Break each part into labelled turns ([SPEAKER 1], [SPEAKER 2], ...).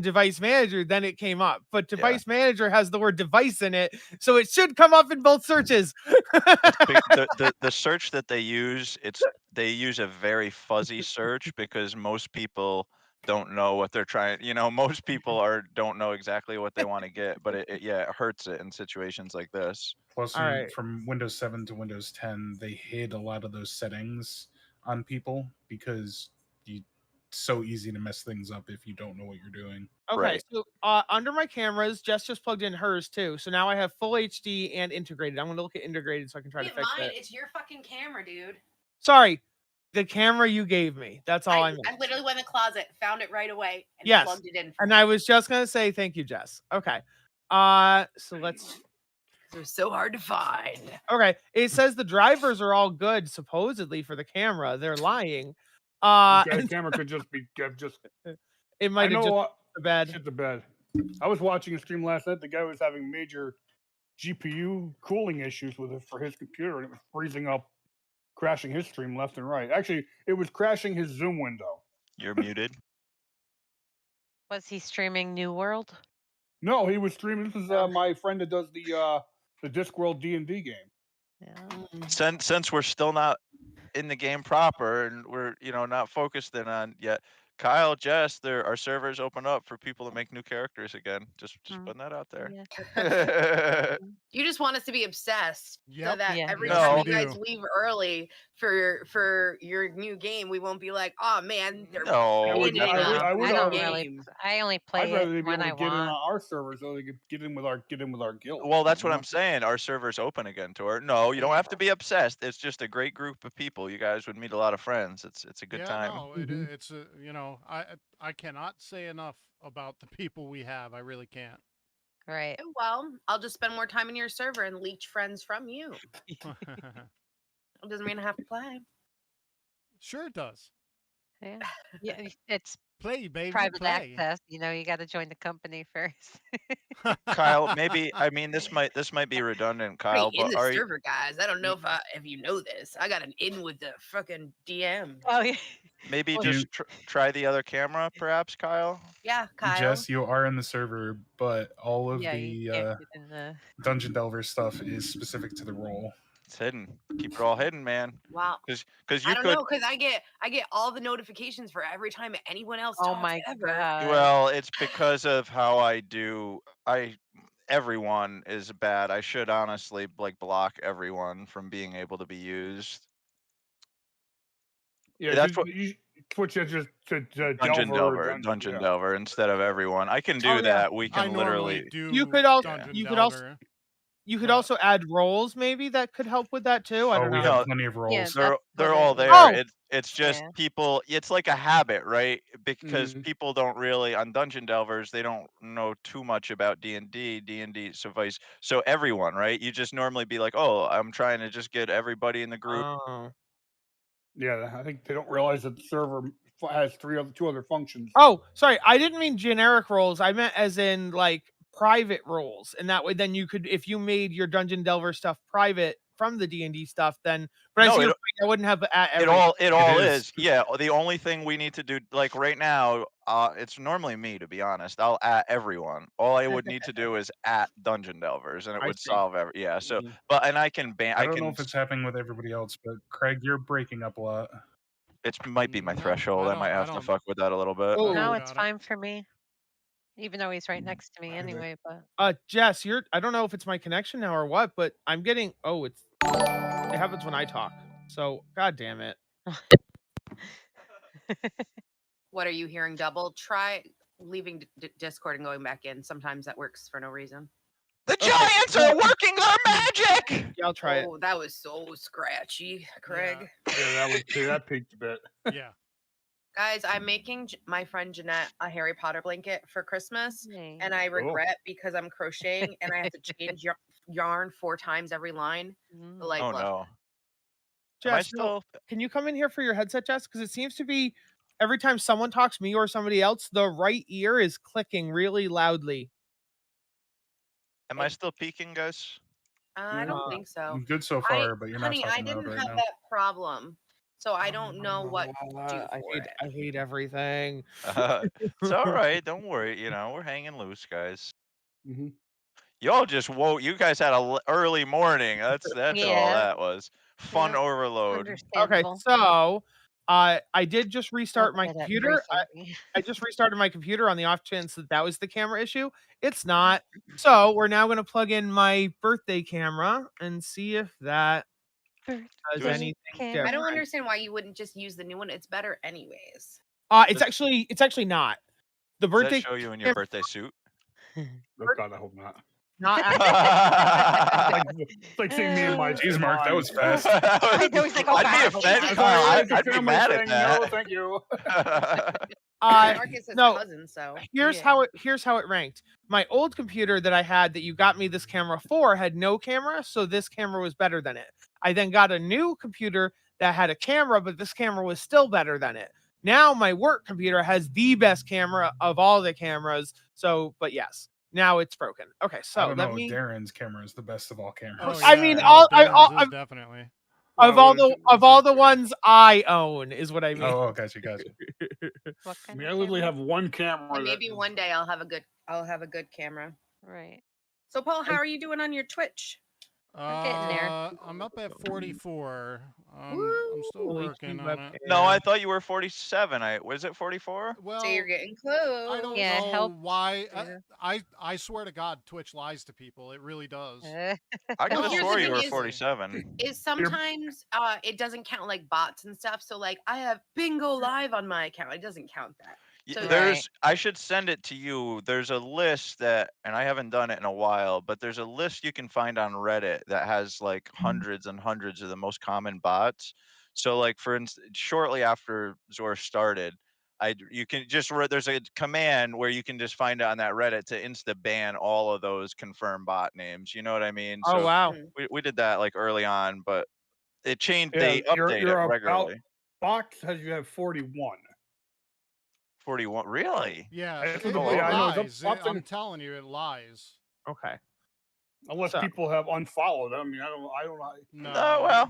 [SPEAKER 1] device manager, then it came up. But device manager has the word device in it, so it should come up in both searches.
[SPEAKER 2] The search that they use, they use a very fuzzy search because most people don't know what they're trying. Most people don't know exactly what they want to get, but it hurts it in situations like this.
[SPEAKER 3] Plus,
[SPEAKER 1] All right.
[SPEAKER 3] from Windows 7 to Windows 10, they hid a lot of those settings on people because it's so easy to mess things up if you don't know what you're doing.
[SPEAKER 1] Okay,
[SPEAKER 2] Right.
[SPEAKER 1] so under my cameras, Jess just plugged in hers too. So now I have full HD and integrated. I'm gonna look at integrated so I can try to fix
[SPEAKER 4] mine.
[SPEAKER 1] it.
[SPEAKER 4] It's your fucking camera, dude.
[SPEAKER 1] Sorry, the camera you gave me. That's all I meant.
[SPEAKER 4] I literally went in the closet, found it right away, and
[SPEAKER 1] Yes,
[SPEAKER 4] plugged it in.
[SPEAKER 1] and I was just gonna say thank you, Jess. Okay, so let's.
[SPEAKER 4] They're so hard to find.
[SPEAKER 1] Okay, it says the drivers are all good supposedly for the camera. They're lying.
[SPEAKER 5] The camera could just be just.
[SPEAKER 1] It might have just
[SPEAKER 5] the bed. Shit the bed. I was watching a stream last night. The guy was having major GPU cooling issues with it for his computer, and it was freezing up, crashing his stream left and right. Actually, it was crashing his Zoom window.
[SPEAKER 2] You're muted.
[SPEAKER 6] Was he streaming New World?
[SPEAKER 5] No, he was streaming. This is my friend that does the Discworld D&D game.
[SPEAKER 6] Yeah.
[SPEAKER 2] Since we're still not in the game proper and we're not focused in on yet, Kyle, Jess, our servers open up for people to make new characters again. Just putting that out there.
[SPEAKER 6] Yeah.
[SPEAKER 4] You just want us to be obsessed, so that every
[SPEAKER 2] No.
[SPEAKER 4] time you guys leave early for your new game, we won't be like, oh man, they're
[SPEAKER 6] I only play
[SPEAKER 5] I'd rather
[SPEAKER 6] it
[SPEAKER 5] be
[SPEAKER 6] when I
[SPEAKER 5] able to get in
[SPEAKER 6] want.
[SPEAKER 5] on our server so they could get in with our guild.
[SPEAKER 2] Well, that's what I'm saying. Our server's open again, Tor. No, you don't have to be obsessed. It's just a great group of people. You guys would meet a lot of friends. It's a good time.
[SPEAKER 7] No, it's I cannot say enough about the people we have. I really can't.
[SPEAKER 6] Right.
[SPEAKER 4] Well, I'll just spend more time in your server and leech friends from you. It doesn't mean I have to play.
[SPEAKER 7] Sure it does.
[SPEAKER 6] Yeah, it's
[SPEAKER 7] play, baby.
[SPEAKER 6] Private
[SPEAKER 7] play.
[SPEAKER 6] access. You got to join the company first.
[SPEAKER 2] Kyle, maybe this might be redundant, Kyle.
[SPEAKER 4] In
[SPEAKER 2] But
[SPEAKER 4] the
[SPEAKER 2] are
[SPEAKER 4] server, guys, I don't know if you know this. I got an in with the fucking DM.
[SPEAKER 6] Oh yeah.
[SPEAKER 2] Maybe just try the other camera, perhaps, Kyle.
[SPEAKER 4] Yeah, Kyle.
[SPEAKER 3] Jess, you are in the server, but all of
[SPEAKER 6] you
[SPEAKER 3] the
[SPEAKER 6] can't get in the
[SPEAKER 3] Dungeon Delver stuff is specific to the role.
[SPEAKER 2] It's hidden. Keep it all hidden, man.
[SPEAKER 4] Wow.
[SPEAKER 2] Because
[SPEAKER 4] I don't know, because I get all the notifications for every time anyone else talks.
[SPEAKER 6] Oh my
[SPEAKER 4] ever.
[SPEAKER 6] god.
[SPEAKER 2] Well, it's because of how I do. Everyone is bad. I should honestly block everyone from being able to be used.
[SPEAKER 5] Yeah, that's what you switch it just to
[SPEAKER 2] Dungeon Delver instead of everyone. I can do that. We can literally
[SPEAKER 7] do.
[SPEAKER 1] You could also add roles maybe that could help with that too. I don't know.
[SPEAKER 3] We have plenty of roles.
[SPEAKER 2] They're all there.
[SPEAKER 1] Oh!
[SPEAKER 2] It's just people. It's like a habit, right? Because people don't really on Dungeon Delvers. They don't know too much about D&D suffice. So everyone, right? You just normally be like, oh, I'm trying to just get everybody in the group.
[SPEAKER 1] Oh.
[SPEAKER 5] Yeah, I think they don't realize that the server has two other functions.
[SPEAKER 1] Oh, sorry, I didn't mean generic roles. I meant as in private roles, and that way, then you could, if you made your Dungeon Delver stuff private from the D&D stuff, then. But I wouldn't have
[SPEAKER 2] it all is. Yeah, the only thing we need to do, right now, it's normally me, to be honest. I'll at everyone. All I would need to do is at Dungeon Delvers, and it would solve every. Yeah. So, I can ban.
[SPEAKER 3] I don't know if it's happening with everybody else, but Craig, you're breaking up a lot.
[SPEAKER 2] It might be my threshold. I might have to fuck with that a little bit.
[SPEAKER 6] No, it's fine for me. Even though he's right next to me anyway, but
[SPEAKER 1] Jess, I don't know if it's my connection now or what, but I'm getting it happens when I talk. So god damn it.
[SPEAKER 4] What are you hearing double? Try leaving Discord and going back in. Sometimes that works for no reason.
[SPEAKER 2] The giants are working their magic.
[SPEAKER 1] Yeah, I'll try it.
[SPEAKER 4] Oh, that was so scratchy, Craig.
[SPEAKER 5] Yeah, that peaked a bit.
[SPEAKER 7] Yeah.
[SPEAKER 4] Guys, I'm making my friend Jeanette a Harry Potter blanket for Christmas, and I regret because I'm crocheting and I have to change yarn 4 times every line.
[SPEAKER 2] Oh no.
[SPEAKER 1] Jess, can you come in here for your headset, Jess? Because it seems to be every time someone talks, me or somebody else, the right ear is clicking really loudly.
[SPEAKER 2] Am I still peaking, guys?
[SPEAKER 4] I don't think so.
[SPEAKER 3] Good so far, but you're not talking
[SPEAKER 4] I didn't
[SPEAKER 3] loud right
[SPEAKER 4] have
[SPEAKER 3] now.
[SPEAKER 4] that problem. So I don't know what to do for it.
[SPEAKER 1] I hate everything.
[SPEAKER 2] It's all right. Don't worry. We're hanging loose, guys.
[SPEAKER 5] Mm-hmm.
[SPEAKER 2] Y'all just woke. You guys had a early morning. That's all
[SPEAKER 6] Yeah.
[SPEAKER 2] that was. Fun
[SPEAKER 6] Yep.
[SPEAKER 2] overload.
[SPEAKER 1] Okay,
[SPEAKER 6] Understandable.
[SPEAKER 1] so I did just restart
[SPEAKER 6] Went
[SPEAKER 1] my
[SPEAKER 6] to bed at
[SPEAKER 1] computer.
[SPEAKER 6] 3:30.
[SPEAKER 1] I just restarted my computer on the off chance that was the camera issue. It's not. So we're now going to plug in my birthday camera and see if that does
[SPEAKER 6] Birthday
[SPEAKER 1] anything
[SPEAKER 6] camera.
[SPEAKER 4] I
[SPEAKER 1] different.
[SPEAKER 4] don't understand why you wouldn't just use the new one. It's better anyways.
[SPEAKER 1] It's actually not. The
[SPEAKER 2] Does that
[SPEAKER 1] birthday
[SPEAKER 2] show you in your birthday suit?
[SPEAKER 5] Oh God, I hope not.
[SPEAKER 1] not
[SPEAKER 5] It's like seeing me in my.
[SPEAKER 3] Jeez, Mark, that was fast.
[SPEAKER 6] I know, he's like, oh, God, I
[SPEAKER 2] I'd
[SPEAKER 6] hope
[SPEAKER 2] be
[SPEAKER 6] not.
[SPEAKER 2] offended.
[SPEAKER 5] Sorry,
[SPEAKER 2] I'd be mad at
[SPEAKER 5] No,
[SPEAKER 2] that.
[SPEAKER 5] thank you.
[SPEAKER 4] Marcus is
[SPEAKER 1] no.
[SPEAKER 4] cousin, so
[SPEAKER 1] Here's how it ranked. My old computer that I had that you got me this camera for had no camera, so this camera was better than it. I then got a new computer that had a camera, but this camera was still better than it. Now my work computer has the best camera of all the cameras. So, but yes, now it's broken. Okay,
[SPEAKER 3] I
[SPEAKER 1] so
[SPEAKER 3] don't
[SPEAKER 1] let
[SPEAKER 3] know.
[SPEAKER 1] me.
[SPEAKER 3] Darren's camera is the best of all cameras.
[SPEAKER 7] Oh,
[SPEAKER 1] I
[SPEAKER 7] yeah,
[SPEAKER 1] mean,
[SPEAKER 7] no,
[SPEAKER 1] all
[SPEAKER 7] Darren's is definitely.
[SPEAKER 1] of all the ones I own is what I mean.
[SPEAKER 3] Oh, gotcha.
[SPEAKER 6] What
[SPEAKER 5] I
[SPEAKER 6] kind
[SPEAKER 5] mean, I
[SPEAKER 6] of
[SPEAKER 5] literally
[SPEAKER 6] camera?
[SPEAKER 5] have one camera.
[SPEAKER 4] and
[SPEAKER 5] that
[SPEAKER 4] maybe
[SPEAKER 5] is-
[SPEAKER 4] one day I'll have a good camera.
[SPEAKER 6] Right.
[SPEAKER 4] So Paul, how are you doing on your Twitch?
[SPEAKER 6] I'm getting there.
[SPEAKER 7] I'm up at 44. I'm still
[SPEAKER 1] Holy
[SPEAKER 7] working
[SPEAKER 1] two
[SPEAKER 7] on it.
[SPEAKER 2] No, I thought you were 47. Was it 44?
[SPEAKER 7] Well,
[SPEAKER 4] So you're getting close.
[SPEAKER 7] I don't
[SPEAKER 6] Yeah,
[SPEAKER 7] know
[SPEAKER 6] help.
[SPEAKER 7] why.
[SPEAKER 6] Yeah.
[SPEAKER 7] I swear to God, Twitch lies to people. It really does.
[SPEAKER 2] I
[SPEAKER 4] Well,
[SPEAKER 2] could have
[SPEAKER 4] here's the
[SPEAKER 2] swore you
[SPEAKER 4] thing
[SPEAKER 2] were
[SPEAKER 4] is-
[SPEAKER 2] 47.
[SPEAKER 4] Is sometimes it doesn't count like bots and stuff. So like I have Bingo Live on my account. It doesn't count that. So
[SPEAKER 2] There's, I should send it to you. There's a list that, and I haven't done it in a while, but there's a list you can find on Reddit that has like hundreds and hundreds of the most common bots. So like for instance, shortly after Zor started, you can just there's a command where you can just find it on that Reddit to insta ban all of those confirmed bot names. You know what I mean?
[SPEAKER 1] Oh
[SPEAKER 2] So
[SPEAKER 1] wow.
[SPEAKER 2] we did that like early on, but it changed.
[SPEAKER 5] Yeah,
[SPEAKER 2] They update
[SPEAKER 5] your
[SPEAKER 2] it
[SPEAKER 5] about
[SPEAKER 2] regularly.
[SPEAKER 5] box has you have 41.
[SPEAKER 2] 41, really?
[SPEAKER 7] Yeah,
[SPEAKER 5] That's
[SPEAKER 7] it,
[SPEAKER 5] what
[SPEAKER 7] it
[SPEAKER 5] I know.
[SPEAKER 7] lies.
[SPEAKER 5] Up
[SPEAKER 7] I'm
[SPEAKER 5] in-
[SPEAKER 7] telling you, it lies.
[SPEAKER 1] Okay.
[SPEAKER 5] Unless
[SPEAKER 1] So-
[SPEAKER 5] people have unfollowed. I mean, I don't.
[SPEAKER 7] No.
[SPEAKER 2] Oh well.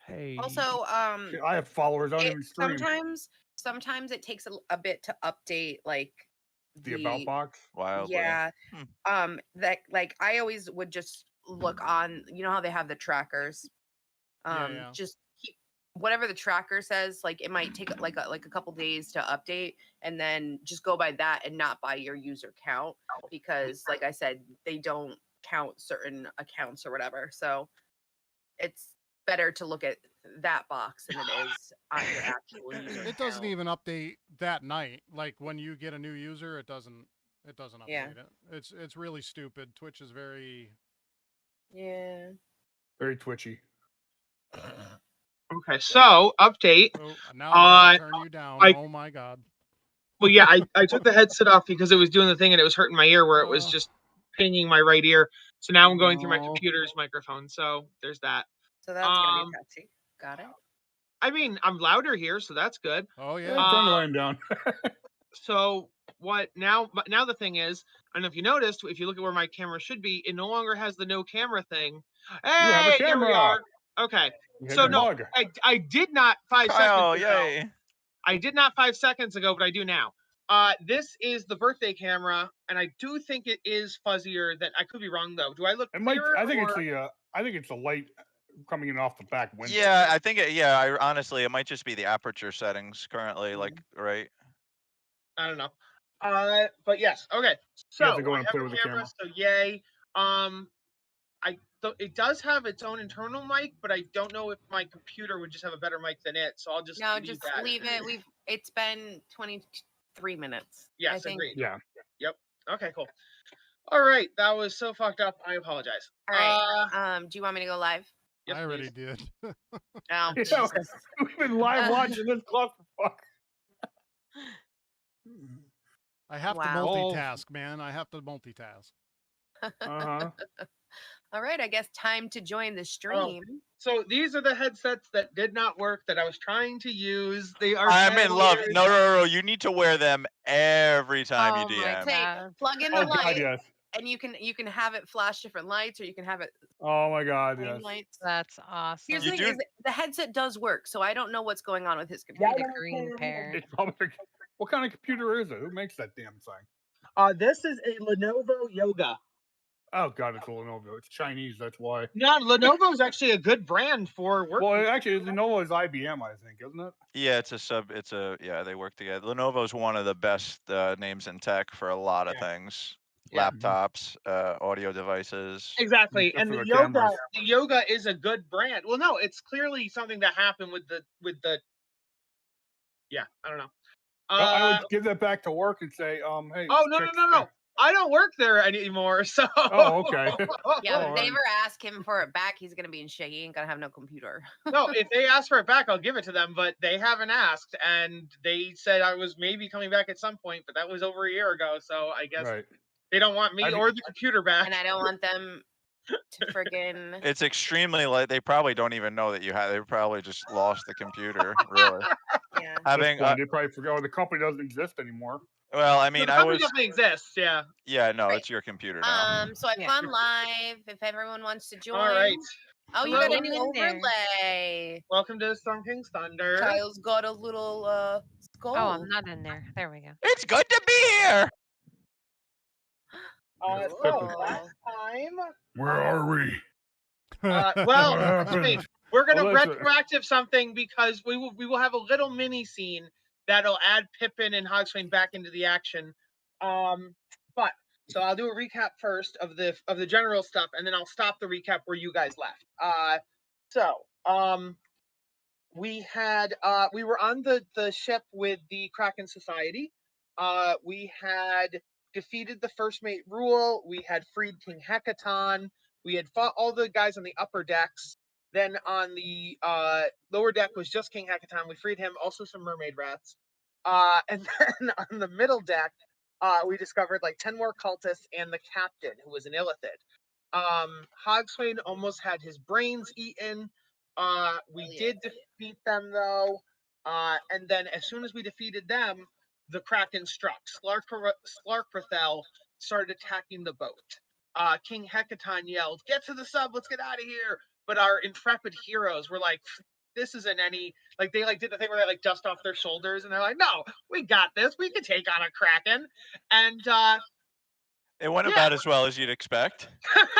[SPEAKER 1] Hey.
[SPEAKER 4] also
[SPEAKER 5] I have followers. I don't even stream.
[SPEAKER 4] sometimes it takes a bit to update like
[SPEAKER 5] The about box.
[SPEAKER 2] Wildly.
[SPEAKER 4] Yeah. That like I always would just look on, you know how they have the trackers.
[SPEAKER 7] Yeah.
[SPEAKER 4] Just keep whatever the tracker says, like it might take like a couple days to update, and then just go by that and not by your user count, because like I said, they don't count certain accounts or whatever. So it's better to look at that box than it is on your actual user
[SPEAKER 7] It doesn't
[SPEAKER 4] account.
[SPEAKER 7] even update that night. Like when you get a new user, it doesn't update
[SPEAKER 4] Yeah.
[SPEAKER 7] it. It's really stupid. Twitch is very
[SPEAKER 5] Very twitchy.
[SPEAKER 1] Okay, so update.
[SPEAKER 7] Oh, now I gotta turn you down. Oh my God.
[SPEAKER 1] Well, yeah, I took the headset off because it was doing the thing and it was hurting my ear where it was
[SPEAKER 7] Oh.
[SPEAKER 1] just pinging my right ear. So now I'm going through my
[SPEAKER 5] Oh.
[SPEAKER 1] computer's microphone. So there's that.
[SPEAKER 4] So that's gonna be touchy. Got it.
[SPEAKER 1] I mean, I'm louder here, so that's good.
[SPEAKER 7] Oh
[SPEAKER 5] Yeah,
[SPEAKER 7] yeah.
[SPEAKER 5] turn the volume down.
[SPEAKER 1] So what now? Now the thing is, I don't know if you noticed, if you look at where my camera should be, it no longer has the no camera thing. Hey,
[SPEAKER 5] have a
[SPEAKER 1] here we
[SPEAKER 5] camera.
[SPEAKER 1] are. Okay,
[SPEAKER 5] You hit
[SPEAKER 1] so
[SPEAKER 5] the
[SPEAKER 1] no,
[SPEAKER 5] bug.
[SPEAKER 1] I did not 5
[SPEAKER 2] Kyle,
[SPEAKER 1] seconds ago.
[SPEAKER 2] yay.
[SPEAKER 1] I did not 5 seconds ago, but I do now. This is the birthday camera, and I do think it is fuzzier than. I could be wrong though. Do I look?
[SPEAKER 5] It might.
[SPEAKER 1] clearer,
[SPEAKER 5] I think
[SPEAKER 1] or-
[SPEAKER 5] it's the light coming in off the back window.
[SPEAKER 2] Yeah, I think honestly, it might just be the aperture settings currently, like, right?
[SPEAKER 1] I don't know. But yes, okay. So
[SPEAKER 5] You have to go
[SPEAKER 1] I
[SPEAKER 5] and
[SPEAKER 1] have
[SPEAKER 5] play
[SPEAKER 1] a
[SPEAKER 5] with the
[SPEAKER 1] camera,
[SPEAKER 5] camera.
[SPEAKER 1] so yay. It does have its own internal mic, but I don't know if my computer would just have a better mic than it. So I'll just
[SPEAKER 4] No,
[SPEAKER 1] leave
[SPEAKER 4] just
[SPEAKER 1] that.
[SPEAKER 4] leave it. It's been 23 minutes. I
[SPEAKER 1] Yes,
[SPEAKER 4] think.
[SPEAKER 1] agreed.
[SPEAKER 5] Yeah.
[SPEAKER 1] Okay, cool. All right, that was so fucked up. I apologize.
[SPEAKER 4] All right. Do you want me to go live?
[SPEAKER 1] Yes,
[SPEAKER 7] I already
[SPEAKER 1] please.
[SPEAKER 7] did.
[SPEAKER 4] Oh,
[SPEAKER 5] Yeah,
[SPEAKER 4] Jesus.
[SPEAKER 5] We've been live watching this clusterfuck.
[SPEAKER 7] I have to
[SPEAKER 4] Wow.
[SPEAKER 7] multitask, man. I have to multitask.
[SPEAKER 5] Uh-huh.
[SPEAKER 4] All right. I guess time to join the stream.
[SPEAKER 1] So these are the headsets that did not work that I was trying to use. They are.
[SPEAKER 2] I'm in love.
[SPEAKER 1] headwired.
[SPEAKER 2] No. You need to wear them every time you
[SPEAKER 6] Oh my
[SPEAKER 2] DM.
[SPEAKER 4] Say,
[SPEAKER 6] God.
[SPEAKER 4] plug in
[SPEAKER 5] Oh
[SPEAKER 4] the
[SPEAKER 5] God,
[SPEAKER 4] light.
[SPEAKER 5] yes.
[SPEAKER 4] and you can have it flash different lights, or you can have it
[SPEAKER 5] Oh my God,
[SPEAKER 4] same
[SPEAKER 5] yes.
[SPEAKER 4] lights.
[SPEAKER 6] That's awesome.
[SPEAKER 4] Here's
[SPEAKER 2] You
[SPEAKER 4] the thing: is the headset does work, so I don't know what's going on with his computer.
[SPEAKER 6] The green pair.
[SPEAKER 5] It's probably. What kind of computer is it? Who makes that damn thing?
[SPEAKER 1] This is a Lenovo Yoga.
[SPEAKER 5] Oh God, it's a Lenovo. It's Chinese. That's why.
[SPEAKER 1] No, Lenovo is actually a good brand for work.
[SPEAKER 5] Well, actually, Lenovo is IBM, I think, isn't it?
[SPEAKER 2] Yeah, yeah, they work together. Lenovo's one of the best names in tech for a lot of
[SPEAKER 1] Yeah.
[SPEAKER 2] things.
[SPEAKER 1] Yeah.
[SPEAKER 2] Laptops, audio devices.
[SPEAKER 1] Exactly,
[SPEAKER 5] Except
[SPEAKER 1] and
[SPEAKER 5] for
[SPEAKER 1] the
[SPEAKER 5] the
[SPEAKER 1] Yoga,
[SPEAKER 5] cameras.
[SPEAKER 1] the Yoga is a good brand. Well, no, it's clearly something that happened with the. Yeah, I don't know.
[SPEAKER 5] I would give that back to work and say, hey.
[SPEAKER 1] Oh no. I don't work there anymore. So.
[SPEAKER 5] Oh, okay.
[SPEAKER 4] Yeah,
[SPEAKER 5] Oh,
[SPEAKER 4] if they
[SPEAKER 5] right.
[SPEAKER 4] ever ask him for it back, he's gonna be in shit. He ain't gonna have no computer.
[SPEAKER 1] No, if they ask for it back, I'll give it to them. But they haven't asked, and they said I was maybe coming back at some point, but that was over a year ago. So I guess
[SPEAKER 5] Right.
[SPEAKER 1] they don't want me or the computer back.
[SPEAKER 4] And I don't want them to friggin'
[SPEAKER 2] It's extremely light. They probably don't even know that you have. They probably just lost the computer. Really.
[SPEAKER 4] yeah.
[SPEAKER 5] At this
[SPEAKER 2] Having
[SPEAKER 5] point, they probably forgot. Oh, the company doesn't exist anymore.
[SPEAKER 2] well, I
[SPEAKER 1] So
[SPEAKER 2] mean,
[SPEAKER 1] the
[SPEAKER 2] I
[SPEAKER 1] company
[SPEAKER 2] was.
[SPEAKER 1] definitely exists. Yeah.
[SPEAKER 2] Yeah, no,
[SPEAKER 4] Right.
[SPEAKER 2] it's your computer now.
[SPEAKER 4] So I've
[SPEAKER 6] Yeah.
[SPEAKER 4] gone live. If everyone wants to join.
[SPEAKER 1] All right.
[SPEAKER 4] Oh, you
[SPEAKER 1] Hello.
[SPEAKER 4] got a
[SPEAKER 6] I'm
[SPEAKER 4] new
[SPEAKER 6] in there.
[SPEAKER 4] overlay.
[SPEAKER 1] Welcome to Stormking's Thunder.
[SPEAKER 4] Kyle's got a little skull.
[SPEAKER 6] Oh, I'm not in there. There we go.
[SPEAKER 2] It's good to be here.
[SPEAKER 1] So last time,
[SPEAKER 3] Where are we?
[SPEAKER 1] well,
[SPEAKER 3] What
[SPEAKER 1] trust me,
[SPEAKER 3] happened?
[SPEAKER 1] we're gonna
[SPEAKER 5] Well, that's a-
[SPEAKER 1] retroactive something because we will have a little mini scene that'll add Pippin and Hogswain back into the action. But so I'll do a recap first of the general stuff, and then I'll stop the recap where you guys left. We were on the ship with the Kraken Society. We had defeated the First Mate Rule. We had freed King Hecaton. We had fought all the guys on the upper decks. Then on the lower deck was just King Hecaton. We freed him, also some mermaid rats. And then on the middle deck, we discovered like 10 more cultists and the captain, who was an illithid. Hogswain almost had his brains eaten. We did defeat them though. And then as soon as we defeated them, the Kraken struck. Slarkrethel started attacking the boat. King Hecaton yelled, "Get to the sub, let's get out of here." But our intrepid heroes were like, this isn't any, like they like did the thing where they like dust off their shoulders and they're like, no, we got this. We can take on a Kraken. And
[SPEAKER 2] It went
[SPEAKER 1] Yeah.
[SPEAKER 2] about as well as you'd expect.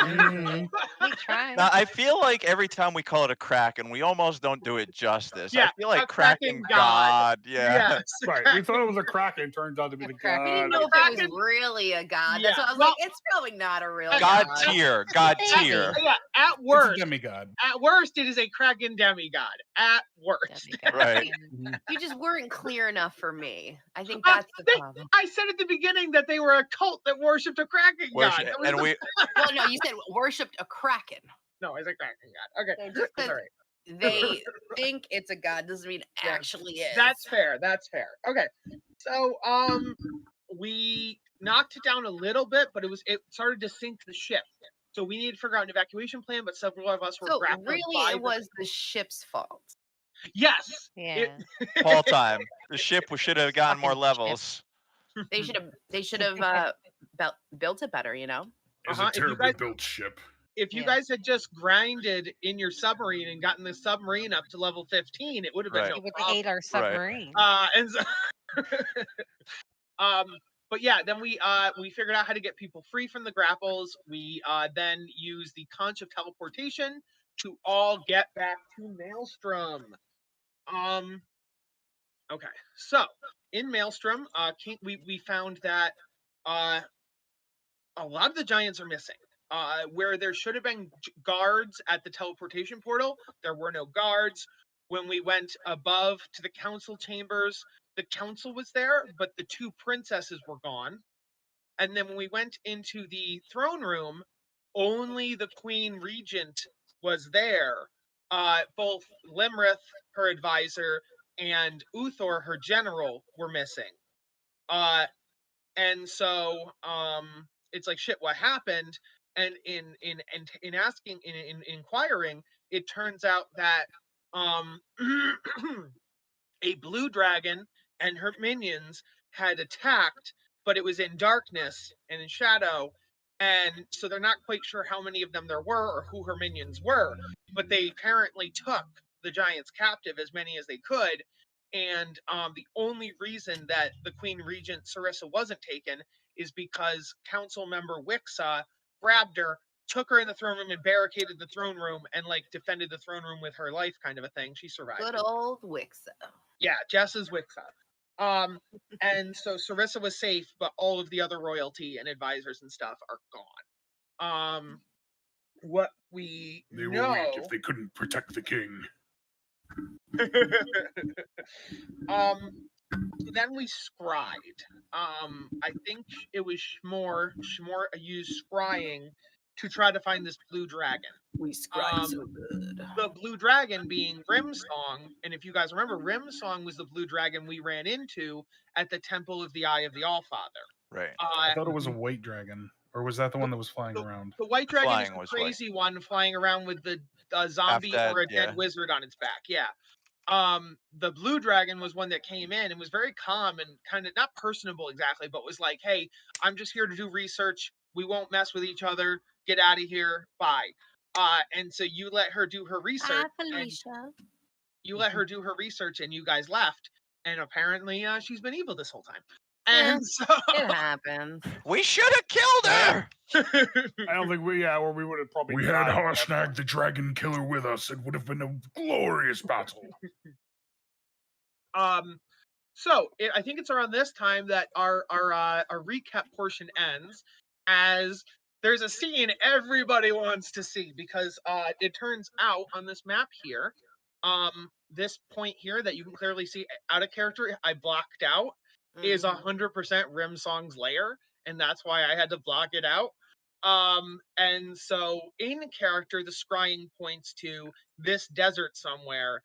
[SPEAKER 5] Mhm.
[SPEAKER 6] We tried.
[SPEAKER 2] Now, I feel like every time we call it a Kraken, we almost don't do it justice.
[SPEAKER 1] Yeah,
[SPEAKER 2] I feel like
[SPEAKER 1] a Kraken
[SPEAKER 2] Kraken
[SPEAKER 1] god.
[SPEAKER 2] God. Yeah.
[SPEAKER 1] yes,
[SPEAKER 5] Right. We thought it was a Kraken. Turns out to be the
[SPEAKER 6] Kraken.
[SPEAKER 4] We didn't
[SPEAKER 5] god.
[SPEAKER 4] know if it was
[SPEAKER 1] Kraken-
[SPEAKER 4] really a god. That's
[SPEAKER 1] Yeah,
[SPEAKER 4] why I was
[SPEAKER 1] well-
[SPEAKER 4] like, it's probably not a real
[SPEAKER 2] God
[SPEAKER 4] god.
[SPEAKER 2] tier. God
[SPEAKER 6] Maybe.
[SPEAKER 2] tier.
[SPEAKER 1] Yeah, at
[SPEAKER 3] It's a
[SPEAKER 1] worst,
[SPEAKER 3] demigod.
[SPEAKER 1] it is a Kraken demigod. At worst.
[SPEAKER 6] Demigod.
[SPEAKER 2] Right.
[SPEAKER 4] You just weren't clear enough for me. I think
[SPEAKER 1] Uh,
[SPEAKER 4] that's the
[SPEAKER 1] they-
[SPEAKER 4] problem.
[SPEAKER 1] I said at the beginning that they were a cult that worshipped a Kraken
[SPEAKER 2] Worship-
[SPEAKER 1] god. That was
[SPEAKER 2] and
[SPEAKER 1] the-
[SPEAKER 2] we
[SPEAKER 4] Well, no, you said worshipped a kraken.
[SPEAKER 1] No, it's a Kraken god. Okay,
[SPEAKER 4] So just
[SPEAKER 1] it's
[SPEAKER 4] 'cause
[SPEAKER 1] all right.
[SPEAKER 4] they think it's a god doesn't mean it
[SPEAKER 1] Yeah,
[SPEAKER 4] actually is.
[SPEAKER 1] That's fair. That's fair. Okay, so we knocked it down a little bit, but it started to sink the ship. So we needed to figure out an evacuation plan, but several of us were
[SPEAKER 4] so
[SPEAKER 1] grappled
[SPEAKER 4] really
[SPEAKER 1] by
[SPEAKER 4] it was the ship's fault.
[SPEAKER 1] Yes.
[SPEAKER 6] Yeah.
[SPEAKER 2] Paul time. The ship should have gotten more
[SPEAKER 6] Fucking ship.
[SPEAKER 2] levels.
[SPEAKER 4] They should have built it better, you know?
[SPEAKER 3] It's
[SPEAKER 1] Uh-huh,
[SPEAKER 3] a
[SPEAKER 1] if you
[SPEAKER 3] terribly
[SPEAKER 1] guys-
[SPEAKER 3] built ship.
[SPEAKER 1] If you
[SPEAKER 6] Yeah.
[SPEAKER 1] guys had just grinded in your submarine and gotten the submarine up to level 15, it would have been
[SPEAKER 2] Right.
[SPEAKER 1] no
[SPEAKER 6] He would
[SPEAKER 1] problem.
[SPEAKER 6] ate our submarine.
[SPEAKER 1] And so, but yeah, then we figured out how to get people free from the grapples. We then used the conch of teleportation to all get back to Maelstrom. Okay, so in Maelstrom, we found that a lot of the giants are missing. Where there should have been guards at the teleportation portal, there were no guards. When we went above to the council chambers, the council was there, but the two princesses were gone. And then when we went into the throne room, only the Queen Regent was there. Both Limrith, her advisor, and Uthor, her general, were missing. And so it's like, shit, what happened? And in asking, in inquiring, it turns out that a blue dragon and her minions had attacked, but it was in darkness and in shadow, And so they're not quite sure how many of them there were or who her minions were, but they apparently took the giants captive, as many as they could. And the only reason that the Queen Regent Sarissa wasn't taken is because council member Wixa grabbed her, took her in the throne room, and barricaded the throne room, and like defended the throne room with her life, kind of a thing. She survived.
[SPEAKER 4] Good old Wixa.
[SPEAKER 1] Yeah, Jess's Wixa. And so Sarissa was safe, but all of the other royalty and advisors and stuff are gone. What we
[SPEAKER 3] They were
[SPEAKER 1] know,
[SPEAKER 3] weak if they couldn't protect the king.
[SPEAKER 1] then we scried. I think it was Shmore used scrying to try to find this blue dragon.
[SPEAKER 4] We scried so good.
[SPEAKER 1] The blue dragon being Rimsong, and if you guys remember, Rimsong was the blue dragon we ran into at the Temple of the Eye of the Allfather.
[SPEAKER 2] Right.
[SPEAKER 3] I thought it was a white dragon, or was that the one that was flying around?
[SPEAKER 1] The white dragon is
[SPEAKER 2] Flying
[SPEAKER 1] the
[SPEAKER 2] was white.
[SPEAKER 1] crazy one flying around with the zombie
[SPEAKER 2] Half-dead,
[SPEAKER 1] or a
[SPEAKER 2] yeah.
[SPEAKER 1] dead wizard on its back. Yeah. The blue dragon was one that came in and was very calm and kind of not personable exactly, but was like, "Hey, I'm just here to do research. We won't mess with each other. Get out of here. Bye." And so you let her do her research. You let her do her research, and you guys left. And apparently, she's been evil this whole time. And so
[SPEAKER 4] It happens.
[SPEAKER 2] We should have killed her.
[SPEAKER 5] I don't think or we would have probably.
[SPEAKER 3] We had
[SPEAKER 5] died at that
[SPEAKER 3] Harshnag
[SPEAKER 5] point.
[SPEAKER 3] the Dragon Killer with us. It would have been a glorious battle.
[SPEAKER 1] So I think it's around this time that our recap portion ends, as there's a scene everybody wants to see, because it turns out on this map here, this point here that you can clearly see out of character, I blocked out, is 100% Rimsong's lair, and that's why I had to block it out. And so in character, the scrying points to this desert somewhere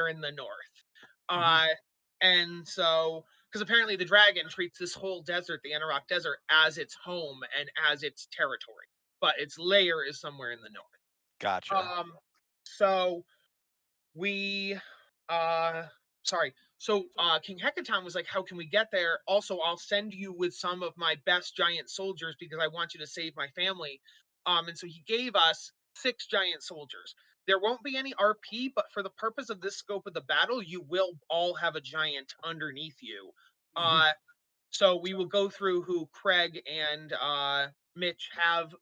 [SPEAKER 1] in the north. And so, because apparently the dragon treats this whole desert, the Anarok Desert, as its home and as its territory, but its lair is somewhere in the north.
[SPEAKER 2] Gotcha.
[SPEAKER 1] So we, King Hecaton was like, "How can we get there? Also, I'll send you with some of my best giant soldiers because I want you to save my family." And so he gave us 6 giant soldiers. There won't be any RP, but for the purpose of this scope of the battle, you will all have a giant underneath you. So we will go through who Craig and Mitch have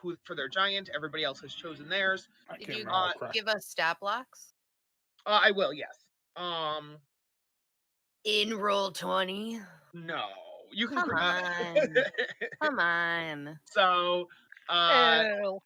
[SPEAKER 1] who for their giant. Everybody else has chosen theirs.
[SPEAKER 5] I
[SPEAKER 4] Did
[SPEAKER 5] can't
[SPEAKER 4] you
[SPEAKER 5] remember. Crap.
[SPEAKER 4] give us stat blocks?
[SPEAKER 1] I will, yes.
[SPEAKER 4] In roll 20.
[SPEAKER 1] No, you can.
[SPEAKER 4] Come on. Come on.
[SPEAKER 1] So,
[SPEAKER 6] Oh.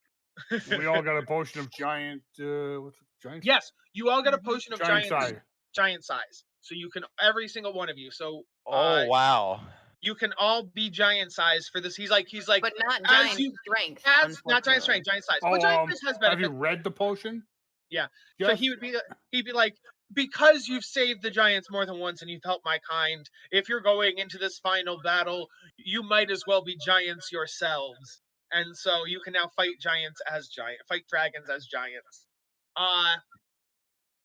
[SPEAKER 5] We all got a potion of giant. What's it? Giant?
[SPEAKER 1] yes, you all get a potion of
[SPEAKER 5] Giant
[SPEAKER 1] giant
[SPEAKER 5] size.
[SPEAKER 1] size. So you can, every single one of you. So
[SPEAKER 2] Oh wow.
[SPEAKER 1] you can all be giant size for this. He's like,
[SPEAKER 4] But not
[SPEAKER 1] as
[SPEAKER 4] giant
[SPEAKER 1] you-
[SPEAKER 4] strength.
[SPEAKER 1] not giant strength, giant size.
[SPEAKER 5] Oh,
[SPEAKER 1] Well, giant size has
[SPEAKER 5] have you
[SPEAKER 1] benefits.
[SPEAKER 5] read the potion?
[SPEAKER 1] Yeah.
[SPEAKER 5] Yes.
[SPEAKER 1] So he'd be like, because you've saved the giants more than once and you've helped my kind, if you're going into this final battle, you might as well be giants yourselves. And so you can now fight dragons as giants.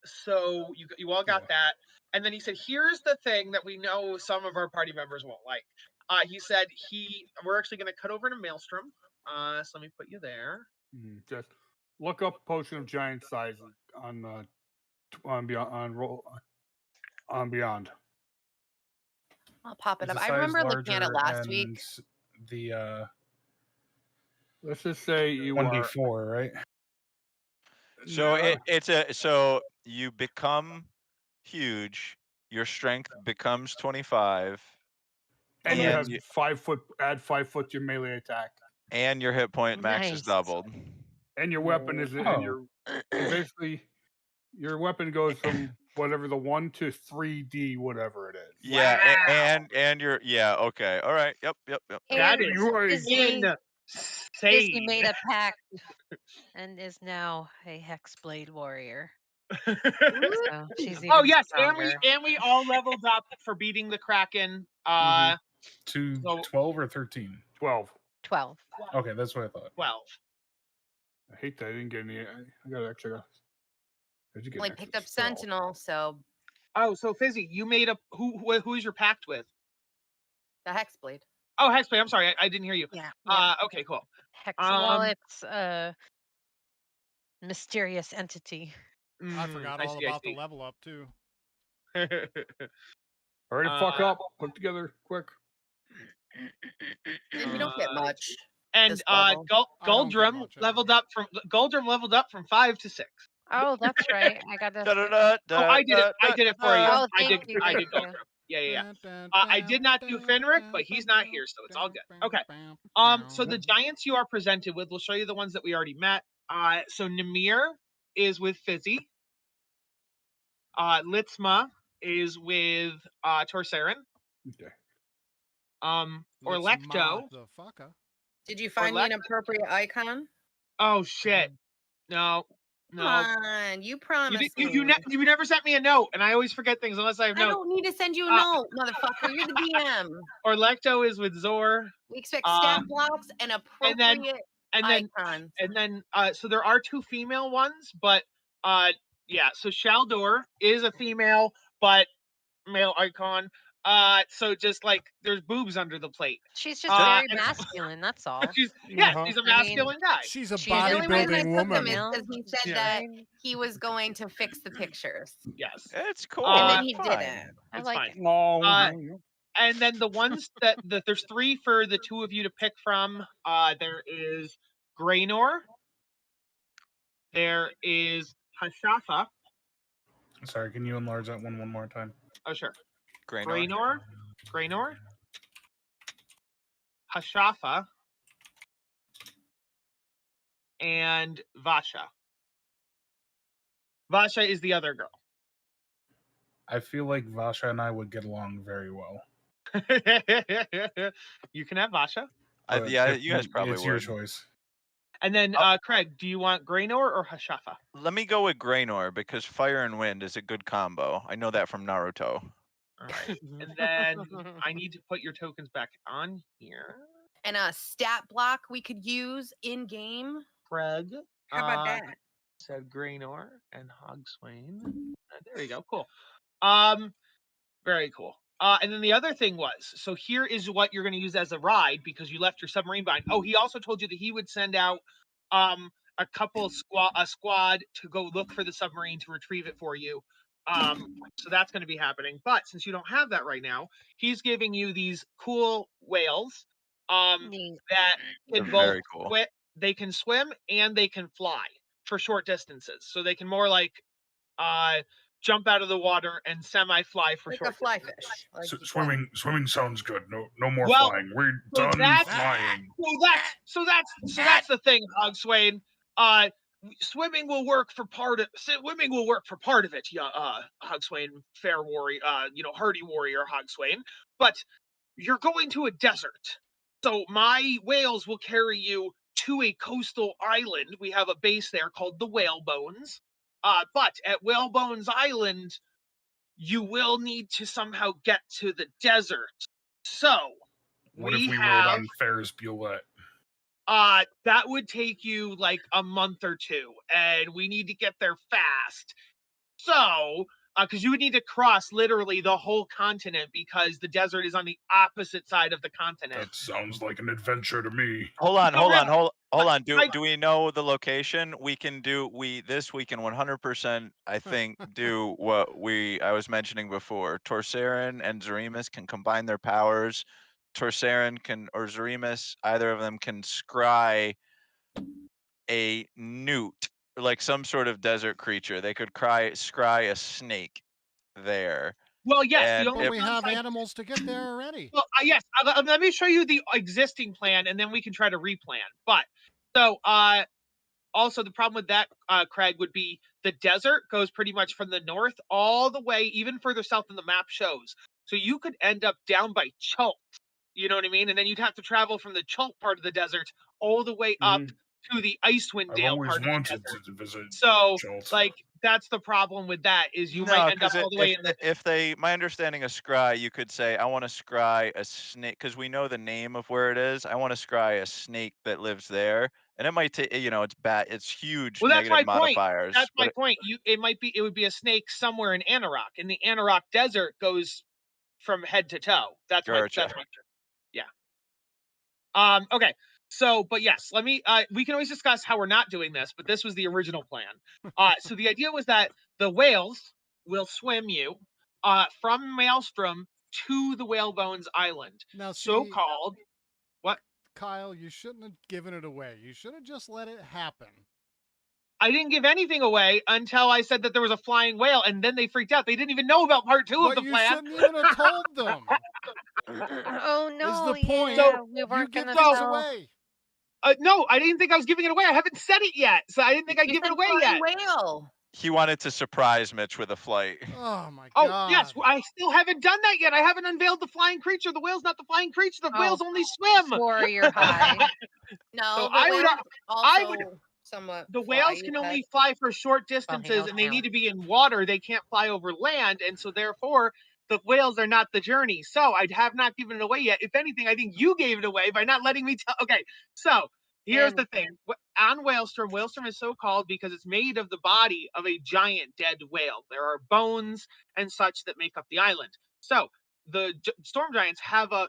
[SPEAKER 1] So you all got that. And then he said, here's the thing that we know some of our party members won't like. He said we're actually going to cut over to Maelstrom. So let me put you there.
[SPEAKER 5] Just look up potion of giant size on Beyond.
[SPEAKER 4] I'll pop it
[SPEAKER 3] Is
[SPEAKER 4] up.
[SPEAKER 3] the
[SPEAKER 4] I
[SPEAKER 3] size
[SPEAKER 4] remember looking at it
[SPEAKER 3] larger
[SPEAKER 4] last week.
[SPEAKER 3] and the
[SPEAKER 5] Let's just say you
[SPEAKER 3] 1d4, right?
[SPEAKER 2] So so you become huge. Your strength becomes 25,
[SPEAKER 5] and you
[SPEAKER 2] and
[SPEAKER 5] have 5 foot. Add 5 foot to your melee attack,
[SPEAKER 2] and your hit point max is
[SPEAKER 6] Nice.
[SPEAKER 2] doubled.
[SPEAKER 5] and your weapon is and your basically your weapon goes from whatever the 1 to 3D, whatever it is.
[SPEAKER 2] Yeah,
[SPEAKER 1] Wow.
[SPEAKER 2] and your okay, all right, yep.
[SPEAKER 1] That
[SPEAKER 6] And
[SPEAKER 1] is
[SPEAKER 5] You are
[SPEAKER 6] Disney
[SPEAKER 1] insane.
[SPEAKER 6] made a pact and is now a Hexblade warrior. So she's even
[SPEAKER 1] Oh yes,
[SPEAKER 6] stronger.
[SPEAKER 1] and we all leveled up for beating the Kraken.
[SPEAKER 3] To
[SPEAKER 1] So-
[SPEAKER 3] 12 or 13?
[SPEAKER 5] 12.
[SPEAKER 6] 12.
[SPEAKER 3] Okay, that's what I thought.
[SPEAKER 1] 12.
[SPEAKER 5] I hate that I didn't get any. I got extra. I did get
[SPEAKER 4] Only
[SPEAKER 5] an extra
[SPEAKER 4] picked up
[SPEAKER 5] spell.
[SPEAKER 4] Sentinel, so
[SPEAKER 1] Oh, so Fizzy, you made a who's your pact with?
[SPEAKER 4] the Hexblade.
[SPEAKER 1] Oh, Hexblade. I'm sorry, I didn't hear you.
[SPEAKER 6] Yeah.
[SPEAKER 1] Okay, cool.
[SPEAKER 6] Hex. Well,
[SPEAKER 1] Um,
[SPEAKER 6] it's a mysterious entity.
[SPEAKER 7] I forgot
[SPEAKER 1] I
[SPEAKER 7] all
[SPEAKER 1] see. I
[SPEAKER 7] about the
[SPEAKER 1] see.
[SPEAKER 7] level up too.
[SPEAKER 5] Hurry the fuck
[SPEAKER 1] Uh,
[SPEAKER 5] up. Put together quick.
[SPEAKER 4] And you don't get
[SPEAKER 1] let's
[SPEAKER 4] much.
[SPEAKER 1] see. And
[SPEAKER 4] this level.
[SPEAKER 7] I don't get
[SPEAKER 1] Guldrum
[SPEAKER 7] much
[SPEAKER 1] leveled
[SPEAKER 7] anymore.
[SPEAKER 1] up from 5 to 6.
[SPEAKER 6] Oh, that's right. I got this.
[SPEAKER 1] Oh, I did it for you.
[SPEAKER 6] Oh,
[SPEAKER 1] I
[SPEAKER 6] thank
[SPEAKER 1] did
[SPEAKER 6] you.
[SPEAKER 1] I
[SPEAKER 6] Thank
[SPEAKER 1] did
[SPEAKER 6] you.
[SPEAKER 1] Guldrum. Yeah. I did not do Fenric, but he's not here, so it's all good. Okay. So the giants you are presented with, we'll show you the ones that we already met. So Namir is with Fizzy. Litzma is with Torsarin.
[SPEAKER 5] Okay.
[SPEAKER 1] Orlecto.
[SPEAKER 7] The fucker.
[SPEAKER 4] Did you find me an appropriate icon?
[SPEAKER 1] Oh shit. No.
[SPEAKER 4] Come on, you promised me.
[SPEAKER 1] You never sent me a note, and I always forget things unless I have
[SPEAKER 4] I
[SPEAKER 1] notes.
[SPEAKER 4] don't need to send you a note, motherfucker. You're the DM.
[SPEAKER 1] Orlecto is with Zor.
[SPEAKER 4] We expect stat blocks and appropriate icons.
[SPEAKER 1] So there are 2 female ones, but yeah. So Shaldor is a female, but male icon. So just like there's boobs under the plate.
[SPEAKER 6] She's just very masculine. That's all.
[SPEAKER 1] She's a masculine guy.
[SPEAKER 7] She's a
[SPEAKER 6] She's the only reason I
[SPEAKER 7] bodybuilding
[SPEAKER 6] took
[SPEAKER 7] woman.
[SPEAKER 6] him
[SPEAKER 4] Because he said that he was going to fix the pictures.
[SPEAKER 1] Yes.
[SPEAKER 2] It's cool.
[SPEAKER 4] And then
[SPEAKER 2] it's
[SPEAKER 4] he
[SPEAKER 2] fine.
[SPEAKER 4] didn't.
[SPEAKER 6] I
[SPEAKER 1] It's
[SPEAKER 6] like
[SPEAKER 1] fine.
[SPEAKER 6] it.
[SPEAKER 5] No.
[SPEAKER 1] And then the ones that there's 3 for the 2 of you to pick from. There is Graynor. There is Hashafa.
[SPEAKER 3] Sorry, can you enlarge that one more time?
[SPEAKER 1] Oh sure.
[SPEAKER 2] Graynor.
[SPEAKER 1] Graynor. Hashafa. And Vasha. Vasha is the other girl.
[SPEAKER 3] I feel like Vasha and I would get along very well.
[SPEAKER 1] You can have Vasha.
[SPEAKER 3] But
[SPEAKER 2] Yeah,
[SPEAKER 3] if
[SPEAKER 2] you guys probably
[SPEAKER 3] it's
[SPEAKER 2] would.
[SPEAKER 3] your choice.
[SPEAKER 1] And then Craig, do you want Graynor or Hashafa?
[SPEAKER 2] Let me go with Graynor because fire and wind is a good combo. I know that from Naruto.
[SPEAKER 1] All right. And then I need to put your tokens back on here.
[SPEAKER 4] And a stat block we could use in game.
[SPEAKER 1] Craig.
[SPEAKER 4] How about that?
[SPEAKER 1] Said Graynor and Hogswain. There you go. Cool. Very cool. And then the other thing was, so here is what you're going to use as a ride because you left your submarine behind. Oh, he also told you that he would send out a squad to go look for the submarine to retrieve it for you. So that's going to be happening. But since you don't have that right now, he's giving you these cool whales that can both
[SPEAKER 2] Very cool.
[SPEAKER 1] they can swim and they can fly for short distances. So they can more like jump out of the water and semi-fly for
[SPEAKER 4] Like
[SPEAKER 1] short
[SPEAKER 4] a fly
[SPEAKER 1] distances.
[SPEAKER 4] fish. Like
[SPEAKER 3] Swimming sounds good. No more
[SPEAKER 1] Well,
[SPEAKER 3] flying. We're
[SPEAKER 1] so
[SPEAKER 3] done
[SPEAKER 1] that's-
[SPEAKER 3] flying.
[SPEAKER 1] So that's the thing, Hogswain. Swimming will work for part of it, Hogswain, fair warrior, hardy warrior Hogswain. But you're going to a desert. So my whales will carry you to a coastal island. We have a base there called the Whalebones. But at Whalebones Island, you will need to somehow get to the desert. So
[SPEAKER 3] What if we rode on Ferris Bueller?
[SPEAKER 1] That would take you like a month or 2, and we need to get there fast. So, because you would need to cross literally the whole continent because the desert is on the opposite side of the continent.
[SPEAKER 3] That sounds like an adventure to me.
[SPEAKER 2] Hold on.
[SPEAKER 1] I-
[SPEAKER 2] Do we know the location? We can 100%, I think, do what I was mentioning before. Torsarin and Zarimus can combine their powers. Torsarin or Zarimus, either of them can scry a newt, like some sort of desert creature. They could scry a snake there.
[SPEAKER 1] Well, yes,
[SPEAKER 2] And
[SPEAKER 7] But we have animals to get there already.
[SPEAKER 1] Well, yes. Let me show you the existing plan, and then we can try to replan. But so, also the problem with that, Craig, would be the desert goes pretty much from the north all the way, even further south than the map shows. So you could end up down by Chult. You know what I mean? And then you'd have to travel from the Chult part of the desert all the way up to the Icewind
[SPEAKER 3] I've
[SPEAKER 1] Dale
[SPEAKER 3] always
[SPEAKER 1] part of the
[SPEAKER 3] wanted
[SPEAKER 1] desert.
[SPEAKER 3] to visit.
[SPEAKER 1] So,
[SPEAKER 3] Chult.
[SPEAKER 1] like, that's the problem with that is you might end up all the way in the.
[SPEAKER 2] My understanding of scry, you could say, I want to scry a snake because we know the name of where it is. I want to scry a snake that lives there, and it might take, it's bad. It's huge.
[SPEAKER 1] Well, that's
[SPEAKER 2] negative
[SPEAKER 1] my point.
[SPEAKER 2] modifiers.
[SPEAKER 1] That's my point. It would be a snake somewhere in Anarok, and the Anarok Desert goes from head to toe. That's my.
[SPEAKER 2] Gotcha.
[SPEAKER 1] Yeah. Okay. So, but yes, let me. We can always discuss how we're not doing this, but this was the original plan. So the idea was that the whales will swim you, from Maelstrom to the Whalebones Island,
[SPEAKER 7] Now,
[SPEAKER 1] so
[SPEAKER 7] see,
[SPEAKER 1] called. What?
[SPEAKER 7] Kyle, you shouldn't have given it away. You should have just let it happen.
[SPEAKER 1] I didn't give anything away until I said that there was a flying whale, and then they freaked out. They didn't even know about part 2 of
[SPEAKER 7] But
[SPEAKER 1] the
[SPEAKER 7] you
[SPEAKER 1] plan.
[SPEAKER 7] shouldn't even have told them.
[SPEAKER 6] Oh no!
[SPEAKER 7] Is the point?
[SPEAKER 6] Yeah, we
[SPEAKER 7] You
[SPEAKER 6] weren't
[SPEAKER 7] give
[SPEAKER 6] gonna
[SPEAKER 7] things
[SPEAKER 6] tell.
[SPEAKER 7] away.
[SPEAKER 1] No, I didn't think I was giving it away. I haven't said it yet, so I didn't think I'd
[SPEAKER 4] You
[SPEAKER 1] give it
[SPEAKER 4] said
[SPEAKER 1] away
[SPEAKER 4] flying
[SPEAKER 1] yet.
[SPEAKER 4] whale.
[SPEAKER 2] He wanted to surprise Mitch with a flight.
[SPEAKER 7] Oh my
[SPEAKER 1] Oh,
[SPEAKER 7] god.
[SPEAKER 1] yes, I still haven't done that yet. I haven't unveiled the flying creature. The whale's not the flying creature. The
[SPEAKER 6] Oh,
[SPEAKER 1] whales only swim.
[SPEAKER 6] Warrior high.
[SPEAKER 4] No,
[SPEAKER 1] So
[SPEAKER 4] the
[SPEAKER 1] I would-
[SPEAKER 4] whales
[SPEAKER 1] I
[SPEAKER 4] also
[SPEAKER 1] would-
[SPEAKER 4] somewhat.
[SPEAKER 1] The
[SPEAKER 4] fly,
[SPEAKER 1] whales
[SPEAKER 4] you
[SPEAKER 1] can
[SPEAKER 4] said.
[SPEAKER 1] only fly for short
[SPEAKER 6] Well, he
[SPEAKER 1] distances,
[SPEAKER 6] knows
[SPEAKER 1] and they
[SPEAKER 6] now.
[SPEAKER 1] need to be in water. They can't fly over land, and so therefore the whales are not the journey. So I have not given it away yet. If anything, I think you gave it away by not letting me tell. Okay, so here's the thing. On Whalestrom is so called because it's made of the body of a giant dead whale. There are bones and such that make up the island. So the storm giants have a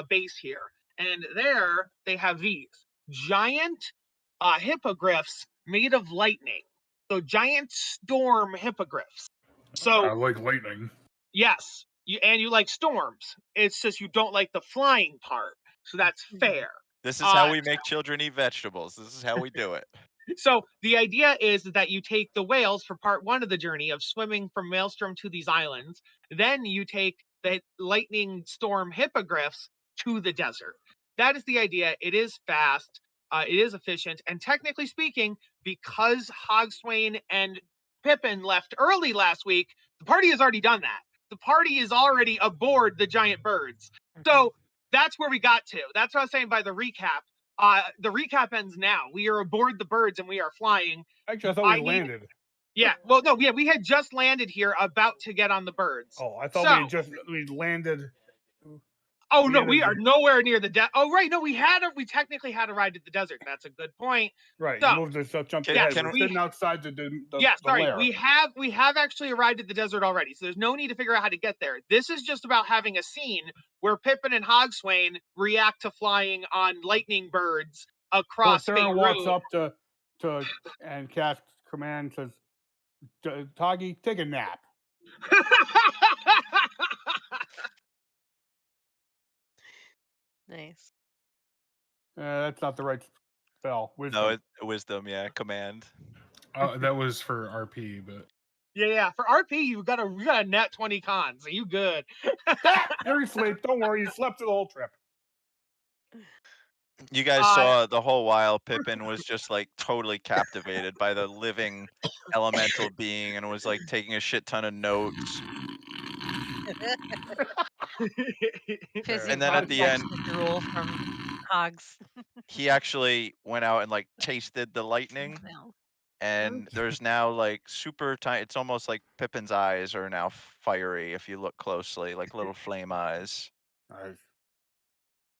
[SPEAKER 1] base here, and there they have these giant hippogriffs made of lightning. So giant storm hippogriffs. So
[SPEAKER 3] I like lightning.
[SPEAKER 1] yes, you like storms. It's just you don't like the flying part. So that's fair.
[SPEAKER 2] This is how we make children eat vegetables. This is how we do it.
[SPEAKER 1] So the idea is that you take the whales for part 1 of the journey of swimming from Maelstrom to these islands. Then you take the lightning storm hippogriffs to the desert. That is the idea. It is fast. It is efficient. And technically speaking, because Hogswain and Pippin left early last week, the party has already done that. The party is already aboard the giant birds. So that's where we got to. That's what I was saying by the recap. The recap ends now. We are aboard the birds and we are flying.
[SPEAKER 5] Actually, I thought we landed.
[SPEAKER 1] Yeah. Well, no. Yeah, we had just landed here, about to get on the birds.
[SPEAKER 5] Oh, I thought we landed.
[SPEAKER 1] Oh no, we are nowhere near the desert. Oh right, no, we technically had a ride to the desert. That's a good point.
[SPEAKER 5] Right,
[SPEAKER 1] So,
[SPEAKER 5] you moved this up, jumped ahead. We're sitting outside the
[SPEAKER 1] sorry,
[SPEAKER 5] lair.
[SPEAKER 1] we have actually arrived at the desert already, so there's no need to figure out how to get there. This is just about having a scene where Pippin and Hogswain react to flying on lightning birds across.
[SPEAKER 5] Sarah walks up to and casts command, says, "Toggy, take a nap."
[SPEAKER 6] Nice.
[SPEAKER 5] That's not the right spell. Wisdom.
[SPEAKER 2] No, wisdom. Yeah, command.
[SPEAKER 3] That was for RP, but
[SPEAKER 1] yeah. For RP, you got a net 20 con, so you good.
[SPEAKER 5] You're asleep. Don't worry, you slept through the whole trip.
[SPEAKER 2] You guys saw the whole while Pippin was just like totally captivated by the living elemental being and was like taking a shit ton of notes. And then at the end,
[SPEAKER 6] drool from Hogs.
[SPEAKER 2] he actually went out and like tasted the lightning. And there's now like super tiny. It's almost like Pippin's eyes are now fiery if you look closely, like little flame eyes.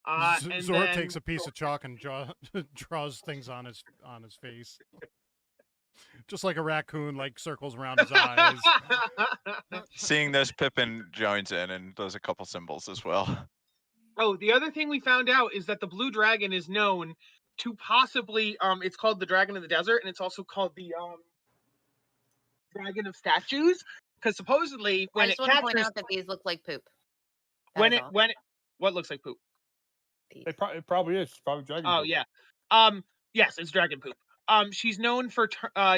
[SPEAKER 1] And
[SPEAKER 7] Zor
[SPEAKER 1] then
[SPEAKER 7] takes a piece of chalk and draws things on his face, just like a raccoon, like circles around his eyes.
[SPEAKER 2] Seeing this, Pippin joins in and does a couple symbols as well.
[SPEAKER 1] Oh, the other thing we found out is that the blue dragon is known to possibly it's called the Dragon of the Desert, and it's also called the Dragon of Statues, because supposedly when
[SPEAKER 4] I just
[SPEAKER 1] it
[SPEAKER 4] want to
[SPEAKER 1] captures,
[SPEAKER 4] point out that these look like poop.
[SPEAKER 1] when it what looks like poop.
[SPEAKER 5] It probably is. It's probably dragon.
[SPEAKER 1] Oh
[SPEAKER 5] poop.
[SPEAKER 1] yeah. Yes, it's dragon poop. She's known for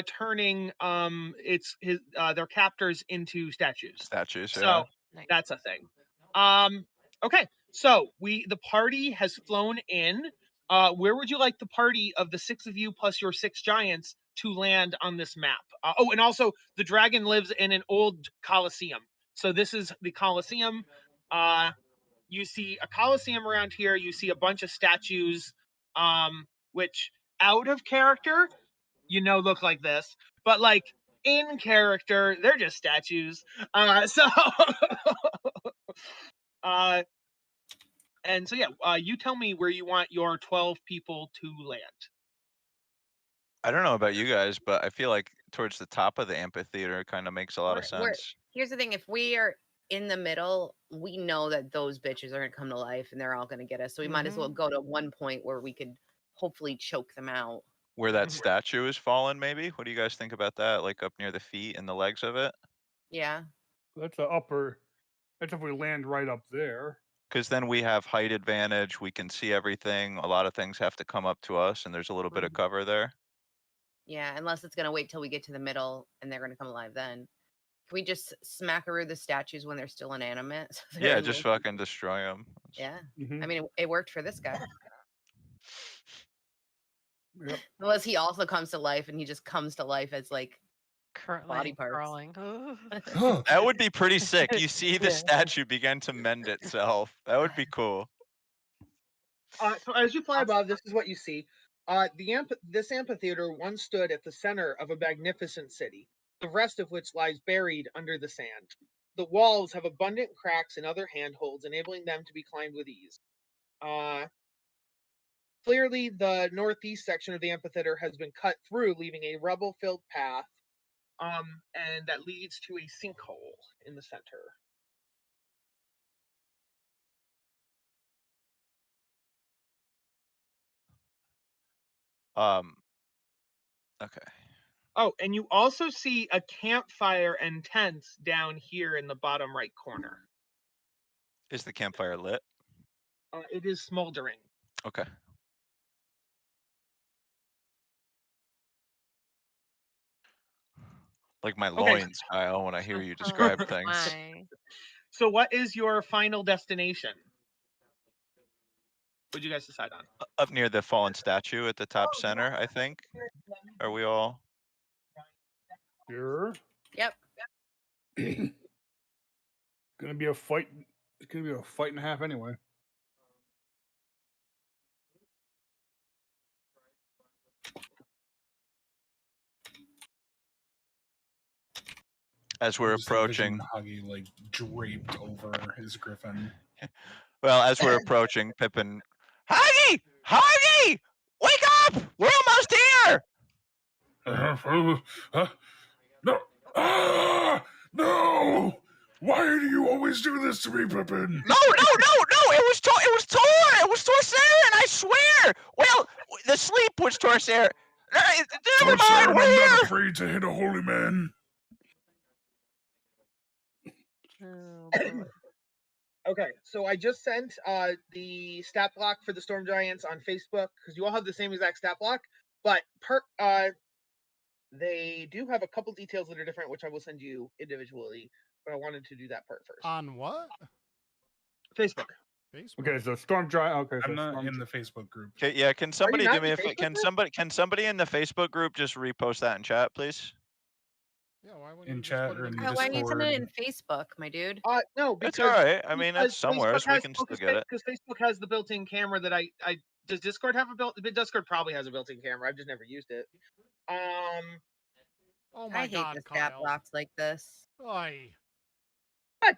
[SPEAKER 1] turning their captors into statues.
[SPEAKER 2] Statues, yeah.
[SPEAKER 1] So that's a thing. Okay, so the party has flown in. Where would you like the party of the 6 of you plus your 6 giants to land on this map? And also the dragon lives in an old Colosseum. So this is the Colosseum. You see a Colosseum around here. You see a bunch of statues, which out of character, look like this, but like in character, they're just statues. You tell me where you want your 12 people to land.
[SPEAKER 2] I don't know about you guys, but I feel like towards the top of the amphitheater kind of makes a lot of sense.
[SPEAKER 4] Here's the thing: if we are in the middle, we know that those bitches are gonna come to life and they're all gonna get us. So we might as well go to one point where we could hopefully choke them out.
[SPEAKER 2] Where that statue is fallen, maybe? What do you guys think about that? Like up near the feet and the legs of it?
[SPEAKER 4] Yeah.
[SPEAKER 5] That's the upper. That's if we land right up there.
[SPEAKER 2] Because then we have height advantage. We can see everything. A lot of things have to come up to us, and there's a little bit of cover there.
[SPEAKER 4] Yeah, unless it's gonna wait till we get to the middle and they're gonna come alive then. Can we just smackaroo the statues when they're still inanimate? So they're
[SPEAKER 2] Yeah,
[SPEAKER 4] in
[SPEAKER 2] just
[SPEAKER 4] motion?
[SPEAKER 2] fucking destroy them.
[SPEAKER 4] Yeah.
[SPEAKER 5] Mhm.
[SPEAKER 4] I mean, it worked for this guy.
[SPEAKER 5] Yep.
[SPEAKER 4] Unless he also comes to life and he just comes to life as like
[SPEAKER 6] Currently
[SPEAKER 4] body parts.
[SPEAKER 6] crawling.
[SPEAKER 2] That would be pretty sick. You see the
[SPEAKER 4] Yeah.
[SPEAKER 2] statue begin to mend itself. That would be cool.
[SPEAKER 1] So as you fly above, this is what you see. This amphitheater once stood at the center of a magnificent city, the rest of which lies buried under the sand. The walls have abundant cracks and other handholds, enabling them to be climbed with ease. Clearly, the northeast section of the amphitheater has been cut through, leaving a rubble-filled path, and that leads to a sinkhole in the center.
[SPEAKER 2] Okay.
[SPEAKER 1] Oh, and you also see a campfire and tents down here in the bottom right corner.
[SPEAKER 2] Is the campfire lit?
[SPEAKER 1] It is smoldering.
[SPEAKER 2] Okay. Like my loins, Kyle, when I hear you describe things.
[SPEAKER 6] My.
[SPEAKER 1] So what is your final destination? What'd you guys decide on?
[SPEAKER 2] Up near the fallen statue at the top center, I think. Are we all?
[SPEAKER 5] Sure.
[SPEAKER 4] Yep.
[SPEAKER 5] Gonna be a fight. It's gonna be a fight and a half anyway.
[SPEAKER 2] As we're
[SPEAKER 3] Just envision
[SPEAKER 2] approaching.
[SPEAKER 3] Huggy like draped over his griffin.
[SPEAKER 2] Well, as we're approaching, Pippin. Huggy! Huggy! Wake up! We're almost here!
[SPEAKER 3] No! Ah! No! Why do you always do this to me, Pippin?
[SPEAKER 2] No! It was Tor! It was Torsarin, I swear! Well, the sleep was Torsarin. Never mind,
[SPEAKER 3] Torsarin,
[SPEAKER 2] we're
[SPEAKER 3] I'm
[SPEAKER 2] here!
[SPEAKER 3] not afraid to hit a holy man.
[SPEAKER 6] Oh, boy.
[SPEAKER 1] Okay, so I just sent the stat block for the Storm Giants on Facebook because you all have the same exact stat block, but they do have a couple details that are different, which I will send you individually. But I wanted to do that part first.
[SPEAKER 7] On what?
[SPEAKER 1] Facebook.
[SPEAKER 7] Facebook.
[SPEAKER 5] Okay, so Storm Giant. Okay, so
[SPEAKER 3] I'm not
[SPEAKER 5] Storm
[SPEAKER 3] in the Facebook group.
[SPEAKER 2] Okay, yeah, can somebody
[SPEAKER 1] not
[SPEAKER 2] do me
[SPEAKER 1] in
[SPEAKER 2] a
[SPEAKER 1] Facebook
[SPEAKER 2] can
[SPEAKER 1] group?
[SPEAKER 2] somebody in the Facebook group just repost that in chat, please?
[SPEAKER 7] Yeah, why wouldn't
[SPEAKER 3] In
[SPEAKER 7] you just
[SPEAKER 3] chat
[SPEAKER 7] put it
[SPEAKER 3] or
[SPEAKER 7] in
[SPEAKER 3] in
[SPEAKER 7] the
[SPEAKER 4] Why are you sending it
[SPEAKER 3] Discord.
[SPEAKER 4] in Facebook, my dude?
[SPEAKER 1] No,
[SPEAKER 2] It's
[SPEAKER 1] because
[SPEAKER 2] all right. I mean,
[SPEAKER 1] because
[SPEAKER 2] it's somewhere,
[SPEAKER 1] Facebook
[SPEAKER 2] so we
[SPEAKER 1] has
[SPEAKER 2] can still get it.
[SPEAKER 1] because Facebook has the built-in camera that I does Discord have a Discord probably has a built-in camera. I've just never used it.
[SPEAKER 7] Oh my
[SPEAKER 4] I hate
[SPEAKER 7] God,
[SPEAKER 4] the stat
[SPEAKER 7] Kyle.
[SPEAKER 4] blocks like this.
[SPEAKER 7] Oy.
[SPEAKER 1] What?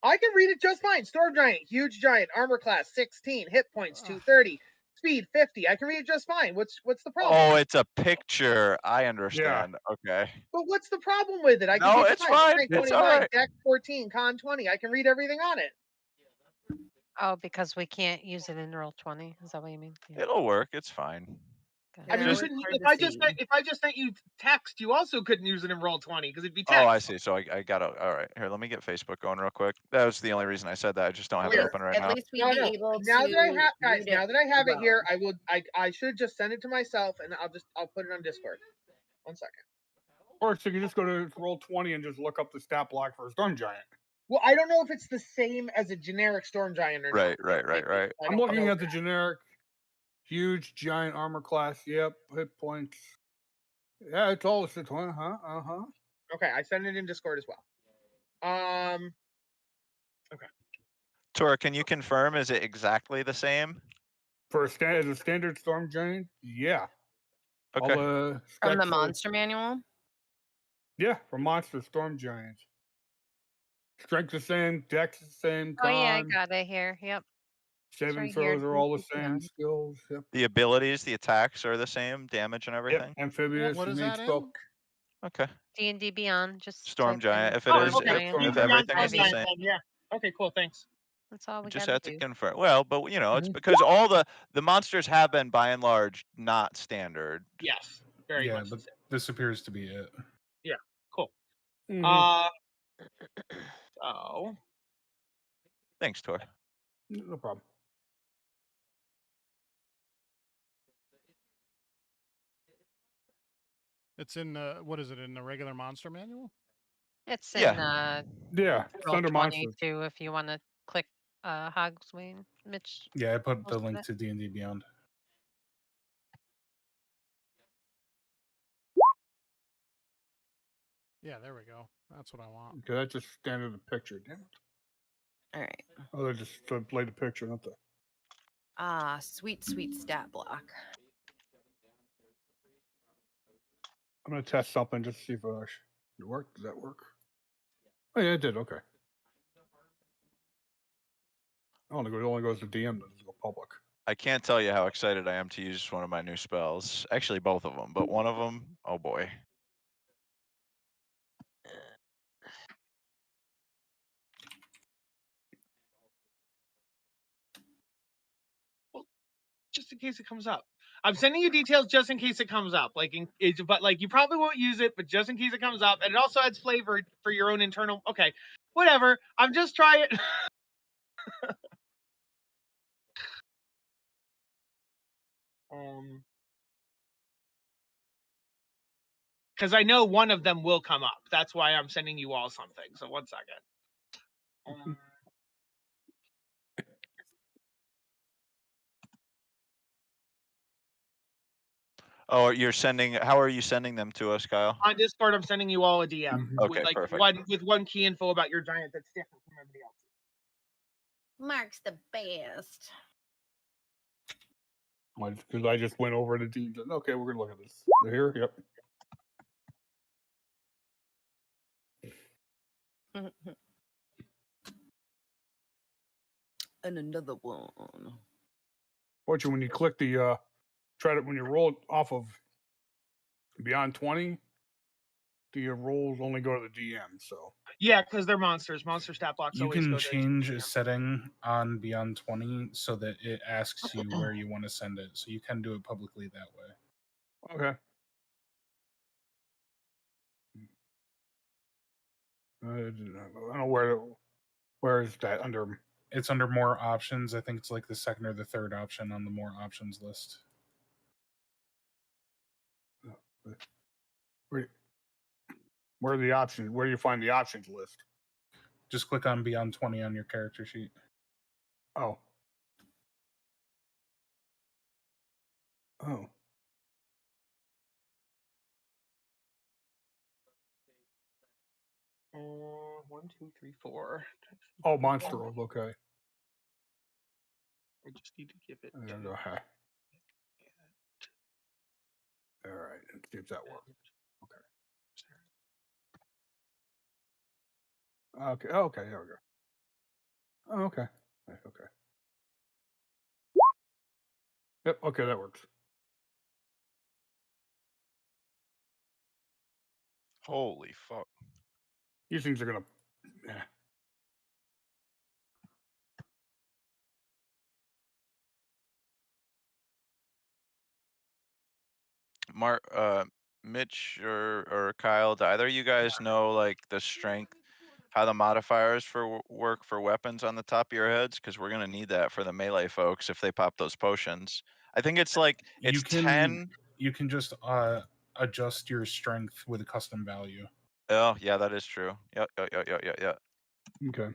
[SPEAKER 1] I can read it just fine. Storm Giant, huge giant, armor class 16, hit points
[SPEAKER 7] Ugh.
[SPEAKER 1] 230, speed 50. I can read it just fine. What's the problem?
[SPEAKER 2] Oh, it's a picture. I understand. Okay.
[SPEAKER 1] But what's the problem with it? I can
[SPEAKER 2] No,
[SPEAKER 1] read it
[SPEAKER 2] it's
[SPEAKER 1] fine.
[SPEAKER 2] fine.
[SPEAKER 1] Strength
[SPEAKER 2] It's
[SPEAKER 1] 29,
[SPEAKER 2] all right.
[SPEAKER 1] Dex 14, Con 20. I can read everything on it.
[SPEAKER 6] Oh, because we can't use it in roll 20. Is that what you mean? Yeah.
[SPEAKER 2] It'll work. It's fine.
[SPEAKER 1] I mean, you
[SPEAKER 4] Just-
[SPEAKER 1] couldn't,
[SPEAKER 4] hard
[SPEAKER 1] if
[SPEAKER 4] to
[SPEAKER 1] I just
[SPEAKER 4] see.
[SPEAKER 1] if I just sent you text, you also couldn't use it in roll 20 because it'd be text.
[SPEAKER 2] Oh, I see. So I got to. All right. Here, let me get Facebook going real quick. That was the only reason I said that. I just don't have it
[SPEAKER 1] Here,
[SPEAKER 2] open right
[SPEAKER 4] At
[SPEAKER 2] now.
[SPEAKER 4] least we'd
[SPEAKER 1] No,
[SPEAKER 4] be
[SPEAKER 1] no.
[SPEAKER 4] able
[SPEAKER 1] Now
[SPEAKER 4] to
[SPEAKER 1] that I have guys,
[SPEAKER 4] read
[SPEAKER 1] now that I have it
[SPEAKER 4] well.
[SPEAKER 1] here, I should just send it to myself and I'll put it on Discord. 1 second.
[SPEAKER 5] Or so you can just go to roll 20 and just look up the stat block for a Storm Giant.
[SPEAKER 1] Well, I don't know if it's the same as a generic Storm Giant or
[SPEAKER 2] Right,
[SPEAKER 1] not.
[SPEAKER 2] right,
[SPEAKER 1] It might be.
[SPEAKER 2] right.
[SPEAKER 1] I
[SPEAKER 5] I'm
[SPEAKER 1] don't
[SPEAKER 5] looking
[SPEAKER 1] know.
[SPEAKER 5] at the generic huge giant armor class. Yep, hit points. Yeah, it's all the one. Uh-huh.
[SPEAKER 1] Okay, I sent it in Discord as well. Okay.
[SPEAKER 2] Tora, can you confirm? Is it exactly the same?
[SPEAKER 5] For as a standard Storm Giant, yeah.
[SPEAKER 2] Okay.
[SPEAKER 5] All the
[SPEAKER 4] From the
[SPEAKER 5] specs are-
[SPEAKER 4] monster manual?
[SPEAKER 5] Yeah, for monster Storm Giants. Strength the same, Dex the same,
[SPEAKER 6] Oh, yeah, I
[SPEAKER 5] con,
[SPEAKER 6] got it here. Yep.
[SPEAKER 5] saving
[SPEAKER 6] right here.
[SPEAKER 5] throws are all the
[SPEAKER 6] Keep it
[SPEAKER 5] same,
[SPEAKER 6] down.
[SPEAKER 5] skills. Yep.
[SPEAKER 2] The abilities, the attacks are the same, damage and
[SPEAKER 5] Yep.
[SPEAKER 2] everything.
[SPEAKER 5] Amphibious,
[SPEAKER 7] What is
[SPEAKER 5] mage
[SPEAKER 7] that in?
[SPEAKER 5] spell.
[SPEAKER 2] Okay.
[SPEAKER 6] D&D Beyond. Just
[SPEAKER 2] Storm
[SPEAKER 6] type in
[SPEAKER 2] giant. If it
[SPEAKER 1] Oh,
[SPEAKER 2] is,
[SPEAKER 6] Storm
[SPEAKER 1] okay.
[SPEAKER 2] if,
[SPEAKER 6] Giant.
[SPEAKER 2] if
[SPEAKER 1] Beyond
[SPEAKER 2] everything
[SPEAKER 1] Storm
[SPEAKER 2] is the
[SPEAKER 6] Ivy.
[SPEAKER 1] Giant,
[SPEAKER 2] same,
[SPEAKER 1] then, yeah. Okay, cool. Thanks.
[SPEAKER 6] That's all we
[SPEAKER 2] just
[SPEAKER 6] got
[SPEAKER 2] have
[SPEAKER 6] to
[SPEAKER 2] to
[SPEAKER 6] do.
[SPEAKER 2] confirm. Well, but it's
[SPEAKER 5] Mhm.
[SPEAKER 2] because all the monsters have been by and large not standard.
[SPEAKER 1] Yes, very
[SPEAKER 3] Yeah,
[SPEAKER 1] much the
[SPEAKER 3] but
[SPEAKER 1] same.
[SPEAKER 3] this appears to be it.
[SPEAKER 1] Cool.
[SPEAKER 5] Mhm.
[SPEAKER 1] So
[SPEAKER 2] Thanks, Tor.
[SPEAKER 5] No problem.
[SPEAKER 7] It's in what is it in the regular monster manual?
[SPEAKER 6] It's
[SPEAKER 2] Yeah.
[SPEAKER 6] in
[SPEAKER 5] Yeah, it's
[SPEAKER 6] Roll
[SPEAKER 5] under
[SPEAKER 6] 20
[SPEAKER 5] monsters.
[SPEAKER 6] too if you want to click Hogswain. Mitch.
[SPEAKER 3] Yeah, I put the
[SPEAKER 6] Most of
[SPEAKER 3] link
[SPEAKER 6] it.
[SPEAKER 3] to D&D Beyond.
[SPEAKER 7] Yeah, there we go. That's what I want.
[SPEAKER 5] Okay, that's just standard picture. Damn it.
[SPEAKER 4] All right.
[SPEAKER 5] Oh, they just played the picture, not the.
[SPEAKER 4] Ah, sweet stat block.
[SPEAKER 5] I'm gonna test something just to see if it worked. Does that work? Oh yeah, it did. Okay. Oh, it only goes to DM. Doesn't go public.
[SPEAKER 2] I can't tell you how excited I am to use one of my new spells. Actually, both of them, but one of them, oh boy.
[SPEAKER 1] just in case it comes up. I'm sending you details just in case it comes up. But you probably won't use it, but just in case it comes up, and it also adds flavor for your own internal. Okay, whatever. I'm just trying. Because I know one of them will come up. That's why I'm sending you all something. So 1 second.
[SPEAKER 2] Oh, you're sending. How are you sending them to us, Kyle?
[SPEAKER 1] On Discord, I'm sending you all a DM
[SPEAKER 2] Okay, perfect.
[SPEAKER 1] with one key info about your giant that's different from everybody else.
[SPEAKER 4] Mark's the best.
[SPEAKER 5] Because I just went over to D. Okay, we're gonna look at this. They're here. Yep.
[SPEAKER 4] And another one.
[SPEAKER 5] Fortunately, when you click the when you roll it off of Beyond 20, the rolls only go to the DM. So
[SPEAKER 1] Yeah, because they're monsters. Monster stat blocks
[SPEAKER 3] You
[SPEAKER 1] always
[SPEAKER 3] can
[SPEAKER 1] go to
[SPEAKER 3] change a
[SPEAKER 1] DM.
[SPEAKER 3] setting on Beyond 20 so that it asks you where you want to send it. So you can do it publicly that way.
[SPEAKER 5] okay. I don't know where is that under.
[SPEAKER 3] It's under more options. I think it's like the second or the third option on the more options list.
[SPEAKER 5] Where are the options? Where do you find the options list?
[SPEAKER 3] Just click on Beyond 20 on your character sheet.
[SPEAKER 5] Oh. Oh.
[SPEAKER 1] One, two, three, four.
[SPEAKER 5] Oh, monster rolls. Okay.
[SPEAKER 1] I just need to give it.
[SPEAKER 5] There we go. All right. Let's see if that works. Okay. Okay. There we go. Oh, okay. Okay. Yep. Okay, that works.
[SPEAKER 2] Holy fuck.
[SPEAKER 5] These things are gonna. Yeah.
[SPEAKER 2] Mitch or Kyle, do either of you guys know like the strength, how the modifiers work for weapons on the top of your heads? Because we're gonna need that for the melee folks if they pop those potions. I think it's like it's 10.
[SPEAKER 3] You can just adjust your strength with a custom value.
[SPEAKER 2] Oh yeah, that is true. Yep.
[SPEAKER 5] Okay.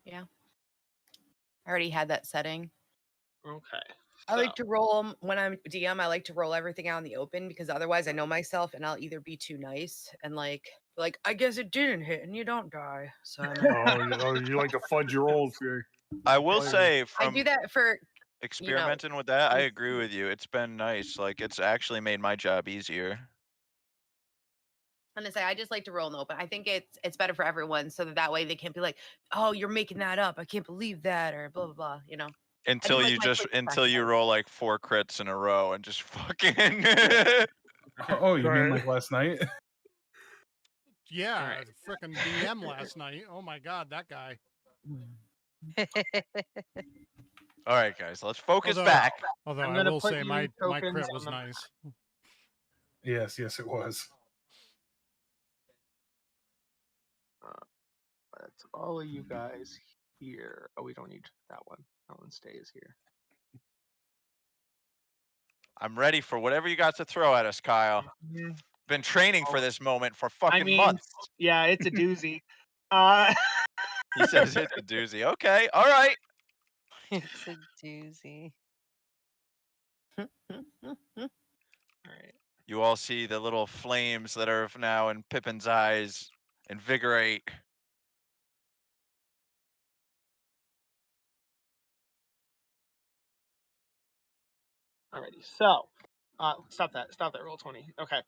[SPEAKER 4] Yeah. I already had that setting.
[SPEAKER 1] Okay.
[SPEAKER 4] I like to roll 'em when I'm DM. I like to roll everything out in the open because otherwise I know myself and I'll either be too nice and like I guess it didn't hit and you don't die. So
[SPEAKER 5] Oh, you like to fudge your rolls here.
[SPEAKER 2] I will say
[SPEAKER 4] I
[SPEAKER 2] from
[SPEAKER 4] do that for
[SPEAKER 2] Experimenting with that, I agree with you. It's been nice. Like, it's actually made my job easier.
[SPEAKER 4] I'm gonna say I just like to roll in the open. I think it's better for everyone, so that way they can't be like, "Oh, you're making that up. I can't believe that," or blah blah blah. You know.
[SPEAKER 2] Until
[SPEAKER 4] like
[SPEAKER 2] you
[SPEAKER 4] my
[SPEAKER 2] just
[SPEAKER 4] quick
[SPEAKER 2] until you
[SPEAKER 4] practice.
[SPEAKER 2] roll like 4 crits in a row and just fucking.
[SPEAKER 3] Oh, you mean
[SPEAKER 5] Right.
[SPEAKER 3] like last night?
[SPEAKER 7] Yeah,
[SPEAKER 1] Alright.
[SPEAKER 7] frickin' DM last night. Oh my god, that guy.
[SPEAKER 2] All right, guys, let's focus
[SPEAKER 7] Although,
[SPEAKER 2] back.
[SPEAKER 7] although
[SPEAKER 1] I'm
[SPEAKER 7] I
[SPEAKER 1] gonna
[SPEAKER 7] will
[SPEAKER 1] put
[SPEAKER 7] say
[SPEAKER 1] you
[SPEAKER 7] my
[SPEAKER 1] tokens
[SPEAKER 7] crit
[SPEAKER 1] on
[SPEAKER 7] was
[SPEAKER 1] the-
[SPEAKER 7] nice.
[SPEAKER 3] Yes, it was.
[SPEAKER 8] That's all of you guys here. Oh, we don't need that one. That one stays here.
[SPEAKER 2] I'm ready for whatever you got to throw at us, Kyle. Been training for this moment for fucking months.
[SPEAKER 8] Yeah, it's a doozy.
[SPEAKER 2] He says it's a doozy. Okay, all right.
[SPEAKER 6] It's a doozy.
[SPEAKER 8] All right.
[SPEAKER 2] You all see the little flames that are now in Pippin's eyes invigorate.
[SPEAKER 8] Alrighty. So, stop that. Stop that. Roll 20. Okay.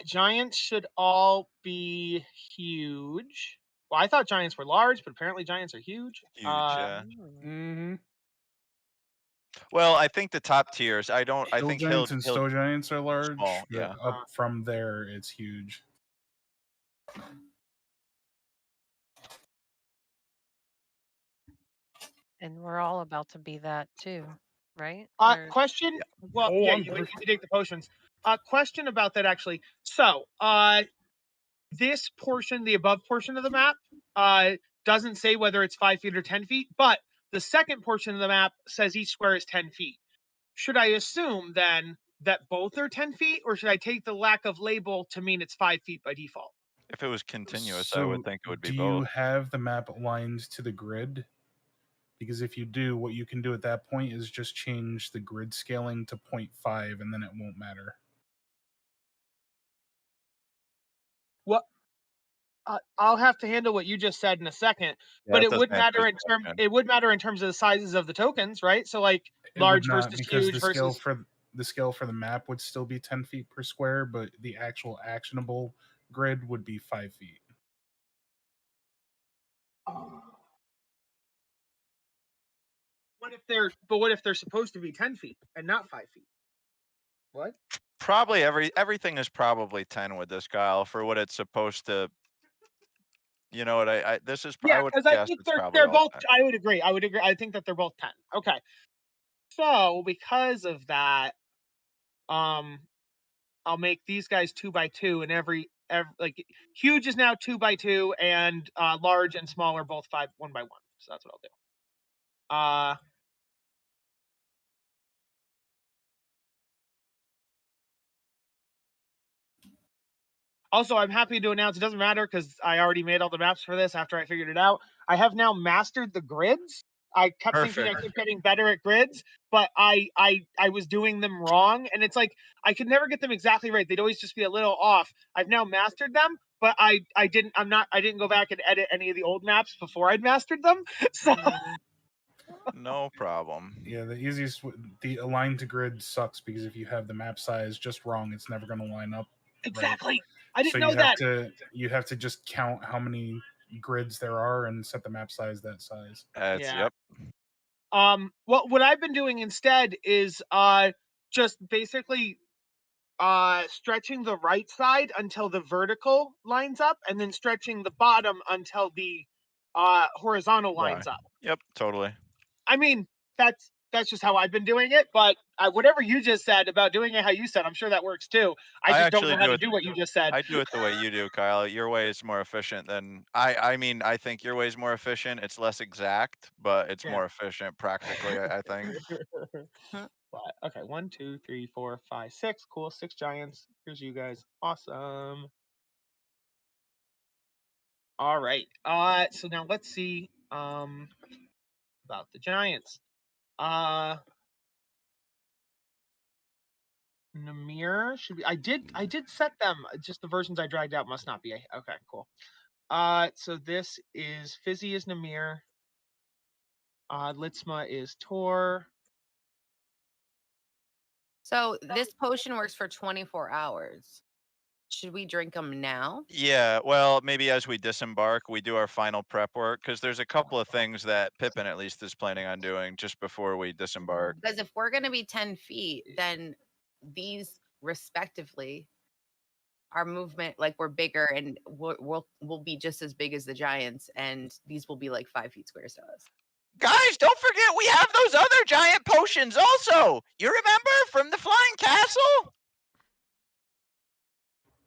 [SPEAKER 8] Giants should all be huge. Well, I thought giants were large, but apparently giants are huge.
[SPEAKER 2] Huge, yeah.
[SPEAKER 5] Mm-hmm.
[SPEAKER 2] Well, I think the top tiers. I
[SPEAKER 3] Hill
[SPEAKER 2] think
[SPEAKER 3] giants and
[SPEAKER 2] Hill
[SPEAKER 3] stow giants are large,
[SPEAKER 2] small,
[SPEAKER 3] but
[SPEAKER 2] yeah.
[SPEAKER 3] up from there, it's huge.
[SPEAKER 6] And we're all about to be that too, right?
[SPEAKER 8] Question. Well,
[SPEAKER 5] Oh,
[SPEAKER 8] yeah,
[SPEAKER 5] I'm
[SPEAKER 8] you take the potions. Question about that actually. So, this portion, the above portion of the map, doesn't say whether it's 5 feet or 10 feet, but the second portion of the map says each square is 10 feet. Should I assume then that both are 10 feet, or should I take the lack of label to mean it's 5 feet by default?
[SPEAKER 2] If it was continuous, I
[SPEAKER 3] So,
[SPEAKER 2] would think it would be
[SPEAKER 3] do
[SPEAKER 2] both.
[SPEAKER 3] you have the map aligned to the grid? Because if you do, what you can do at that point is just change the grid scaling to 0.5, and then it won't matter.
[SPEAKER 8] Well, I'll have to handle what you just said in a second,
[SPEAKER 2] Yeah,
[SPEAKER 8] but
[SPEAKER 2] it
[SPEAKER 8] it would
[SPEAKER 2] doesn't answer
[SPEAKER 8] matter
[SPEAKER 2] his
[SPEAKER 8] in term.
[SPEAKER 2] question.
[SPEAKER 8] It would matter in terms of the sizes of the tokens, right? So, like
[SPEAKER 3] It
[SPEAKER 8] large
[SPEAKER 3] would not,
[SPEAKER 8] versus
[SPEAKER 3] because
[SPEAKER 8] huge
[SPEAKER 3] the scale
[SPEAKER 8] versus.
[SPEAKER 3] for the scale for the map would still be 10 feet per square, but the actual actionable grid would be 5 feet.
[SPEAKER 8] What if they're supposed to be 10 feet and not 5 feet? What?
[SPEAKER 2] Probably everything is probably 10 with this, Kyle, for what it's supposed to. You know what? This is. I
[SPEAKER 8] Yeah,
[SPEAKER 2] would
[SPEAKER 8] because I
[SPEAKER 2] guess
[SPEAKER 8] think
[SPEAKER 2] it's probably
[SPEAKER 8] they're
[SPEAKER 2] all
[SPEAKER 8] both.
[SPEAKER 2] 10.
[SPEAKER 8] I would agree. I think that they're both 10. Okay. So because of that, I'll make these guys 2x2, and every like huge is now 2x2, and large and small are both 1x1. So that's what I'll do. Also, I'm happy to announce it doesn't matter because I already made all the maps for this after I figured it out. I have now mastered the grids. I kept thinking I
[SPEAKER 2] Perfect.
[SPEAKER 8] kept getting better at grids, but I was doing them wrong, and it's like I could never get them exactly right. They'd always just be a little off. I've now mastered them, but I didn't go back and edit any of the old maps before I'd mastered them. So
[SPEAKER 2] No problem.
[SPEAKER 3] Yeah, the align to grid sucks because if you have the map size just wrong, it's never going to line up.
[SPEAKER 8] exactly,
[SPEAKER 3] Right?
[SPEAKER 8] I didn't know
[SPEAKER 3] you
[SPEAKER 8] that.
[SPEAKER 3] You have to just count how many grids there are and set the map size that size.
[SPEAKER 8] Yeah.
[SPEAKER 2] Yep.
[SPEAKER 8] What I've been doing instead is just basically stretching the right side until the vertical lines up, and then stretching the bottom until the horizontal lines up.
[SPEAKER 2] Yep. Totally.
[SPEAKER 8] I mean, that's just how I've been doing it, but whatever you just said about doing it how you said, I'm sure that works too. I just don't know how to do what you just said.
[SPEAKER 2] I do it the way you do, Kyle. Your way is more efficient than I mean, I think your way is more efficient. It's less exact, but it's more efficient practically, I think.
[SPEAKER 8] But, okay, 1, 2, 3, 4, 5, 6. Cool, 6 giants. Here's you guys. Awesome. All right. So now let's see about the giants. Namir should be. I did set them. Just the versions I dragged out must not be. Okay, cool. So this is Fizzy is Namir. Litzma is Tor.
[SPEAKER 4] So this potion works for 24 hours. Should we drink them now?
[SPEAKER 2] Yeah, well, maybe as we disembark, we do our final prep work because there's a couple of things that Pippin at least is planning on doing just before we disembark.
[SPEAKER 4] Because if we're going to be 10 feet, then these respectively, our movement, like we're bigger and we'll be just as big as the giants, and these will be like 5 feet squares to us.
[SPEAKER 2] Guys, don't forget we have those other giant potions also. You remember from the flying castle?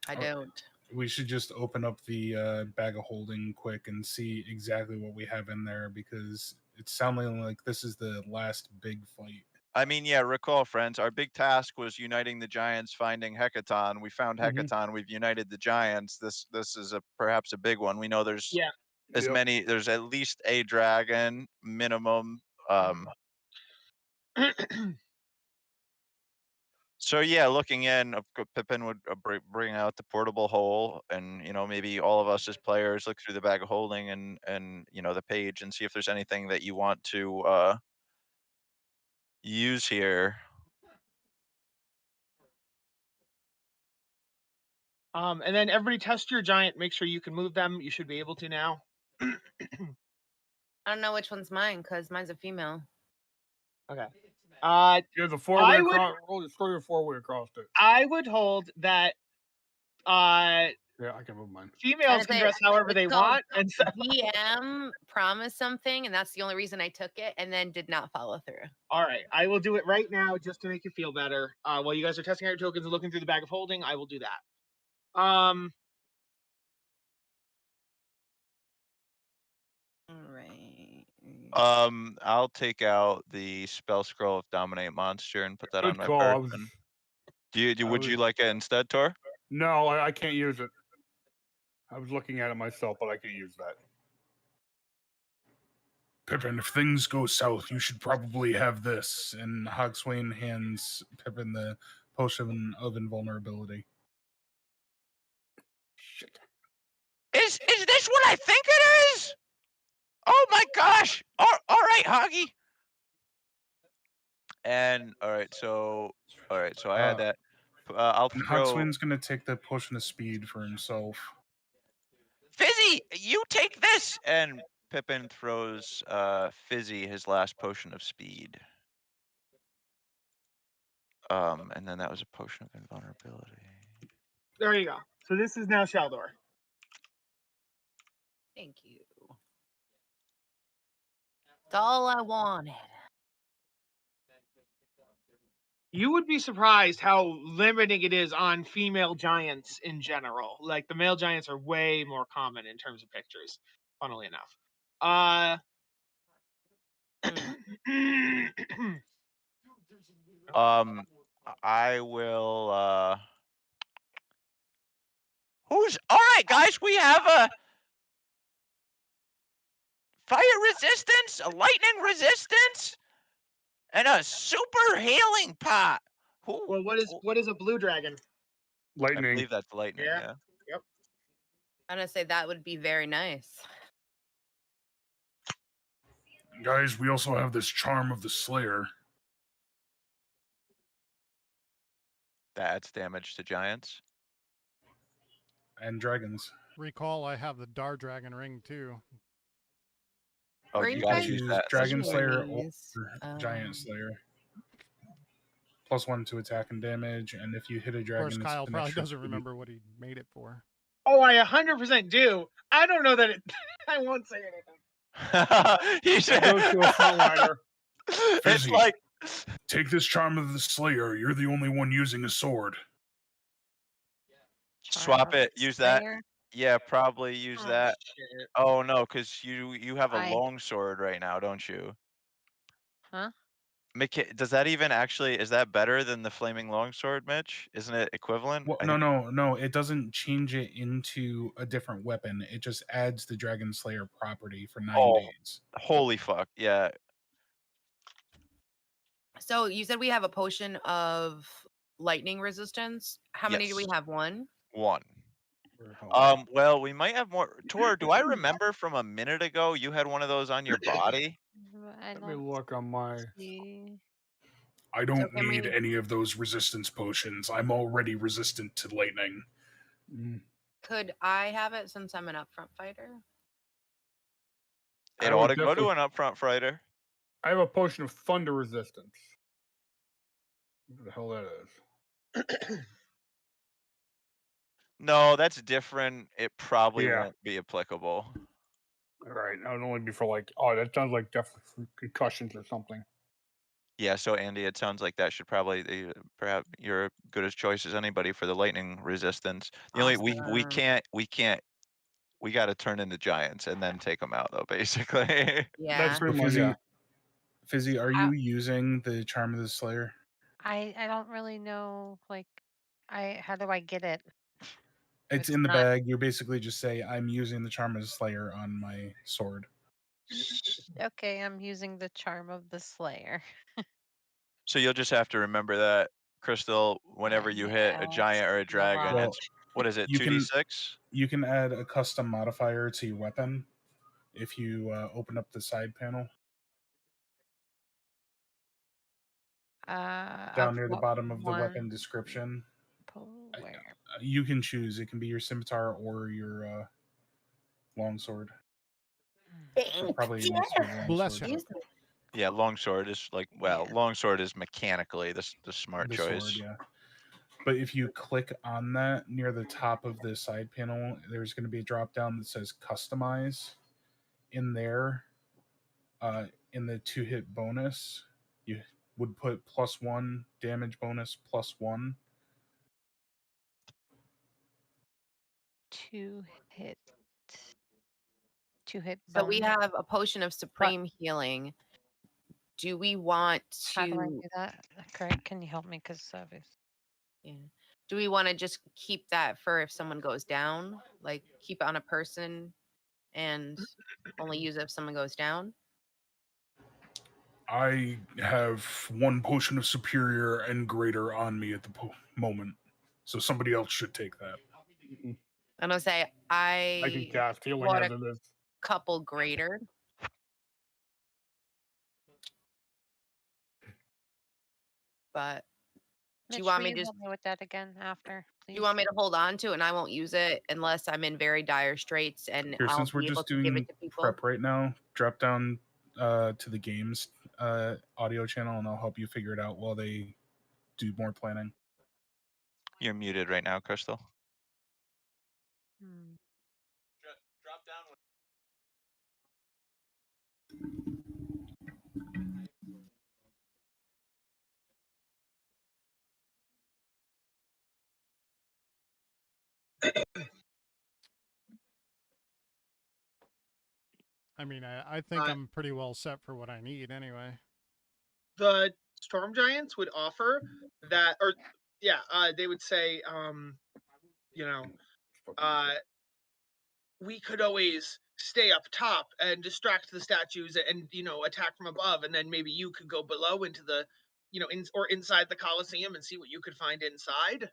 [SPEAKER 4] I don't.
[SPEAKER 3] We should just open up the bag of holding quick and see exactly what we have in there, because it's sounding like this is the last big fight.
[SPEAKER 2] I mean, yeah, recall, friends, our big task was uniting the giants, finding Hecaton. We found Hecaton. We've united the giants. This is perhaps a big one. We know there's many. There's at least a dragon minimum. So yeah, looking in, Pippin would bring out the portable hole, and maybe all of us as players look through the bag of holding and the page and see if there's anything that you want to use here.
[SPEAKER 8] And then everybody test your giant. Make sure you can move them. You should be able to now.
[SPEAKER 4] I don't know which one's mine because mine's a female.
[SPEAKER 8] Okay.
[SPEAKER 5] Here's a four-way across. Roll your four-way across it.
[SPEAKER 8] I would hold that.
[SPEAKER 5] Yeah, I can move mine.
[SPEAKER 8] Females can dress however they want. And so
[SPEAKER 4] DM promised something, and that's the only reason I took it, and then did not follow through.
[SPEAKER 8] all right, I will do it right now just to make you feel better. While you guys are testing out your tokens and looking through the bag of holding, I will do that.
[SPEAKER 4] All right.
[SPEAKER 2] I'll take out the spell scroll of Dominate Monster and put that on my
[SPEAKER 5] call.
[SPEAKER 2] person. Would you like it instead, Tor?
[SPEAKER 5] No, I can't use it. I was looking at it myself, but I can't use that.
[SPEAKER 3] Pippin, if things go south, you should probably have this. And Hogswain hands Pippin the potion of invulnerability.
[SPEAKER 5] Shit.
[SPEAKER 2] Is this what I think it is? Oh my gosh! All right, Hoggy. And all right, so I had that. I'll throw.
[SPEAKER 3] Hogswain's gonna take the potion of speed for himself.
[SPEAKER 2] Fizzy, you take this. And Pippin throws Fizzy his last potion of speed. And then that was a potion of invulnerability.
[SPEAKER 8] there you go. So this is now Sheldor.
[SPEAKER 4] Thank you. That's all I wanted.
[SPEAKER 8] You would be surprised how limiting it is on female giants in general. Like the male giants are way more common in terms of pictures, funnily enough.
[SPEAKER 2] I will. Who's all right, guys? We have a fire resistance, a lightning resistance, and a super healing pot.
[SPEAKER 8] Well, what is a blue dragon?
[SPEAKER 2] I
[SPEAKER 5] Lightning.
[SPEAKER 2] believe that's lightning.
[SPEAKER 8] Yeah.
[SPEAKER 2] Yeah.
[SPEAKER 4] I'm gonna say that would be very nice.
[SPEAKER 3] Guys, we also have this charm of the Slayer.
[SPEAKER 2] That adds damage to giants.
[SPEAKER 3] And dragons.
[SPEAKER 7] Recall, I have the Dar Dragon ring too.
[SPEAKER 2] Oh,
[SPEAKER 4] Where
[SPEAKER 2] you
[SPEAKER 4] you
[SPEAKER 2] gotta
[SPEAKER 4] guys
[SPEAKER 2] use
[SPEAKER 3] Choose
[SPEAKER 2] that.
[SPEAKER 3] Dragon Slayer or
[SPEAKER 4] Rings.
[SPEAKER 3] Giant Slayer. +1 to attack and damage, and if you hit a
[SPEAKER 7] Of
[SPEAKER 3] dragon,
[SPEAKER 7] course,
[SPEAKER 3] it's
[SPEAKER 7] Kyle
[SPEAKER 3] an
[SPEAKER 7] probably
[SPEAKER 3] extra
[SPEAKER 7] doesn't
[SPEAKER 3] 2d.
[SPEAKER 7] remember what he made it for.
[SPEAKER 8] Oh, I 100% do. I don't know that it. I won't say anything.
[SPEAKER 2] He
[SPEAKER 5] It
[SPEAKER 2] said,
[SPEAKER 5] goes to a frontliner.
[SPEAKER 2] it's
[SPEAKER 3] Fizzy.
[SPEAKER 2] like
[SPEAKER 3] Take this charm of the Slayer. You're the only one using a sword.
[SPEAKER 2] swap it. Use that.
[SPEAKER 6] Slayer.
[SPEAKER 2] Yeah, probably use
[SPEAKER 8] Oh,
[SPEAKER 2] that.
[SPEAKER 8] shit.
[SPEAKER 2] Oh no, because you have a
[SPEAKER 6] I-
[SPEAKER 2] long sword right now, don't you?
[SPEAKER 6] Huh?
[SPEAKER 2] Does that even actually, is that better than the flaming longsword, Mitch? Isn't it equivalent?
[SPEAKER 3] Well,
[SPEAKER 2] I
[SPEAKER 3] no,
[SPEAKER 2] think-
[SPEAKER 3] no. It doesn't change it into a different weapon. It just adds the Dragon Slayer property for 9
[SPEAKER 2] Oh.
[SPEAKER 3] days.
[SPEAKER 2] Holy fuck, yeah.
[SPEAKER 4] So you said we have a potion of lightning resistance. How many do we
[SPEAKER 2] Yes.
[SPEAKER 4] have? One.
[SPEAKER 2] One.
[SPEAKER 5] Oh,
[SPEAKER 2] Well, we might have more. Tor, do I remember from a minute ago you had one of those on your body?
[SPEAKER 6] I
[SPEAKER 5] let me
[SPEAKER 6] don't
[SPEAKER 5] look on my.
[SPEAKER 6] see.
[SPEAKER 3] I don't
[SPEAKER 4] can
[SPEAKER 3] need
[SPEAKER 4] we-
[SPEAKER 3] any of those resistance potions. I'm already resistant to lightning.
[SPEAKER 4] Could I have it since I'm an upfront fighter?
[SPEAKER 2] It
[SPEAKER 5] I
[SPEAKER 2] ought
[SPEAKER 5] would
[SPEAKER 2] to go to
[SPEAKER 5] definitely-
[SPEAKER 2] an upfront fighter.
[SPEAKER 5] I have a potion of thunder resistance. What the hell that is?
[SPEAKER 2] No, that's different. It probably
[SPEAKER 5] Yeah.
[SPEAKER 2] won't be applicable.
[SPEAKER 5] All right, that would only be for like, oh, that sounds like definitely for concussions or something.
[SPEAKER 2] Yeah, so Andy, it sounds like that should probably perhaps you're good as choice as anybody for the lightning resistance. The only we
[SPEAKER 4] Awesome.
[SPEAKER 2] we got to turn into giants and then take them out though, basically.
[SPEAKER 4] Yeah.
[SPEAKER 5] That's pretty much, yeah.
[SPEAKER 3] Fizzy, are you using the Charm of the Slayer?
[SPEAKER 6] I don't really know. Like, how do I get it?
[SPEAKER 3] It's
[SPEAKER 6] It's
[SPEAKER 3] in the
[SPEAKER 6] not-
[SPEAKER 3] bag. You basically just say, I'm using the Charm of the Slayer on my sword.
[SPEAKER 6] Okay, I'm using the charm of the Slayer.
[SPEAKER 2] So you'll just have to remember that, Crystal, whenever you hit
[SPEAKER 6] yeah,
[SPEAKER 2] a giant or a
[SPEAKER 6] it's been a
[SPEAKER 2] dragon,
[SPEAKER 6] while.
[SPEAKER 2] it's what is it,
[SPEAKER 3] You can-
[SPEAKER 2] 2d6?
[SPEAKER 3] You can add a custom modifier to your weapon if you open up the side panel down near the bottom of the weapon description.
[SPEAKER 6] Where?
[SPEAKER 3] You can choose. It can be your scimitar or your longsword. So probably it needs to be the
[SPEAKER 7] Bless
[SPEAKER 3] longsword.
[SPEAKER 7] him.
[SPEAKER 2] Yeah, longsword is like longsword is mechanically the smart
[SPEAKER 3] The
[SPEAKER 2] choice.
[SPEAKER 3] sword, yeah. But if you click on that near the top of the side panel, there's going to be a drop down that says customize. In there, in the 2-hit bonus, you would put +1 damage bonus +1.
[SPEAKER 6] 2-hit.
[SPEAKER 4] So we
[SPEAKER 6] bonus.
[SPEAKER 4] have a potion of supreme healing. Do we want to?
[SPEAKER 6] How do I do that? Craig, can you help me? Because
[SPEAKER 4] Yeah. Do we want to just keep that for if someone goes down? Like keep it on a person and only use it if someone goes down?
[SPEAKER 3] I have 1 potion of superior and greater on me at the moment, so somebody else should take that.
[SPEAKER 4] I'm gonna say
[SPEAKER 5] I can
[SPEAKER 4] I
[SPEAKER 5] cast healing
[SPEAKER 4] want
[SPEAKER 5] as
[SPEAKER 4] a
[SPEAKER 5] it is.
[SPEAKER 4] couple greater. But do you want me to just
[SPEAKER 6] help me with that again after?
[SPEAKER 4] do
[SPEAKER 6] Please.
[SPEAKER 4] you want me to hold on to it and I won't use it unless I'm in very dire straits and
[SPEAKER 3] Here,
[SPEAKER 4] I'll
[SPEAKER 3] since we're
[SPEAKER 4] be able
[SPEAKER 3] just
[SPEAKER 4] to give
[SPEAKER 3] doing
[SPEAKER 4] it to people?
[SPEAKER 3] prep right now, drop down to the games audio channel and I'll help you figure it out while they do more planning.
[SPEAKER 2] You're muted right now, Crystal.
[SPEAKER 6] Hmm.
[SPEAKER 2] Drop down.
[SPEAKER 7] I mean, I think
[SPEAKER 8] Uh,
[SPEAKER 7] I'm pretty well set for what I need anyway.
[SPEAKER 8] The storm giants would offer that, or they would say, we could always stay up top and distract the statues and attack from above, and then maybe you could go below into the or inside the Colosseum and see what you could find inside.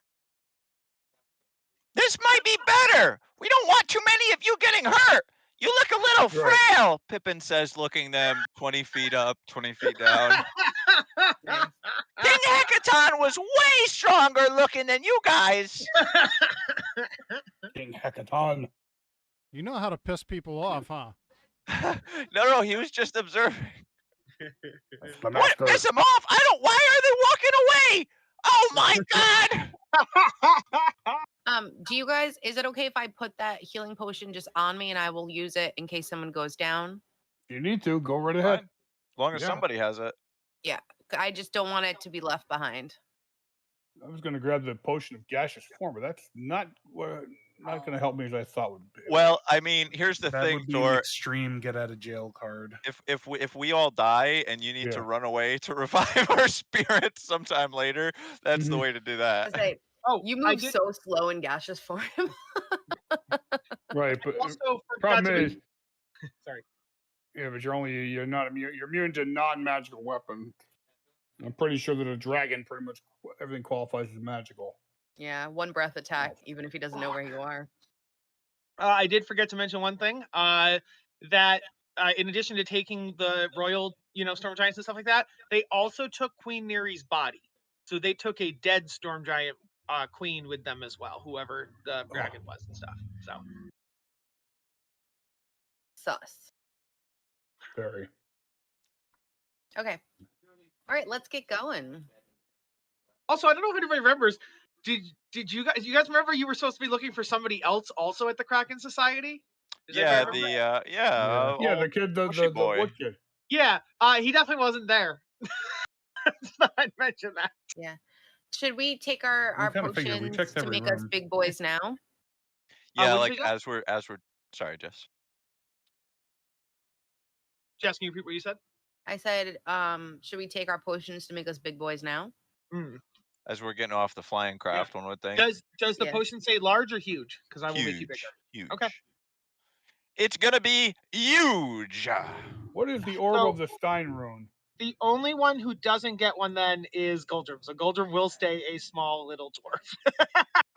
[SPEAKER 2] This might be better. We don't want too many of you getting hurt. You look a little
[SPEAKER 5] Right.
[SPEAKER 2] frail, Pippin says, looking them 20 feet up, 20 feet down. King Hecaton was way stronger looking than you guys.
[SPEAKER 5] King Hecaton.
[SPEAKER 7] You know how to piss people off, huh?
[SPEAKER 2] No, he was just observing.
[SPEAKER 5] That's the
[SPEAKER 2] What?
[SPEAKER 5] master.
[SPEAKER 2] Piss him off? Why are they walking away? Oh my god!
[SPEAKER 4] Do you guys, is it okay if I put that healing potion just on me and I will use it in case someone goes down?
[SPEAKER 5] If you need to, go right ahead.
[SPEAKER 2] Fine. As long as
[SPEAKER 5] Yeah.
[SPEAKER 2] somebody has it.
[SPEAKER 4] Yeah. I just don't want it to be left behind.
[SPEAKER 5] I was going to grab the potion of gaseous form, but that's not going to help me as I thought would be.
[SPEAKER 2] Well, I mean, here's the
[SPEAKER 3] That
[SPEAKER 2] thing,
[SPEAKER 3] would be an
[SPEAKER 2] Thor.
[SPEAKER 3] extreme get out of jail card.
[SPEAKER 2] If we all die and you need to
[SPEAKER 5] Yeah.
[SPEAKER 2] run away to revive our spirits sometime later, that's the
[SPEAKER 5] Mhm.
[SPEAKER 2] way to do
[SPEAKER 4] I
[SPEAKER 2] that.
[SPEAKER 4] say, you
[SPEAKER 8] I
[SPEAKER 4] move
[SPEAKER 8] did
[SPEAKER 4] so slow in gaseous form.
[SPEAKER 5] Right, but
[SPEAKER 8] also forgot
[SPEAKER 5] problem
[SPEAKER 8] to
[SPEAKER 5] is,
[SPEAKER 8] sorry.
[SPEAKER 5] yeah, but you're not immune. You're immune to non-magical weapons. I'm pretty sure that a dragon pretty much everything qualifies as magical.
[SPEAKER 4] Yeah, one breath attack, even if he doesn't know where you are.
[SPEAKER 8] I did forget to mention one thing. That in addition to taking the royal, storm giants and stuff like that, they also took Queen Neri's body. So they took a dead storm giant queen with them as well, whoever the dragon was and stuff. So
[SPEAKER 4] Sus.
[SPEAKER 5] Very.
[SPEAKER 4] Okay. All right, let's get going.
[SPEAKER 8] also, I don't know if anybody remembers. Did you guys remember you were supposed to be looking for somebody else also at the Kraken Society? Does
[SPEAKER 2] Yeah,
[SPEAKER 8] anybody remember?
[SPEAKER 5] Yeah, the
[SPEAKER 2] old
[SPEAKER 5] kid, the
[SPEAKER 2] bushy boy.
[SPEAKER 5] wood kid.
[SPEAKER 8] Yeah, he definitely wasn't there. So I'd mention that.
[SPEAKER 4] Yeah. Should we take our
[SPEAKER 3] kinda figured. We
[SPEAKER 4] potions
[SPEAKER 3] checked
[SPEAKER 4] to
[SPEAKER 3] every
[SPEAKER 4] make us
[SPEAKER 3] room.
[SPEAKER 4] big boys now?
[SPEAKER 2] Yeah,
[SPEAKER 8] what did
[SPEAKER 2] like
[SPEAKER 8] you say?
[SPEAKER 2] as we're sorry, Jess.
[SPEAKER 8] Jess, can you repeat what you said?
[SPEAKER 4] I said, should we take our potions to make us big boys now?
[SPEAKER 2] As we're getting off the flying craft, one would think.
[SPEAKER 8] Does the
[SPEAKER 4] Yeah.
[SPEAKER 8] potion say large or huge? Because I will make you
[SPEAKER 2] Huge,
[SPEAKER 8] bigger.
[SPEAKER 2] huge.
[SPEAKER 8] Okay.
[SPEAKER 2] It's gonna be huge.
[SPEAKER 5] What is the orb
[SPEAKER 8] So-
[SPEAKER 5] of the Stein rune?
[SPEAKER 8] The only one who doesn't get one then is Guldrum. So Guldrum will stay a small little dwarf.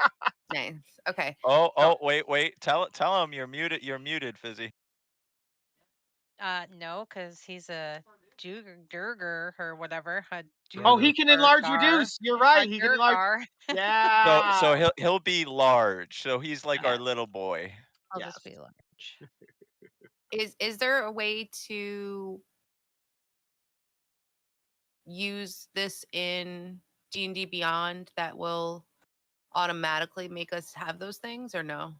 [SPEAKER 4] Nice. Okay.
[SPEAKER 2] Oh, wait. Tell him you're muted. You're muted, Fizzy.
[SPEAKER 6] No, because he's a Durger or whatever.
[SPEAKER 8] Oh, he can enlarge reduce. You're right. He can enlarge.
[SPEAKER 6] Durgar.
[SPEAKER 8] Yeah.
[SPEAKER 2] So he'll be large. So he's like our
[SPEAKER 6] Yeah.
[SPEAKER 2] little boy.
[SPEAKER 6] I'll
[SPEAKER 8] Yes.
[SPEAKER 6] just be large.
[SPEAKER 4] Is there a way to use this in D&D Beyond that will automatically make us have those things, or no?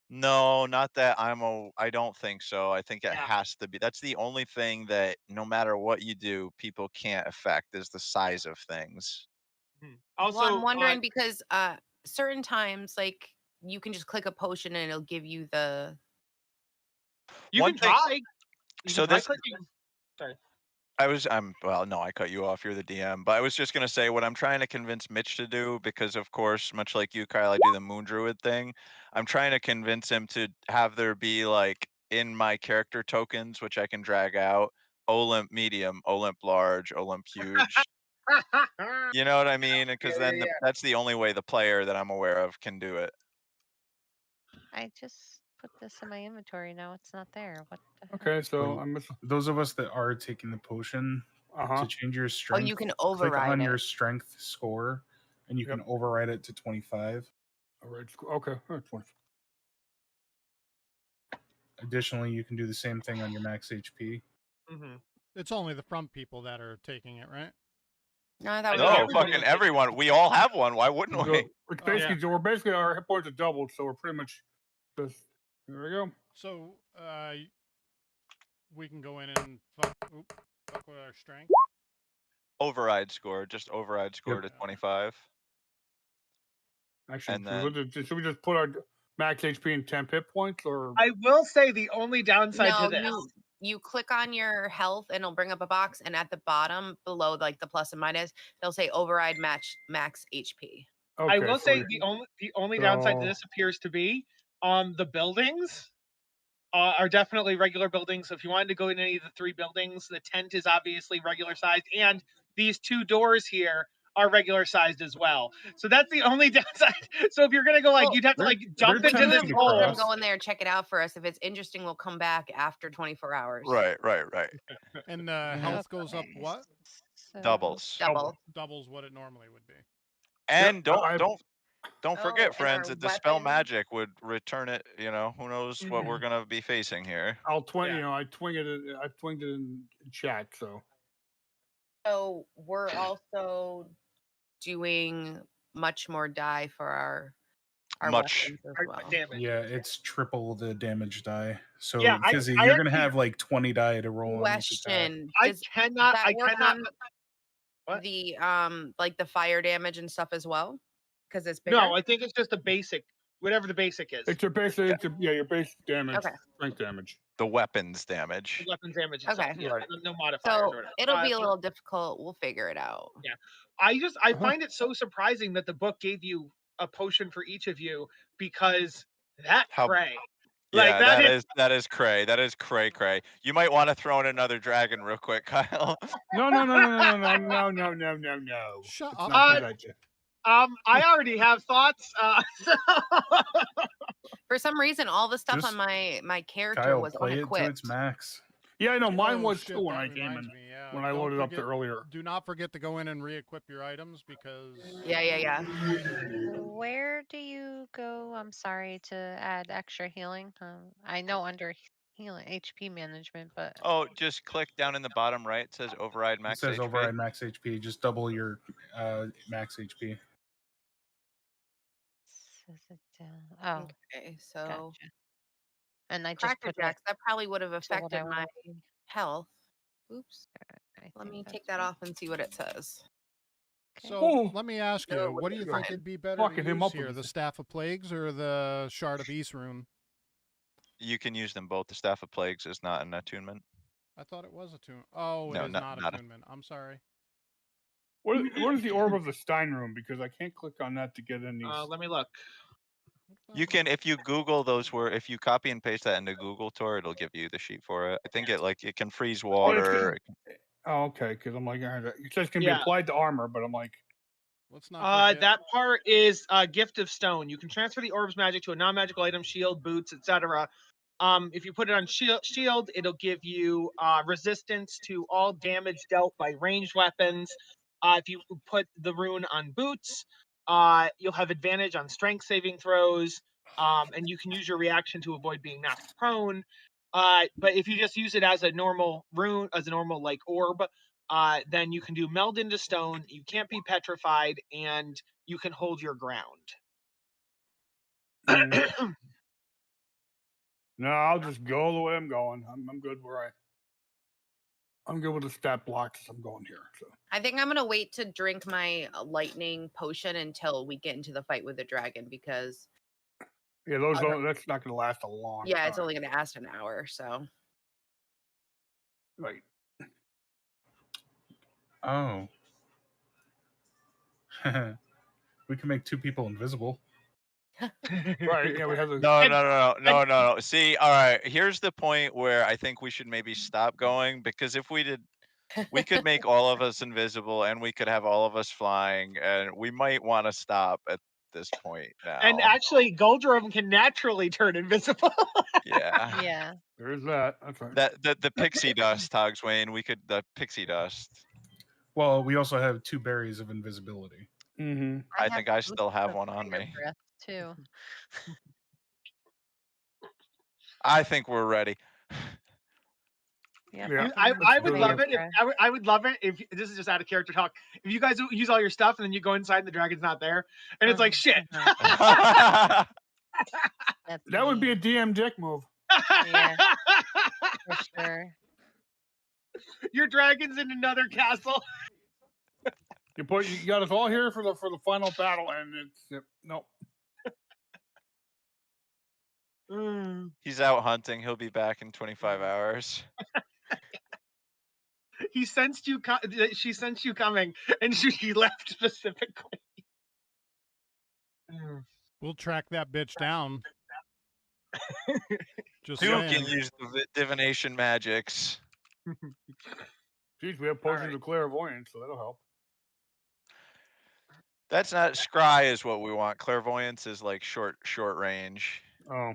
[SPEAKER 2] No, not that I don't think so. I think it
[SPEAKER 8] Yeah.
[SPEAKER 2] has to be. That's the only thing that no matter what you do, people can't affect is the size of things.
[SPEAKER 8] Also,
[SPEAKER 4] Well, I'm wondering because certain times, like, you can just click a potion and it'll give you the.
[SPEAKER 8] you
[SPEAKER 2] one
[SPEAKER 8] can
[SPEAKER 2] thing-
[SPEAKER 8] try. You
[SPEAKER 2] so
[SPEAKER 8] can try
[SPEAKER 2] this-
[SPEAKER 8] clicking. Sorry.
[SPEAKER 2] Well, no, I cut you off. You're the DM. But I was just going to say what I'm trying to convince Mitch to do, because of course, much like you, Kyle, I do the Moon Druid thing. I'm trying to convince him to have there be like in my character tokens, which I can drag out, Olymp medium, Olymp large, Olymp huge. You know what I mean? Because
[SPEAKER 8] Yeah,
[SPEAKER 2] then
[SPEAKER 8] yeah.
[SPEAKER 2] that's the only way the player that I'm aware of can do it.
[SPEAKER 6] I just put this in my inventory. Now it's not there. What the heck?
[SPEAKER 5] Okay, so
[SPEAKER 3] Wait.
[SPEAKER 5] I'm missing.
[SPEAKER 3] Those of us that are taking the potion to change your
[SPEAKER 4] Oh,
[SPEAKER 3] strength,
[SPEAKER 4] you can
[SPEAKER 3] click
[SPEAKER 4] override
[SPEAKER 3] on
[SPEAKER 4] it.
[SPEAKER 3] your strength score, and you can override it to 25.
[SPEAKER 5] All right, okay. All right, 20.
[SPEAKER 3] Additionally, you can do the same thing on your max HP.
[SPEAKER 8] Mhm.
[SPEAKER 7] It's only the front people that are taking it, right?
[SPEAKER 4] No, I thought
[SPEAKER 8] No,
[SPEAKER 4] we
[SPEAKER 2] No,
[SPEAKER 4] were
[SPEAKER 2] fucking everyone. We all have one. Why wouldn't
[SPEAKER 5] So
[SPEAKER 2] we?
[SPEAKER 5] it's
[SPEAKER 7] Oh,
[SPEAKER 5] basically, so we're basically our hit points are doubled, so we're pretty much just here we go.
[SPEAKER 7] So we can go in and fuck with our strength.
[SPEAKER 2] Override score, just override score
[SPEAKER 3] Yep.
[SPEAKER 2] to 25.
[SPEAKER 5] Actually,
[SPEAKER 2] And
[SPEAKER 5] should we just put our max HP in 10 hit points, or
[SPEAKER 8] I will say the only downside to this.
[SPEAKER 4] you click on your health and it'll bring up a box, and at the bottom below, like the plus and minus, it'll say override max HP.
[SPEAKER 8] I
[SPEAKER 5] okay,
[SPEAKER 8] will
[SPEAKER 5] so
[SPEAKER 8] say the only downside to
[SPEAKER 5] so-
[SPEAKER 8] this appears to be the buildings are definitely regular buildings. So if you wanted to go in any of the 3 buildings, the tent is obviously regular sized, and these 2 doors here are regular sized as well. So that's the only downside. So if you're gonna go
[SPEAKER 4] Well,
[SPEAKER 8] you'd have to jump
[SPEAKER 3] they're
[SPEAKER 8] into
[SPEAKER 3] 10
[SPEAKER 8] this
[SPEAKER 3] feet
[SPEAKER 8] hole.
[SPEAKER 3] across.
[SPEAKER 4] Go in there, check it out for us. If it's interesting, we'll come back after 24 hours.
[SPEAKER 2] Right.
[SPEAKER 7] And health goes up what?
[SPEAKER 6] So-
[SPEAKER 2] Doubles.
[SPEAKER 7] Doubles what it normally would be.
[SPEAKER 2] And
[SPEAKER 5] I-
[SPEAKER 2] don't
[SPEAKER 4] Oh,
[SPEAKER 2] forget,
[SPEAKER 4] and
[SPEAKER 2] friends,
[SPEAKER 4] our
[SPEAKER 2] that dispel
[SPEAKER 4] weapons?
[SPEAKER 2] magic would return it. You know, who knows what we're gonna be facing here.
[SPEAKER 5] I'll twing.
[SPEAKER 8] Yeah.
[SPEAKER 5] You know, I twinged it in chat. So
[SPEAKER 4] So we're also doing much more die for our
[SPEAKER 2] Much.
[SPEAKER 4] weapons as
[SPEAKER 8] Our
[SPEAKER 4] well.
[SPEAKER 8] damage.
[SPEAKER 3] Yeah, it's triple the damage die. So,
[SPEAKER 8] Yeah,
[SPEAKER 3] Fizzy,
[SPEAKER 8] I
[SPEAKER 3] you're gonna
[SPEAKER 8] actually-
[SPEAKER 3] have like 20 die to roll on each attack.
[SPEAKER 4] Question:
[SPEAKER 8] I
[SPEAKER 4] does
[SPEAKER 8] cannot
[SPEAKER 4] that work on
[SPEAKER 8] What?
[SPEAKER 4] the like the fire damage and stuff as well? Because it's bigger.
[SPEAKER 8] No, I think it's just a basic, whatever the basic is.
[SPEAKER 5] it's your basic. Your basic damage,
[SPEAKER 4] Okay.
[SPEAKER 5] strength damage.
[SPEAKER 2] The weapons damage.
[SPEAKER 8] Weapons damage. And
[SPEAKER 4] Okay.
[SPEAKER 8] stuff. Yeah,
[SPEAKER 5] Right.
[SPEAKER 8] no modifiers. or
[SPEAKER 4] So
[SPEAKER 8] whatever.
[SPEAKER 4] it'll be a little difficult. We'll figure it out.
[SPEAKER 8] I
[SPEAKER 5] Uh-huh.
[SPEAKER 8] find it so surprising that the book gave you a potion for each of you, because that
[SPEAKER 2] How-
[SPEAKER 8] cray.
[SPEAKER 2] Yeah,
[SPEAKER 8] that
[SPEAKER 2] that is cray. That is cray. You might want to throw in another dragon real quick, Kyle.
[SPEAKER 5] No.
[SPEAKER 7] Shut
[SPEAKER 5] It's
[SPEAKER 7] up.
[SPEAKER 5] not good idea.
[SPEAKER 8] I already have thoughts.
[SPEAKER 4] For some reason, all the stuff
[SPEAKER 3] Just-
[SPEAKER 4] on my character
[SPEAKER 3] Kyle,
[SPEAKER 4] was
[SPEAKER 3] play it to
[SPEAKER 4] unequipped.
[SPEAKER 3] its max.
[SPEAKER 5] Yeah, I know. Mine
[SPEAKER 7] Oh,
[SPEAKER 5] was
[SPEAKER 7] shit,
[SPEAKER 5] too when
[SPEAKER 7] that
[SPEAKER 5] I came
[SPEAKER 7] reminds
[SPEAKER 5] in.
[SPEAKER 7] me, yeah,
[SPEAKER 5] When I
[SPEAKER 7] don't
[SPEAKER 5] loaded up
[SPEAKER 7] forget-
[SPEAKER 5] there earlier.
[SPEAKER 7] Do not forget to go in and re-equip your items because
[SPEAKER 4] Yeah.
[SPEAKER 6] Where do you go? I'm sorry to add extra healing. I know under healing HP management, but
[SPEAKER 2] Oh, just click down in the bottom right. It says override
[SPEAKER 3] It
[SPEAKER 2] max
[SPEAKER 3] says
[SPEAKER 2] HP.
[SPEAKER 3] override max HP. Just double your max HP.
[SPEAKER 6] says it down. Oh,
[SPEAKER 4] Okay, so
[SPEAKER 6] gotcha. And I just
[SPEAKER 4] Cracker
[SPEAKER 6] put
[SPEAKER 4] Jacks, that probably would have
[SPEAKER 6] to what
[SPEAKER 4] affected
[SPEAKER 6] I
[SPEAKER 4] my
[SPEAKER 6] want.
[SPEAKER 4] health. Oops.
[SPEAKER 6] I
[SPEAKER 4] Let
[SPEAKER 6] think
[SPEAKER 4] me
[SPEAKER 6] that's
[SPEAKER 4] take that
[SPEAKER 6] right.
[SPEAKER 4] off and see what it says.
[SPEAKER 6] Okay.
[SPEAKER 7] So
[SPEAKER 5] Oh.
[SPEAKER 7] let me ask
[SPEAKER 4] No,
[SPEAKER 7] you,
[SPEAKER 4] it
[SPEAKER 7] what do you
[SPEAKER 4] wouldn't
[SPEAKER 7] think
[SPEAKER 4] be
[SPEAKER 7] would be better
[SPEAKER 5] Fucking
[SPEAKER 7] to
[SPEAKER 5] him
[SPEAKER 7] use
[SPEAKER 5] up
[SPEAKER 7] here,
[SPEAKER 5] with
[SPEAKER 7] the
[SPEAKER 5] this.
[SPEAKER 7] Staff of Plagues or the Shard of Eastrune?
[SPEAKER 2] You can use them both. The Staff of Plagues is not an attunement.
[SPEAKER 7] I thought it was attunement. Oh,
[SPEAKER 2] No,
[SPEAKER 7] it is
[SPEAKER 2] not-
[SPEAKER 7] not
[SPEAKER 2] not a-
[SPEAKER 7] attunement. I'm sorry.
[SPEAKER 5] What is the Orb of the Stein Room? Because I can't click on that to get in these.
[SPEAKER 8] Let me look.
[SPEAKER 2] You can, if you Google those words, if you copy and paste that into Google Tor, it'll give you the sheet for it. I think it can freeze water.
[SPEAKER 5] Oh, okay. Because I'm like, it says can be
[SPEAKER 8] Yeah.
[SPEAKER 5] applied to armor, but I'm like,
[SPEAKER 7] Let's not forget.
[SPEAKER 8] That part is Gift of Stone. You can transfer the orb's magic to a non-magical item, shield, boots, etc. If you put it on shield, it'll give you resistance to all damage dealt by ranged weapons. If you put the rune on boots, you'll have advantage on strength saving throws, and you can use your reaction to avoid being knocked prone. But if you just use it as a normal rune, as a normal like orb, then you can do meld into stone. You can't be petrified, and you can hold your ground.
[SPEAKER 5] no, I'll just go the way I'm going. I'm good I'm good with the stat blocks. I'm going here. So
[SPEAKER 4] I think I'm gonna wait to drink my lightning potion until we get into the fight with the dragon because
[SPEAKER 5] yeah, that's not going to last a long.
[SPEAKER 4] yeah, it's
[SPEAKER 5] time.
[SPEAKER 4] only gonna last an hour. So
[SPEAKER 5] Right.
[SPEAKER 3] Oh. We can make two people invisible.
[SPEAKER 5] Right. Yeah, we have the.
[SPEAKER 2] No. See, all right. Here's the point where I think we should maybe stop going, because if we did, we could make all of us invisible and we could have all of us flying, and we might want to stop at this point now.
[SPEAKER 8] And actually, Goldrum can naturally turn invisible.
[SPEAKER 2] Yeah.
[SPEAKER 6] Yeah.
[SPEAKER 5] There is that. That's right.
[SPEAKER 2] The pixie dust, Hogswain. The pixie dust.
[SPEAKER 3] Well, we also have 2 berries of invisibility.
[SPEAKER 5] Mm-hmm.
[SPEAKER 2] I
[SPEAKER 6] have
[SPEAKER 2] think I
[SPEAKER 6] boots
[SPEAKER 2] still have
[SPEAKER 6] of
[SPEAKER 2] one on
[SPEAKER 6] fire
[SPEAKER 2] me.
[SPEAKER 6] breath, too.
[SPEAKER 2] I think we're ready.
[SPEAKER 6] Yep.
[SPEAKER 5] Yeah.
[SPEAKER 8] I would
[SPEAKER 5] do
[SPEAKER 8] love
[SPEAKER 5] it.
[SPEAKER 8] it if I would love it if this is just out of character talk. If you guys use all your stuff and then you go inside and the dragon's not there, and it's like shit.
[SPEAKER 6] That's
[SPEAKER 5] That would be a
[SPEAKER 6] mean,
[SPEAKER 5] DM dick move.
[SPEAKER 6] Yeah. for sure.
[SPEAKER 8] Your dragon's in another castle.
[SPEAKER 5] You got us all here for the final battle, and it's nope.
[SPEAKER 2] He's out hunting. He'll be back in 25 hours.
[SPEAKER 8] He sensed you. She sensed you coming, and she left specifically.
[SPEAKER 7] We'll track that bitch down. Just
[SPEAKER 2] Who
[SPEAKER 7] saying.
[SPEAKER 2] can use the divination magics?
[SPEAKER 5] Jeez, we have potions of clairvoyance, so that'll help.
[SPEAKER 2] That's not scry is what we want. Clairvoyance is like short range.
[SPEAKER 5] Oh.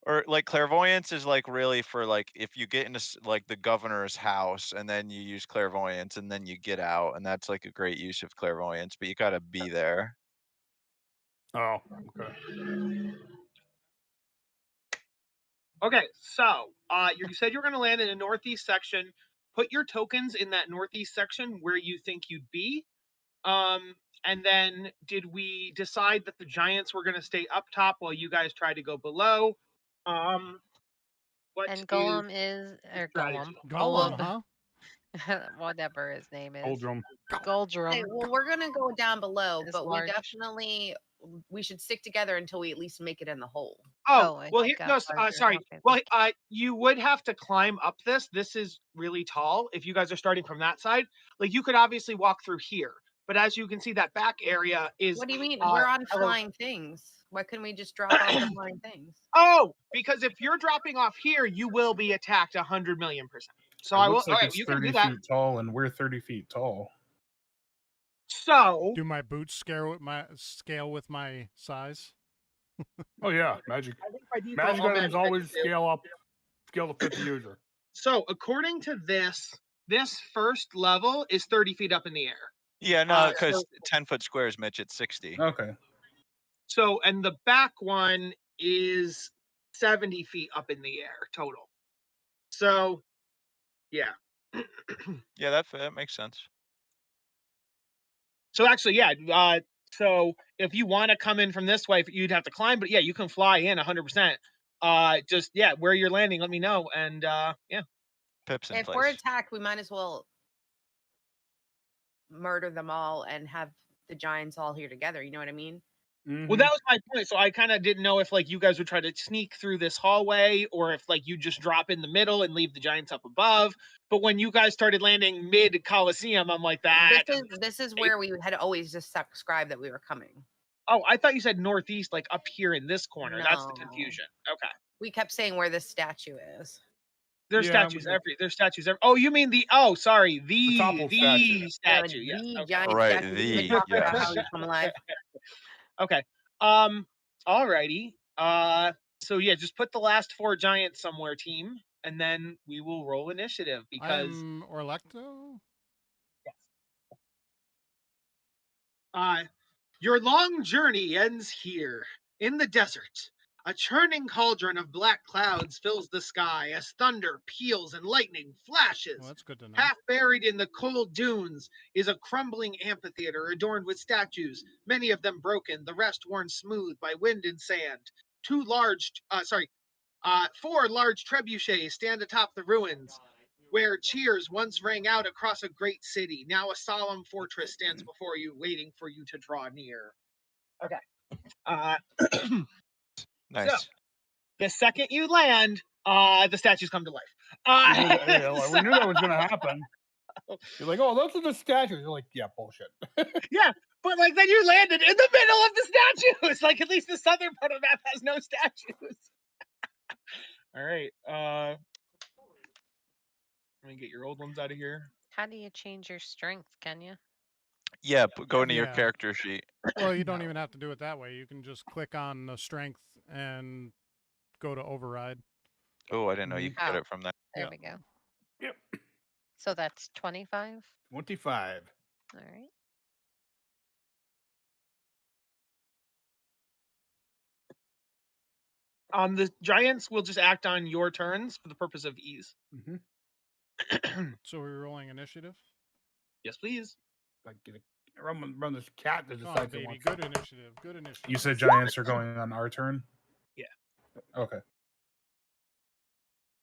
[SPEAKER 2] Or like clairvoyance is like really for like if you get into like the governor's house and then you use clairvoyance and then you get out, and that's like a great use of clairvoyance, but you got to be there.
[SPEAKER 5] Oh, okay.
[SPEAKER 8] Okay, so you said you were going to land in the northeast section. Put your tokens in that northeast section where you think you'd be. And then did we decide that the giants were going to stay up top while you guys tried to go below? What
[SPEAKER 6] And
[SPEAKER 8] is
[SPEAKER 6] Golem is, or
[SPEAKER 8] strategy?
[SPEAKER 6] Golem,
[SPEAKER 7] Golem, huh?
[SPEAKER 6] whatever his name is.
[SPEAKER 5] Goldrum.
[SPEAKER 6] Goldrum.
[SPEAKER 4] okay, well, we're gonna go down below,
[SPEAKER 6] It's
[SPEAKER 4] but
[SPEAKER 6] large.
[SPEAKER 4] we should stick together until we at least make it in the hole.
[SPEAKER 6] Oh,
[SPEAKER 8] Oh,
[SPEAKER 6] I
[SPEAKER 8] well,
[SPEAKER 6] think
[SPEAKER 8] here,
[SPEAKER 6] I
[SPEAKER 8] no,
[SPEAKER 6] was
[SPEAKER 8] sorry.
[SPEAKER 6] okay.
[SPEAKER 8] Well, you would have to climb up this. This is really tall. If you guys are starting from that side, like you could obviously walk through here, but as you can see, that back area is.
[SPEAKER 4] What do you mean? We're on
[SPEAKER 8] ele-
[SPEAKER 4] flying things. Why couldn't we just drop off the flying things?
[SPEAKER 8] Oh, because if you're dropping off here, you will be attacked 100 million%. So
[SPEAKER 3] It
[SPEAKER 8] I will.
[SPEAKER 3] looks like
[SPEAKER 8] All right,
[SPEAKER 3] it's
[SPEAKER 8] you can
[SPEAKER 3] 30
[SPEAKER 8] do that.
[SPEAKER 3] feet tall, and we're 30 feet tall.
[SPEAKER 8] So
[SPEAKER 7] Do my boots scale with my size?
[SPEAKER 5] Oh yeah, magic.
[SPEAKER 8] I think by default,
[SPEAKER 5] Magic
[SPEAKER 8] all
[SPEAKER 5] items
[SPEAKER 8] magic
[SPEAKER 5] always
[SPEAKER 8] items do.
[SPEAKER 5] scale up scale to fit the user.
[SPEAKER 8] So according to this first level is 30 feet up in the air.
[SPEAKER 2] Yeah, no, because
[SPEAKER 8] so-
[SPEAKER 2] 10-foot squares, Mitch, it's 60.
[SPEAKER 3] Okay.
[SPEAKER 8] So, and the back one is 70 feet up in the air total. So, yeah.
[SPEAKER 2] Yeah, that makes sense.
[SPEAKER 8] So actually, yeah. So if you want to come in from this way, you'd have to climb, but yeah, you can fly in 100%. Just yeah, where you're landing, let me know, and yeah.
[SPEAKER 2] Pip's in
[SPEAKER 4] If
[SPEAKER 2] place.
[SPEAKER 4] we're attacked, we might as well murder them all and have the giants all here together. You know what I mean?
[SPEAKER 8] Well, that was my point. So I kind of didn't know if like you guys would try to sneak through this hallway, or if like you just drop in the middle and leave the giants up above. But when you guys started landing mid Coliseum, I'm like that.
[SPEAKER 4] This is where we had always just described that we were coming.
[SPEAKER 8] Oh, I thought you said northeast, like up here in this corner. That's the
[SPEAKER 4] No.
[SPEAKER 8] confusion. Okay.
[SPEAKER 4] We kept saying where this statue is.
[SPEAKER 8] There's
[SPEAKER 5] Yeah,
[SPEAKER 8] statues there's statues every. Oh, you mean the sorry, the
[SPEAKER 5] topple statue.
[SPEAKER 8] statue.
[SPEAKER 4] Yeah,
[SPEAKER 8] Yeah.
[SPEAKER 4] the
[SPEAKER 8] Okay.
[SPEAKER 4] giant
[SPEAKER 2] Right,
[SPEAKER 4] statue. We've been talking about how
[SPEAKER 2] yes.
[SPEAKER 4] you come alive.
[SPEAKER 8] Okay. Alrighty. So yeah, just put the last 4 giants somewhere, team, and then we will roll initiative because
[SPEAKER 7] I'm Orlecto.
[SPEAKER 8] your long journey ends here in the desert. A churning cauldron of black clouds fills the sky as thunder peals and lightning flashes.
[SPEAKER 7] Well, that's good to know.
[SPEAKER 8] Half buried in the cold dunes is a crumbling amphitheater adorned with statues, many of them broken, the rest worn smooth by wind and sand. 4 large trebuchets stand atop the ruins, where cheers once rang out across a great city. Now a solemn fortress stands before you, waiting for you to draw near. Okay.
[SPEAKER 2] Nice.
[SPEAKER 8] So, the second you land, the statues come to life.
[SPEAKER 5] We knew that was going to happen. You're like, oh, those are the statues. You're like, yeah, bullshit.
[SPEAKER 8] Yeah, but like then you landed in the middle of the statues. Like at least the southern part of the map has no statues. All right. Let me get your old ones out of here.
[SPEAKER 6] How do you change your strength, can you?
[SPEAKER 2] Yeah, go into your
[SPEAKER 7] Yeah.
[SPEAKER 2] character sheet.
[SPEAKER 7] Well, you don't even have to do it that way. You can just click on the strength and go to override.
[SPEAKER 2] Oh, I didn't know you could get
[SPEAKER 6] Oh.
[SPEAKER 2] it from there.
[SPEAKER 6] There
[SPEAKER 7] Yeah.
[SPEAKER 6] we go.
[SPEAKER 5] Yep.
[SPEAKER 6] So that's 25.
[SPEAKER 5] 25.
[SPEAKER 6] All right.
[SPEAKER 8] The giants will just act on your turns for the purpose of ease.
[SPEAKER 7] So we're rolling initiative.
[SPEAKER 8] Yes, please.
[SPEAKER 5] Like, run this cat that
[SPEAKER 7] Come on,
[SPEAKER 5] decides it
[SPEAKER 7] baby.
[SPEAKER 5] wants
[SPEAKER 7] Good initiative. Good initiative.
[SPEAKER 3] You said giants are going on our turn?
[SPEAKER 8] Yeah.
[SPEAKER 3] Okay.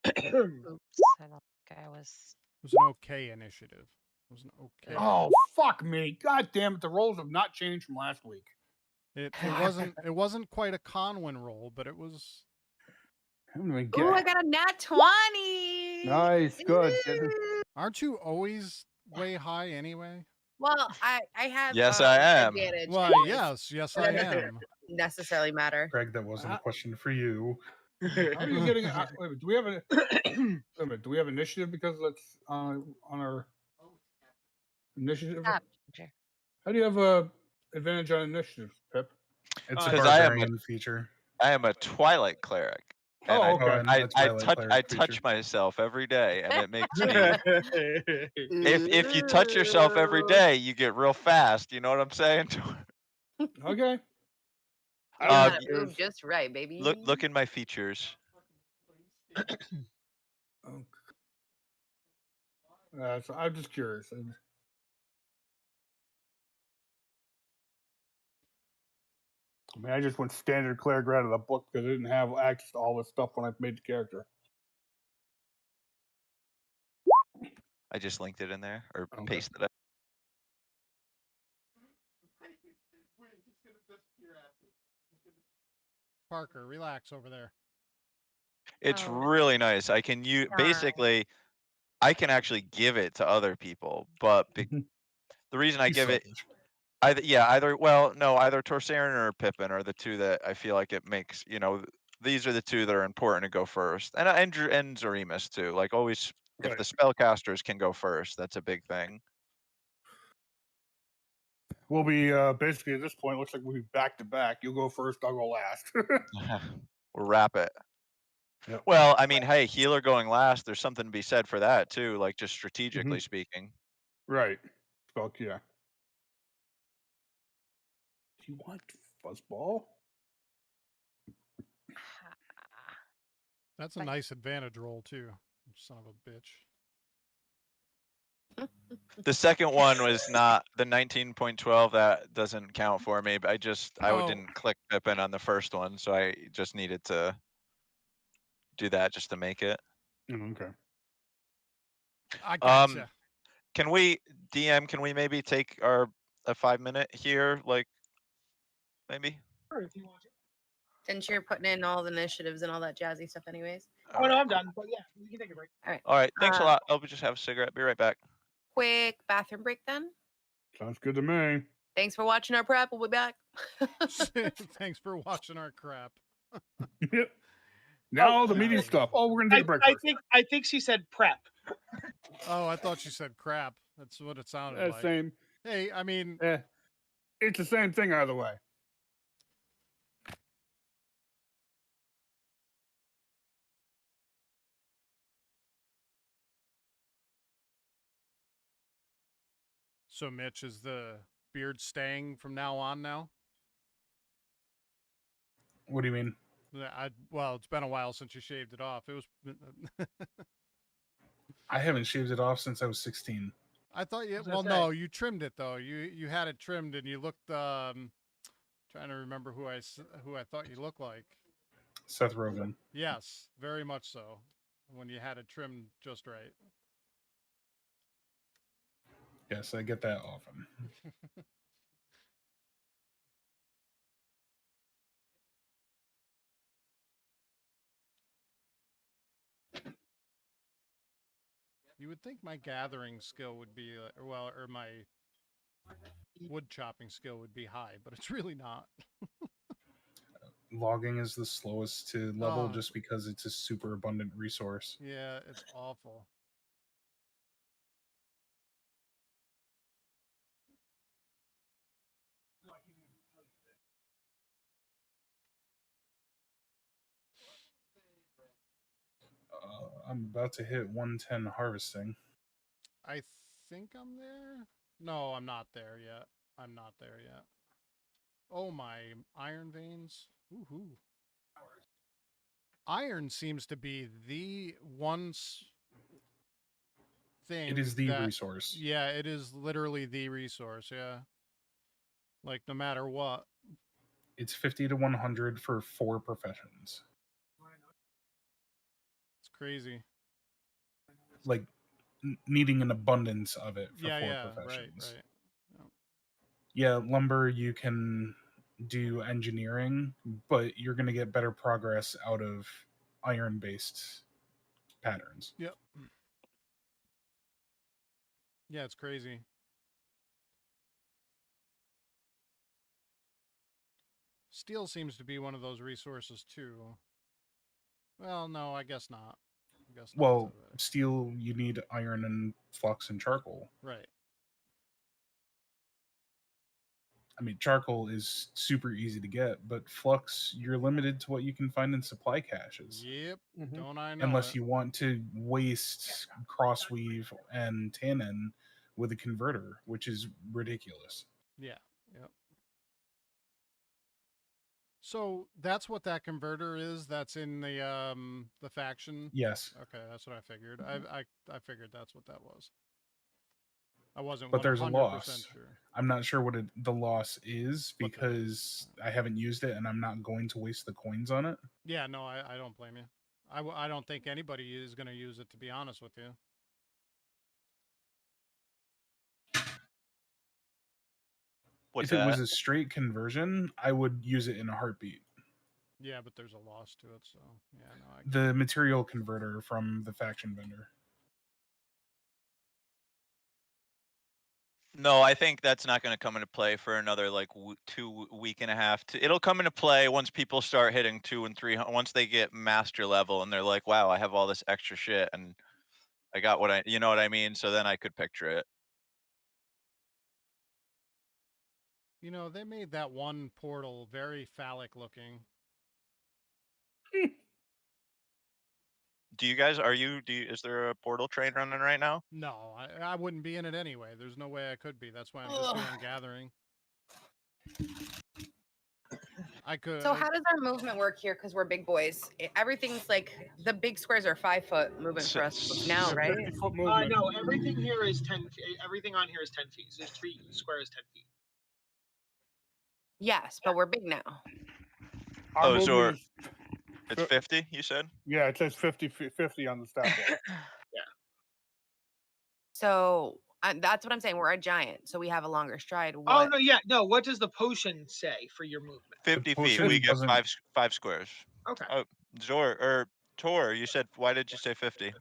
[SPEAKER 6] Oops. I don't think I was.
[SPEAKER 7] It was an okay initiative. It was an okay.
[SPEAKER 5] Oh, fuck me. God damn it. The rolls have not changed from last week.
[SPEAKER 7] It wasn't quite a Conwin roll, but it was.
[SPEAKER 5] I'm gonna
[SPEAKER 4] Ooh, I got a nat 20.
[SPEAKER 5] Nice. Good.
[SPEAKER 7] Aren't you always way high anyway?
[SPEAKER 4] Well, I have.
[SPEAKER 2] Yes, I am.
[SPEAKER 4] advantage
[SPEAKER 7] Why,
[SPEAKER 4] anyways.
[SPEAKER 7] yes,
[SPEAKER 4] But
[SPEAKER 7] I
[SPEAKER 4] that doesn't
[SPEAKER 7] am.
[SPEAKER 4] necessarily matter.
[SPEAKER 3] Greg, that wasn't a question for you.
[SPEAKER 5] How are you getting? Wait, do we have a? Wait a minute. Do we have initiative because that's on our initiative?
[SPEAKER 6] Ah, sure.
[SPEAKER 5] How do you have a advantage on initiative, Pip?
[SPEAKER 3] It's a
[SPEAKER 2] 'Cause I am a-
[SPEAKER 3] barbarian feature.
[SPEAKER 2] I am a Twilight Cleric. And
[SPEAKER 5] Oh,
[SPEAKER 3] Oh,
[SPEAKER 5] okay.
[SPEAKER 3] and
[SPEAKER 2] I
[SPEAKER 3] a Twilight Cleric
[SPEAKER 2] touch
[SPEAKER 3] feature.
[SPEAKER 2] myself every day, and it makes me. If you touch yourself every day, you get real fast. You know what I'm saying?
[SPEAKER 5] Okay.
[SPEAKER 4] You
[SPEAKER 5] I
[SPEAKER 2] Uh,
[SPEAKER 4] gotta move just right, baby.
[SPEAKER 2] Look in my features.
[SPEAKER 5] So I'm just curious. I mean, I just went standard cleric right out of the book because I didn't have access to all this stuff when I made the character.
[SPEAKER 2] I just linked it in there or
[SPEAKER 3] Okay.
[SPEAKER 2] pasted it.
[SPEAKER 7] Parker, relax over there.
[SPEAKER 2] It's
[SPEAKER 6] Oh.
[SPEAKER 2] really nice. I can use basically. I can actually give it to other people, but the reason I
[SPEAKER 3] He's
[SPEAKER 2] give it
[SPEAKER 3] selfish.
[SPEAKER 2] either Torsarin or Pippin are the two that I feel like it makes, these are the two that are important to go first. And Zarimus too. Like always, if
[SPEAKER 5] Right.
[SPEAKER 2] the spellcasters can go first, that's a big thing.
[SPEAKER 5] We'll be basically at this point. Looks like we'll be back to back. You'll go first. I'll go last.
[SPEAKER 2] We'll wrap it.
[SPEAKER 5] Yep.
[SPEAKER 2] Well, I mean, hey, healer going last, there's something to be said for that too, like just strategically speaking.
[SPEAKER 5] Right. Fuck yeah. Do you want fuzzball?
[SPEAKER 7] That's a nice advantage roll too. Son of a bitch.
[SPEAKER 2] The second one was not the 19.12. That doesn't count for me. But I
[SPEAKER 7] Oh.
[SPEAKER 2] didn't click Pippin on the first one, so I just needed to do that just to make it.
[SPEAKER 5] Okay.
[SPEAKER 7] I gotcha.
[SPEAKER 2] Can we DM? Can we maybe take a 5-minute here? Like maybe.
[SPEAKER 8] Sure, if you want to.
[SPEAKER 4] Since you're putting in all the initiatives and all that jazzy stuff, anyways.
[SPEAKER 8] Oh no, I'm done. But yeah, we can take a break.
[SPEAKER 4] All right.
[SPEAKER 2] All right. Thanks a lot. I'll just have a cigarette. Be right back.
[SPEAKER 4] Quick bathroom break then.
[SPEAKER 5] Sounds good to me.
[SPEAKER 4] Thanks for watching our prep. We'll be back.
[SPEAKER 7] Thanks for watching our crap.
[SPEAKER 5] Yep. Now the meaty stuff. Oh, we're gonna take a break first.
[SPEAKER 8] I think she said prep.
[SPEAKER 7] Oh, I thought you said crap. That's what it sounded like.
[SPEAKER 5] Same.
[SPEAKER 7] Hey, I mean,
[SPEAKER 5] It's the same thing either way.
[SPEAKER 7] so Mitch, is the beard staying from now on now?
[SPEAKER 3] What do you mean?
[SPEAKER 7] Well, it's been a while since you shaved it off. It was.
[SPEAKER 3] I haven't shaved it off since I was 16.
[SPEAKER 7] I thought you.
[SPEAKER 8] was gonna
[SPEAKER 7] Well,
[SPEAKER 8] say.
[SPEAKER 7] no, you trimmed it though. You had it trimmed, and you looked. Trying to remember who I thought you looked like.
[SPEAKER 3] Seth Rogen.
[SPEAKER 7] Yes, very much so. When you had it trimmed just right.
[SPEAKER 3] Yes, I get that often.
[SPEAKER 7] You would think my gathering skill would be or my wood chopping skill would be high, but it's really not.
[SPEAKER 3] Logging is the slowest to level
[SPEAKER 7] Oh.
[SPEAKER 3] just because it's a super abundant resource.
[SPEAKER 7] Yeah, it's awful.
[SPEAKER 3] I'm about to hit 110 harvesting.
[SPEAKER 7] I think I'm there. No, I'm not there yet. I'm not there yet. Oh, my iron veins. Woohoo. Iron seems to be the one thing.
[SPEAKER 3] It is the resource.
[SPEAKER 7] Yeah, it is literally the resource. Yeah. Like, no matter what.
[SPEAKER 3] It's 50 to 100 for 4 professions.
[SPEAKER 7] It's crazy.
[SPEAKER 3] Like, needing an abundance of it for 4
[SPEAKER 7] Yeah,
[SPEAKER 3] professions.
[SPEAKER 7] right.
[SPEAKER 3] Yeah, lumber, you can do engineering, but you're going to get better progress out of iron-based patterns.
[SPEAKER 7] Yep. Yeah, it's crazy. Steel seems to be one of those resources too. Well, no, I guess not.
[SPEAKER 3] Well, steel, you need iron and flux and charcoal.
[SPEAKER 7] Right.
[SPEAKER 3] I mean, charcoal is super easy to get, but flux, you're limited to what you can find in supply caches.
[SPEAKER 7] Yep.
[SPEAKER 5] Mhm.
[SPEAKER 7] Don't I know
[SPEAKER 3] Unless
[SPEAKER 7] it.
[SPEAKER 3] you want to waste crossweave and tannin with a converter, which is ridiculous.
[SPEAKER 7] Yeah. Yep. So that's what that converter is. That's in the faction.
[SPEAKER 3] Yes,
[SPEAKER 7] Okay, that's what I figured. I figured that's what that was. I wasn't.
[SPEAKER 3] but there's a
[SPEAKER 7] 100%
[SPEAKER 3] loss.
[SPEAKER 7] sure.
[SPEAKER 3] I'm not sure what the loss is
[SPEAKER 7] What the-
[SPEAKER 3] because I haven't used it and I'm not going to waste the coins on it.
[SPEAKER 7] Yeah, no, I don't blame you. I don't think anybody is going to use it, to be honest with you.
[SPEAKER 2] What's
[SPEAKER 3] If
[SPEAKER 2] that?
[SPEAKER 3] it was a straight conversion, I would use it in a heartbeat.
[SPEAKER 7] Yeah, but there's a loss to it, so yeah, no.
[SPEAKER 3] The material converter from the faction vendor.
[SPEAKER 2] No, I think that's not going to come into play for another like 2 week and a half. It'll come into play once people start hitting 200 and 300. Once they get master level and they're like, "Wow, I have all this extra shit and I got what you know what I mean?" So then I could picture it.
[SPEAKER 7] You know, they made that one portal very phallic looking.
[SPEAKER 2] Do you guys? Is there a portal train running right now?
[SPEAKER 7] No, I wouldn't be in it anyway. There's no way I could be. That's why I'm just doing gathering. I could.
[SPEAKER 4] So how does our movement work here? Because we're big boys. Everything's like the big squares are 5 foot movement for us now,
[SPEAKER 5] Yeah,
[SPEAKER 4] right?
[SPEAKER 5] 50-foot movement.
[SPEAKER 8] No, everything here is 10 feet. Everything on here is 10 feet. So this tree square is 10 feet.
[SPEAKER 4] Yes, but we're big now.
[SPEAKER 5] Our
[SPEAKER 2] Oh, so
[SPEAKER 5] movement is,
[SPEAKER 2] it's 50. You said.
[SPEAKER 5] yeah, it says 50 on the stat block.
[SPEAKER 4] So that's what I'm saying. We're a giant, so we have a longer stride.
[SPEAKER 8] Oh
[SPEAKER 4] What?
[SPEAKER 8] no, yeah, no. What does the potion say for your movement?
[SPEAKER 2] 50 feet.
[SPEAKER 3] potion
[SPEAKER 2] We get
[SPEAKER 3] doesn't-
[SPEAKER 2] five squares.
[SPEAKER 8] Okay.
[SPEAKER 2] Oh, Zor or Tor, you said. Why did you say 50?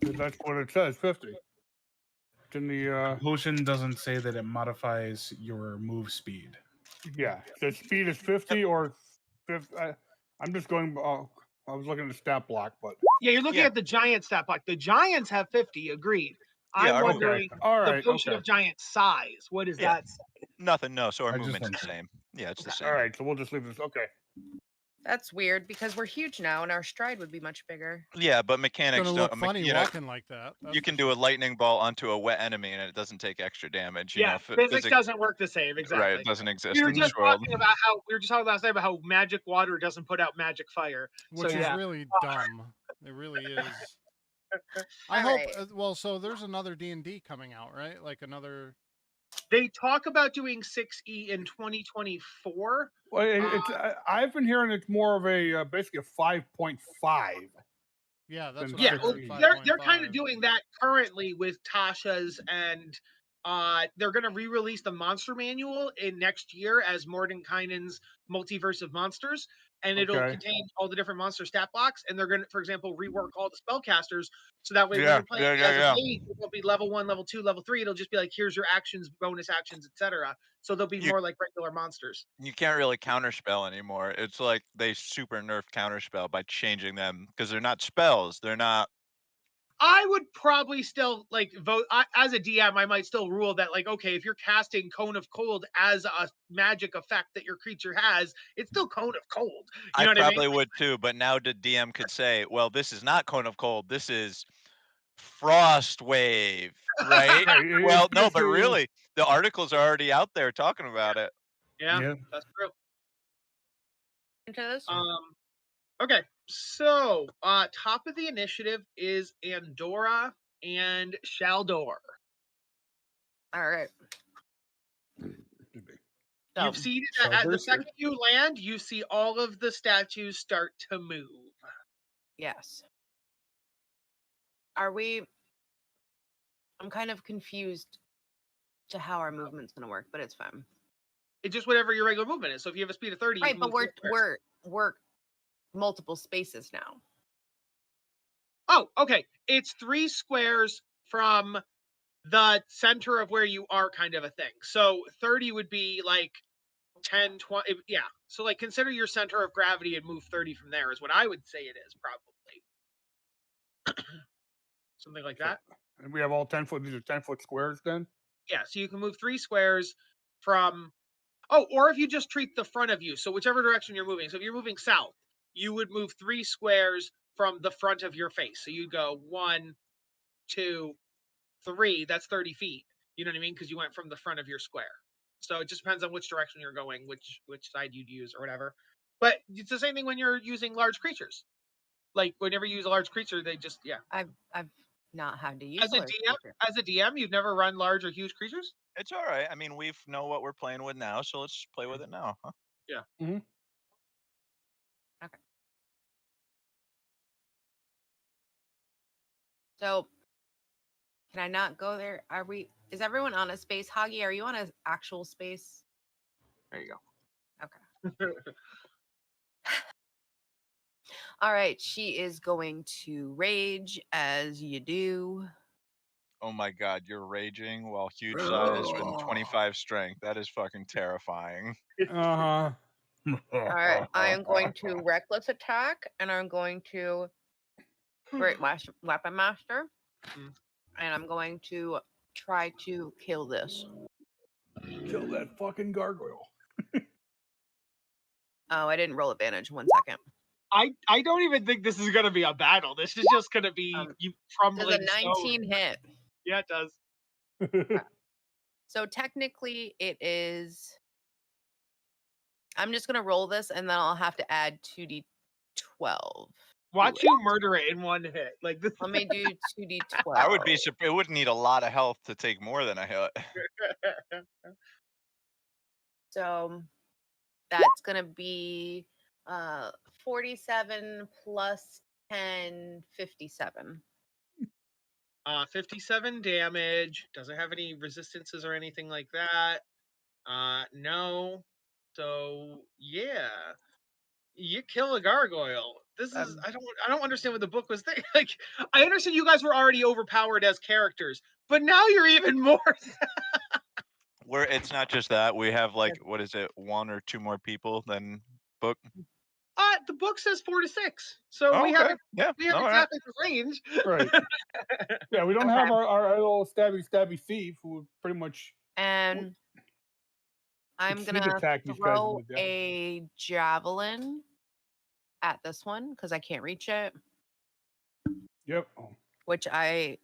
[SPEAKER 5] That's what it says, 50. It's in the,
[SPEAKER 3] Potion doesn't say that it modifies your move speed.
[SPEAKER 5] yeah. The speed is 50 or 50. I'm just going, I was looking at the stat block, but.
[SPEAKER 8] Yeah, you're looking
[SPEAKER 2] Yeah.
[SPEAKER 8] at the giant stat block. The giants have 50. Agreed.
[SPEAKER 2] Yeah,
[SPEAKER 8] I'm
[SPEAKER 2] our-
[SPEAKER 8] wondering
[SPEAKER 5] All
[SPEAKER 8] the
[SPEAKER 5] right,
[SPEAKER 8] potion
[SPEAKER 5] okay.
[SPEAKER 8] of giant size. What does
[SPEAKER 2] Yeah.
[SPEAKER 8] that say?
[SPEAKER 2] Nothing. No. So our
[SPEAKER 3] I just
[SPEAKER 2] movement's the
[SPEAKER 3] wondered.
[SPEAKER 2] same. Yeah, it's the
[SPEAKER 8] Okay.
[SPEAKER 2] same.
[SPEAKER 5] All right, so we'll just leave this. Okay.
[SPEAKER 4] That's weird because we're huge now, and our stride would be much bigger.
[SPEAKER 2] Yeah, but
[SPEAKER 7] It's
[SPEAKER 2] mechanics
[SPEAKER 7] gonna
[SPEAKER 2] don't.
[SPEAKER 7] look funny
[SPEAKER 2] you know,
[SPEAKER 7] walking like that.
[SPEAKER 2] you
[SPEAKER 7] that's
[SPEAKER 2] can
[SPEAKER 7] for
[SPEAKER 2] do a
[SPEAKER 7] sure.
[SPEAKER 2] lightning ball onto a wet enemy, and it doesn't take extra damage. You
[SPEAKER 8] Yeah,
[SPEAKER 2] know,
[SPEAKER 8] physics doesn't work the same. Exactly.
[SPEAKER 2] Right, it doesn't exist
[SPEAKER 8] We were
[SPEAKER 2] in
[SPEAKER 8] just
[SPEAKER 2] this world.
[SPEAKER 8] talking about how last night about how magic water doesn't put out magic fire.
[SPEAKER 7] Which
[SPEAKER 8] so
[SPEAKER 7] is
[SPEAKER 8] yeah.
[SPEAKER 7] really dumb. It really is. I
[SPEAKER 4] All
[SPEAKER 7] hope.
[SPEAKER 4] right.
[SPEAKER 7] Well, so there's another D&D coming out, right? Like another.
[SPEAKER 8] They talk about doing 6E in 2024.
[SPEAKER 5] Well, I've been hearing it's more of a basically a 5.5.
[SPEAKER 7] Yeah, that's
[SPEAKER 5] Then
[SPEAKER 7] what
[SPEAKER 8] Yeah,
[SPEAKER 7] I
[SPEAKER 8] well,
[SPEAKER 7] heard.
[SPEAKER 8] they're kind of
[SPEAKER 7] 5.5.
[SPEAKER 8] doing that currently with Tasha's, and they're going to re-release the monster manual in next year as Mordenkainen's Multiverse of Monsters, and it'll
[SPEAKER 5] Okay.
[SPEAKER 8] contain all the different monster stat blocks. And they're going to, for example, rework all the spellcasters so that way when
[SPEAKER 2] Yeah,
[SPEAKER 8] you're playing
[SPEAKER 2] yeah,
[SPEAKER 8] as
[SPEAKER 2] yeah.
[SPEAKER 8] a mage, it won't be level 1, level 2, level 3. It'll just be like, here's your actions, bonus actions, etc. So they'll be
[SPEAKER 2] You-
[SPEAKER 8] more like regular monsters.
[SPEAKER 2] You can't really counterspell anymore. It's like they super nerfed counterspell by changing them because they're not spells. They're not.
[SPEAKER 8] I would probably still like vote as a DM. I might still rule that, like, okay, if you're casting Cone of Cold as a magic effect that your creature has, it's still Cone of Cold. You know
[SPEAKER 2] I
[SPEAKER 8] what I mean?
[SPEAKER 2] probably would too, but now the DM could say, "Well, this is not Cone of Cold. This is Frost Wave." Right?
[SPEAKER 5] Right,
[SPEAKER 2] Well,
[SPEAKER 5] it's
[SPEAKER 2] no, but
[SPEAKER 5] basically-
[SPEAKER 2] really, the articles are already out there talking about it.
[SPEAKER 8] Yeah, that's true.
[SPEAKER 4] Into this?
[SPEAKER 8] Okay, so top of the initiative is Andorra and Shaldor.
[SPEAKER 4] All right. So,
[SPEAKER 8] You've seen it at the
[SPEAKER 3] Shaldor's here.
[SPEAKER 8] second you land, you see all of the statues start to move.
[SPEAKER 4] yes. Are we? I'm kind of confused to how our movement's gonna work, but it's fine.
[SPEAKER 8] It's just whatever your regular movement is. So if you have a speed of 30, you
[SPEAKER 4] Right,
[SPEAKER 8] can
[SPEAKER 4] but
[SPEAKER 8] move 3 squares.
[SPEAKER 4] we're multiple spaces now.
[SPEAKER 8] Oh, okay. It's 3 squares from the center of where you are, kind of a thing. So 30 would be like 10, 20. Yeah. So like consider your center of gravity and move 30 from there is what I would say it is, probably. Something like that.
[SPEAKER 5] And we have all 10-foot. These are 10-foot squares then.
[SPEAKER 8] Yeah. So you can move 3 squares from. Oh, or if you just treat the front of you. So whichever direction you're moving. So if you're moving south, you would move 3 squares from the front of your face. So you go 1, 2, 3. That's 30 feet. You know what I mean? Because you went from the front of your square. So it just depends on which direction you're going, which side you'd use or whatever. But it's the same thing when you're using large creatures. Like whenever you use a large creature, they just
[SPEAKER 4] I've not had to use
[SPEAKER 8] As a
[SPEAKER 4] large
[SPEAKER 8] DM,
[SPEAKER 4] creature.
[SPEAKER 8] as a DM, you've never run large or huge creatures.
[SPEAKER 2] It's all right. I mean, we know what we're playing with now, so let's play with it now. Huh?
[SPEAKER 4] So can I not go there? Is everyone on a space? Hoggy, are you on an actual space?
[SPEAKER 8] There you
[SPEAKER 4] Okay.
[SPEAKER 8] go.
[SPEAKER 4] All right. She is going to rage as you do.
[SPEAKER 2] Oh my god, you're raging while huge size and 25 strength. That is fucking terrifying.
[SPEAKER 5] Uh huh.
[SPEAKER 4] All right. I am going to reckless attack and I'm going to great weapon master.
[SPEAKER 8] Mm.
[SPEAKER 4] And I'm going to try to kill this.
[SPEAKER 5] Kill that fucking gargoyle.
[SPEAKER 4] Oh, I didn't roll advantage. 1 second.
[SPEAKER 8] I don't even think this is gonna be a battle. This is just gonna be you
[SPEAKER 4] Does
[SPEAKER 8] crumbling
[SPEAKER 4] a
[SPEAKER 8] stone.
[SPEAKER 4] 19 hit?
[SPEAKER 8] Yeah, it does.
[SPEAKER 4] So technically, it is. I'm just gonna roll this, and then I'll have to add 2d12.
[SPEAKER 8] Watch you murder it in one hit. Like this.
[SPEAKER 4] Let me do 2d12.
[SPEAKER 2] I would be surprised. It would need a lot of health to take more than a hit.
[SPEAKER 4] So that's gonna be 47 plus 10, 57.
[SPEAKER 8] 57 damage. Doesn't have any resistances or anything like that. No. So yeah, you kill a gargoyle. This is I don't understand what the book was thinking. Like I understand you guys were already overpowered as characters, but now you're even more.
[SPEAKER 2] It's not just that. We have like, what is it, 1 or 2 more people than book?
[SPEAKER 8] The book says 4 to 6, so
[SPEAKER 2] Oh,
[SPEAKER 8] we have
[SPEAKER 2] okay. Yeah.
[SPEAKER 8] we have
[SPEAKER 2] all right.
[SPEAKER 8] exactly the range.
[SPEAKER 5] Right. Yeah, we don't have our little stabby thief who pretty much.
[SPEAKER 4] And I'm
[SPEAKER 5] sneak
[SPEAKER 4] gonna
[SPEAKER 5] attack these guys
[SPEAKER 4] throw
[SPEAKER 5] with the-
[SPEAKER 4] a javelin at this one because I can't reach it.
[SPEAKER 5] Yep.
[SPEAKER 4] Which if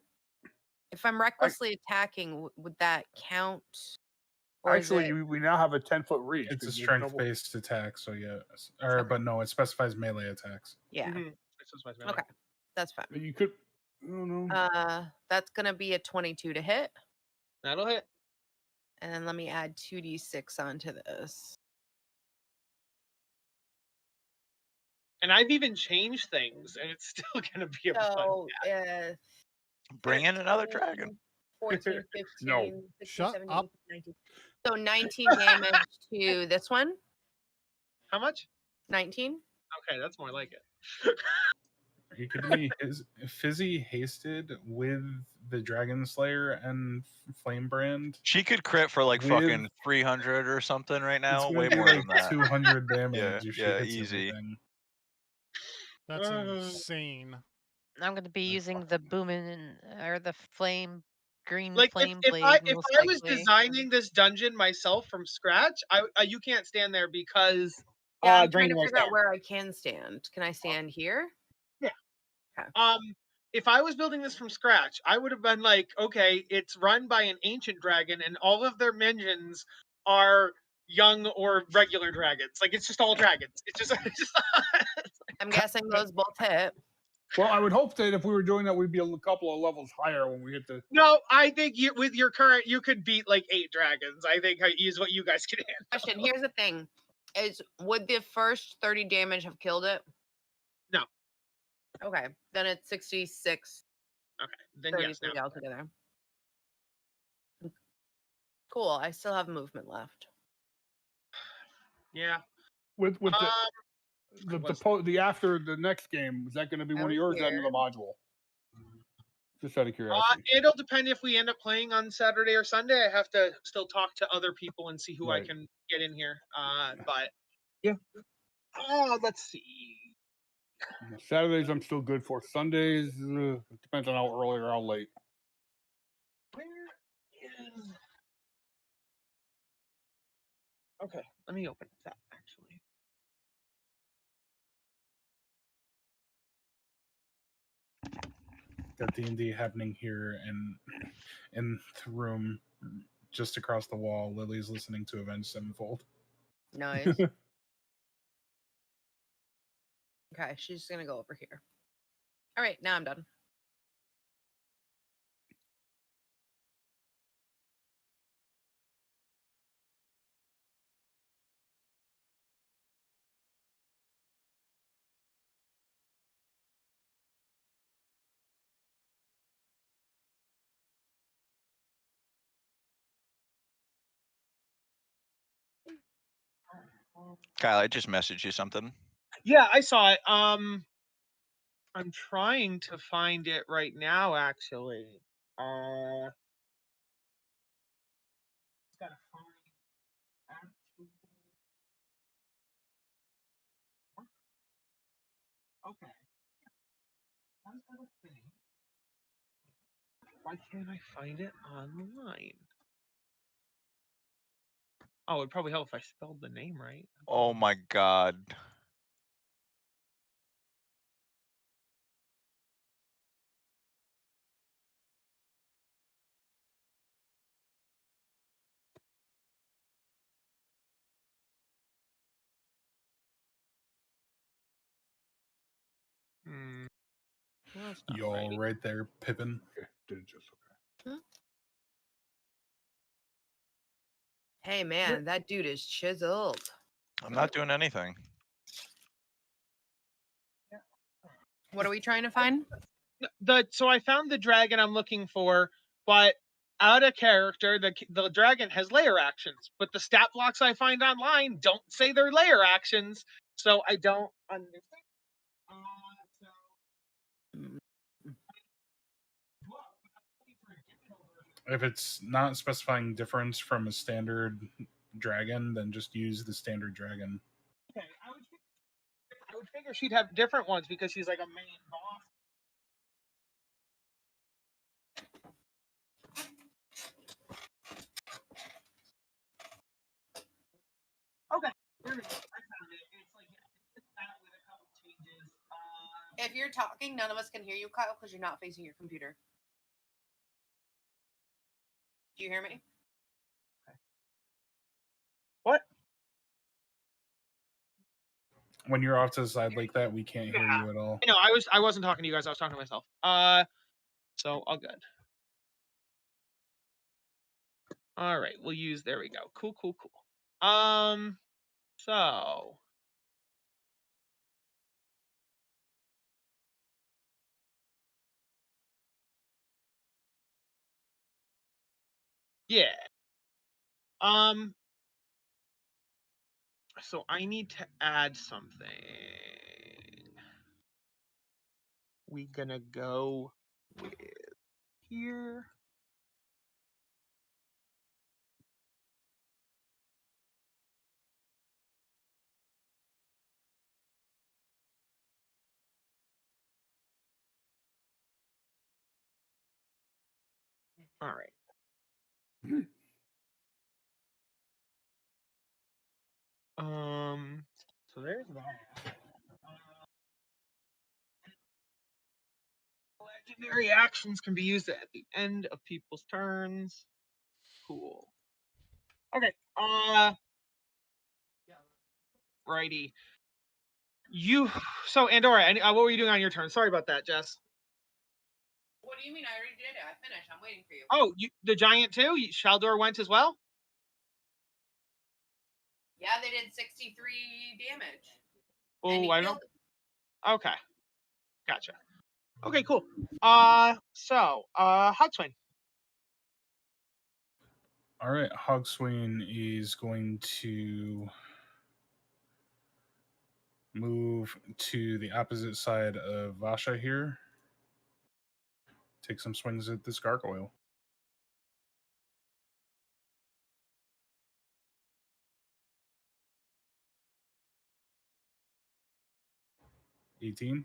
[SPEAKER 4] I'm recklessly attacking, would that count? Or is
[SPEAKER 5] Actually,
[SPEAKER 4] it-
[SPEAKER 5] we now have a 10-foot reach.
[SPEAKER 3] It's a
[SPEAKER 5] 'cause there's
[SPEAKER 3] strength
[SPEAKER 5] double-
[SPEAKER 3] based attack, so yeah. Or but no, it specifies melee attacks.
[SPEAKER 4] yeah.
[SPEAKER 8] This was my melee.
[SPEAKER 4] Okay, that's fine.
[SPEAKER 5] You could. I don't know.
[SPEAKER 4] That's gonna be a 22 to hit,
[SPEAKER 8] That'll hit.
[SPEAKER 4] and then let me add 2d6 onto this.
[SPEAKER 8] And I've even changed things, and it's still gonna be a
[SPEAKER 4] So,
[SPEAKER 2] Bring in another dragon.
[SPEAKER 4] 14, 15,
[SPEAKER 5] No.
[SPEAKER 4] 16,
[SPEAKER 7] Shut
[SPEAKER 4] 17,
[SPEAKER 7] up.
[SPEAKER 4] 18, 19. So 19 damage to this one.
[SPEAKER 8] How much?
[SPEAKER 4] 19.
[SPEAKER 8] Okay, that's more like it.
[SPEAKER 3] He could be fizzy hasted with the Dragon Slayer and Flame Brand.
[SPEAKER 2] She could crit for like
[SPEAKER 3] With-
[SPEAKER 2] fucking 300 or something right now.
[SPEAKER 3] It's
[SPEAKER 2] Way
[SPEAKER 3] gonna be
[SPEAKER 2] more than
[SPEAKER 3] like
[SPEAKER 2] that.
[SPEAKER 3] 200 damage
[SPEAKER 2] Yeah,
[SPEAKER 3] if she
[SPEAKER 2] yeah,
[SPEAKER 3] hits
[SPEAKER 2] easy.
[SPEAKER 3] everything.
[SPEAKER 7] That's
[SPEAKER 8] Uh,
[SPEAKER 7] insane.
[SPEAKER 6] I'm going to be using the booming or the flame green
[SPEAKER 8] Like
[SPEAKER 6] flame
[SPEAKER 8] if
[SPEAKER 6] blade.
[SPEAKER 8] I
[SPEAKER 6] most
[SPEAKER 8] was
[SPEAKER 6] likely.
[SPEAKER 8] designing this dungeon myself from scratch, I you can't stand there because
[SPEAKER 4] Yeah, I'm trying to
[SPEAKER 8] Green
[SPEAKER 4] figure out
[SPEAKER 8] Wall's
[SPEAKER 4] where I can stand. Can I stand here?
[SPEAKER 8] down. If I was building this from scratch, I would have been like, okay, it's run by an ancient dragon, and all of their minions are young or regular dragons. Like it's just all dragons. It's just,
[SPEAKER 4] I'm guessing those both hit.
[SPEAKER 5] Well, I would hope that if we were doing that, we'd be a couple of levels higher when we hit the.
[SPEAKER 8] No, I think with your current, you could beat like 8 dragons. I think is what you guys can handle.
[SPEAKER 4] Question. Here's the thing: would the first 30 damage have killed it?
[SPEAKER 8] No.
[SPEAKER 4] Okay, then it's 66,
[SPEAKER 8] Okay, then yes.
[SPEAKER 4] 33
[SPEAKER 8] Now.
[SPEAKER 4] altogether. Cool. I still have movement left.
[SPEAKER 8] Yeah.
[SPEAKER 5] With the
[SPEAKER 8] what's-
[SPEAKER 5] the after the next game, is that going to be one of
[SPEAKER 4] Over
[SPEAKER 5] yours? Or is that
[SPEAKER 4] here.
[SPEAKER 5] another module? Just out of curiosity.
[SPEAKER 8] It'll depend if we end up playing on Saturday or Sunday. I have to still talk to other people and see who I
[SPEAKER 5] Right.
[SPEAKER 8] can get in here. But yeah. Let's see.
[SPEAKER 5] Saturdays I'm still good for. Sundays it depends on how early or how late.
[SPEAKER 8] Where is? Okay, let me open that actually.
[SPEAKER 3] Got D&D happening here, and in the room just across the wall, Lily's listening to Avenged Sevenfold.
[SPEAKER 4] Nice. Okay, she's gonna go over here. All right, now I'm done.
[SPEAKER 2] Kyle, I just messaged you something.
[SPEAKER 8] Yeah, I saw it. I'm trying to find it right now, actually. Gotta find actual- Okay. How's that a thing? Why can't I find it online? Oh, it'd probably help if I spelled the name right.
[SPEAKER 2] Oh my god.
[SPEAKER 1] That's not
[SPEAKER 3] You all
[SPEAKER 1] right.
[SPEAKER 3] right there, Pippin?
[SPEAKER 5] Okay, did it just okay.
[SPEAKER 4] Hey man, that dude is chiseled.
[SPEAKER 2] I'm not doing anything.
[SPEAKER 4] What are we trying to find?
[SPEAKER 8] So I found the dragon I'm looking for, but out of character, the dragon has layer actions, but the stat blocks I find online don't say they're layer actions, so I don't understand.
[SPEAKER 3] If it's not specifying difference from a standard dragon, then just use the standard dragon.
[SPEAKER 8] Okay, I would figure she'd have different ones because she's like a main boss. Okay, there we go. I found it. It's like it's that with a couple changes.
[SPEAKER 4] If you're talking, none of us can hear you, Kyle, because you're not facing your computer. Do you hear me?
[SPEAKER 8] What?
[SPEAKER 3] When you're off to the side like that, we can't hear you at all.
[SPEAKER 8] No, I wasn't talking to you guys. I was talking to myself. So all good. All right, we'll use. There we go. Cool. So yeah. So I need to add something. We gonna go with here. All right. So there's that. Legendary actions can be used at the end of people's turns. Cool. Okay. Righty. So Andorra, what were you doing on your turn? Sorry about that, Jess.
[SPEAKER 4] What do you mean? I already did it. I finished. I'm waiting for you.
[SPEAKER 8] Oh, the giant too? Shaldor went as well?
[SPEAKER 4] Yeah, they did 63 damage.
[SPEAKER 8] Oh, I don't. Okay. Gotcha. Okay, cool. Hogswing.
[SPEAKER 3] All right, Hogswing is going to move to the opposite side of Vasha here. Take some swings at this gargoyle. $18.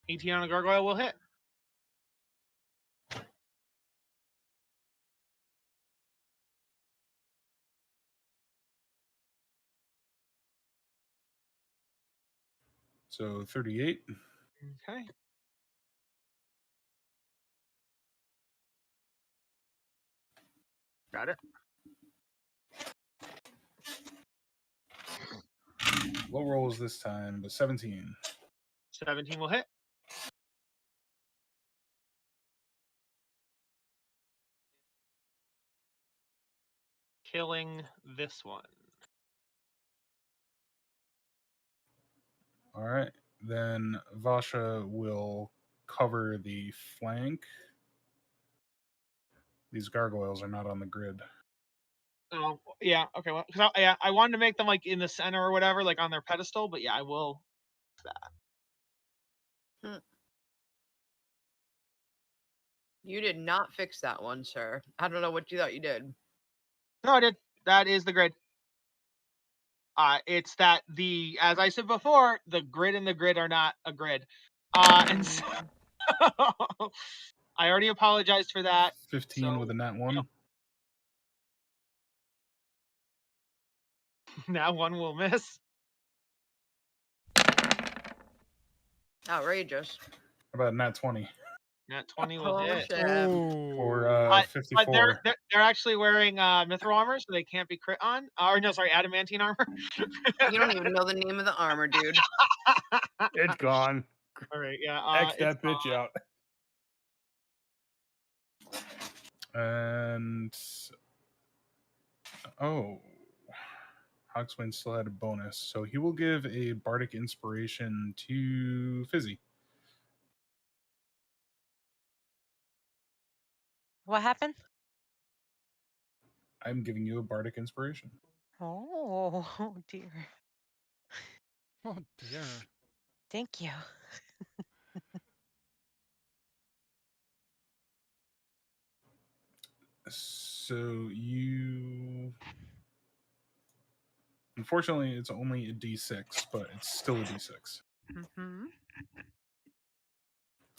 [SPEAKER 8] 18 on a gargoyle will hit.
[SPEAKER 3] So 38.
[SPEAKER 8] Okay. Got it.
[SPEAKER 3] Low rolls this time, but 17.
[SPEAKER 8] 17 will hit. Killing this one.
[SPEAKER 3] All right. Then Vasha will cover the flank. These gargoyles are not on the grid.
[SPEAKER 8] Oh, yeah. Okay. Well, I wanted to make them like in the center or whatever, like on their pedestal, but yeah, I will.
[SPEAKER 4] You did not fix that one, sir. I don't know what you thought you did.
[SPEAKER 8] No, I did. That is the grid. It's that as I said before, the grid and the grid are not a grid. And so I already apologized for that.
[SPEAKER 3] 15 with a nat 1.
[SPEAKER 8] Now one will miss.
[SPEAKER 4] Outrageous.
[SPEAKER 3] How about nat 20?
[SPEAKER 8] Nat 20 will
[SPEAKER 4] Oh,
[SPEAKER 8] hit.
[SPEAKER 4] shit.
[SPEAKER 3] Or 54.
[SPEAKER 8] But they're actually wearing mithril armor, so they can't be crit on. Or no, sorry, adamantine armor.
[SPEAKER 4] You don't even know the name of the armor, dude.
[SPEAKER 5] It's gone.
[SPEAKER 8] All right, yeah.
[SPEAKER 5] X
[SPEAKER 8] It's
[SPEAKER 5] that bitch out.
[SPEAKER 3] And Hogswain still had a bonus, so he will give a bardic inspiration to Fizzy.
[SPEAKER 6] What happened?
[SPEAKER 3] I'm giving you a bardic inspiration.
[SPEAKER 6] Oh, dear.
[SPEAKER 7] Oh dear.
[SPEAKER 6] Thank you.
[SPEAKER 3] So you, unfortunately, it's only a D6, but it's still a D6,
[SPEAKER 6] Mm-hmm.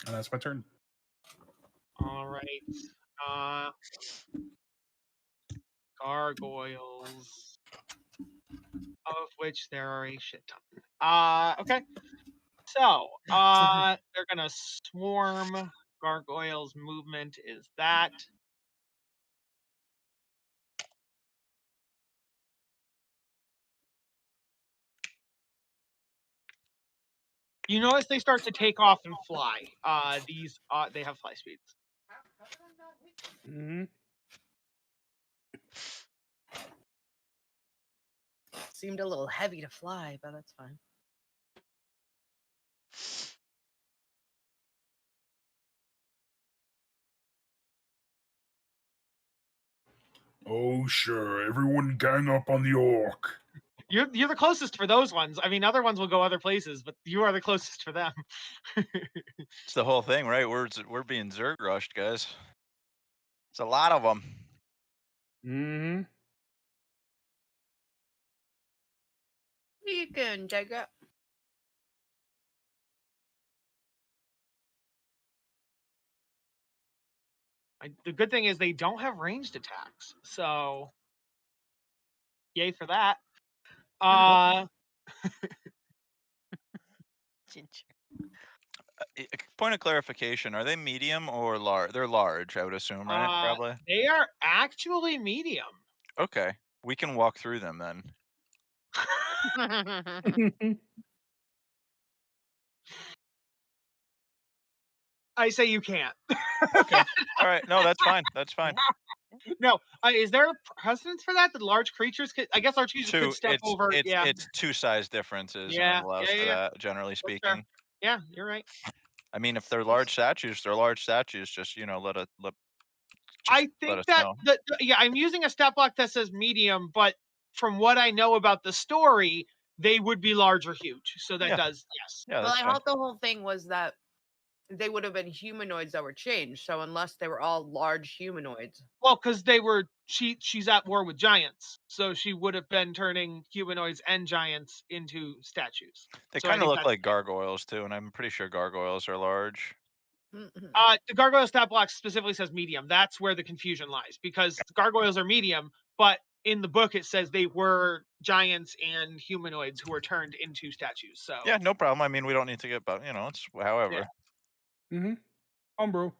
[SPEAKER 3] and that's my turn.
[SPEAKER 8] all right. Gargoyles, of which there are a shit ton. Okay. So, they're gonna swarm. Gargoyles' movement is that. You notice they start to take off and fly. These they have fly speeds.
[SPEAKER 5] Mm-hmm.
[SPEAKER 4] Seemed a little heavy to fly, but that's fine.
[SPEAKER 3] Oh, sure. Everyone gang up on the orc.
[SPEAKER 8] You're the closest for those ones. I mean, other ones will go other places, but you are the closest for them.
[SPEAKER 2] It's the whole thing, right? We're being Zerg rushed, guys. It's a lot of them.
[SPEAKER 5] Mm-hmm.
[SPEAKER 4] You can take it.
[SPEAKER 8] The good thing is they don't have ranged attacks, so yay for that.
[SPEAKER 6] Ginger.
[SPEAKER 2] Point of clarification: are they medium or large? They're large, I would assume, right? Probably.
[SPEAKER 8] They are actually medium.
[SPEAKER 2] Okay, we can walk through them then.
[SPEAKER 8] I say you can't.
[SPEAKER 2] Okay, all right. No, that's fine. That's fine.
[SPEAKER 8] No, is there a precedence for that? That large creatures could? I guess large creatures could step
[SPEAKER 2] It's
[SPEAKER 8] over. Yeah,
[SPEAKER 2] it's two size differences, and it
[SPEAKER 8] yeah,
[SPEAKER 2] allows
[SPEAKER 8] yeah,
[SPEAKER 2] for
[SPEAKER 8] yeah.
[SPEAKER 2] that. Generally
[SPEAKER 8] That's fair.
[SPEAKER 2] speaking,
[SPEAKER 8] Yeah, you're right.
[SPEAKER 2] I mean, if they're large statues, they're large statues. Just let
[SPEAKER 8] I
[SPEAKER 2] let
[SPEAKER 8] think
[SPEAKER 2] us
[SPEAKER 8] that
[SPEAKER 2] know.
[SPEAKER 8] yeah, I'm using a stat block that says medium, but from what I know about the story, they would be large or huge. So that
[SPEAKER 2] Yeah.
[SPEAKER 8] does yes.
[SPEAKER 2] Yeah,
[SPEAKER 4] Well,
[SPEAKER 2] that's
[SPEAKER 4] I
[SPEAKER 2] fine.
[SPEAKER 4] thought the whole thing was that they would have been humanoids that were changed. So unless they were all large humanoids,
[SPEAKER 8] Well, because they were she's at war with giants, so she would have been turning humanoids and giants into statues.
[SPEAKER 2] They
[SPEAKER 8] So I
[SPEAKER 2] kind of
[SPEAKER 8] think
[SPEAKER 2] look
[SPEAKER 8] that's
[SPEAKER 2] like gargoyles too, and I'm pretty sure gargoyles are large.
[SPEAKER 4] Mhm.
[SPEAKER 8] the gargoyle stat block specifically says medium. That's where the confusion lies because gargoyles are medium, but in the book it says they were giants and humanoids who were turned into statues. So
[SPEAKER 2] Yeah, no problem. I mean, we don't need to get, but it's however.
[SPEAKER 5] Mm-hmm. Bro.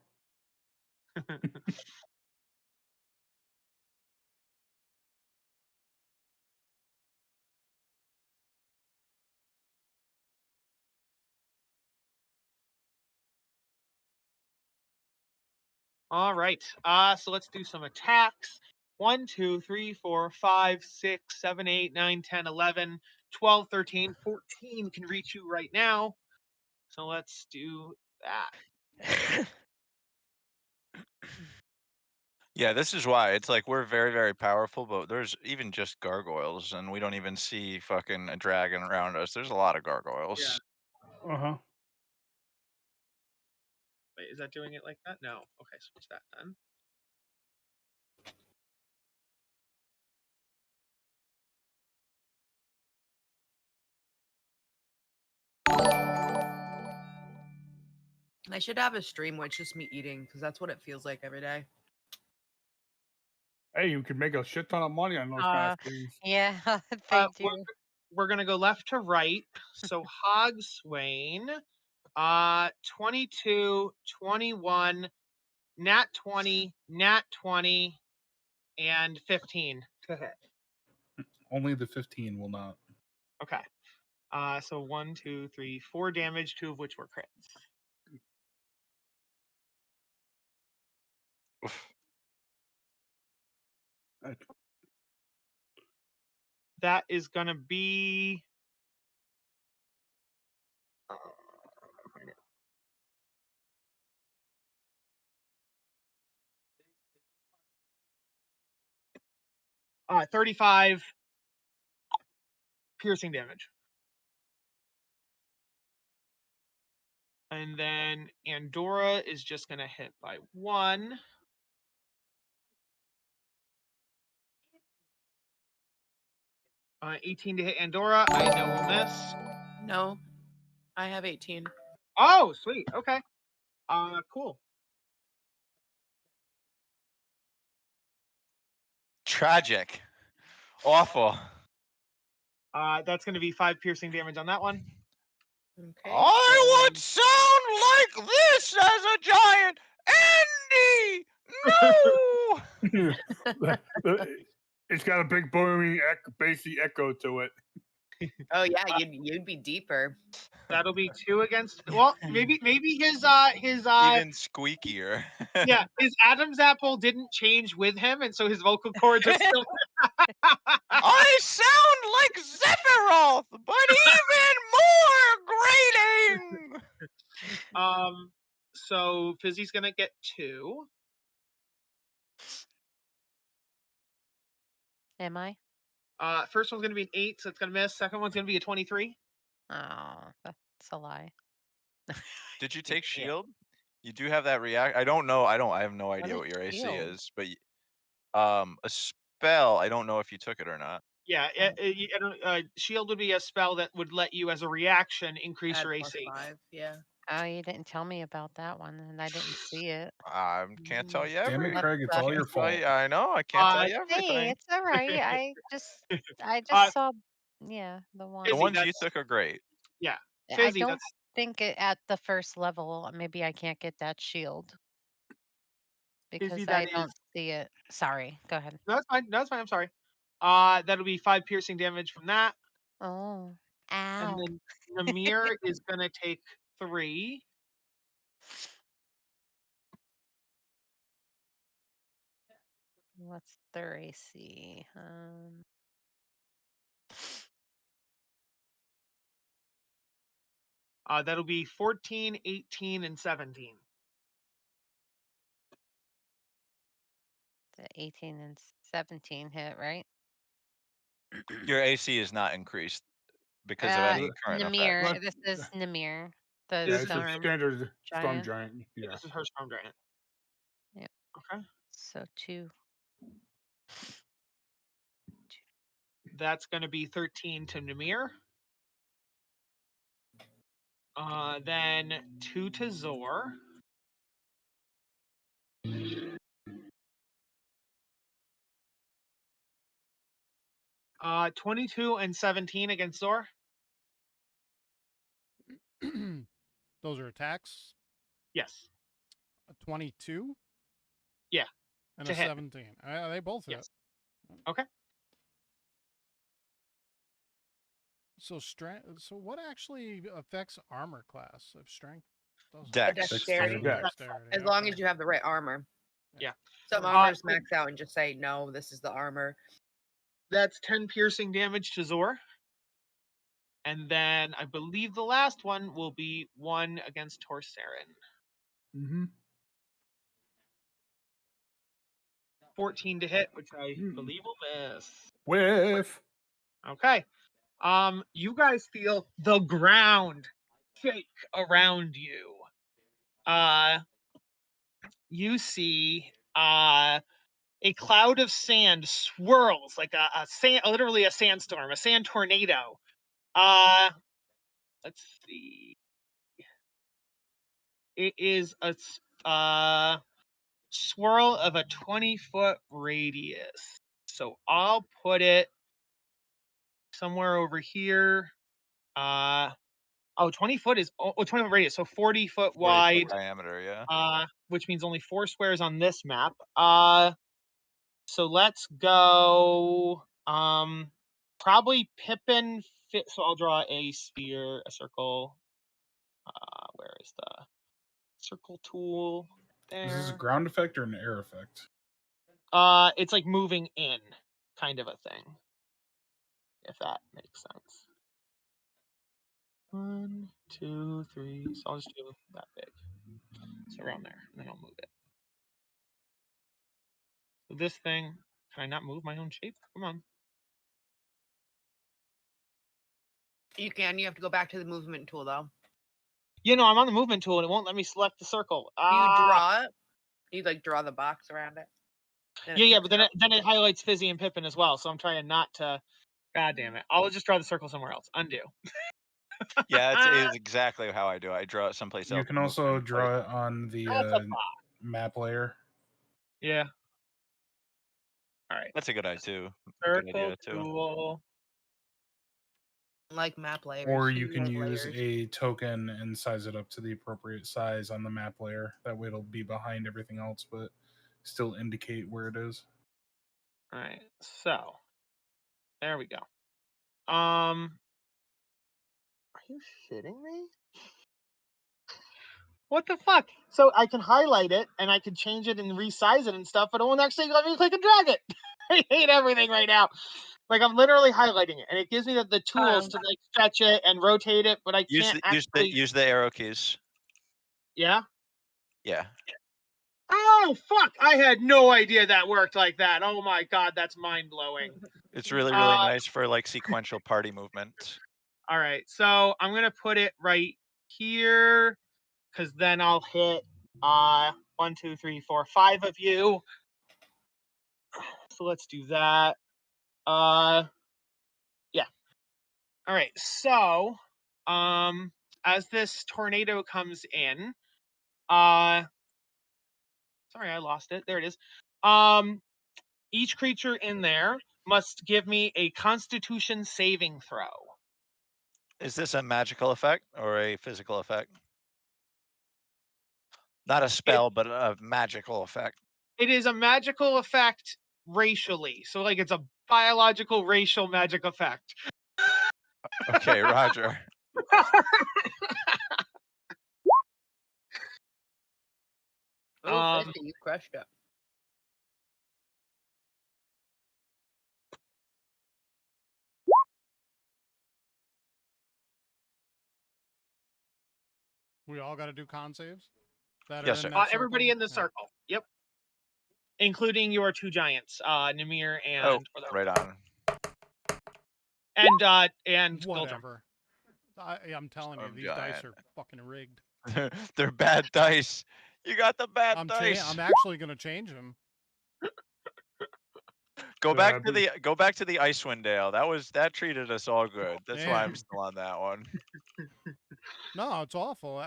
[SPEAKER 8] all right. So let's do some attacks. 1, 2, 3, 4, 5, 6, 7, 8, 9, 10, 11, 12, 13, 14 can reach you right now. So let's do that.
[SPEAKER 2] Yeah, this is why it's like we're very, very powerful, but there's even just gargoyles, and we don't even see fucking a dragon around us. There's a lot of gargoyles.
[SPEAKER 8] Yeah.
[SPEAKER 5] Uh-huh.
[SPEAKER 8] Wait, is that doing it like that? No. Okay, switch that then.
[SPEAKER 4] I should have a stream where it's just me eating because that's what it feels like every day.
[SPEAKER 5] Hey, you can make a shit ton of money on those kind of streams.
[SPEAKER 6] Yeah, they do.
[SPEAKER 8] We're gonna go left to right. So Hogswain, 22, 21, nat 20, nat 20, and 15 to hit.
[SPEAKER 3] Only the 15 will not.
[SPEAKER 8] Okay. So 1, 2, 3, 4 damage, 2 of which were crits. That is gonna be. Find it. 35 piercing damage. And then Andorra is just going to hit by 1. Uh, 18 to hit Andorra. I know will miss.
[SPEAKER 4] No, I have 18.
[SPEAKER 8] Oh, sweet. Okay. Cool.
[SPEAKER 2] Tragic. Awful.
[SPEAKER 8] That's going to be 5 piercing damage on that one.
[SPEAKER 4] Okay.
[SPEAKER 2] I would sound like this as a giant. Andy, no.
[SPEAKER 5] It's got a big booming, bassy echo to it.
[SPEAKER 4] Oh yeah, you'd be deeper.
[SPEAKER 8] That'll be 2 against. Well, maybe his
[SPEAKER 2] Even squeakier.
[SPEAKER 8] yeah, his Adam's apple didn't change with him, and so his vocal cords are still.
[SPEAKER 2] I sound like Sephiroth, but even more grating.
[SPEAKER 8] So Fizzy's gonna get 2.
[SPEAKER 6] Am I?
[SPEAKER 8] First one's gonna be an 8, so it's gonna miss. Second one's gonna be a 23.
[SPEAKER 6] Oh, that's a lie.
[SPEAKER 2] Did you take shield? You do have that react. I don't know. I have no idea
[SPEAKER 6] is
[SPEAKER 2] what your AC
[SPEAKER 6] shield?
[SPEAKER 2] is, but a spell. I don't know if you took it or not.
[SPEAKER 8] Yeah, shield would be a spell that would let you, as a reaction, increase
[SPEAKER 4] Add
[SPEAKER 8] your
[SPEAKER 4] plus
[SPEAKER 8] AC.
[SPEAKER 4] 5. Yeah.
[SPEAKER 6] Oh, you didn't tell me about that one, and I didn't see it.
[SPEAKER 2] I can't tell you
[SPEAKER 3] Damn
[SPEAKER 2] everything.
[SPEAKER 3] it, Craig! It's all your fault.
[SPEAKER 2] I know. I can't tell you
[SPEAKER 6] Hey,
[SPEAKER 2] everything.
[SPEAKER 6] it's all right. I just saw, yeah, the one.
[SPEAKER 2] The
[SPEAKER 8] Fizzy,
[SPEAKER 2] ones you
[SPEAKER 8] that's-
[SPEAKER 2] took are great.
[SPEAKER 8] Yeah,
[SPEAKER 6] I
[SPEAKER 8] Fizzy,
[SPEAKER 6] don't
[SPEAKER 8] that's
[SPEAKER 6] think it at the first level. Maybe I can't get that shield because
[SPEAKER 8] Fizzy,
[SPEAKER 6] I
[SPEAKER 8] that
[SPEAKER 6] don't
[SPEAKER 8] is.
[SPEAKER 6] see it. Sorry. Go ahead.
[SPEAKER 8] No, that's fine. No, that's fine. I'm sorry. That'll be 5 piercing damage from that,
[SPEAKER 6] Oh,
[SPEAKER 8] and
[SPEAKER 6] ow.
[SPEAKER 8] then Namir is gonna take 3.
[SPEAKER 6] What's their AC?
[SPEAKER 8] That'll be 14, 18, and 17.
[SPEAKER 6] The 18 and 17 hit, right?
[SPEAKER 2] Your AC is not increased because of any current effect.
[SPEAKER 6] Namir.
[SPEAKER 5] What?
[SPEAKER 6] This is Namir, the
[SPEAKER 5] Yeah, it's a
[SPEAKER 6] storm
[SPEAKER 5] standard storm
[SPEAKER 6] giant.
[SPEAKER 5] giant. Yeah.
[SPEAKER 8] This is her storm giant.
[SPEAKER 6] Yep.
[SPEAKER 8] Okay.
[SPEAKER 6] So 2.
[SPEAKER 8] That's going to be 13 to Namir. Then 2 to Zor. Uh, 22 and 17 against Zor.
[SPEAKER 7] Those are attacks.
[SPEAKER 8] Yes.
[SPEAKER 7] A 22.
[SPEAKER 8] Yeah.
[SPEAKER 7] And
[SPEAKER 8] To
[SPEAKER 7] a
[SPEAKER 8] hit.
[SPEAKER 7] 17. They both hit.
[SPEAKER 8] Yes. Okay.
[SPEAKER 7] So So what actually affects armor class of strength? Doesn't.
[SPEAKER 2] Dex.
[SPEAKER 4] Dexterity.
[SPEAKER 7] Dexterity,
[SPEAKER 4] As long
[SPEAKER 7] okay.
[SPEAKER 4] as you have the right armor.
[SPEAKER 8] Yeah.
[SPEAKER 4] Some armors max out and just say, no, this is the armor.
[SPEAKER 8] That's 10 piercing damage to Zor. And then I believe the last one will be 1 against Torsarin.
[SPEAKER 3] Mm-hmm.
[SPEAKER 8] 14 to hit, which I believe will miss.
[SPEAKER 3] Whiff.
[SPEAKER 8] Okay. You guys feel the ground shake around you. You see a cloud of sand swirls like a sand, literally a sandstorm, a sand tornado. Let's see. It is a swirl of a 20-foot radius. So I'll put it somewhere over here. 20 foot is 20-foot radius, so 40-foot
[SPEAKER 2] 40
[SPEAKER 8] wide.
[SPEAKER 2] foot diameter, yeah.
[SPEAKER 8] Which means only 4 squares on this map. So let's go. Probably Pippin fit. So I'll draw a sphere, a circle. Where is the circle tool?
[SPEAKER 3] Is this a
[SPEAKER 8] There.
[SPEAKER 3] ground effect or an air effect?
[SPEAKER 8] It's like moving in, kind of a thing. If that makes sense. 1, 2, 3. So I'll just do that big. So around there, and then I'll move it. So this thing, can I not move my own shape? Come on.
[SPEAKER 4] You can. You have to go back to the movement tool though.
[SPEAKER 8] You know, I'm on the movement tool and it won't let me select the circle.
[SPEAKER 4] You draw it. You like draw the box around it.
[SPEAKER 8] Yeah, but then it highlights Fizzy and Pippin as well. So I'm trying not to. God damn it! I'll just draw the circle somewhere else. Undo.
[SPEAKER 2] Yeah, it's exactly how I do. I draw it someplace else.
[SPEAKER 3] You can also draw it on the map layer.
[SPEAKER 8] Yeah. All right.
[SPEAKER 2] That's a good idea too.
[SPEAKER 8] Circle tool.
[SPEAKER 4] Like map layers.
[SPEAKER 3] Or you can
[SPEAKER 4] like
[SPEAKER 3] use
[SPEAKER 4] layers.
[SPEAKER 3] a token and size it up to the appropriate size on the map layer. That way it'll be behind everything else, but still indicate where it is.
[SPEAKER 8] All right. So there we go. Are you shitting me? What the fuck? So I can highlight it and I can change it and resize it and stuff, but it won't actually let me click and drag it. I hate everything right now. Like I'm literally highlighting it, and it gives me the tools to like stretch it and rotate it, but I can't
[SPEAKER 2] use the arrow keys.
[SPEAKER 8] Yeah.
[SPEAKER 2] Yeah.
[SPEAKER 8] Oh fuck! I had no idea that worked like that. Oh my god, that's mind blowing.
[SPEAKER 2] It's really nice for like sequential party movement.
[SPEAKER 8] All right, so I'm gonna put it right here, because then I'll hit 1, 2, 3, 4, 5 of you. So let's do that. Yeah. All right. So, as this tornado comes in, sorry, I lost it. There it is. Each creature in there must give me a Constitution saving throw.
[SPEAKER 2] Is this a magical effect or a physical effect? Not a spell, but a magical effect.
[SPEAKER 8] It is a magical effect racially. So, like, it's a biological racial magic effect.
[SPEAKER 2] Okay, Roger.
[SPEAKER 4] Oh, 50, you crushed it.
[SPEAKER 7] We all got to do con saves? That
[SPEAKER 2] Yes,
[SPEAKER 7] are
[SPEAKER 2] sir.
[SPEAKER 7] in that
[SPEAKER 8] Everybody
[SPEAKER 7] circle?
[SPEAKER 8] in the circle. Yep. Including your two giants, Namir and
[SPEAKER 2] right on.
[SPEAKER 8] And Gildrum.
[SPEAKER 7] Whatever. I'm telling you, these dice are fucking rigged.
[SPEAKER 2] They're bad dice. You got the bad dice.
[SPEAKER 7] I'm actually gonna change them.
[SPEAKER 2] Go back to the Icewind Dale. That treated us all good. That's why I'm
[SPEAKER 7] Man.
[SPEAKER 2] still on that one.
[SPEAKER 7] No, it's awful.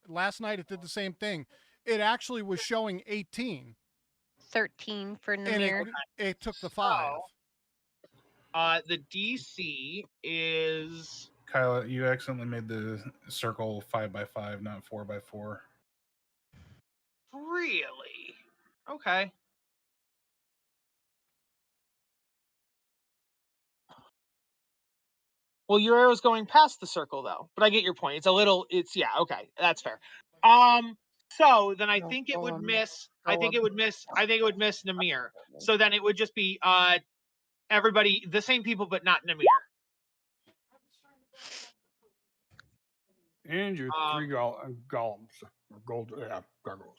[SPEAKER 7] Last night it did the same thing. It actually was showing 18.
[SPEAKER 6] 13 for
[SPEAKER 7] And
[SPEAKER 6] Namir.
[SPEAKER 7] it took the 5.
[SPEAKER 8] The DC is
[SPEAKER 3] Kyla, you accidentally made the circle 5x5, not 4x4.
[SPEAKER 8] really okay. Well, your arrow's going past the circle though, but I get your point. Yeah, okay, that's fair. So then I think it would miss. I think it would miss Namir. So then it would just be everybody, the same people, but not Namir.
[SPEAKER 5] And your 3 golems. Gargoyles.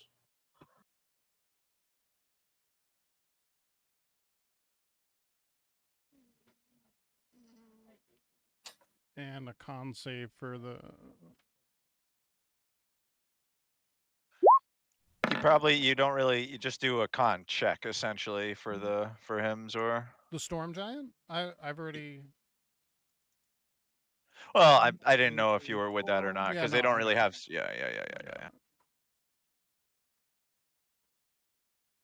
[SPEAKER 7] And a con save for the...
[SPEAKER 2] You just do a con check essentially for him, Zor.
[SPEAKER 7] The Storm Giant? I've already...
[SPEAKER 2] Well, I didn't know if you were with that or not, because they don't
[SPEAKER 7] I'm
[SPEAKER 2] really
[SPEAKER 7] not.
[SPEAKER 2] have yeah.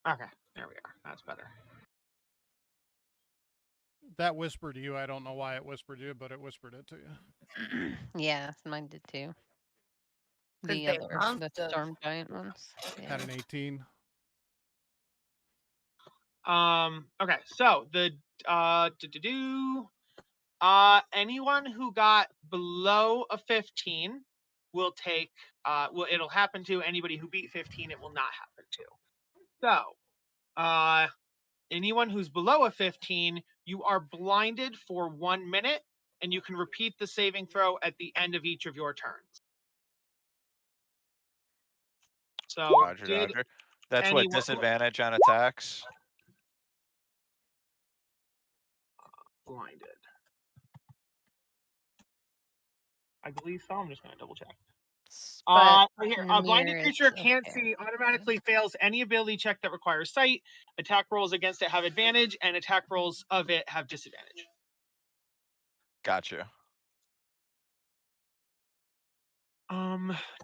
[SPEAKER 8] Okay, there we are. That's better.
[SPEAKER 7] That whispered to you. I don't know why it whispered to you, but it whispered it to you.
[SPEAKER 6] Yeah, mine did too.
[SPEAKER 4] 'Cause
[SPEAKER 6] The
[SPEAKER 4] they
[SPEAKER 6] other,
[SPEAKER 4] love
[SPEAKER 6] the
[SPEAKER 4] the-
[SPEAKER 6] Storm Giant ones.
[SPEAKER 7] Had an 18.
[SPEAKER 8] Okay, so the Anyone who got below a 15 will take. Well, it'll happen to anybody who beat 15. It will not happen to. So, anyone who's below a 15, you are blinded for 1 minute, and you can repeat the saving throw at the end of each of your turns. So,
[SPEAKER 2] Roger,
[SPEAKER 8] did
[SPEAKER 2] Roger. That's what
[SPEAKER 8] anyone
[SPEAKER 2] disadvantage on attacks.
[SPEAKER 8] blinded? I believe so. I'm just going to double check.
[SPEAKER 6] But
[SPEAKER 8] Right here,
[SPEAKER 6] in
[SPEAKER 8] a
[SPEAKER 6] the
[SPEAKER 8] blinded
[SPEAKER 6] mirror,
[SPEAKER 8] creature
[SPEAKER 6] it's
[SPEAKER 8] can't
[SPEAKER 6] okay.
[SPEAKER 8] see, automatically fails any ability check that requires sight. Attack rolls against it have advantage, and attack rolls of it have disadvantage.
[SPEAKER 2] Gotcha.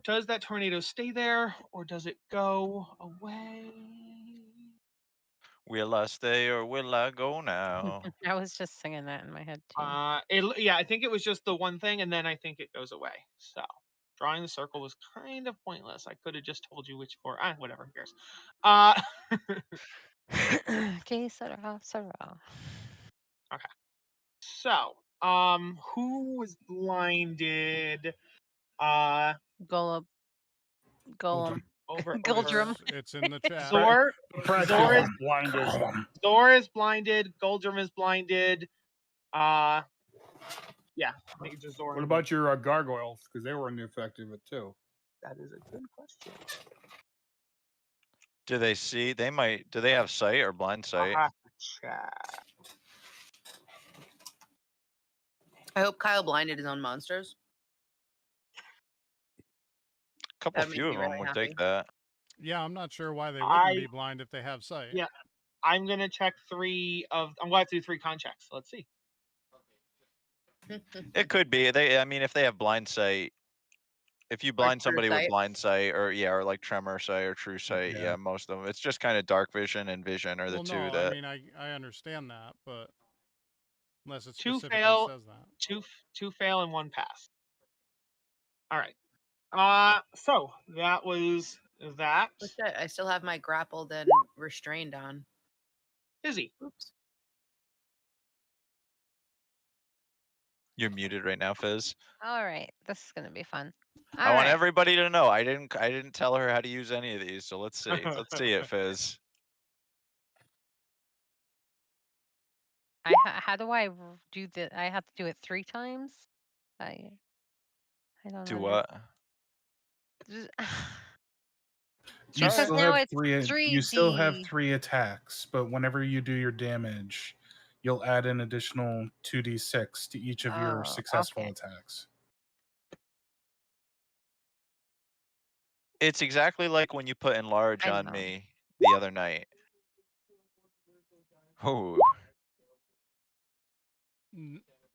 [SPEAKER 8] Does that tornado stay there, or does it go away?
[SPEAKER 2] Will I stay or will I go now?
[SPEAKER 6] I was just singing that in my head too.
[SPEAKER 8] Yeah, I think it was just the one thing, and then I think it goes away. So, drawing the circle was kind of pointless. I could have just told you which four. Whatever, who cares?
[SPEAKER 6] Okay, Sarah.
[SPEAKER 8] Okay. So, who was blinded?
[SPEAKER 6] Golem.
[SPEAKER 8] Over.
[SPEAKER 6] Guldrum.
[SPEAKER 7] It's in the chat.
[SPEAKER 8] Zor.
[SPEAKER 5] Practice
[SPEAKER 8] Zor is
[SPEAKER 5] is blinded.
[SPEAKER 8] Zor is blinded. Guldrum is blinded. Yeah. Maybe just Zor.
[SPEAKER 5] What
[SPEAKER 8] and
[SPEAKER 5] about your gargoyles? Because they were ineffective too.
[SPEAKER 8] That is a good question.
[SPEAKER 2] Do they see? They might. Do they have sight or blind sight?
[SPEAKER 8] I'll have to check.
[SPEAKER 4] I hope Kyle blinded his own monsters.
[SPEAKER 2] A couple
[SPEAKER 4] That'd make
[SPEAKER 2] few
[SPEAKER 4] me
[SPEAKER 2] of them
[SPEAKER 4] really
[SPEAKER 2] would
[SPEAKER 4] happy.
[SPEAKER 2] take that.
[SPEAKER 7] Yeah, I'm not sure why they wouldn't
[SPEAKER 8] I-
[SPEAKER 7] be blind if they have sight.
[SPEAKER 8] Yeah. I'm gonna check I'm gonna have to do 3 con checks. Let's see.
[SPEAKER 2] It could be. I mean, if they have blind sight, if you blind
[SPEAKER 4] true
[SPEAKER 2] somebody with
[SPEAKER 4] sight.
[SPEAKER 2] blind sight, or like tremor sight or true sight,
[SPEAKER 3] Yeah.
[SPEAKER 2] yeah, most of them. It's just kind of dark vision and vision are the
[SPEAKER 7] Well,
[SPEAKER 2] two
[SPEAKER 7] no,
[SPEAKER 2] that.
[SPEAKER 7] I mean, I understand that, but unless it
[SPEAKER 8] 2
[SPEAKER 7] specifically
[SPEAKER 8] fail.
[SPEAKER 7] says that.
[SPEAKER 8] Two fail and 1 pass. All right. So that was that.
[SPEAKER 4] Oh, shit, I still have my grappled and restrained on.
[SPEAKER 8] Izzy.
[SPEAKER 4] Oops.
[SPEAKER 2] You're muted right now, Fizz.
[SPEAKER 6] All right, this is gonna be fun.
[SPEAKER 2] I
[SPEAKER 6] All
[SPEAKER 2] want
[SPEAKER 6] right.
[SPEAKER 2] everybody to know I didn't tell her how to use any of these. So let's see. Let's see it, Fizz.
[SPEAKER 6] How do I do the? I have to do it 3 times. I don't
[SPEAKER 2] Do
[SPEAKER 6] under-
[SPEAKER 2] what?
[SPEAKER 3] You
[SPEAKER 6] Because
[SPEAKER 3] still
[SPEAKER 6] now
[SPEAKER 3] have
[SPEAKER 6] it's
[SPEAKER 3] 3. You still have
[SPEAKER 6] 3D.
[SPEAKER 3] 3 attacks, but whenever you do your damage, you'll add an additional 2d6 to each of your
[SPEAKER 6] Oh,
[SPEAKER 3] successful
[SPEAKER 6] okay.
[SPEAKER 3] attacks.
[SPEAKER 2] It's exactly like when you put enlarge
[SPEAKER 6] I
[SPEAKER 2] on
[SPEAKER 6] know.
[SPEAKER 2] me the other night. Oh,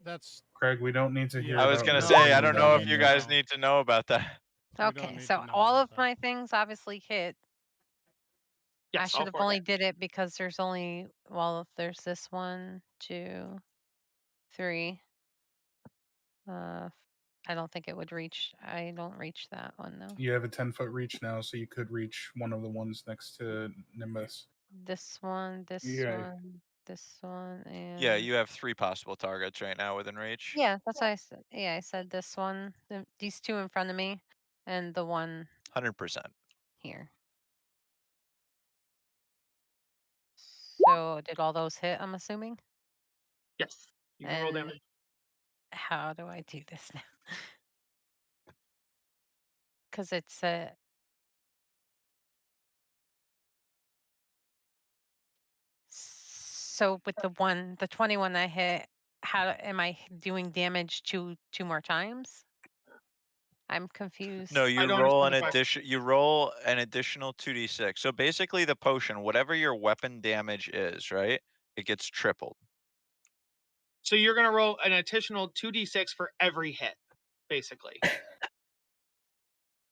[SPEAKER 7] That's
[SPEAKER 3] Craig, we don't need to hear.
[SPEAKER 7] Yeah,
[SPEAKER 2] I was
[SPEAKER 3] about
[SPEAKER 2] gonna
[SPEAKER 3] your
[SPEAKER 7] no,
[SPEAKER 2] say I
[SPEAKER 7] we
[SPEAKER 2] don't
[SPEAKER 3] opinion
[SPEAKER 2] know
[SPEAKER 3] on
[SPEAKER 2] if
[SPEAKER 7] don't
[SPEAKER 2] you
[SPEAKER 7] need
[SPEAKER 3] that.
[SPEAKER 7] to
[SPEAKER 2] guys
[SPEAKER 7] know.
[SPEAKER 2] need to know about that.
[SPEAKER 7] We don't
[SPEAKER 6] Okay,
[SPEAKER 7] need
[SPEAKER 6] so
[SPEAKER 7] to know
[SPEAKER 6] all
[SPEAKER 7] about
[SPEAKER 6] of
[SPEAKER 7] that.
[SPEAKER 6] my things obviously hit. I
[SPEAKER 8] Yes,
[SPEAKER 6] should
[SPEAKER 8] all
[SPEAKER 6] have
[SPEAKER 8] 4
[SPEAKER 6] only
[SPEAKER 8] hit.
[SPEAKER 6] did it because there's only there's this 1, 2, 3. I don't think it would reach. I don't reach that one though.
[SPEAKER 3] You have a 10-foot reach now, so you could reach one of the ones next to Nimbus.
[SPEAKER 6] This one, this
[SPEAKER 5] Yeah.
[SPEAKER 6] one, this one, and
[SPEAKER 2] Yeah, you have 3 possible targets right now within reach.
[SPEAKER 6] yeah, that's what I said. Yeah, I said this one, these 2 in front of me, and the one
[SPEAKER 2] 100%.
[SPEAKER 6] here. So did all those hit? I'm assuming.
[SPEAKER 8] Yes. You can roll
[SPEAKER 6] And
[SPEAKER 8] damage.
[SPEAKER 6] how do I do this now? Because it's a. So with the 21 I hit, how am I doing damage 2 more times? I'm confused.
[SPEAKER 2] No, you
[SPEAKER 8] don't
[SPEAKER 2] roll an
[SPEAKER 8] understand the question.
[SPEAKER 2] addition. You roll an additional 2d6. So basically, the potion, whatever your weapon damage is, right? It gets tripled.
[SPEAKER 8] So you're gonna roll an additional 2d6 for every hit, basically.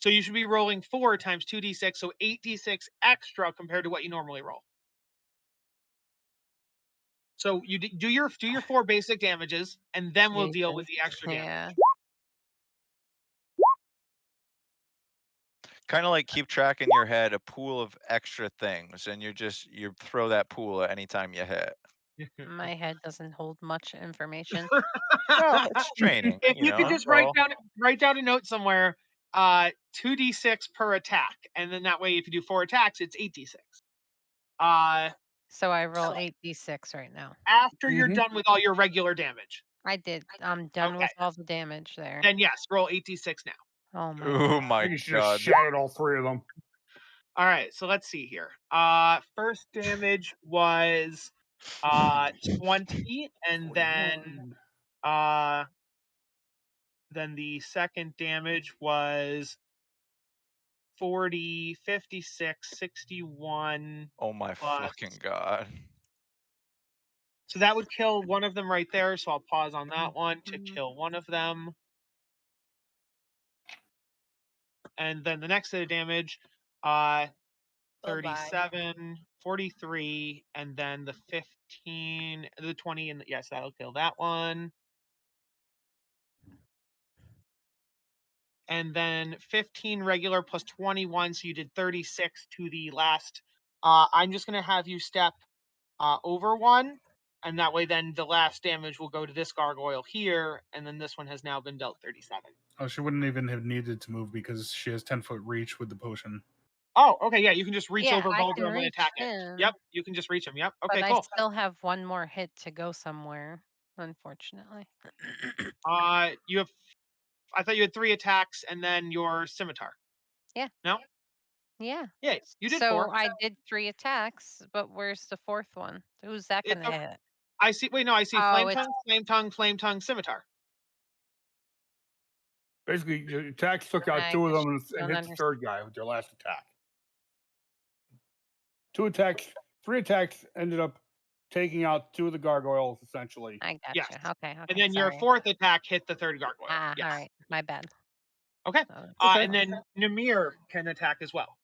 [SPEAKER 8] So you should be rolling 4 times 2d6, so 8d6 extra compared to what you normally roll. So you do your 4 basic damages, and then we'll deal with the extra damage.
[SPEAKER 6] Yeah.
[SPEAKER 2] Kind of like keep track in your head a pool of extra things, and you throw that pool at any time you hit.
[SPEAKER 6] My head doesn't hold much information.
[SPEAKER 2] Well, it's training.
[SPEAKER 8] If
[SPEAKER 2] You
[SPEAKER 8] you could
[SPEAKER 2] know,
[SPEAKER 8] just
[SPEAKER 2] so
[SPEAKER 8] write down a note somewhere, 2d6 per attack, and then that way, if you do 4 attacks, it's 8d6.
[SPEAKER 6] So I roll 8d6 right now.
[SPEAKER 8] After you're
[SPEAKER 5] Mhm.
[SPEAKER 8] done with all your regular damage,
[SPEAKER 6] I did. I'm done
[SPEAKER 8] Okay.
[SPEAKER 6] with all the damage there.
[SPEAKER 8] then yes, roll 8d6 now.
[SPEAKER 6] Oh my
[SPEAKER 2] oh
[SPEAKER 5] I
[SPEAKER 2] my
[SPEAKER 5] think you should have
[SPEAKER 2] god.
[SPEAKER 5] shouted all 3 of them.
[SPEAKER 8] All right, so let's see here. First damage was 20, and then the second damage was 40, 56, 61.
[SPEAKER 2] Oh my
[SPEAKER 8] plus-
[SPEAKER 2] fucking god.
[SPEAKER 8] So that would kill one of them right there. So I'll pause on that one to kill one of them. And then the next set of damage,
[SPEAKER 4] Bye-bye.
[SPEAKER 8] 37, 43, and then the 15, the 20, and yes, that'll kill that one. And then 15 regular plus 21, so you did 36 to the last. I'm just going to have you step over one, and that way then the last damage will go to this gargoyle here, and then this one has now been dealt 37.
[SPEAKER 3] Oh, she wouldn't even have needed to move because she has 10-foot reach with the potion.
[SPEAKER 8] Oh, okay, yeah, you can just reach
[SPEAKER 6] Yeah,
[SPEAKER 8] over
[SPEAKER 6] I can
[SPEAKER 8] Goldrum and
[SPEAKER 6] reach
[SPEAKER 8] attack it.
[SPEAKER 6] him.
[SPEAKER 8] Yep, you can just reach him. Yep, okay,
[SPEAKER 6] But
[SPEAKER 8] cool.
[SPEAKER 6] I still have one more hit to go somewhere, unfortunately.
[SPEAKER 8] You have, I thought you had 3 attacks and then your scimitar.
[SPEAKER 6] Yeah.
[SPEAKER 8] No?
[SPEAKER 6] Yeah.
[SPEAKER 8] Yeah, you did
[SPEAKER 6] So
[SPEAKER 8] 4.
[SPEAKER 6] I did 3 attacks, but where's the 4th one? Who's that
[SPEAKER 8] It's
[SPEAKER 6] gonna
[SPEAKER 8] okay.
[SPEAKER 6] hit?
[SPEAKER 8] I see. Wait, no, I see
[SPEAKER 6] Oh,
[SPEAKER 8] flame
[SPEAKER 6] it's-
[SPEAKER 8] tongue, flame tongue, flame tongue, scimitar.
[SPEAKER 5] Basically, your attacks took out
[SPEAKER 6] I
[SPEAKER 5] 2 of
[SPEAKER 6] just
[SPEAKER 5] them and
[SPEAKER 6] don't
[SPEAKER 5] hit the 3rd guy with their last attack. 2 attacks, 3 attacks ended up taking out 2 of the gargoyles, essentially.
[SPEAKER 6] I gotcha.
[SPEAKER 8] Yes.
[SPEAKER 6] Okay.
[SPEAKER 8] And then your
[SPEAKER 6] sorry.
[SPEAKER 8] 4th attack hit the 3rd gargoyle.
[SPEAKER 6] Ah,
[SPEAKER 8] Yes.
[SPEAKER 6] all right. My bad.
[SPEAKER 8] Okay.
[SPEAKER 6] So-
[SPEAKER 5] Okay.
[SPEAKER 8] And then Namir can attack as well.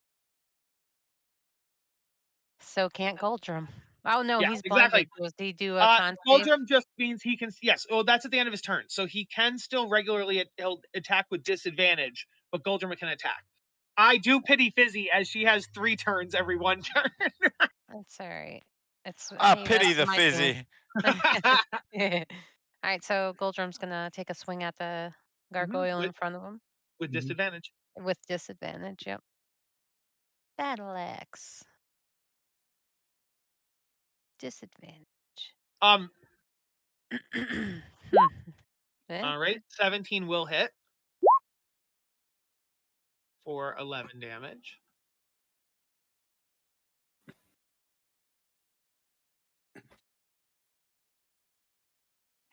[SPEAKER 6] So can't Goldrum. Oh no,
[SPEAKER 8] Yeah,
[SPEAKER 6] he's
[SPEAKER 8] exactly.
[SPEAKER 6] blinded. Does he do a con save?
[SPEAKER 8] Goldrum just means he can. Yes. Well, that's at the end of his turn, so he can still regularly he'll attack with disadvantage, but Goldrum can attack. I do pity Fizzy as she has 3 turns every 1 turn.
[SPEAKER 6] That's all right. It's hey,
[SPEAKER 2] Pity
[SPEAKER 6] that's
[SPEAKER 2] the
[SPEAKER 6] my
[SPEAKER 2] fizzy.
[SPEAKER 6] doing. All right, so Goldrum's gonna take a swing at the gargoyle in front of him
[SPEAKER 8] with disadvantage.
[SPEAKER 6] with disadvantage. Yep. Battle axe. Disadvantage. Eh?
[SPEAKER 8] All right, 17 will hit for 11 damage.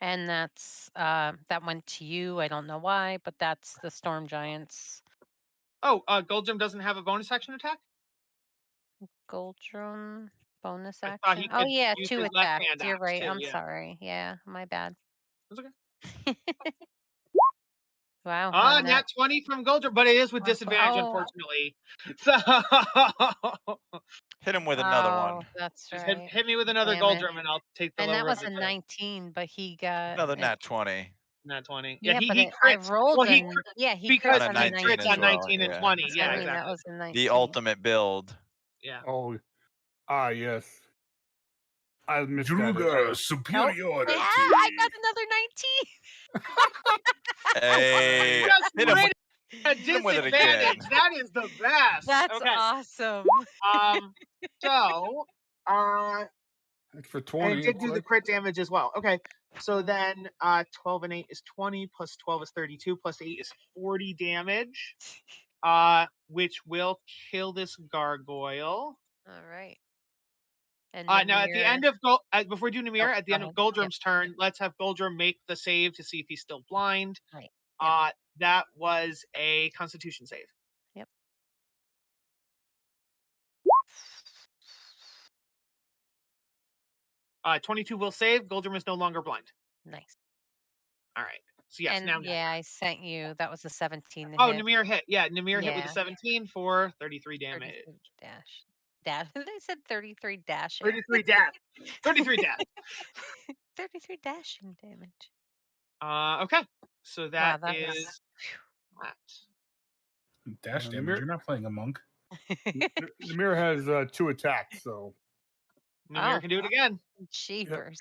[SPEAKER 6] And that's that went to you. I don't know why, but that's the storm giants.
[SPEAKER 8] Oh, Goldrum doesn't have a bonus action attack?
[SPEAKER 6] Goldrum bonus
[SPEAKER 8] I thought
[SPEAKER 6] action.
[SPEAKER 8] he
[SPEAKER 6] Oh
[SPEAKER 8] could
[SPEAKER 6] yeah,
[SPEAKER 8] use
[SPEAKER 6] 2
[SPEAKER 8] his
[SPEAKER 6] attacks.
[SPEAKER 8] left-hand
[SPEAKER 6] You're
[SPEAKER 8] axe,
[SPEAKER 6] right.
[SPEAKER 8] too,
[SPEAKER 6] I'm
[SPEAKER 8] yeah.
[SPEAKER 6] sorry. Yeah, my bad.
[SPEAKER 8] That's okay.
[SPEAKER 6] Wow.
[SPEAKER 8] Nat 20 from Goldrum, but it is with disadvantage,
[SPEAKER 6] Oh.
[SPEAKER 8] unfortunately. So
[SPEAKER 2] Hit him with another
[SPEAKER 6] Oh,
[SPEAKER 2] one.
[SPEAKER 6] that's
[SPEAKER 8] just
[SPEAKER 6] right.
[SPEAKER 8] hit me with another
[SPEAKER 6] Damn it.
[SPEAKER 8] Goldrum, and I'll take the
[SPEAKER 6] And
[SPEAKER 8] lower
[SPEAKER 6] that was
[SPEAKER 8] of
[SPEAKER 6] a
[SPEAKER 8] the
[SPEAKER 6] 19, but he got
[SPEAKER 2] Another nat 20.
[SPEAKER 8] Nat 20.
[SPEAKER 6] Yeah,
[SPEAKER 8] he
[SPEAKER 6] but
[SPEAKER 8] he
[SPEAKER 6] I
[SPEAKER 8] crits.
[SPEAKER 6] rolled
[SPEAKER 8] Well, he
[SPEAKER 6] an,
[SPEAKER 8] crit-
[SPEAKER 6] yeah, he
[SPEAKER 8] because
[SPEAKER 6] crits
[SPEAKER 2] On
[SPEAKER 6] on
[SPEAKER 2] a
[SPEAKER 6] a
[SPEAKER 2] 19
[SPEAKER 8] crits
[SPEAKER 2] 19
[SPEAKER 8] on
[SPEAKER 2] as well,
[SPEAKER 8] 19 and
[SPEAKER 2] yeah.
[SPEAKER 8] 20.
[SPEAKER 6] That's
[SPEAKER 8] Yeah,
[SPEAKER 6] what I mean,
[SPEAKER 8] exactly.
[SPEAKER 6] that was a 19.
[SPEAKER 2] The ultimate build.
[SPEAKER 8] Yeah.
[SPEAKER 5] Oh, yes. I missed that.
[SPEAKER 3] Druga superiority.
[SPEAKER 6] Yeah, I got another 19.
[SPEAKER 2] Hey,
[SPEAKER 8] Just
[SPEAKER 2] hit him with,
[SPEAKER 8] a
[SPEAKER 2] hit him with it again.
[SPEAKER 8] disadvantage. That is the best.
[SPEAKER 6] That's
[SPEAKER 8] okay.
[SPEAKER 6] awesome.
[SPEAKER 8] So,
[SPEAKER 5] That's for
[SPEAKER 8] and
[SPEAKER 5] 20.
[SPEAKER 8] it did do the crit damage as well. Okay. So then 12 and 8 is 20, plus 12 is 32, plus 8 is 40 damage. Which will kill this gargoyle.
[SPEAKER 6] All right. And
[SPEAKER 8] Now at the end of before we do Namir, at the
[SPEAKER 6] go
[SPEAKER 8] end of
[SPEAKER 6] ahead.
[SPEAKER 8] Goldrum's turn, let's have Goldrum make the save to see if he's still blind.
[SPEAKER 6] Right.
[SPEAKER 8] That was a Constitution save.
[SPEAKER 6] Yep.
[SPEAKER 8] 22 will save. Goldrum is no longer blind.
[SPEAKER 6] Nice.
[SPEAKER 8] All right. So yes,
[SPEAKER 6] And
[SPEAKER 8] now.
[SPEAKER 6] yeah, I sent you. That was a 17 to
[SPEAKER 8] Oh,
[SPEAKER 6] hit.
[SPEAKER 8] Namir hit. Yeah, Namir hit with a
[SPEAKER 6] Yeah.
[SPEAKER 8] 17 for 33 damage.
[SPEAKER 6] 33 dash. They said 33 dash.
[SPEAKER 8] 33 dash. 33 dash.
[SPEAKER 6] 33 dashing damage.
[SPEAKER 8] Okay. So that
[SPEAKER 6] Wow,
[SPEAKER 8] is that.
[SPEAKER 3] Dash
[SPEAKER 5] Yeah,
[SPEAKER 3] damage. You're not playing a monk.
[SPEAKER 5] The mirror has 2 attacks, so
[SPEAKER 8] Namir
[SPEAKER 6] Oh,
[SPEAKER 8] can do it again.
[SPEAKER 6] jeepers.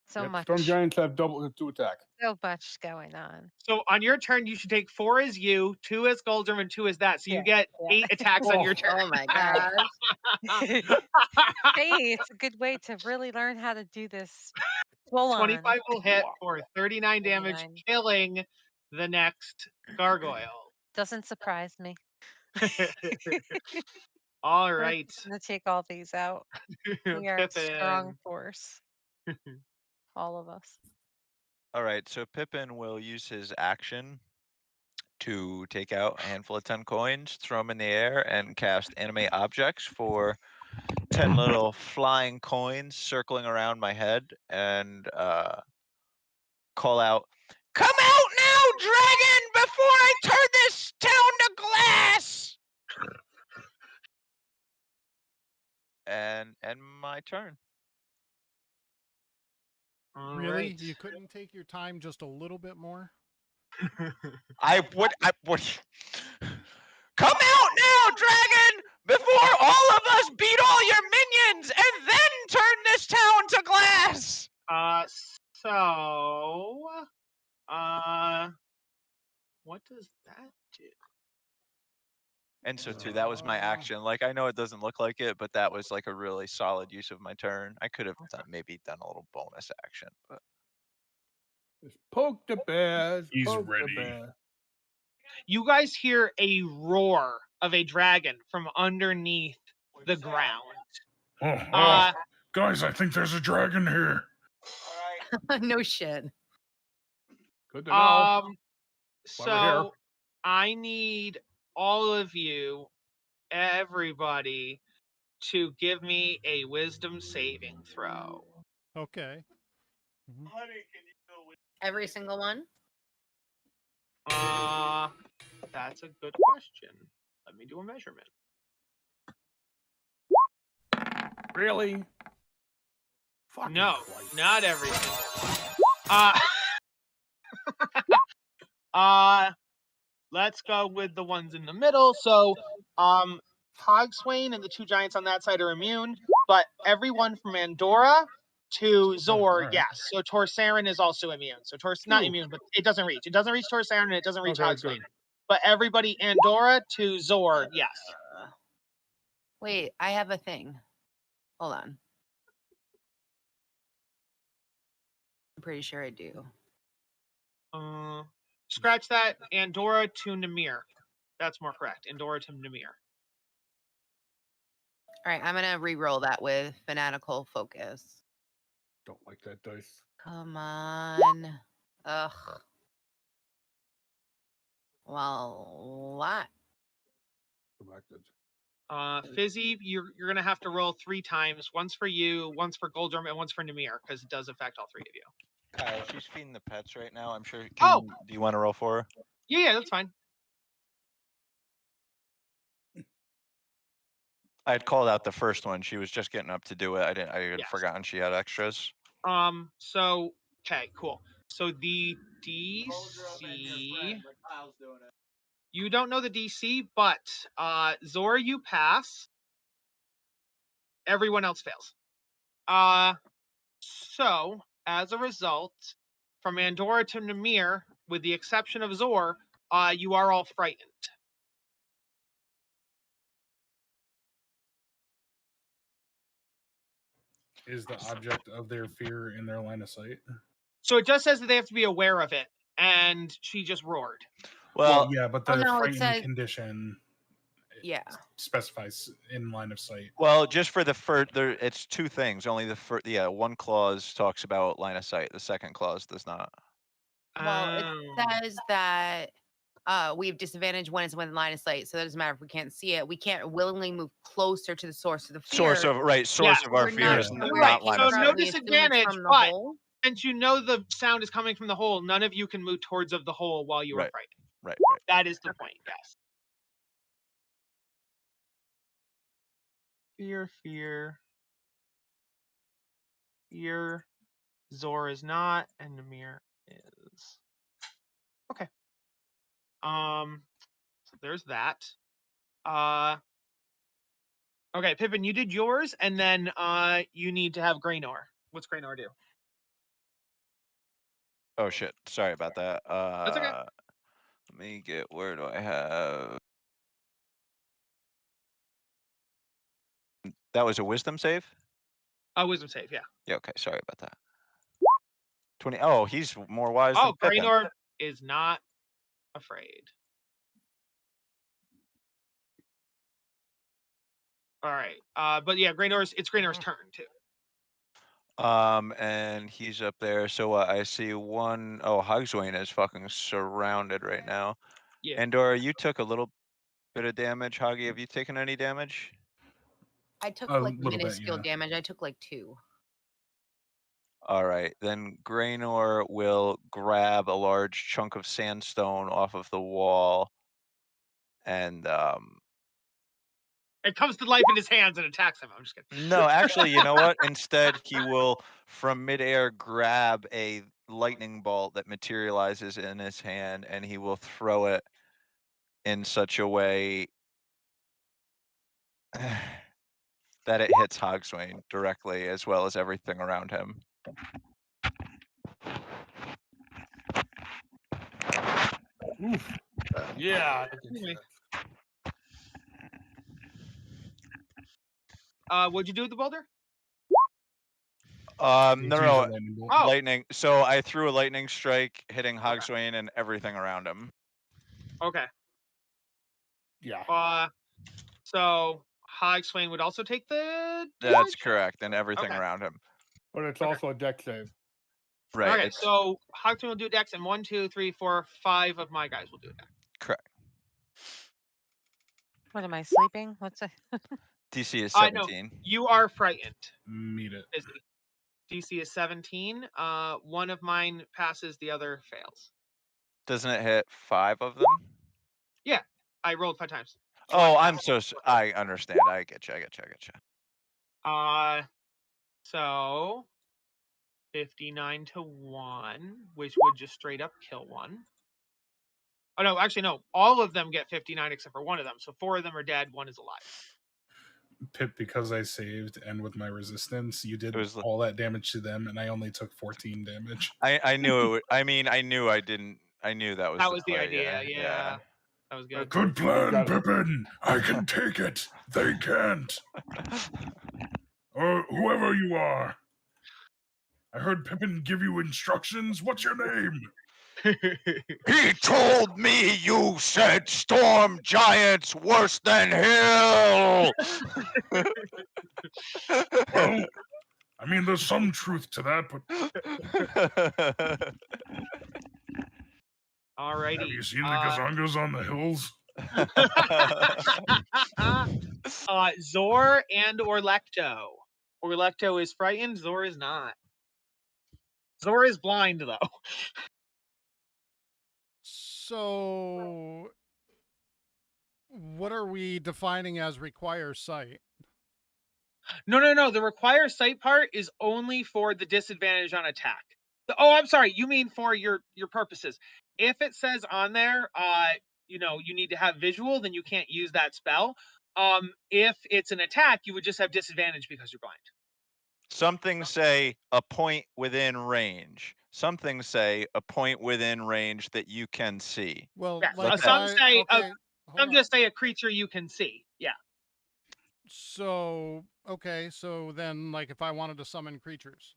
[SPEAKER 6] So
[SPEAKER 5] Yep,
[SPEAKER 6] much.
[SPEAKER 5] Storm Giants have double to attack.
[SPEAKER 6] So much going on.
[SPEAKER 8] So on your turn, you should take 4 as you, 2 as Goldrum, and 2 as that. So you
[SPEAKER 6] Yeah,
[SPEAKER 8] get
[SPEAKER 6] yeah.
[SPEAKER 8] 8 attacks on your
[SPEAKER 5] Oh.
[SPEAKER 8] turn.
[SPEAKER 4] Oh my god.
[SPEAKER 6] Hey, it's a good way to really learn how to do this full on.
[SPEAKER 8] 25 will hit for 39 damage,
[SPEAKER 6] 39.
[SPEAKER 8] killing the next gargoyle.
[SPEAKER 6] Doesn't surprise me.
[SPEAKER 8] All
[SPEAKER 6] We're
[SPEAKER 8] right.
[SPEAKER 6] gonna take all these out. We are a strong
[SPEAKER 8] Pippin.
[SPEAKER 6] force. All of us.
[SPEAKER 2] All right, so Pippin will use his action to take out a handful of 10 coins, throw them in the air, and cast Animate Objects for 10 little flying coins circling around my head, and call out, "Come out now, dragon, before I turn this town to glass!" And end my turn.
[SPEAKER 8] All
[SPEAKER 7] Really?
[SPEAKER 8] right.
[SPEAKER 7] You couldn't take your time just a little bit more?
[SPEAKER 2] I would. Come out now, dragon, before all of us beat all your minions and then turn this town to glass.
[SPEAKER 8] So, what does that do?
[SPEAKER 2] And so too, that was my action. Like, I know it doesn't look like it, but that was like a really solid use of my turn. I could have maybe done a little bonus action, but
[SPEAKER 5] Just poke the bears.
[SPEAKER 3] He's
[SPEAKER 5] poke the
[SPEAKER 3] ready.
[SPEAKER 5] bear.
[SPEAKER 8] You guys hear a roar of a dragon from underneath the ground.
[SPEAKER 3] Oh, guys, I think there's a dragon here.
[SPEAKER 4] No shit.
[SPEAKER 5] Good to know. Why we're here.
[SPEAKER 8] So I need all of you, everybody, to give me a wisdom saving throw.
[SPEAKER 7] Okay.
[SPEAKER 4] Every single one?
[SPEAKER 8] That's a good question. Let me do a measurement.
[SPEAKER 5] Really? Fucking
[SPEAKER 8] No,
[SPEAKER 5] Christ.
[SPEAKER 8] not every single one. Let's go with the ones in the middle. So, Cogswain and the 2 giants on that side are immune, but everyone from Andorra to Zor,
[SPEAKER 3] alright.
[SPEAKER 8] yes. So Torsarin is also immune. So not
[SPEAKER 5] Phew.
[SPEAKER 8] immune, but it doesn't reach. It doesn't reach Torsarin and it doesn't reach
[SPEAKER 5] Okay,
[SPEAKER 8] Cogswain.
[SPEAKER 5] good.
[SPEAKER 8] But everybody Andorra to Zor, yes.
[SPEAKER 4] Wait, I have a thing. Hold on. I'm pretty sure I do.
[SPEAKER 8] Scratch that. Andorra to Namir. That's more correct. Andorra to Namir.
[SPEAKER 4] All right, I'm gonna re-roll that with fanatical focus.
[SPEAKER 5] Don't like that dice.
[SPEAKER 4] Come on. Ugh. Well, what?
[SPEAKER 5] Go back to
[SPEAKER 8] Fizzy, you're gonna have to roll 3 times. Once for you, once for Goldrum, and once for Namir, because it does affect all 3 of you.
[SPEAKER 2] Kyle, she's feeding the pets right now. I'm sure.
[SPEAKER 8] Oh!
[SPEAKER 2] Do you want to roll for her?
[SPEAKER 8] Yeah, that's fine.
[SPEAKER 2] I had called out the first one. She was just getting up to do it. I had
[SPEAKER 8] Yes.
[SPEAKER 2] forgotten she had extras.
[SPEAKER 8] So okay, cool. So the DC. You don't know the DC, but Zor, you pass. Everyone else fails. So as a result, from Andorra to Namir, with the exception of Zor, you are all frightened.
[SPEAKER 3] Is the object of their fear in their line of sight?
[SPEAKER 8] So it just says that they have to be aware of it, and she just roared.
[SPEAKER 2] Well,
[SPEAKER 3] yeah, but
[SPEAKER 4] Oh,
[SPEAKER 3] the
[SPEAKER 4] no, it
[SPEAKER 3] frightened
[SPEAKER 4] says-
[SPEAKER 3] condition
[SPEAKER 4] Yeah.
[SPEAKER 3] specifies in line of sight.
[SPEAKER 2] well, just for the first, it's 2 things. Only the first, one clause talks about line of sight. The second clause does not.
[SPEAKER 4] Well, it
[SPEAKER 8] Oh.
[SPEAKER 4] says that we have disadvantage when it's within line of sight, so it doesn't matter if we can't see it. We can't willingly move closer to the source of the fear.
[SPEAKER 2] Source of
[SPEAKER 8] Yes,
[SPEAKER 2] our
[SPEAKER 4] We're
[SPEAKER 2] fear
[SPEAKER 4] not
[SPEAKER 2] is
[SPEAKER 4] sure
[SPEAKER 2] not
[SPEAKER 4] where
[SPEAKER 8] Right,
[SPEAKER 4] it
[SPEAKER 2] line
[SPEAKER 4] came
[SPEAKER 2] of
[SPEAKER 8] so
[SPEAKER 4] from.
[SPEAKER 8] no
[SPEAKER 2] sight.
[SPEAKER 4] We assume it's
[SPEAKER 8] disadvantage,
[SPEAKER 4] from the
[SPEAKER 8] but-
[SPEAKER 4] hole.
[SPEAKER 8] Since you know the sound is coming from the hole, none of you can move towards of the hole while you are
[SPEAKER 2] Right.
[SPEAKER 8] frightened.
[SPEAKER 2] Right.
[SPEAKER 8] That is the point, yes. Fear. Zor is not, and Namir is. Okay. So there's that. Okay, Pippin, you did yours, and then you need to have Graynor. What's Graynor do?
[SPEAKER 2] Oh shit! Sorry about that.
[SPEAKER 8] That's okay.
[SPEAKER 2] Let me get. Where do I have? That was a wisdom save.
[SPEAKER 8] Wisdom save, yeah.
[SPEAKER 2] Yeah. Okay. Sorry about that. 20. Oh, he's more wise than
[SPEAKER 8] Oh,
[SPEAKER 2] Pippin.
[SPEAKER 8] Graynor is not afraid. All right. But yeah, it's Graynor's turn too.
[SPEAKER 2] And he's up there. So I see one. Oh, Hogswain is fucking surrounded right now.
[SPEAKER 8] Yeah.
[SPEAKER 2] Andorra, you took a little bit of damage. Hoggy, have you taken any damage?
[SPEAKER 4] I took
[SPEAKER 3] A
[SPEAKER 4] like
[SPEAKER 3] little bit,
[SPEAKER 4] minuscule
[SPEAKER 3] yeah.
[SPEAKER 4] damage. I took like 2.
[SPEAKER 2] All right, then Graynor will grab a large chunk of sandstone off of the wall, and
[SPEAKER 8] It comes to life in his hands and attacks him. I'm just kidding.
[SPEAKER 2] no, actually, you know what? Instead, he will from midair grab a lightning bolt that materializes in his hand, and he will throw it in such a way that it hits Hogswain directly, as well as everything around him.
[SPEAKER 5] Oof. Yeah. I can see
[SPEAKER 8] Anyway.
[SPEAKER 5] that.
[SPEAKER 8] What'd you do with the boulder?
[SPEAKER 2] No,
[SPEAKER 3] Use
[SPEAKER 2] no,
[SPEAKER 3] a
[SPEAKER 2] no,
[SPEAKER 3] lightning bolt.
[SPEAKER 8] Oh,
[SPEAKER 2] lightning. So I threw a lightning strike, hitting Hogswain and everything around him.
[SPEAKER 8] okay.
[SPEAKER 5] Yeah.
[SPEAKER 8] So Hogswain would also take the
[SPEAKER 2] That's
[SPEAKER 8] damage?
[SPEAKER 2] correct, and everything
[SPEAKER 8] Okay.
[SPEAKER 2] around him.
[SPEAKER 5] But it's
[SPEAKER 8] Okay.
[SPEAKER 5] also a deck save.
[SPEAKER 2] Right.
[SPEAKER 8] Okay,
[SPEAKER 2] It's
[SPEAKER 8] so Hogswain will do dex, and 1, 2, 3, 4, 5 of my guys will do dex.
[SPEAKER 2] correct.
[SPEAKER 6] What am I sleeping? What's it?
[SPEAKER 2] DC is
[SPEAKER 8] No,
[SPEAKER 2] 17.
[SPEAKER 8] you are frightened.
[SPEAKER 3] Meet it.
[SPEAKER 8] Busy. DC is 17. One of mine passes, the other fails.
[SPEAKER 2] Doesn't it hit 5 of them?
[SPEAKER 8] Yeah, I rolled 5 times.
[SPEAKER 2] Oh,
[SPEAKER 8] One
[SPEAKER 2] I'm
[SPEAKER 8] pass.
[SPEAKER 2] so. I understand. I get you.
[SPEAKER 8] So 59 to 1, which would just straight up kill one. Oh no, actually no. All of them get 59 except for one of them. So 4 of them are dead, 1 is alive.
[SPEAKER 3] Pip, because I saved and with my resistance, you did
[SPEAKER 2] It was-
[SPEAKER 3] all that damage to them, and I only took 14 damage.
[SPEAKER 2] I knew it. I mean, I knew I didn't. I knew that was.
[SPEAKER 8] That
[SPEAKER 2] the
[SPEAKER 8] was the
[SPEAKER 2] play,
[SPEAKER 8] idea. Yeah. That was good.
[SPEAKER 3] Good
[SPEAKER 5] You
[SPEAKER 3] plan,
[SPEAKER 5] got it.
[SPEAKER 3] Pippin. I can take it. They can't. Or whoever you are. I heard Pippin give you instructions. What's your name?
[SPEAKER 2] He told me you said storm giants worse than hell.
[SPEAKER 3] Well, I mean, there's some truth to that, but
[SPEAKER 8] Alrighty.
[SPEAKER 3] have you seen the gazongas on the hills?
[SPEAKER 8] Zor and Orlecto. Orlecto is frightened. Zor is not. Zor is blind though.
[SPEAKER 7] So, what are we defining as require sight?
[SPEAKER 8] No. The require sight part is only for the disadvantage on attack. I'm sorry. You mean for your purposes. If it says on there, you need to have visual, then you can't use that spell. If it's an attack, you would just have disadvantage because you're blind.
[SPEAKER 2] Some things say a point within range. Some things say a point within range that you can see.
[SPEAKER 7] Well,
[SPEAKER 8] Yeah,
[SPEAKER 7] like if
[SPEAKER 8] some
[SPEAKER 7] I-
[SPEAKER 8] say
[SPEAKER 7] okay, hold
[SPEAKER 8] some
[SPEAKER 7] on.
[SPEAKER 8] just say a creature you can see. Yeah.
[SPEAKER 7] So, okay, so then, like, if I wanted to summon creatures,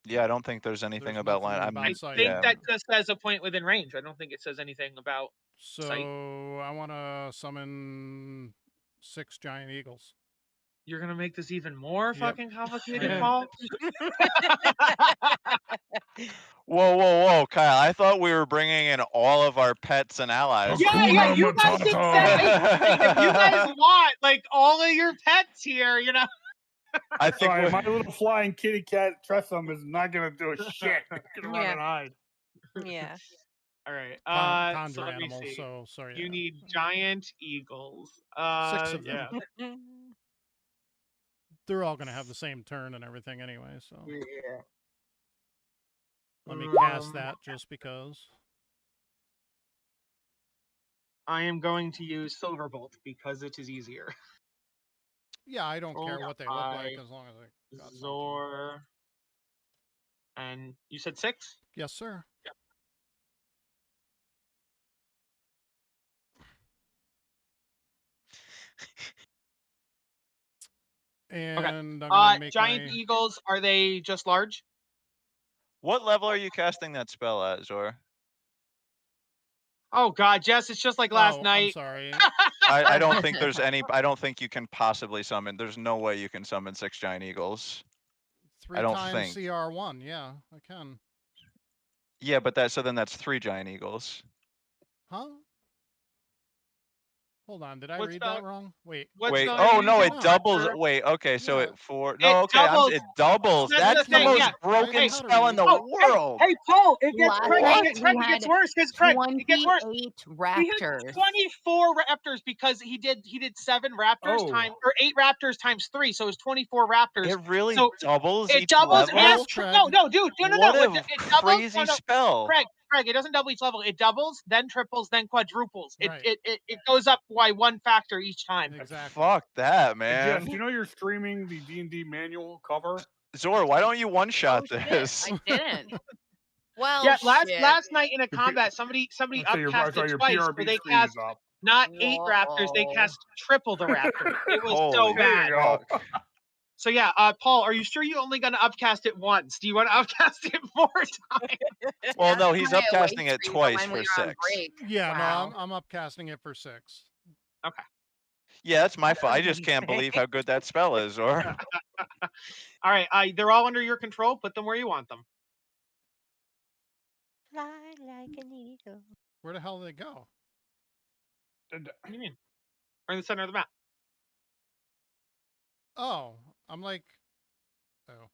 [SPEAKER 2] Yeah, I don't think there's anything
[SPEAKER 7] There's
[SPEAKER 2] about
[SPEAKER 7] nothing
[SPEAKER 2] line.
[SPEAKER 7] about
[SPEAKER 8] I
[SPEAKER 7] sight.
[SPEAKER 8] think
[SPEAKER 2] yeah.
[SPEAKER 8] that just says a point within range. I don't think it says anything about.
[SPEAKER 7] so I want to summon 6 giant eagles.
[SPEAKER 8] You're gonna make this even more
[SPEAKER 7] Yep.
[SPEAKER 8] fucking complicated,
[SPEAKER 7] am.
[SPEAKER 8] Paul.
[SPEAKER 2] Whoa, Kyle! I thought we were bringing in all of our pets and allies.
[SPEAKER 8] Yeah,
[SPEAKER 3] Hakuna
[SPEAKER 8] you guys can
[SPEAKER 3] Matata.
[SPEAKER 8] say if you guys want like all of your pets here, you know.
[SPEAKER 2] I think
[SPEAKER 5] Sorry,
[SPEAKER 2] we-
[SPEAKER 5] my little flying kitty cat Tressum is not gonna do a shit. It's gonna run
[SPEAKER 6] Yeah.
[SPEAKER 5] and hide.
[SPEAKER 6] Yeah.
[SPEAKER 8] All right.
[SPEAKER 7] Conjure
[SPEAKER 8] So let me
[SPEAKER 7] animals.
[SPEAKER 8] see.
[SPEAKER 7] So sorry.
[SPEAKER 8] You need giant eagles.
[SPEAKER 7] 6 of them.
[SPEAKER 8] Yeah.
[SPEAKER 7] They're all going to have the same turn and everything anyway. So
[SPEAKER 8] Yeah.
[SPEAKER 7] let me cast that just because.
[SPEAKER 8] I am going to use Silverbolt because it is easier.
[SPEAKER 7] Yeah, I don't care
[SPEAKER 8] Rolled
[SPEAKER 7] what they look like
[SPEAKER 8] by
[SPEAKER 7] as long as I got something.
[SPEAKER 8] Zor. And you said 6?
[SPEAKER 7] Yes, sir. And I'm gonna make
[SPEAKER 8] Giant
[SPEAKER 7] my...
[SPEAKER 8] eagles, are they just large?
[SPEAKER 2] What level are you casting that spell at, Zor?
[SPEAKER 8] Oh god, Jess, it's just like last
[SPEAKER 7] I'm
[SPEAKER 8] night.
[SPEAKER 7] sorry.
[SPEAKER 2] I don't think there's any. I don't think you can possibly summon. There's no way you can summon 6 giant eagles.
[SPEAKER 7] 3
[SPEAKER 2] don't
[SPEAKER 7] times
[SPEAKER 2] think.
[SPEAKER 7] CR1. Yeah, I can.
[SPEAKER 2] Yeah, but then that's 3 giant eagles.
[SPEAKER 7] Huh? Hold on. Did I
[SPEAKER 8] What
[SPEAKER 7] read
[SPEAKER 8] spell-
[SPEAKER 7] that wrong? Wait.
[SPEAKER 8] What
[SPEAKER 2] Wait.
[SPEAKER 8] spell are
[SPEAKER 2] Oh
[SPEAKER 8] you
[SPEAKER 2] no, it
[SPEAKER 8] using?
[SPEAKER 2] doubles.
[SPEAKER 8] Doctor?
[SPEAKER 2] Wait. Okay, so
[SPEAKER 7] Yeah.
[SPEAKER 2] it 4.
[SPEAKER 8] It
[SPEAKER 2] No, okay.
[SPEAKER 8] doubles.
[SPEAKER 2] It doubles.
[SPEAKER 8] That's
[SPEAKER 2] That's
[SPEAKER 8] the
[SPEAKER 2] the
[SPEAKER 8] thing,
[SPEAKER 2] most
[SPEAKER 8] yeah.
[SPEAKER 2] broken
[SPEAKER 8] Hey,
[SPEAKER 2] spell in the
[SPEAKER 8] oh,
[SPEAKER 2] world.
[SPEAKER 8] Hey, Paul, it gets
[SPEAKER 4] Last
[SPEAKER 8] Craig,
[SPEAKER 4] night
[SPEAKER 8] it gets
[SPEAKER 4] we
[SPEAKER 8] gets
[SPEAKER 4] had
[SPEAKER 8] worse because Craig, it gets worse.
[SPEAKER 4] 28
[SPEAKER 8] We had
[SPEAKER 4] raptors.
[SPEAKER 8] 24 raptors because he did 7 raptors
[SPEAKER 3] Oh.
[SPEAKER 8] times or 8 raptors times 3, so it was 24 raptors.
[SPEAKER 2] It really
[SPEAKER 8] So
[SPEAKER 2] doubles
[SPEAKER 8] it
[SPEAKER 2] each
[SPEAKER 8] doubles
[SPEAKER 2] level.
[SPEAKER 8] and
[SPEAKER 7] Craig.
[SPEAKER 8] no, dude, no.
[SPEAKER 2] What
[SPEAKER 8] It
[SPEAKER 2] a
[SPEAKER 8] doubles.
[SPEAKER 2] crazy
[SPEAKER 8] No,
[SPEAKER 2] spell.
[SPEAKER 8] Craig, it doesn't double each level. It doubles, then triples, then quadruples.
[SPEAKER 7] Right.
[SPEAKER 8] It goes up by 1 factor each time.
[SPEAKER 7] Exactly.
[SPEAKER 2] Fuck that,
[SPEAKER 3] Hey,
[SPEAKER 2] man.
[SPEAKER 3] Jess, you know you're streaming the D&D manual cover?
[SPEAKER 2] Zor, why don't you one shot
[SPEAKER 4] Oh, shit,
[SPEAKER 2] this?
[SPEAKER 4] I didn't. Well,
[SPEAKER 8] Yeah,
[SPEAKER 4] shit.
[SPEAKER 8] last night in a
[SPEAKER 3] Your P-
[SPEAKER 8] combat, somebody
[SPEAKER 3] I say your
[SPEAKER 8] upcasted twice where
[SPEAKER 3] PRB
[SPEAKER 8] they
[SPEAKER 3] screen
[SPEAKER 8] cast
[SPEAKER 3] is up.
[SPEAKER 8] not 8 raptors, they
[SPEAKER 4] Whoa.
[SPEAKER 8] cast triple the raptor. It was so
[SPEAKER 2] Holy
[SPEAKER 8] bad.
[SPEAKER 3] There you go.
[SPEAKER 2] fuck.
[SPEAKER 8] So yeah, Paul, are you sure you're only going to upcast it once? Do you want to upcast it more times?
[SPEAKER 2] Well,
[SPEAKER 4] That's
[SPEAKER 2] no, he's
[SPEAKER 4] my away
[SPEAKER 2] upcasting it
[SPEAKER 4] screen
[SPEAKER 2] twice
[SPEAKER 4] when we
[SPEAKER 2] for
[SPEAKER 4] were on
[SPEAKER 2] 6.
[SPEAKER 4] break.
[SPEAKER 7] Yeah,
[SPEAKER 4] Wow.
[SPEAKER 7] no, I'm upcasting it for 6.
[SPEAKER 8] Okay.
[SPEAKER 2] Yeah, that's my fault. I just can't believe how good that spell is, Zor.
[SPEAKER 8] All right, they're all under your control. Put them where you want them.
[SPEAKER 6] Fly like an eagle.
[SPEAKER 7] Where the hell did they go?
[SPEAKER 8] What do you mean? We're in the center of the map.
[SPEAKER 7] Oh, I'm like... Oh.
[SPEAKER 6] Oh,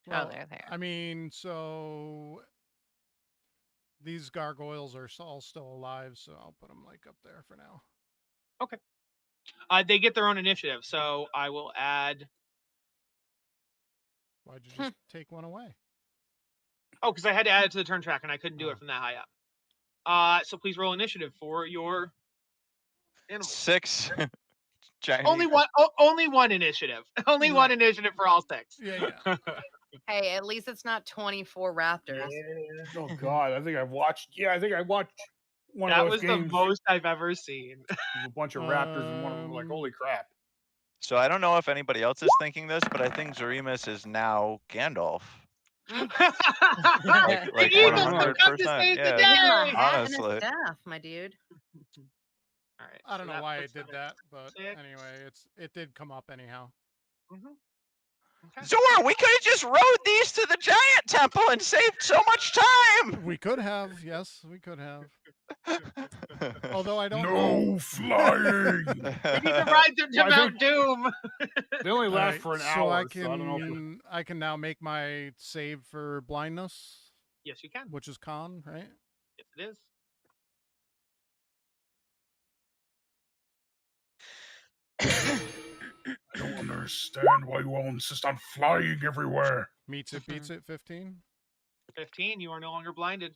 [SPEAKER 7] Well,
[SPEAKER 6] they're there.
[SPEAKER 7] I mean, so... These gargoyles are all still alive, so I'll put them like up there for now.
[SPEAKER 8] They get their own initiative, so I will add.
[SPEAKER 7] Why'd you just take one away?
[SPEAKER 8] Oh, because I had to add it to the turn track and I couldn't do
[SPEAKER 7] Oh.
[SPEAKER 8] it from that high up. So please roll initiative for your animals.
[SPEAKER 2] 6 giant
[SPEAKER 8] Only
[SPEAKER 2] eagles.
[SPEAKER 8] one. Only one initiative. Only one
[SPEAKER 7] Right.
[SPEAKER 8] initiative for all 6.
[SPEAKER 7] Yeah.
[SPEAKER 4] Hey, at least it's not 24 raptors.
[SPEAKER 3] Oh God, I think I watched one
[SPEAKER 8] That
[SPEAKER 3] of those
[SPEAKER 8] was
[SPEAKER 3] games
[SPEAKER 8] the most I've ever seen.
[SPEAKER 3] with a bunch of raptors and one of them like, holy crap.
[SPEAKER 2] So I don't know if anybody else is thinking this, but I think Zorimus is now Gandalf.
[SPEAKER 8] Like
[SPEAKER 2] Like
[SPEAKER 8] the Eagles have
[SPEAKER 2] 100%.
[SPEAKER 8] come to save the
[SPEAKER 2] Yeah.
[SPEAKER 4] Give him a
[SPEAKER 8] day.
[SPEAKER 4] hat
[SPEAKER 2] Honestly.
[SPEAKER 4] and a staff, my dude.
[SPEAKER 8] All right.
[SPEAKER 7] I don't
[SPEAKER 8] so
[SPEAKER 7] know why it
[SPEAKER 8] puts
[SPEAKER 7] did
[SPEAKER 8] them at
[SPEAKER 7] that, but
[SPEAKER 8] 6.
[SPEAKER 7] anyway, it did come up anyhow.
[SPEAKER 8] Mhm. Okay.
[SPEAKER 2] Zor, we could have just rode these to the giant temple and saved so much time.
[SPEAKER 7] We could have, yes, we could have. Although I don't
[SPEAKER 3] No
[SPEAKER 7] know.
[SPEAKER 3] flying!
[SPEAKER 8] We need to ride them to
[SPEAKER 3] Well, I
[SPEAKER 8] Mount
[SPEAKER 3] think-
[SPEAKER 8] Doom.
[SPEAKER 3] They only last
[SPEAKER 7] Alright,
[SPEAKER 3] for an
[SPEAKER 7] so
[SPEAKER 3] hour,
[SPEAKER 7] I
[SPEAKER 3] so I don't know.
[SPEAKER 7] can I can now make my save for blindness,
[SPEAKER 8] Yes, you can.
[SPEAKER 7] which is con, right?
[SPEAKER 8] Yes, it is.
[SPEAKER 3] I don't understand why you all insist on flying everywhere.
[SPEAKER 7] Meets it, beats it, 15.
[SPEAKER 8] 15. You are no longer blinded.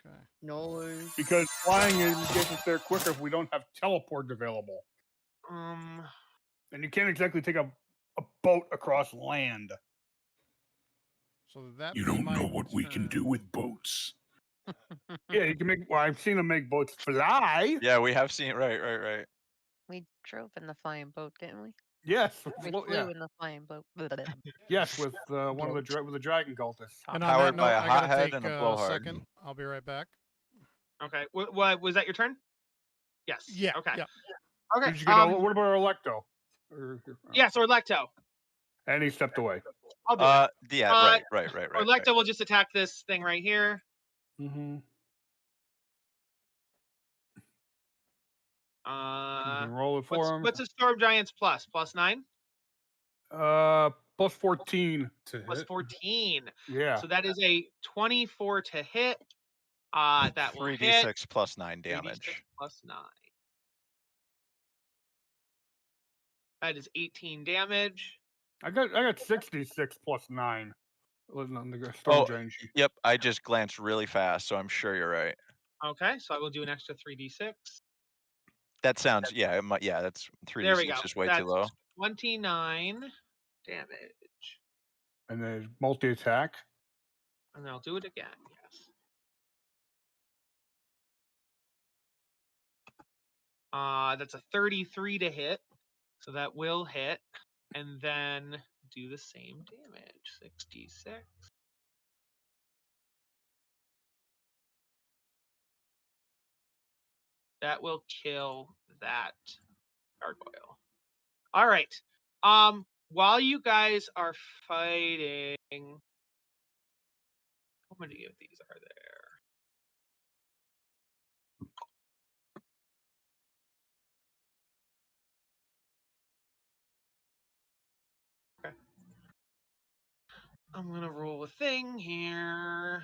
[SPEAKER 7] Okay.
[SPEAKER 4] No.
[SPEAKER 3] Because flying gets us there quicker if we don't have teleport available. And you can't exactly take a boat across land.
[SPEAKER 7] So that
[SPEAKER 3] You
[SPEAKER 7] be
[SPEAKER 3] don't
[SPEAKER 7] my
[SPEAKER 3] know what we can
[SPEAKER 7] turn.
[SPEAKER 3] do with boats. Yeah, you can make. Well, I've seen them make boats fly.
[SPEAKER 2] Yeah, we have seen. Right.
[SPEAKER 6] We drove in the flying boat, didn't we?
[SPEAKER 3] Yes,
[SPEAKER 6] We
[SPEAKER 3] well,
[SPEAKER 6] flew
[SPEAKER 3] yeah,
[SPEAKER 6] in the flying boat.
[SPEAKER 3] yes, with one of with the dragon cultists.
[SPEAKER 7] And on
[SPEAKER 2] Powered
[SPEAKER 7] that
[SPEAKER 2] by
[SPEAKER 7] note,
[SPEAKER 2] a
[SPEAKER 7] I gotta
[SPEAKER 2] hothead
[SPEAKER 7] take
[SPEAKER 2] and a
[SPEAKER 7] a
[SPEAKER 2] blowhard.
[SPEAKER 7] second. I'll be right back.
[SPEAKER 8] Okay. What was that your turn? Yes.
[SPEAKER 7] Yeah.
[SPEAKER 8] Okay.
[SPEAKER 7] Yeah.
[SPEAKER 8] Okay.
[SPEAKER 3] Did you get what about Electo?
[SPEAKER 8] Yes, or Lecto.
[SPEAKER 3] And he stepped away.
[SPEAKER 8] I'll do it.
[SPEAKER 2] Yeah, right.
[SPEAKER 8] Or Lecto will just attack this thing right here.
[SPEAKER 3] Mm-hmm. Roll it for him.
[SPEAKER 8] What's a Storm Giant's plus? Plus 9?
[SPEAKER 3] Plus 14 to
[SPEAKER 8] Plus
[SPEAKER 3] hit.
[SPEAKER 8] 14.
[SPEAKER 3] Yeah.
[SPEAKER 8] So that is a 24 to hit. That will hit.
[SPEAKER 2] 3d6 plus 9 damage.
[SPEAKER 8] 3d6 plus 9. That is 18 damage.
[SPEAKER 3] I got 66 plus 9. On the Storm Giant sheet.
[SPEAKER 2] Yep, I just glanced really fast, so I'm sure you're right.
[SPEAKER 8] Okay, so I will do an extra 3d6.
[SPEAKER 2] That sounds yeah. That's
[SPEAKER 8] There we
[SPEAKER 2] 3d6
[SPEAKER 8] go.
[SPEAKER 2] is way too
[SPEAKER 8] That's
[SPEAKER 2] low.
[SPEAKER 8] 29 damage.
[SPEAKER 5] And then multi attack.
[SPEAKER 8] And I'll do it again. Yes. That's a 33 to hit. So that will hit. And then do the same damage. 66. That will kill that gargoyle. All right. While you guys are fighting, how many of these are there? Okay. I'm gonna roll a thing here.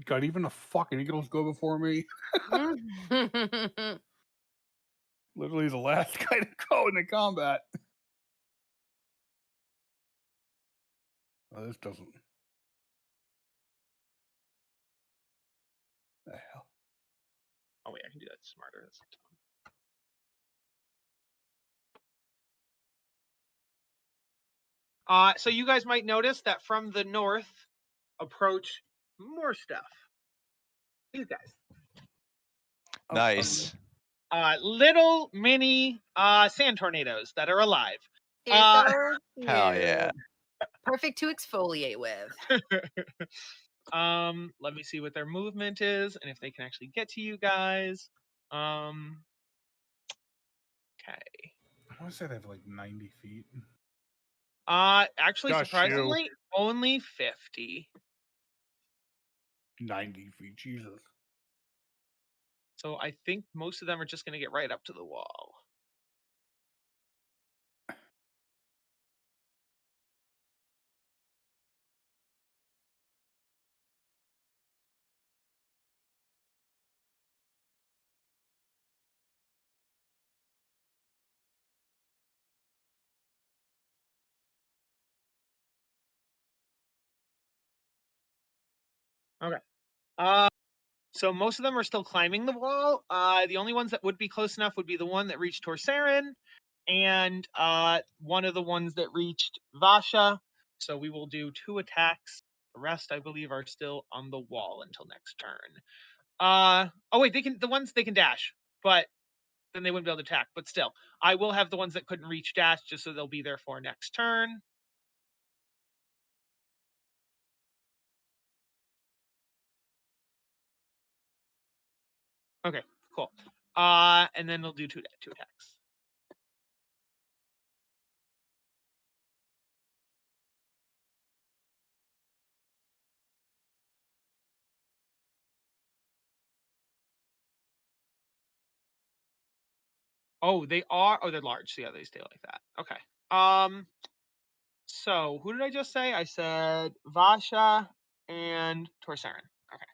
[SPEAKER 5] God, even the fucking eagles go before me. Literally the last guy to go into combat. Oh, this doesn't. The hell?
[SPEAKER 8] Oh wait, I can do that smarter. That's so you guys might notice that from the north approach more stuff. These guys.
[SPEAKER 5] Oh,
[SPEAKER 2] Nice.
[SPEAKER 8] Little mini sand tornadoes that are alive.
[SPEAKER 4] They're so
[SPEAKER 2] Hell yeah.
[SPEAKER 4] cute. Perfect to exfoliate with.
[SPEAKER 8] Let me see what their movement is and if they can actually get to you guys. Okay.
[SPEAKER 3] I want to say they have like 90 feet.
[SPEAKER 8] Actually,
[SPEAKER 5] Gosh,
[SPEAKER 8] surprisingly, only 50.
[SPEAKER 5] 90 feet, Jesus.
[SPEAKER 8] So I think most of them are just going to get right up to the wall. Okay. So most of them are still climbing the wall. The only ones that would be close enough would be the one that reached Torsarin and one of the ones that reached Vasha. So we will do 2 attacks. The rest, I believe, are still on the wall until next turn. Oh wait, the ones they can dash, but then they wouldn't be able to attack. But still, I will have the ones that couldn't reach dash just so they'll be there for next turn. Okay, cool. And then they'll do two attacks. Oh, they are. Oh, they're large. So yeah, they stay like that. Okay. So who did I just say? I said Vasha and Torsarin. Okay.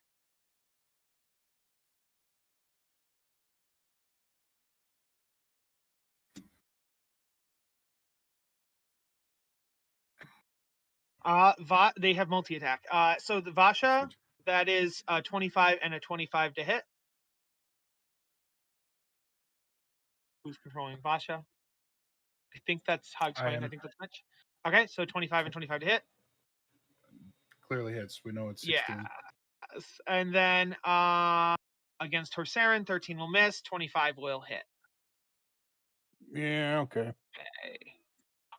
[SPEAKER 8] They have multi attack. So the Vasha, that is 25 and a 25 to hit. Who's controlling Vasha? I think that's how explained. I think that's much. Okay, so 25 and 25 to hit.
[SPEAKER 3] Clearly hits. We know it's 16.
[SPEAKER 8] Yes. And then against Torsarin, 13 will miss, 25 will hit.
[SPEAKER 5] Yeah, okay.
[SPEAKER 8] Okay.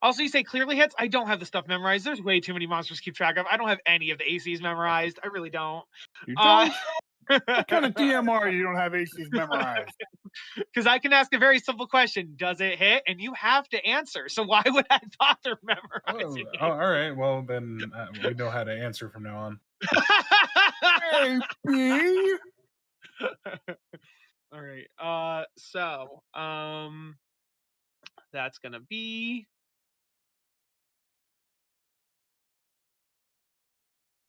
[SPEAKER 8] Also, you say clearly hits. I don't have the stuff memorized. There's way too many monsters to keep track of. I don't have any of the ACs memorized. I really don't.
[SPEAKER 5] You don't? What kind of DM are you? You don't have ACs memorized.
[SPEAKER 8] Because I can ask a very simple question: does it hit? And you have to answer. So why would I bother memorizing it?
[SPEAKER 3] All right. Well, then we know how to answer from now on.
[SPEAKER 5] Maybe.
[SPEAKER 8] All right. So that's gonna be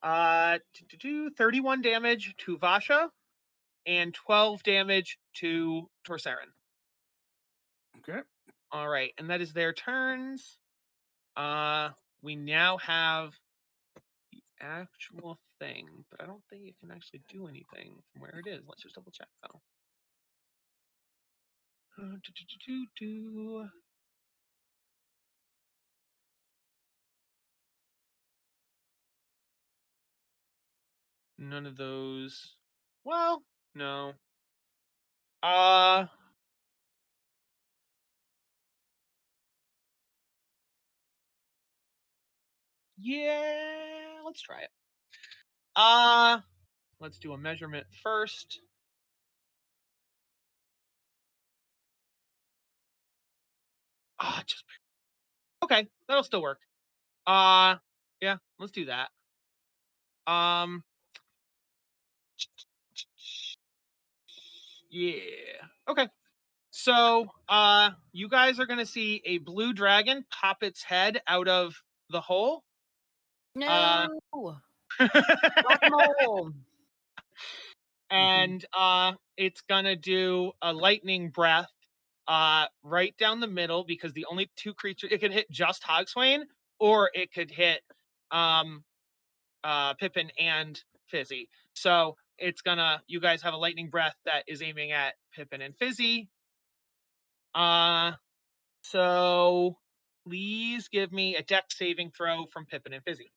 [SPEAKER 8] 31 damage to Vasha and 12 damage to Torsarin.
[SPEAKER 5] Okay.
[SPEAKER 8] All right, and that is their turns. We now have the actual thing, but I don't think you can actually do anything from where it is. Let's just double check though. None of those. Well, no. Yeah, let's try it. Let's do a measurement first. Just okay, that'll still work. Yeah, let's do that. Yeah. Okay. So, you guys are gonna see a blue dragon pop its head out of the hole.
[SPEAKER 4] No. Whack-a-mole.
[SPEAKER 8] And it's gonna do a lightning breath right down the middle, because the only two creatures it could hit just Hogswain, or it could hit Pippin and Fizzy. So it's gonna, you guys have a lightning breath that is aiming at Pippin and Fizzy. So please give me a dex saving throw from Pippin and Fizzy.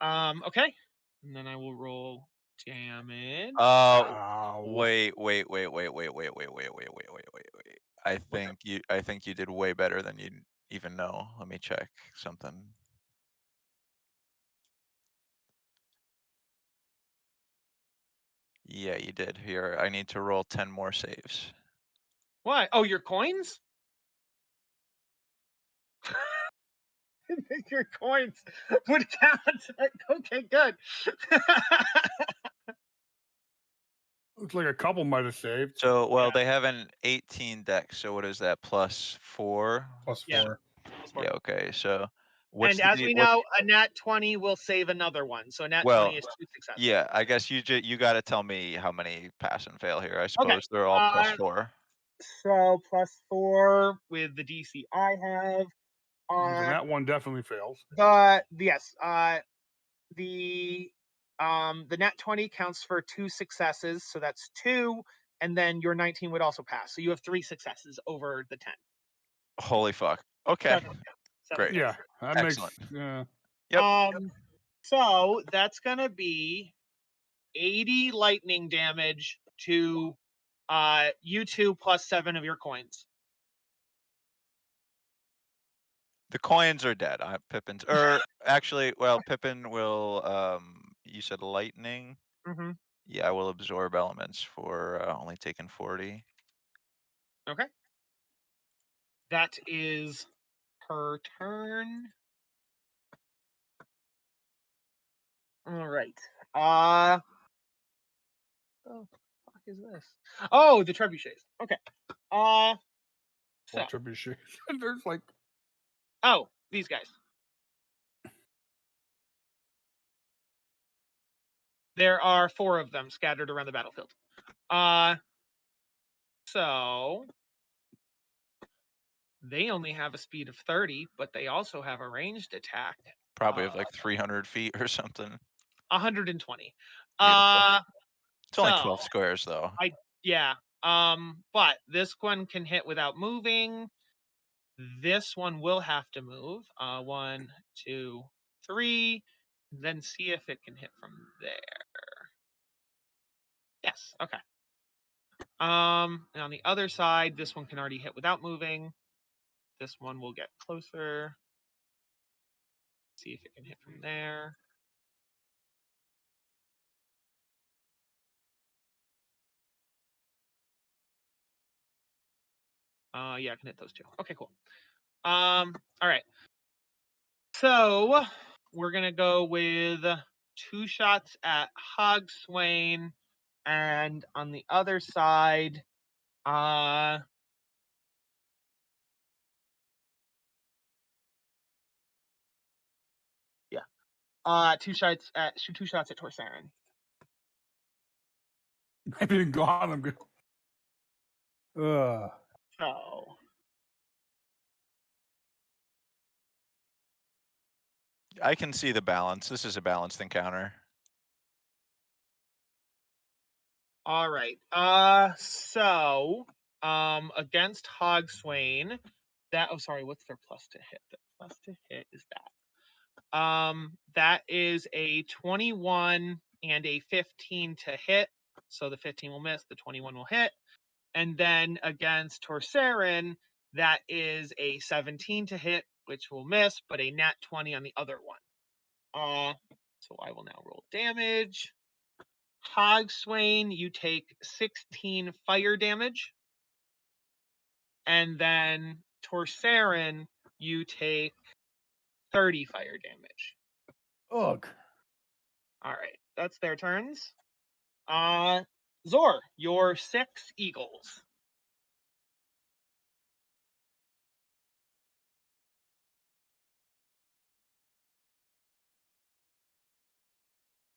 [SPEAKER 8] Okay. And then I will roll damage.
[SPEAKER 5] Ow.
[SPEAKER 2] Wait. I think you did way better than you even know. Let me check something. Yeah, you did. Here, I need to roll 10 more saves.
[SPEAKER 8] Why? Oh, your coins? Your coins would count. Okay, good.
[SPEAKER 5] Looks like a couple might have saved.
[SPEAKER 2] So, well,
[SPEAKER 8] Yeah.
[SPEAKER 2] they have an 18 dex. So what is that? +4?
[SPEAKER 3] +4.
[SPEAKER 8] Yeah.
[SPEAKER 2] Yeah. Okay. So, what's
[SPEAKER 8] And as we know, a nat 20 will save another one. So a nat 20 is 2 successes.
[SPEAKER 2] Yeah, I guess you got to tell me how many pass and fail here. I
[SPEAKER 8] Okay.
[SPEAKER 2] suppose they're all +4.
[SPEAKER 8] So +4 with the DC I have.
[SPEAKER 5] And that one definitely fails.
[SPEAKER 8] Yes. The nat 20 counts for 2 successes, so that's 2, and then your 19 would also pass. So you have 3 successes over the 10.
[SPEAKER 2] Holy fuck. Okay.
[SPEAKER 8] 7.
[SPEAKER 2] Great.
[SPEAKER 5] Yeah, that
[SPEAKER 2] Excellent.
[SPEAKER 5] makes.
[SPEAKER 2] Yep.
[SPEAKER 8] So that's gonna be 80 lightning damage to you two plus 7 of your coins.
[SPEAKER 2] The coins are dead. Pippin's, or actually, well, Pippin will. You said lightning.
[SPEAKER 8] Mm-hmm.
[SPEAKER 2] Yeah, I will absorb elements for only taking 40.
[SPEAKER 8] Okay. That is her turn. All right. The fuck is this? Oh, the trebuchets. Okay. So,
[SPEAKER 5] Trebuchet. There's like.
[SPEAKER 8] oh, these guys. There are 4 of them scattered around the battlefield. So they only have a speed of 30, but they also have a ranged attack.
[SPEAKER 2] Probably of like 300 feet or something.
[SPEAKER 8] 120.
[SPEAKER 2] Beautiful. It's only
[SPEAKER 8] So
[SPEAKER 2] 12 squares though.
[SPEAKER 8] yeah. But this one can hit without moving. This one will have to move. 1, 2, 3. Then see if it can hit from there. Yes. Okay. And on the other side, this one can already hit without moving. This one will get closer. See if it can hit from there. Yeah, I can hit those 2. Okay, cool. All right. So we're gonna go with 2 shots at Hogswain, and on the other side, yeah, 2 shots at Torsarin.
[SPEAKER 5] Maybe go on. I'm good.
[SPEAKER 8] So
[SPEAKER 2] I can see the balance. This is a balanced encounter.
[SPEAKER 8] All right. So against Hogswain, that sorry, what's their plus to hit? The plus to hit is that. That is a 21 and a 15 to hit. So the 15 will miss, the 21 will hit. And then against Torsarin, that is a 17 to hit, which will miss, but a nat 20 on the other one. So I will now roll damage. Hogswain, you take 16 fire damage. And then Torsarin, you take 30 fire damage.
[SPEAKER 5] Ugh.
[SPEAKER 8] All right, that's their turns. Zor, your 6 eagles.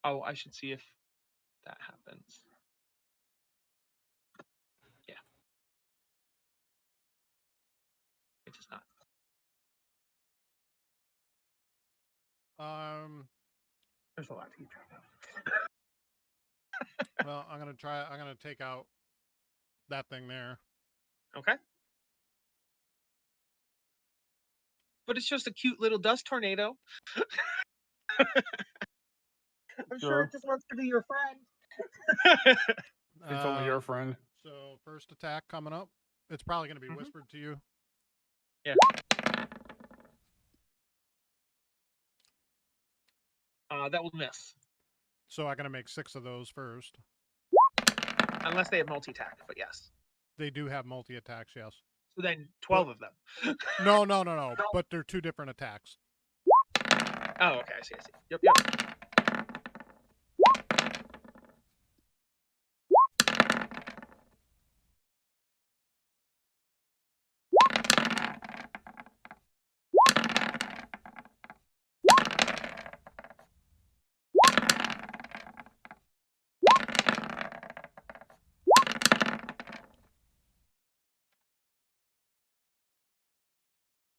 [SPEAKER 8] Oh, I should see if that happens. Yeah. It does not. There's a lot to keep track of.
[SPEAKER 7] Well, I'm gonna take out that thing there.
[SPEAKER 8] Okay. But it's just a cute little dust tornado. I'm sure it just wants to be your friend.
[SPEAKER 5] It's only your friend.
[SPEAKER 7] So first attack coming up. It's probably gonna be
[SPEAKER 8] Mhm.
[SPEAKER 7] whispered to you.
[SPEAKER 8] Yeah. That will miss.
[SPEAKER 7] So I'm gonna make 6 of those first.
[SPEAKER 8] Unless they have multi-attack, but yes.
[SPEAKER 7] They do have multi attacks, yes.
[SPEAKER 8] So then 12 of them.
[SPEAKER 7] No. But they're 2 different attacks.
[SPEAKER 8] Oh, okay, I see. Yep.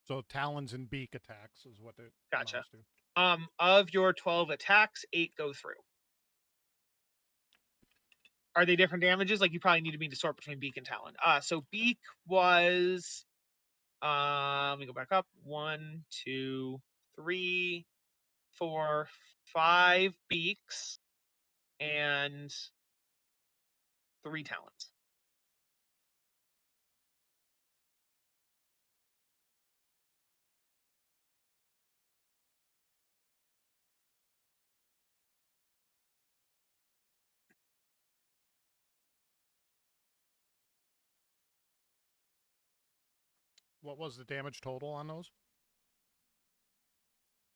[SPEAKER 7] So Talons and Beak attacks is what it
[SPEAKER 8] Gotcha.
[SPEAKER 7] amounts to.
[SPEAKER 8] Of your 12 attacks, 8 go through. Are they different damages? Like, you probably need me to sort between Beak and Talon. So Beak was let me go back up. 1, 2, 3, 4, 5 beaks and 3 talons.
[SPEAKER 7] What was the damage total on those?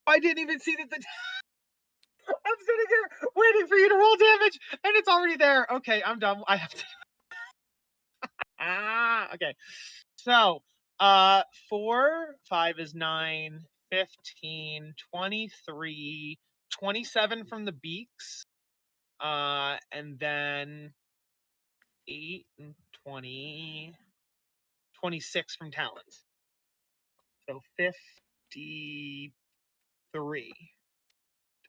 [SPEAKER 8] I didn't even see that. I'm sitting here waiting for you to roll damage, and it's already there. Okay, I'm done. I have to. Okay. So, 4, 5 is 9, 15, 23, 27 from the beaks, and then 8 and 20, 26 from talons. So 53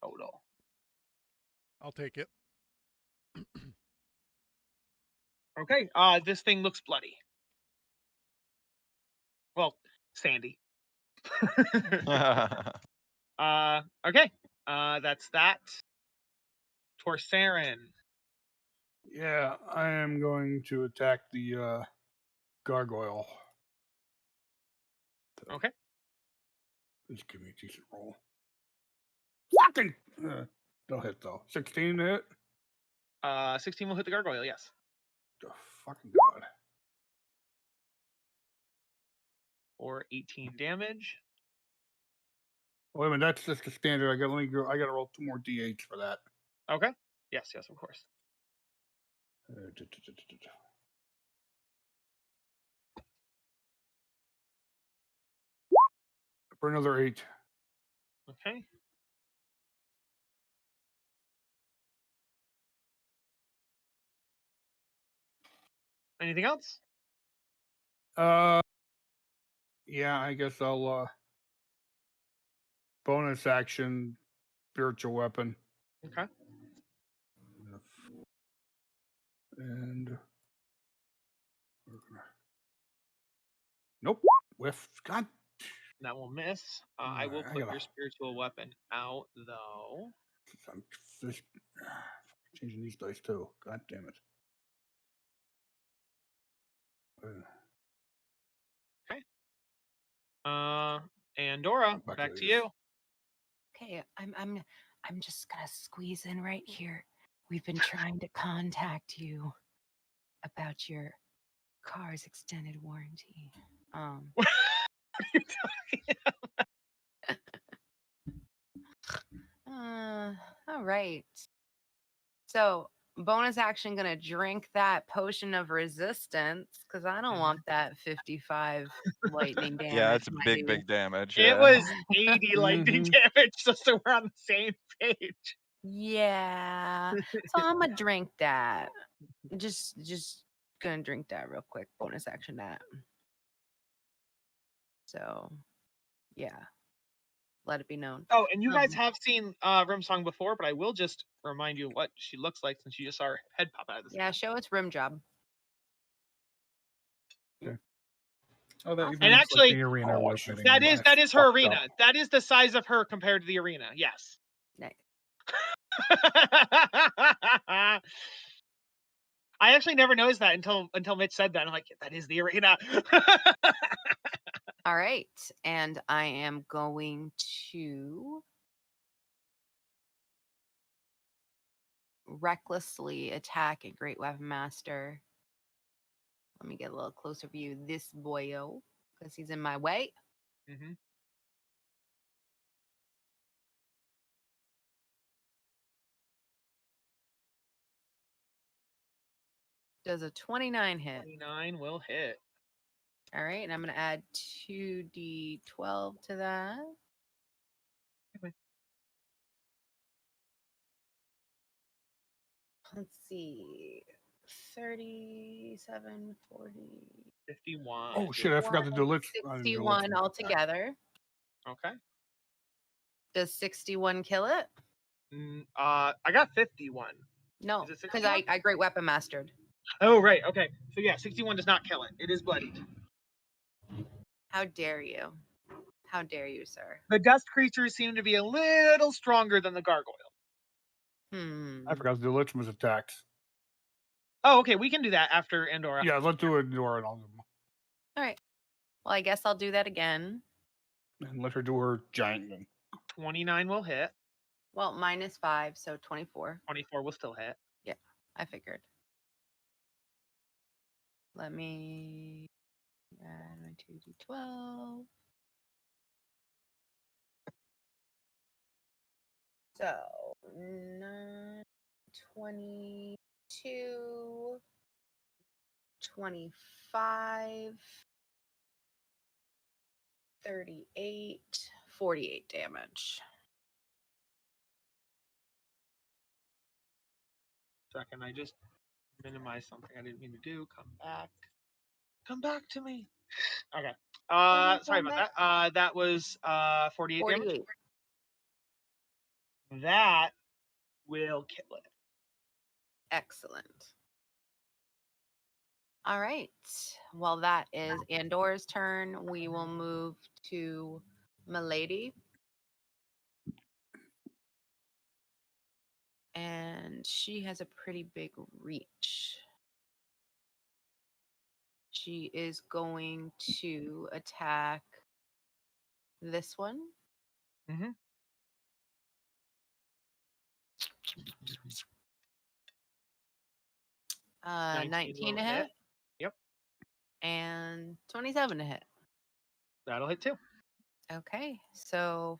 [SPEAKER 8] total.
[SPEAKER 7] I'll take it.
[SPEAKER 8] Okay, this thing looks bloody. Well, sandy. Okay, that's that. Torsarin.
[SPEAKER 5] Yeah, I am going to attack the gargoyle.
[SPEAKER 8] Okay.
[SPEAKER 5] Just give me a decent roll. Fucking! Don't hit though. 16 to hit?
[SPEAKER 8] 16 will hit the gargoyle, yes.
[SPEAKER 5] Oh, fucking god.
[SPEAKER 8] Or 18 damage.
[SPEAKER 5] Wait a minute, that's just the standard. I gotta roll 2 more d8s for that.
[SPEAKER 8] Okay. Yes, of course.
[SPEAKER 5] For another 8.
[SPEAKER 8] Okay. Anything else?
[SPEAKER 5] Yeah, I guess I'll bonus action, spiritual weapon.
[SPEAKER 8] Okay.
[SPEAKER 5] And nope, whiff. God,
[SPEAKER 8] That will miss. I will
[SPEAKER 5] Alright, I
[SPEAKER 8] put
[SPEAKER 5] gotta-
[SPEAKER 8] your spiritual weapon out, though.
[SPEAKER 5] I'm just changing these dice too. God damn it.
[SPEAKER 8] Andorra,
[SPEAKER 5] Back
[SPEAKER 8] back
[SPEAKER 5] to
[SPEAKER 8] to
[SPEAKER 5] this.
[SPEAKER 8] you.
[SPEAKER 9] Okay, I'm just gonna squeeze in right here. We've been trying to contact you about your car's extended warranty.
[SPEAKER 8] What are you talking
[SPEAKER 4] All right. So bonus action gonna drink that potion of resistance because I don't want that 55 lightning damage.
[SPEAKER 2] Yeah, it's
[SPEAKER 4] my
[SPEAKER 2] big,
[SPEAKER 4] dude.
[SPEAKER 2] big damage.
[SPEAKER 8] It
[SPEAKER 2] Yeah.
[SPEAKER 8] was 80 lightning
[SPEAKER 5] Mhm.
[SPEAKER 8] damage, just so we're on the same page.
[SPEAKER 4] Yeah. So I'm gonna drink that. Just gonna drink that real quick. Bonus action that. So yeah. Let it be known.
[SPEAKER 8] Oh, and you guys
[SPEAKER 4] Um,
[SPEAKER 8] have seen Rimsong before, but I will just remind you what she looks like since you just saw her head pop out of the
[SPEAKER 4] Yeah,
[SPEAKER 8] sky.
[SPEAKER 4] show its rim job.
[SPEAKER 3] Oh, that
[SPEAKER 4] Awesome.
[SPEAKER 3] even
[SPEAKER 8] And
[SPEAKER 3] looks
[SPEAKER 8] actually,
[SPEAKER 3] like the arena
[SPEAKER 5] Oh,
[SPEAKER 3] we're
[SPEAKER 5] that
[SPEAKER 3] shooting
[SPEAKER 8] that
[SPEAKER 3] in.
[SPEAKER 8] is
[SPEAKER 3] That's
[SPEAKER 8] her
[SPEAKER 3] fucked
[SPEAKER 8] arena.
[SPEAKER 3] up.
[SPEAKER 8] That is the size of her compared to the arena. Yes.
[SPEAKER 4] Nice.
[SPEAKER 8] I actually never noticed that until Mitch said that. I'm like, that is the arena.
[SPEAKER 4] All right. And I am going to recklessly attack a great weapon master. Let me get a little closer view. This boyo, because he's in my way.
[SPEAKER 8] hmm
[SPEAKER 4] Does a 29 hit.
[SPEAKER 8] 29 will hit.
[SPEAKER 4] All right. And I'm going to add 2d12 to that.
[SPEAKER 8] Okay.
[SPEAKER 4] Let's see. 37, 40.
[SPEAKER 8] 51.
[SPEAKER 5] Oh shit! I forgot to do lich. I didn't do lich
[SPEAKER 4] 61
[SPEAKER 5] before.
[SPEAKER 4] altogether.
[SPEAKER 8] Okay.
[SPEAKER 4] Does 61 kill it?
[SPEAKER 8] I got 51.
[SPEAKER 4] No,
[SPEAKER 8] Is it
[SPEAKER 4] because
[SPEAKER 8] 61?
[SPEAKER 4] I great weapon mastered.
[SPEAKER 8] Oh, right. Okay. So yeah, 61 does not kill it. It is bloodied.
[SPEAKER 4] How dare you? How dare you, sir?
[SPEAKER 8] The dust creatures seem to be a little stronger than the gargoyle.
[SPEAKER 4] Hmm.
[SPEAKER 5] I forgot to do Lichman's attacks.
[SPEAKER 8] Oh, okay. We can do that after Andorra.
[SPEAKER 5] Yeah, let's do it, Dora, and I'll do them.
[SPEAKER 4] All right. Well, I guess I'll do that again.
[SPEAKER 5] And let her do her giant thing.
[SPEAKER 8] 29 will hit.
[SPEAKER 4] Well, -5, so 24.
[SPEAKER 8] 24 will still hit.
[SPEAKER 4] Yeah, I figured. Let me add my 2d12. So, 9, 22, 25, 38, 48 damage.
[SPEAKER 8] Second, I just minimized something I didn't mean to do. Come back. Come back to me. Okay. Sorry about that. That was 48 damage.
[SPEAKER 4] 48.
[SPEAKER 8] That will kill it.
[SPEAKER 4] Excellent. All right. Well, that is Andor's turn. We will move to Milady. And she has a pretty big reach. She is going to attack this one.
[SPEAKER 8] Mhm.
[SPEAKER 4] Uh, 19 to
[SPEAKER 8] will
[SPEAKER 4] hit.
[SPEAKER 8] Yep.
[SPEAKER 4] And 27 to hit.
[SPEAKER 8] That'll hit too.
[SPEAKER 4] Okay. So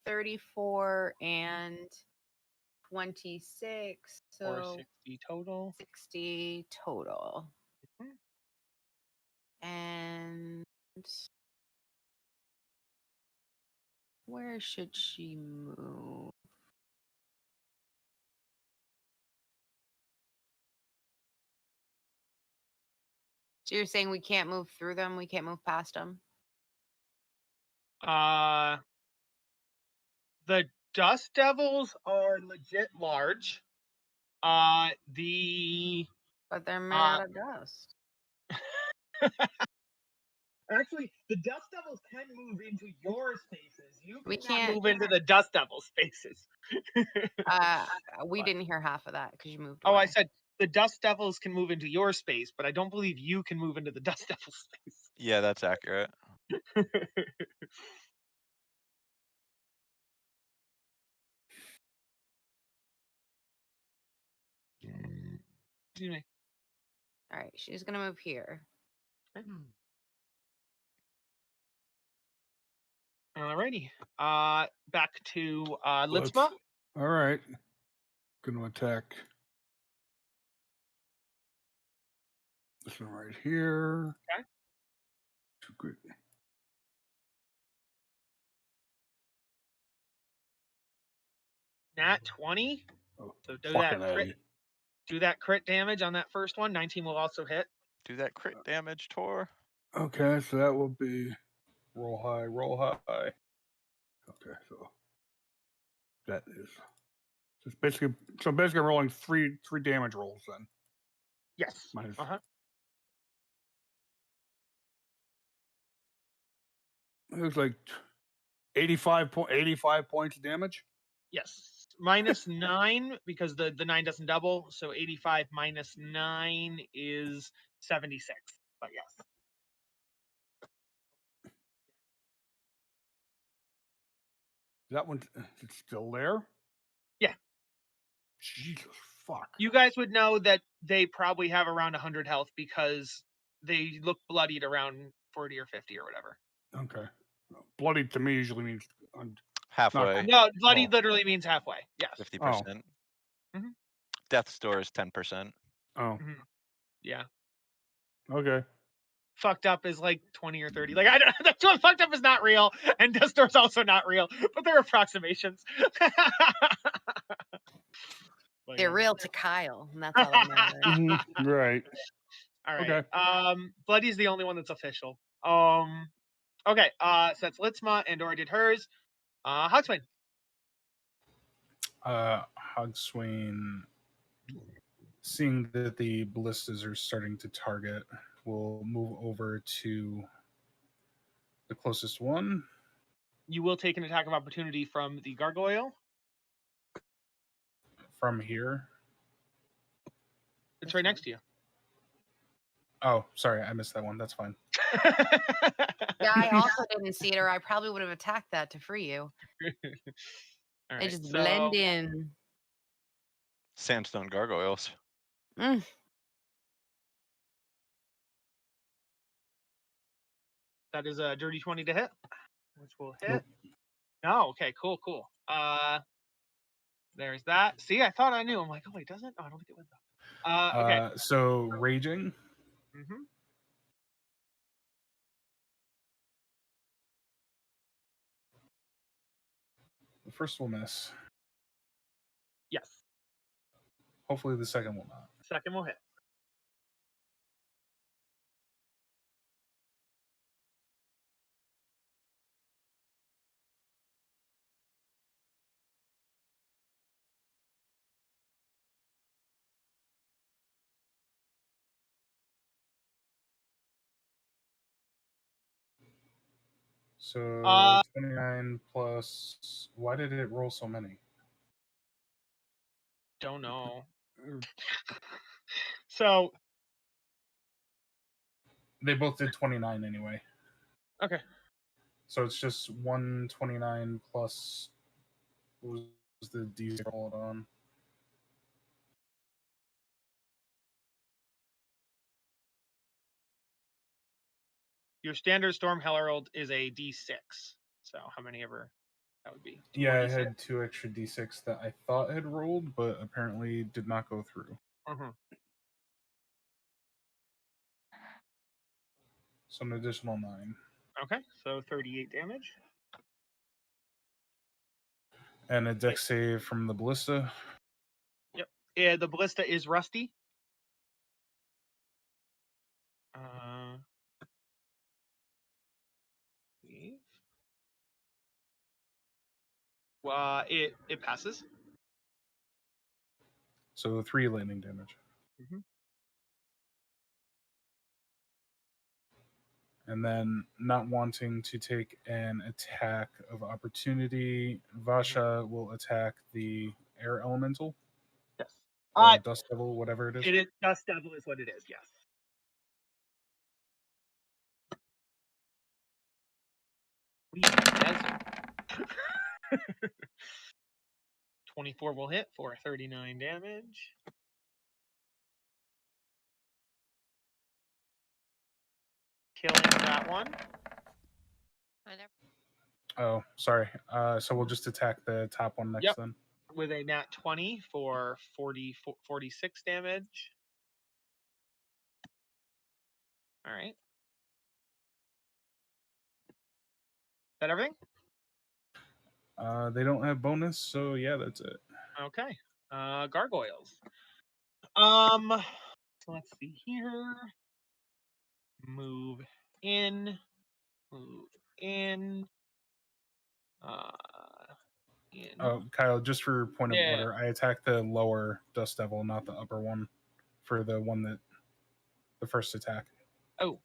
[SPEAKER 4] 34 and 26.
[SPEAKER 8] Or
[SPEAKER 4] So
[SPEAKER 8] 60 total.
[SPEAKER 4] 60 total.
[SPEAKER 8] Mhm.
[SPEAKER 4] And where should she move? So you're saying we can't move through them? We can't move past them?
[SPEAKER 8] The Dust Devils are legit large. The
[SPEAKER 4] But they're made
[SPEAKER 8] Uh,
[SPEAKER 4] out of dust.
[SPEAKER 8] Actually, the Dust Devils can move into your spaces. You
[SPEAKER 4] We
[SPEAKER 8] cannot
[SPEAKER 4] can't-
[SPEAKER 8] move into the Dust Devil spaces.
[SPEAKER 4] We didn't hear half of that because you moved
[SPEAKER 8] Oh,
[SPEAKER 4] away.
[SPEAKER 8] I said the Dust Devils can move into your space, but I don't believe you can move into the Dust Devil space.
[SPEAKER 2] Yeah, that's accurate.
[SPEAKER 8] Excuse me.
[SPEAKER 4] All right, she's gonna move here.
[SPEAKER 8] Alrighty. Back to
[SPEAKER 5] Let's-
[SPEAKER 8] Litzma.
[SPEAKER 5] All right. Going to attack this one right here.
[SPEAKER 8] Okay.
[SPEAKER 5] Too good.
[SPEAKER 8] Nat 20.
[SPEAKER 5] Oh,
[SPEAKER 8] So do
[SPEAKER 5] fucking
[SPEAKER 8] that crit.
[SPEAKER 5] A.
[SPEAKER 8] Do that crit damage on that first one. 19 will also hit.
[SPEAKER 2] Do that crit damage, Tor.
[SPEAKER 5] Okay, so that will be roll high, roll high. Okay, so that is so it's basically rolling three damage rolls then.
[SPEAKER 8] Yes.
[SPEAKER 5] Minus
[SPEAKER 8] Uh-huh.
[SPEAKER 5] it was like 85 points of damage.
[SPEAKER 8] Yes. Minus 9 because the 9 doesn't double. So 85 minus 9 is 76. But yes.
[SPEAKER 5] That one it's still there?
[SPEAKER 8] Yeah.
[SPEAKER 5] Jesus fuck.
[SPEAKER 8] You guys would know that they probably have around 100 health because they look bloodied around 40 or 50 or whatever.
[SPEAKER 5] Okay. Bloody to me usually means
[SPEAKER 2] Halfway.
[SPEAKER 8] No, bloodied
[SPEAKER 5] Oh.
[SPEAKER 8] literally means halfway. Yes.
[SPEAKER 2] 50%.
[SPEAKER 8] Mhm.
[SPEAKER 2] Death store is 10%.
[SPEAKER 5] Oh.
[SPEAKER 8] Yeah.
[SPEAKER 5] Okay.
[SPEAKER 8] Fucked up is like 20 or 30. Like I don't that's what fucked up is not real, and Death Store's also not real, but they're approximations. But
[SPEAKER 4] They're
[SPEAKER 8] yeah.
[SPEAKER 4] real to Kyle, and that's all that matters.
[SPEAKER 5] Mhm, right.
[SPEAKER 8] All right.
[SPEAKER 5] Okay.
[SPEAKER 8] Bloody's the only one that's official. Okay, so that's Litzma, and Dora did hers. Hogswain.
[SPEAKER 3] Hogswain, seeing that the ballistas are starting to target, will move over to the closest one.
[SPEAKER 8] You will take an attack of opportunity from the Gargoyle.
[SPEAKER 3] From here.
[SPEAKER 8] It's right next to you.
[SPEAKER 3] Oh, sorry, I missed that one. That's fine.
[SPEAKER 4] Yeah, I also didn't see it, or I probably would have attacked that to free you.
[SPEAKER 8] All
[SPEAKER 4] They
[SPEAKER 8] right,
[SPEAKER 4] just
[SPEAKER 8] so
[SPEAKER 4] blend in.
[SPEAKER 2] Sandstone gargoyles.
[SPEAKER 4] Mm.
[SPEAKER 8] that is a dirty 20 to hit, which will hit.
[SPEAKER 3] Nope.
[SPEAKER 8] No, okay, cool. There's that. See, I thought I knew. I'm like, oh wait, does it? Oh, I don't think it went though. Okay.
[SPEAKER 3] So raging.
[SPEAKER 8] Mm-hmm.
[SPEAKER 3] The first will miss.
[SPEAKER 8] Yes.
[SPEAKER 3] Hopefully the second will not.
[SPEAKER 8] Second will hit.
[SPEAKER 3] So 29 plus. Why did it roll so many?
[SPEAKER 8] Don't know. So
[SPEAKER 3] They both did 29 anyway.
[SPEAKER 8] okay.
[SPEAKER 3] So it's just 129 plus. What was the D6 rolled on?
[SPEAKER 8] Your standard Storm Herald is a D6. So how many ever that would be? Two
[SPEAKER 3] Yeah,
[SPEAKER 8] more
[SPEAKER 3] I
[SPEAKER 8] D6.
[SPEAKER 3] had 2 extra D6 that I thought had rolled, but apparently did not go through.
[SPEAKER 8] Mhm.
[SPEAKER 3] So an additional 9.
[SPEAKER 8] Okay, so 38 damage.
[SPEAKER 3] And a dex save from the ballista.
[SPEAKER 8] Yep. Yeah, the ballista is rusty. It passes.
[SPEAKER 3] So 3 lightning damage.
[SPEAKER 8] Mhm.
[SPEAKER 3] And then, not wanting to take an attack of opportunity, Vasha will attack the air elemental
[SPEAKER 8] Yes.
[SPEAKER 3] or dust devil, whatever it is.
[SPEAKER 8] It is Dust Devil is what it is. Yes. Yes. 24 will hit for 39 damage. Killing that one.
[SPEAKER 6] I never.
[SPEAKER 3] Oh, sorry. So we'll just attack the top one next
[SPEAKER 8] Yep.
[SPEAKER 3] then.
[SPEAKER 8] With a nat 20 for 46 damage. All right. Is that everything?
[SPEAKER 3] They don't have bonus, so yeah, that's it.
[SPEAKER 8] Okay. Gargoyles. So let's see here. Move in. Move in. In.
[SPEAKER 3] Oh, Kyle, just for point of
[SPEAKER 8] Yeah.
[SPEAKER 3] order, I attacked the lower dust devil, not the upper one, for the one that the first attack.
[SPEAKER 8] Oh.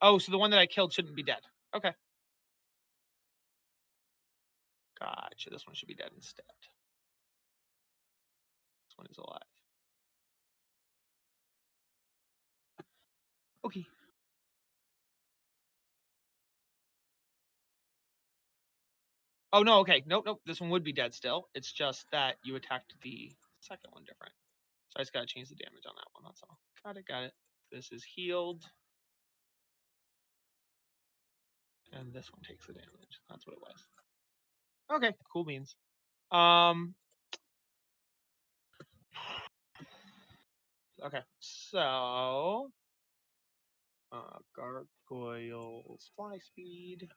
[SPEAKER 8] Oh, so the one that I killed shouldn't be dead. Okay. Gotcha. This one should be dead instead. This one is alive. Okay. Oh no, okay. Nope. This one would be dead still. It's just that you attacked the second one different. So I just gotta change the damage on that one, that's all. Got it. This is healed. And this one takes the damage. That's what it was. Okay, cool beans. Okay, so Gargoyle's fly speed.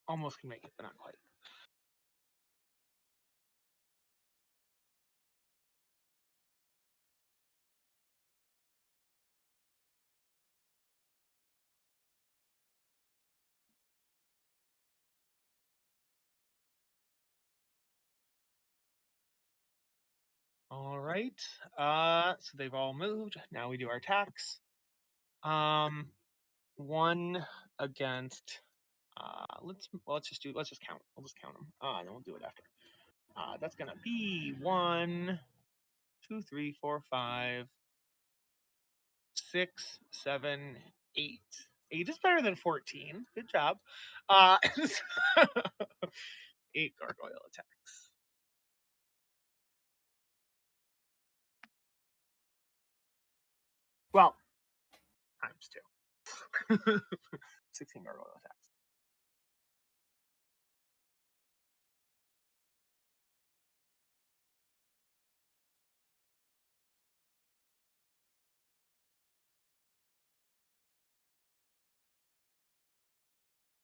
[SPEAKER 8] Almost can make it, but not quite. All right. So they've all moved. Now we do our attacks. One against. Let's just count. We'll just count them. Then we'll do it after. That's gonna be 1, 2, 3, 4, 5, 6, 7, 8. 8 is better than 14. Good job. 8 gargoyle attacks. Well, times 2. 16 gargoyle attacks.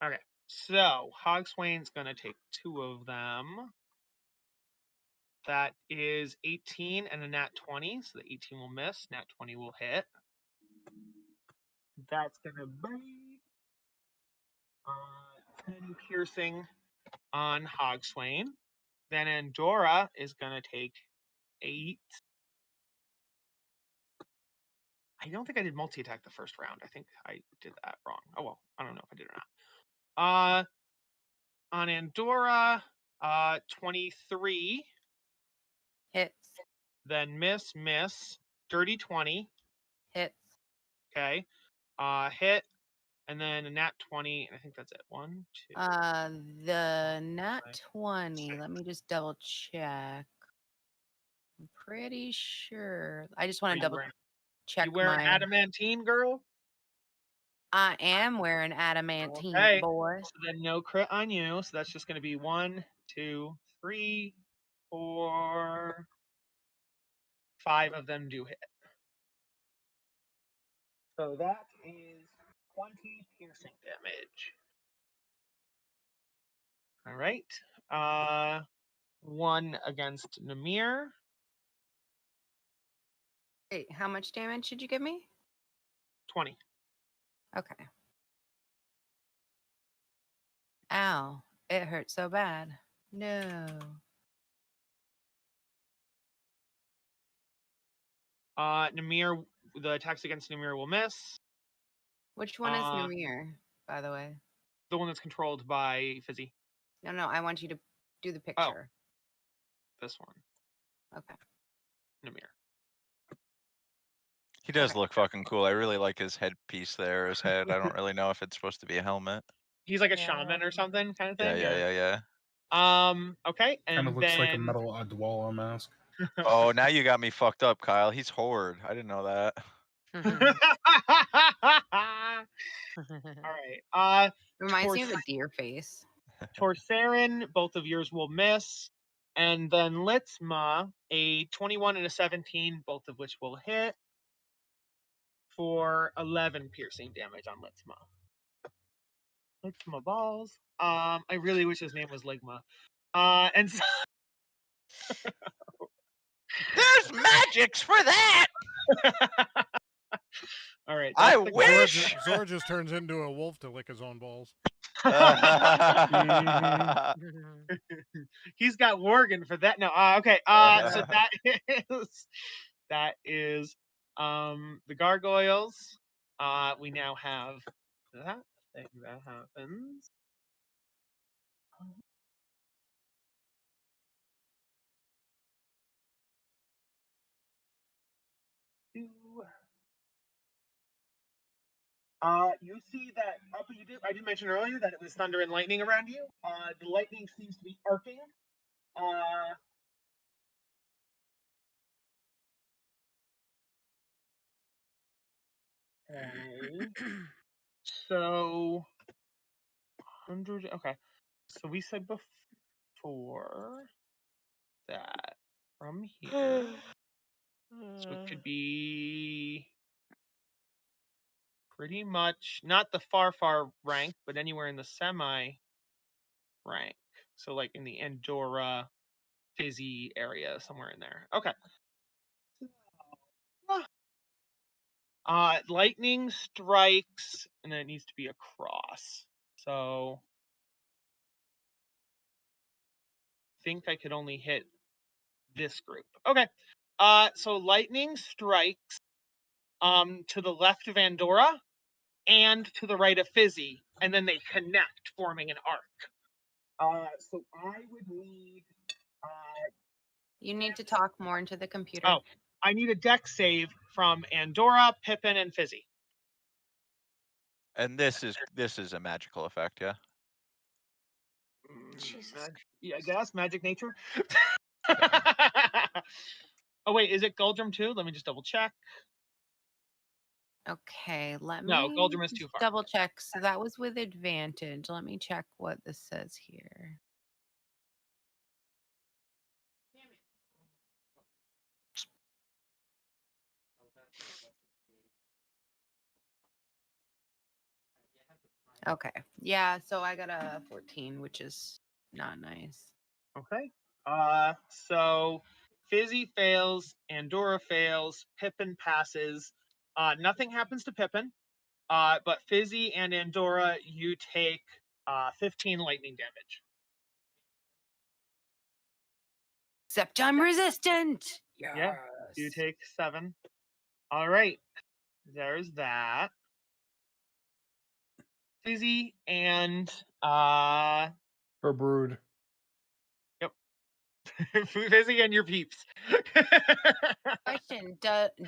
[SPEAKER 8] Okay, so Hogswain's gonna take 2 of them. That is 18 and a nat 20, so the 18 will miss. Nat 20 will hit. That's gonna be 10 piercing on Hogswain. Then Andorra is gonna take 8. I don't think I did multi-attack the first round. I think I did that wrong. Oh well, I don't know if I did or not. On Andorra, 23.
[SPEAKER 4] Hits.
[SPEAKER 8] Then miss. Dirty 20.
[SPEAKER 4] Hits.
[SPEAKER 8] Okay. Hit. And then a nat 20. I think that's it. 1, 2.
[SPEAKER 4] The nat
[SPEAKER 8] five,
[SPEAKER 4] 20.
[SPEAKER 8] 6.
[SPEAKER 4] Let me just double check. I'm pretty sure. I just want to double check
[SPEAKER 8] You wearing
[SPEAKER 4] my.
[SPEAKER 8] adamantine, girl?
[SPEAKER 4] I am wearing adamantine,
[SPEAKER 8] Okay.
[SPEAKER 4] boy.
[SPEAKER 8] So then no crit on you. So that's just going to be 1, 2, 3, 4, 5 of them do hit. So that is 20 piercing damage. All right. 1 against Namir.
[SPEAKER 4] Wait, how much damage did you give me?
[SPEAKER 8] 20.
[SPEAKER 4] Okay. Ow, it hurt so bad. No.
[SPEAKER 8] Namir, the attacks against Namir will miss.
[SPEAKER 4] Which one is
[SPEAKER 8] Uh,
[SPEAKER 4] Namir, by the way?
[SPEAKER 8] The one that's controlled by Fizzy.
[SPEAKER 4] No, I want you to do the
[SPEAKER 8] Oh.
[SPEAKER 4] picture.
[SPEAKER 8] This one.
[SPEAKER 4] Okay.
[SPEAKER 8] Namir.
[SPEAKER 2] He does
[SPEAKER 8] Okay.
[SPEAKER 2] look fucking cool. I really like his headpiece there, his head. I don't really know if it's supposed to be a helmet.
[SPEAKER 8] He's like a
[SPEAKER 6] Yeah.
[SPEAKER 8] shaman or something kind of
[SPEAKER 2] Yeah,
[SPEAKER 8] thing.
[SPEAKER 2] yeah.
[SPEAKER 8] Okay, and
[SPEAKER 3] Kind of looks like a
[SPEAKER 8] then
[SPEAKER 3] metal Adwala mask.
[SPEAKER 2] Oh, now you got me fucked up, Kyle. He's Horde. I didn't know that.
[SPEAKER 8] All right.
[SPEAKER 4] Reminds me of a deer face.
[SPEAKER 8] Torsarin, both of yours will miss. And then Litzma, a 21 and a 17, both of which will hit for 11 piercing damage on Litzma. Litzma balls. I really wish his name was Ligma. And so
[SPEAKER 2] There's magics for that.
[SPEAKER 8] all right.
[SPEAKER 2] I
[SPEAKER 8] That's the
[SPEAKER 2] wish.
[SPEAKER 7] Zora just turns into a wolf to lick his own balls.
[SPEAKER 8] He's got Worgen for that. No, okay. So that is the gargoyles. We now have that thing that happens. You see that I did mention earlier that it was thunder and lightning around you. The lightning seems to be arcing. Okay. So 100. Okay. So we said before that from here. So it could be pretty much not the far rank, but anywhere in the semi rank. So like in the Andorra Fizzy area, somewhere in there. Okay. Lightning strikes, and then it needs to be across. So I think I could only hit this group. Okay. So lightning strikes to the left of Andorra and to the right of Fizzy, and then they connect, forming an arc. So I would need.
[SPEAKER 4] You need to talk more into the computer.
[SPEAKER 8] Oh, I need a deck save from Andorra, Pippin, and Fizzy.
[SPEAKER 2] And this is a magical effect, yeah.
[SPEAKER 6] Jesus.
[SPEAKER 8] Yeah, I guess magic nature. Oh wait, is it Guldrum too? Let me just double check.
[SPEAKER 4] Okay, let
[SPEAKER 8] No,
[SPEAKER 4] me
[SPEAKER 8] Guldrum is too
[SPEAKER 4] just
[SPEAKER 8] far.
[SPEAKER 4] double check. So that was with advantage. Let me check what this says here. Okay. Yeah, so I got a 14, which is not nice.
[SPEAKER 8] Okay. So Fizzy fails, Andorra fails, Pippin passes. Nothing happens to Pippin. But Fizzy and Andorra, you take 15 lightning damage.
[SPEAKER 4] Except I'm resistant.
[SPEAKER 8] Yeah, you take 7. All right. There's that. Fizzy and
[SPEAKER 5] Her brood.
[SPEAKER 8] Fizzy and your peeps.
[SPEAKER 4] Question: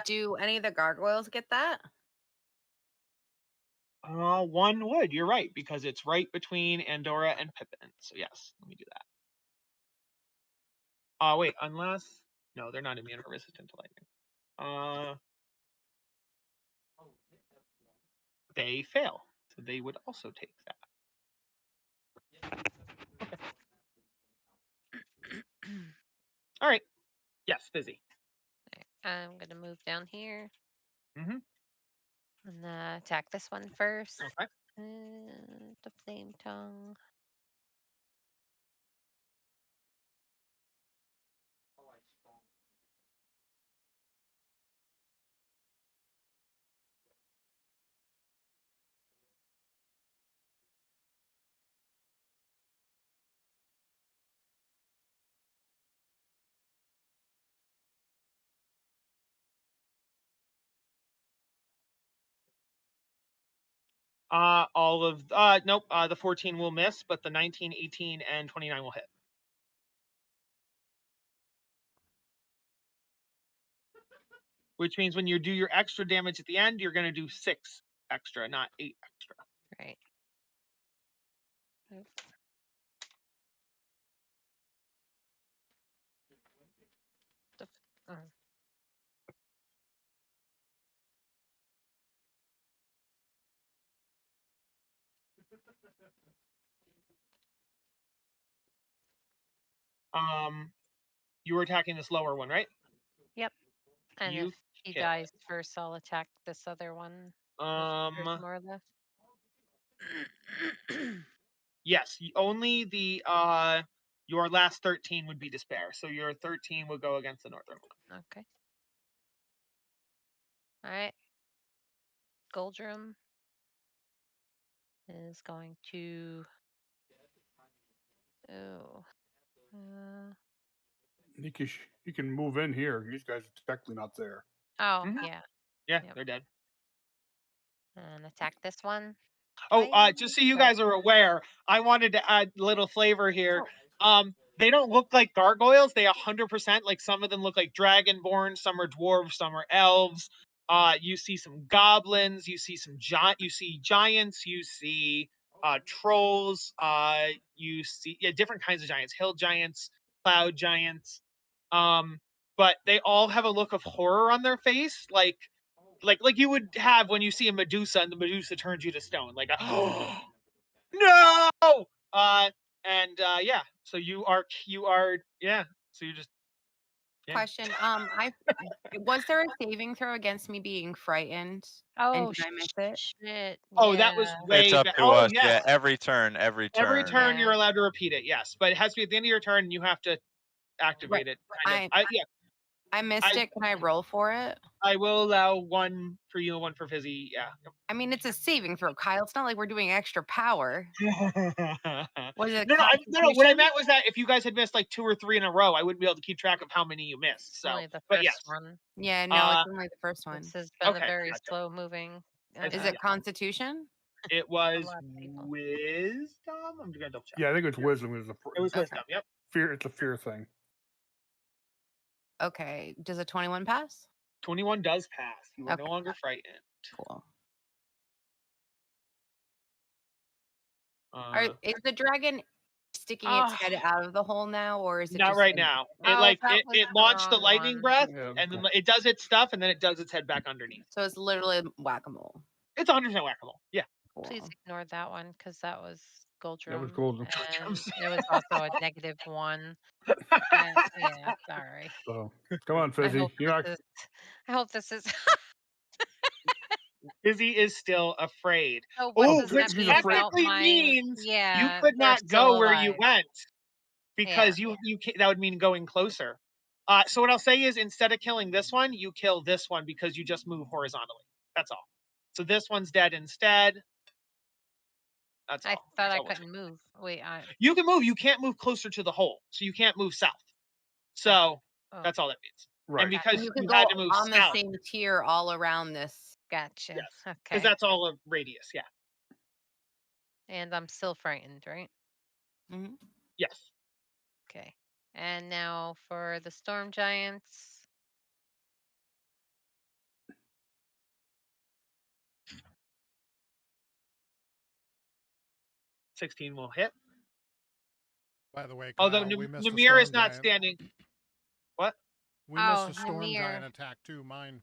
[SPEAKER 4] Do any of the gargoyles get that?
[SPEAKER 8] One would. You're right, because it's right between Andorra and Pippin. So yes, let me do that. Wait, unless no, they're not immune or resistant to lightning. they fail. So they would also take that. All right. Yes, Fizzy.
[SPEAKER 6] I'm gonna move down here
[SPEAKER 8] Mm-hmm.
[SPEAKER 6] and attack this one first.
[SPEAKER 8] Okay.
[SPEAKER 6] The flame tongue.
[SPEAKER 8] All of nope. The 14 will miss, but the 19, 18, and 29 will hit. Which means when you do your extra damage at the end, you're going to do 6 extra, not 8 extra.
[SPEAKER 6] Right. Oops. Oh.
[SPEAKER 8] You were attacking this lower one, right?
[SPEAKER 6] Yep. And
[SPEAKER 8] You
[SPEAKER 6] if he
[SPEAKER 8] hit.
[SPEAKER 6] dies first, I'll attack this other one. If there's more left.
[SPEAKER 8] Yes, only the your last 13 would be despair. So your 13 would go against the northern one.
[SPEAKER 6] Okay. All right. Goldrum is going to. Oh.
[SPEAKER 5] You can move in here. These guys are technically not there.
[SPEAKER 6] Oh,
[SPEAKER 8] Mhm.
[SPEAKER 6] yeah.
[SPEAKER 8] Yeah,
[SPEAKER 6] Yep.
[SPEAKER 8] they're dead.
[SPEAKER 6] And attack this one.
[SPEAKER 8] Oh, just so you guys are aware, I wanted to add a little flavor here. They don't look like gargoyles. They 100%, like some of them look like dragonborn, some are dwarves, some are elves. You see some goblins, you see some giants, you see trolls, you see different kinds of giants, hill giants, cloud giants. But they all have a look of horror on their face, like you would have when you see a Medusa and the Medusa turns you to stone, like a no. Yeah. So you are yeah. So you just
[SPEAKER 4] Question. Was there a saving throw against me being frightened?
[SPEAKER 6] Oh,
[SPEAKER 4] and did I miss it?
[SPEAKER 6] shit.
[SPEAKER 8] Oh, that was
[SPEAKER 6] Yeah.
[SPEAKER 2] It's
[SPEAKER 8] way
[SPEAKER 2] up
[SPEAKER 8] back.
[SPEAKER 2] to
[SPEAKER 8] Oh
[SPEAKER 2] us.
[SPEAKER 8] yes.
[SPEAKER 2] Yeah, every turn.
[SPEAKER 8] Every turn
[SPEAKER 6] Yeah.
[SPEAKER 8] you're allowed to repeat it. Yes, but it has to be at the end of your turn. And you have to activate it. Kind of. Yeah.
[SPEAKER 4] I missed it. Can I roll for it?
[SPEAKER 8] I will allow one for you and one for Fizzy. Yeah.
[SPEAKER 4] I mean, it's a saving throw, Kyle. It's not like we're doing extra power. Was it
[SPEAKER 8] No. What I
[SPEAKER 4] Constitution?
[SPEAKER 8] meant was that if you guys had missed like 2 or 3 in a row, I wouldn't be able to keep track of how many you missed. So,
[SPEAKER 6] Only the
[SPEAKER 8] but
[SPEAKER 6] first
[SPEAKER 8] yes.
[SPEAKER 6] one.
[SPEAKER 4] Yeah, no, it's only the first one.
[SPEAKER 6] This has been
[SPEAKER 8] Okay,
[SPEAKER 6] a very
[SPEAKER 8] gotcha.
[SPEAKER 6] slow moving.
[SPEAKER 4] Is it Constitution?
[SPEAKER 8] It was
[SPEAKER 6] lot of people.
[SPEAKER 8] wisdom. I'm gonna double check.
[SPEAKER 5] Yeah, I think it's wisdom.
[SPEAKER 8] It was wisdom. Yep.
[SPEAKER 5] Fear. It's a fear thing.
[SPEAKER 4] Okay. Does a 21 pass?
[SPEAKER 8] 21 does pass. You are no
[SPEAKER 4] Okay.
[SPEAKER 8] longer frightened.
[SPEAKER 4] Cool.
[SPEAKER 8] Uh,
[SPEAKER 4] Is the dragon sticking its head out of the hole now, or is it
[SPEAKER 8] not
[SPEAKER 4] just
[SPEAKER 8] right now. It launched the lightning breath, and then it does its stuff, and then it does its head back underneath.
[SPEAKER 4] So it's literally whack-a-mole.
[SPEAKER 8] It's 100% whack-a-mole. Yeah.
[SPEAKER 6] Please ignore that one because that was Goldrum.
[SPEAKER 5] That was Goldrum.
[SPEAKER 6] And it was also a -1. Yeah, sorry.
[SPEAKER 5] So come on, Fizzy.
[SPEAKER 6] I hope this is.
[SPEAKER 8] Fizzy is still afraid.
[SPEAKER 6] So what does
[SPEAKER 8] which
[SPEAKER 6] that mean about
[SPEAKER 8] technically
[SPEAKER 6] my?
[SPEAKER 8] means
[SPEAKER 6] Yeah,
[SPEAKER 8] you could
[SPEAKER 6] they're
[SPEAKER 8] not
[SPEAKER 6] still
[SPEAKER 8] go where you
[SPEAKER 6] alive.
[SPEAKER 8] went because you can't, that would mean going closer. So what I'll say is instead of killing this one, you kill this one because you just move horizontally. That's all. So this one's dead instead. That's all.
[SPEAKER 6] I thought I couldn't move. Wait,
[SPEAKER 8] You can move. You can't move closer to the hole, so you can't move south. So that's all that means.
[SPEAKER 5] Right.
[SPEAKER 8] And because
[SPEAKER 4] you can
[SPEAKER 8] you
[SPEAKER 4] go
[SPEAKER 8] had to move
[SPEAKER 4] on
[SPEAKER 8] south,
[SPEAKER 4] the same tier all around this.
[SPEAKER 6] Gotcha.
[SPEAKER 8] yes,
[SPEAKER 6] Okay.
[SPEAKER 8] because that's all a radius. Yeah.
[SPEAKER 6] And I'm still frightened, right?
[SPEAKER 4] Mm-hmm.
[SPEAKER 8] Yes.
[SPEAKER 6] Okay. And now for the storm giants.
[SPEAKER 8] $16 will hit.
[SPEAKER 7] By the way, Kyle,
[SPEAKER 8] Although
[SPEAKER 7] we missed
[SPEAKER 8] Namir
[SPEAKER 7] a
[SPEAKER 8] is
[SPEAKER 7] storm
[SPEAKER 8] not
[SPEAKER 7] giant.
[SPEAKER 8] standing. What?
[SPEAKER 7] We missed a storm giant attack too. Mine.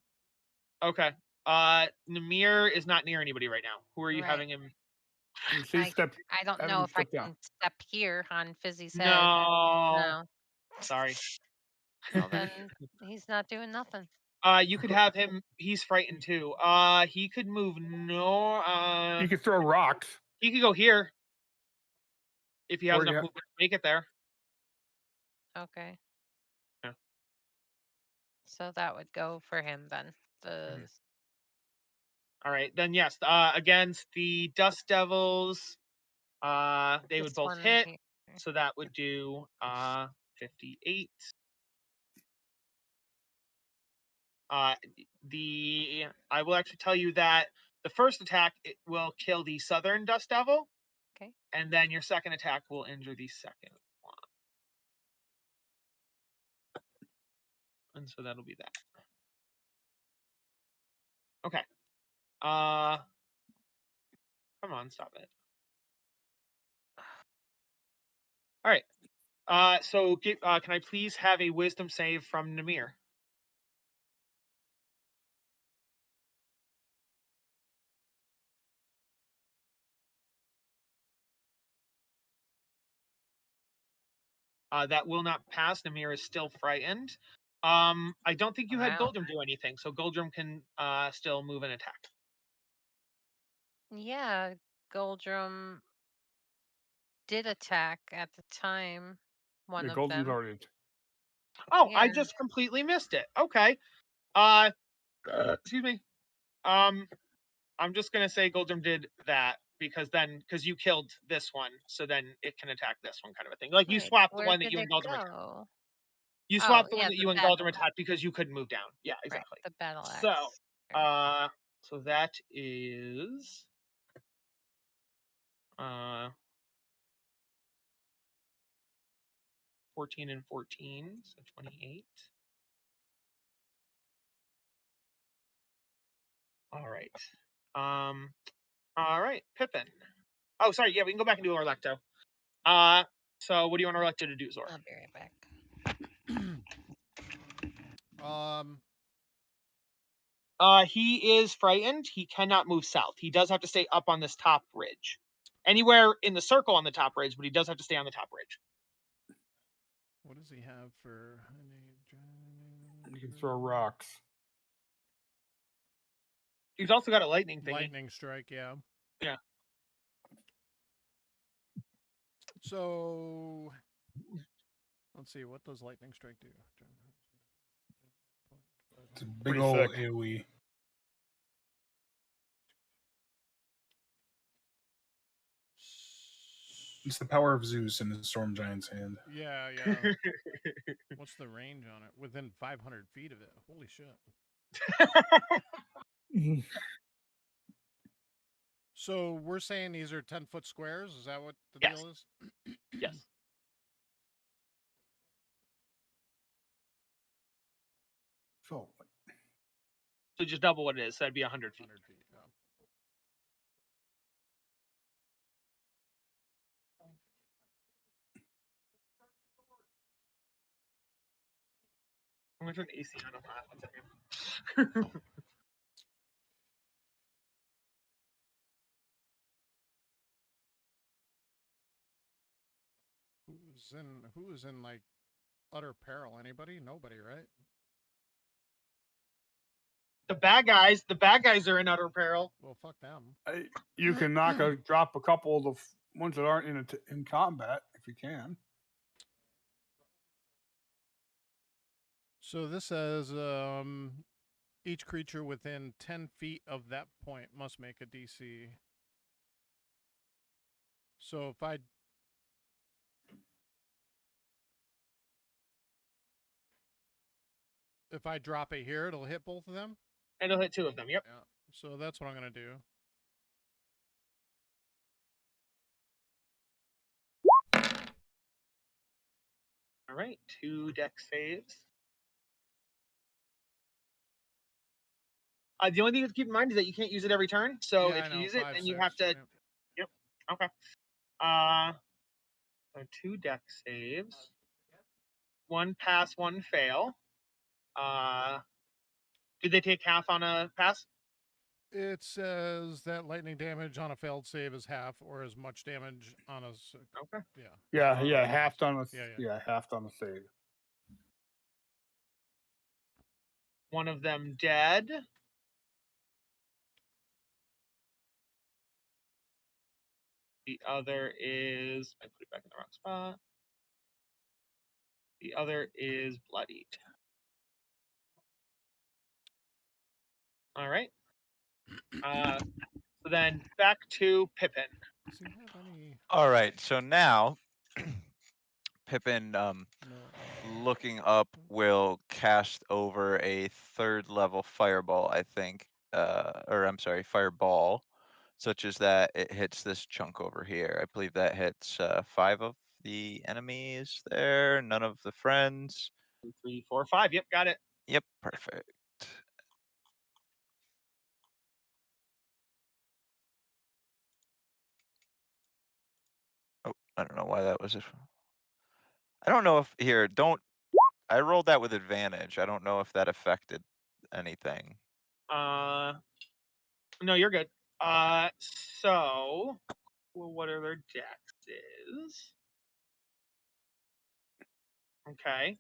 [SPEAKER 8] Okay. Namir is not near anybody right now. Who are you
[SPEAKER 6] Right.
[SPEAKER 8] having him?
[SPEAKER 5] See, step.
[SPEAKER 6] I don't
[SPEAKER 5] have
[SPEAKER 6] know
[SPEAKER 5] him
[SPEAKER 6] if I
[SPEAKER 5] step down.
[SPEAKER 6] can step here on Fizzy's head.
[SPEAKER 8] No.
[SPEAKER 6] No.
[SPEAKER 8] Sorry.
[SPEAKER 6] Well, then he's not doing nothing.
[SPEAKER 8] You could have him. He's frightened too. He could move.
[SPEAKER 5] You can throw rocks.
[SPEAKER 8] He could go here if he has
[SPEAKER 5] Or
[SPEAKER 8] enough
[SPEAKER 5] yeah.
[SPEAKER 8] movement to make it there.
[SPEAKER 6] Okay.
[SPEAKER 8] Yeah.
[SPEAKER 6] So that would go for him then. The
[SPEAKER 8] All right, then yes. Against the Dust Devils, they
[SPEAKER 6] this
[SPEAKER 8] would both
[SPEAKER 6] one
[SPEAKER 8] hit.
[SPEAKER 6] here.
[SPEAKER 8] So that would do 58. I will actually tell you that the first attack it will kill the Southern Dust Devil.
[SPEAKER 6] Okay.
[SPEAKER 8] And then your second attack will injure the second one. And so that'll be that. Okay. Come on, stop it. All right. So can I please have a wisdom save from Namir? That will not pass. Namir is still frightened. I don't think you had
[SPEAKER 6] Wow.
[SPEAKER 8] Goldrum do anything, so Goldrum can still move and attack.
[SPEAKER 6] Yeah, Goldrum did attack at the time. One
[SPEAKER 5] Yeah,
[SPEAKER 6] of
[SPEAKER 5] Golden's
[SPEAKER 6] them.
[SPEAKER 5] already.
[SPEAKER 8] Oh, I
[SPEAKER 6] Yeah.
[SPEAKER 8] just completely missed it. Okay. Excuse me. I'm just gonna say Goldrum did that because you killed this one, so then it can attack this one, kind of a thing. Like you
[SPEAKER 6] Right.
[SPEAKER 8] swapped the
[SPEAKER 6] Where
[SPEAKER 8] one that
[SPEAKER 6] did
[SPEAKER 8] you
[SPEAKER 6] it
[SPEAKER 8] and Goldrum attacked.
[SPEAKER 6] go?
[SPEAKER 8] You
[SPEAKER 6] Oh,
[SPEAKER 8] swapped the
[SPEAKER 6] yeah,
[SPEAKER 8] one that
[SPEAKER 6] the
[SPEAKER 8] you and
[SPEAKER 6] battle
[SPEAKER 8] Goldrum attacked because you couldn't move down. Yeah,
[SPEAKER 6] Right,
[SPEAKER 8] exactly.
[SPEAKER 6] the battle axe.
[SPEAKER 8] So, so that is 14 and 14, so 28. All right. All right, Pippin. Oh, sorry. Yeah, we can go back and do Orlecto. So what do you want Orlecto to do, Zor?
[SPEAKER 6] I'll be right back.
[SPEAKER 8] He is frightened. He cannot move south. He does have to stay up on this top ridge. Anywhere in the circle on the top ridge, but he does have to stay on the top ridge.
[SPEAKER 7] What does he have for?
[SPEAKER 5] You can throw rocks.
[SPEAKER 8] He's also got a lightning thingy.
[SPEAKER 7] Lightning strike, yeah.
[SPEAKER 8] Yeah.
[SPEAKER 7] So let's see, what does lightning strike do?
[SPEAKER 3] It's a big
[SPEAKER 5] Pretty
[SPEAKER 3] old
[SPEAKER 5] sick.
[SPEAKER 3] AoE. It's the power of Zeus in the Storm Giant's hand.
[SPEAKER 7] Yeah, yeah. What's the range on it? Within 500 feet of it. Holy shit. So we're saying these are 10-foot squares? Is that what the
[SPEAKER 8] Yes.
[SPEAKER 7] deal is?
[SPEAKER 8] Yes.
[SPEAKER 3] So
[SPEAKER 8] So just double what it is. So that'd be 100 feet.
[SPEAKER 7] 100 feet, yeah.
[SPEAKER 8] I'm going to turn AC on that. 1 second.
[SPEAKER 7] Who's in like utter peril? Anybody? Nobody, right?
[SPEAKER 8] The bad guys are in utter peril.
[SPEAKER 7] Well, fuck them.
[SPEAKER 5] You can drop a couple of the ones that aren't in combat if you can.
[SPEAKER 7] So this says each creature within 10 feet of that point must make a DC. So if I drop it here, it'll hit both of them?
[SPEAKER 8] And it'll hit 2 of them. Yep.
[SPEAKER 7] Yeah. So that's what I'm going to do.
[SPEAKER 8] All right. 2 dex saves. The only thing to keep in mind is that you can't use it every turn. So
[SPEAKER 7] Yeah,
[SPEAKER 8] if
[SPEAKER 7] I
[SPEAKER 8] you
[SPEAKER 7] know,
[SPEAKER 8] use it,
[SPEAKER 7] 5,
[SPEAKER 8] then you
[SPEAKER 7] 6,
[SPEAKER 8] have to.
[SPEAKER 7] yep.
[SPEAKER 8] Yep. Okay. So 2 dex saves. 1 pass, 1 fail. Did they take half on a pass?
[SPEAKER 7] It says that lightning damage on a failed save is half or as much damage on a.
[SPEAKER 8] Okay.
[SPEAKER 7] Yeah.
[SPEAKER 5] Yeah, half on a
[SPEAKER 7] Yeah.
[SPEAKER 5] half on the save.
[SPEAKER 8] One of them dead. The other is, I put it back in the wrong spot. The other is bloodied. All right. So then back to Pippin.
[SPEAKER 7] Does he have any?
[SPEAKER 2] All right, so now Pippin,
[SPEAKER 7] No.
[SPEAKER 2] looking up, will cast over a 3rd level fireball, I think, or I'm sorry, fireball, such as that it hits this chunk over here. I believe that hits 5 of the enemies there, none of the friends.
[SPEAKER 8] 2, 3, 4, 5. Yep, got it.
[SPEAKER 2] Yep, perfect. Oh, I don't know why that was. I don't know if here. Don't. I rolled that with advantage. I don't know if that affected anything.
[SPEAKER 8] No, you're good. So what are their dexes? Okay.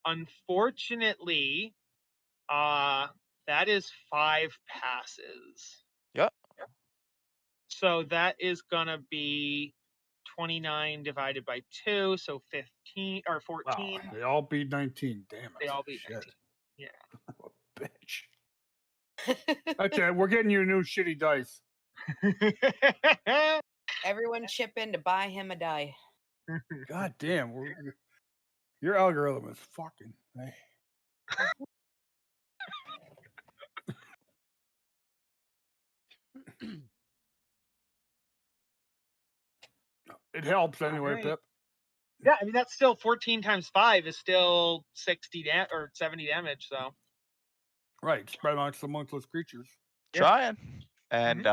[SPEAKER 8] Unfortunately, that is 5 passes.
[SPEAKER 2] Yep.
[SPEAKER 8] So that is gonna be 29 divided by 2, so 15 or 14.
[SPEAKER 5] Wow, they all beat 19. Damn it.
[SPEAKER 8] They all beat
[SPEAKER 5] Shit.
[SPEAKER 8] 19. Yeah.
[SPEAKER 5] Bitch. Okay, we're getting you new shitty dice.
[SPEAKER 4] Everyone chip in to buy him a die.
[SPEAKER 5] God damn, your algorithm is fucking. Hey. It helps anyway,
[SPEAKER 8] Alright.
[SPEAKER 5] Pip.
[SPEAKER 8] Yeah, I mean that's still 14 times 5 is still 60 or 70 damage. So
[SPEAKER 5] Right, spread amongst those creatures.
[SPEAKER 8] Yeah.
[SPEAKER 2] Trying. And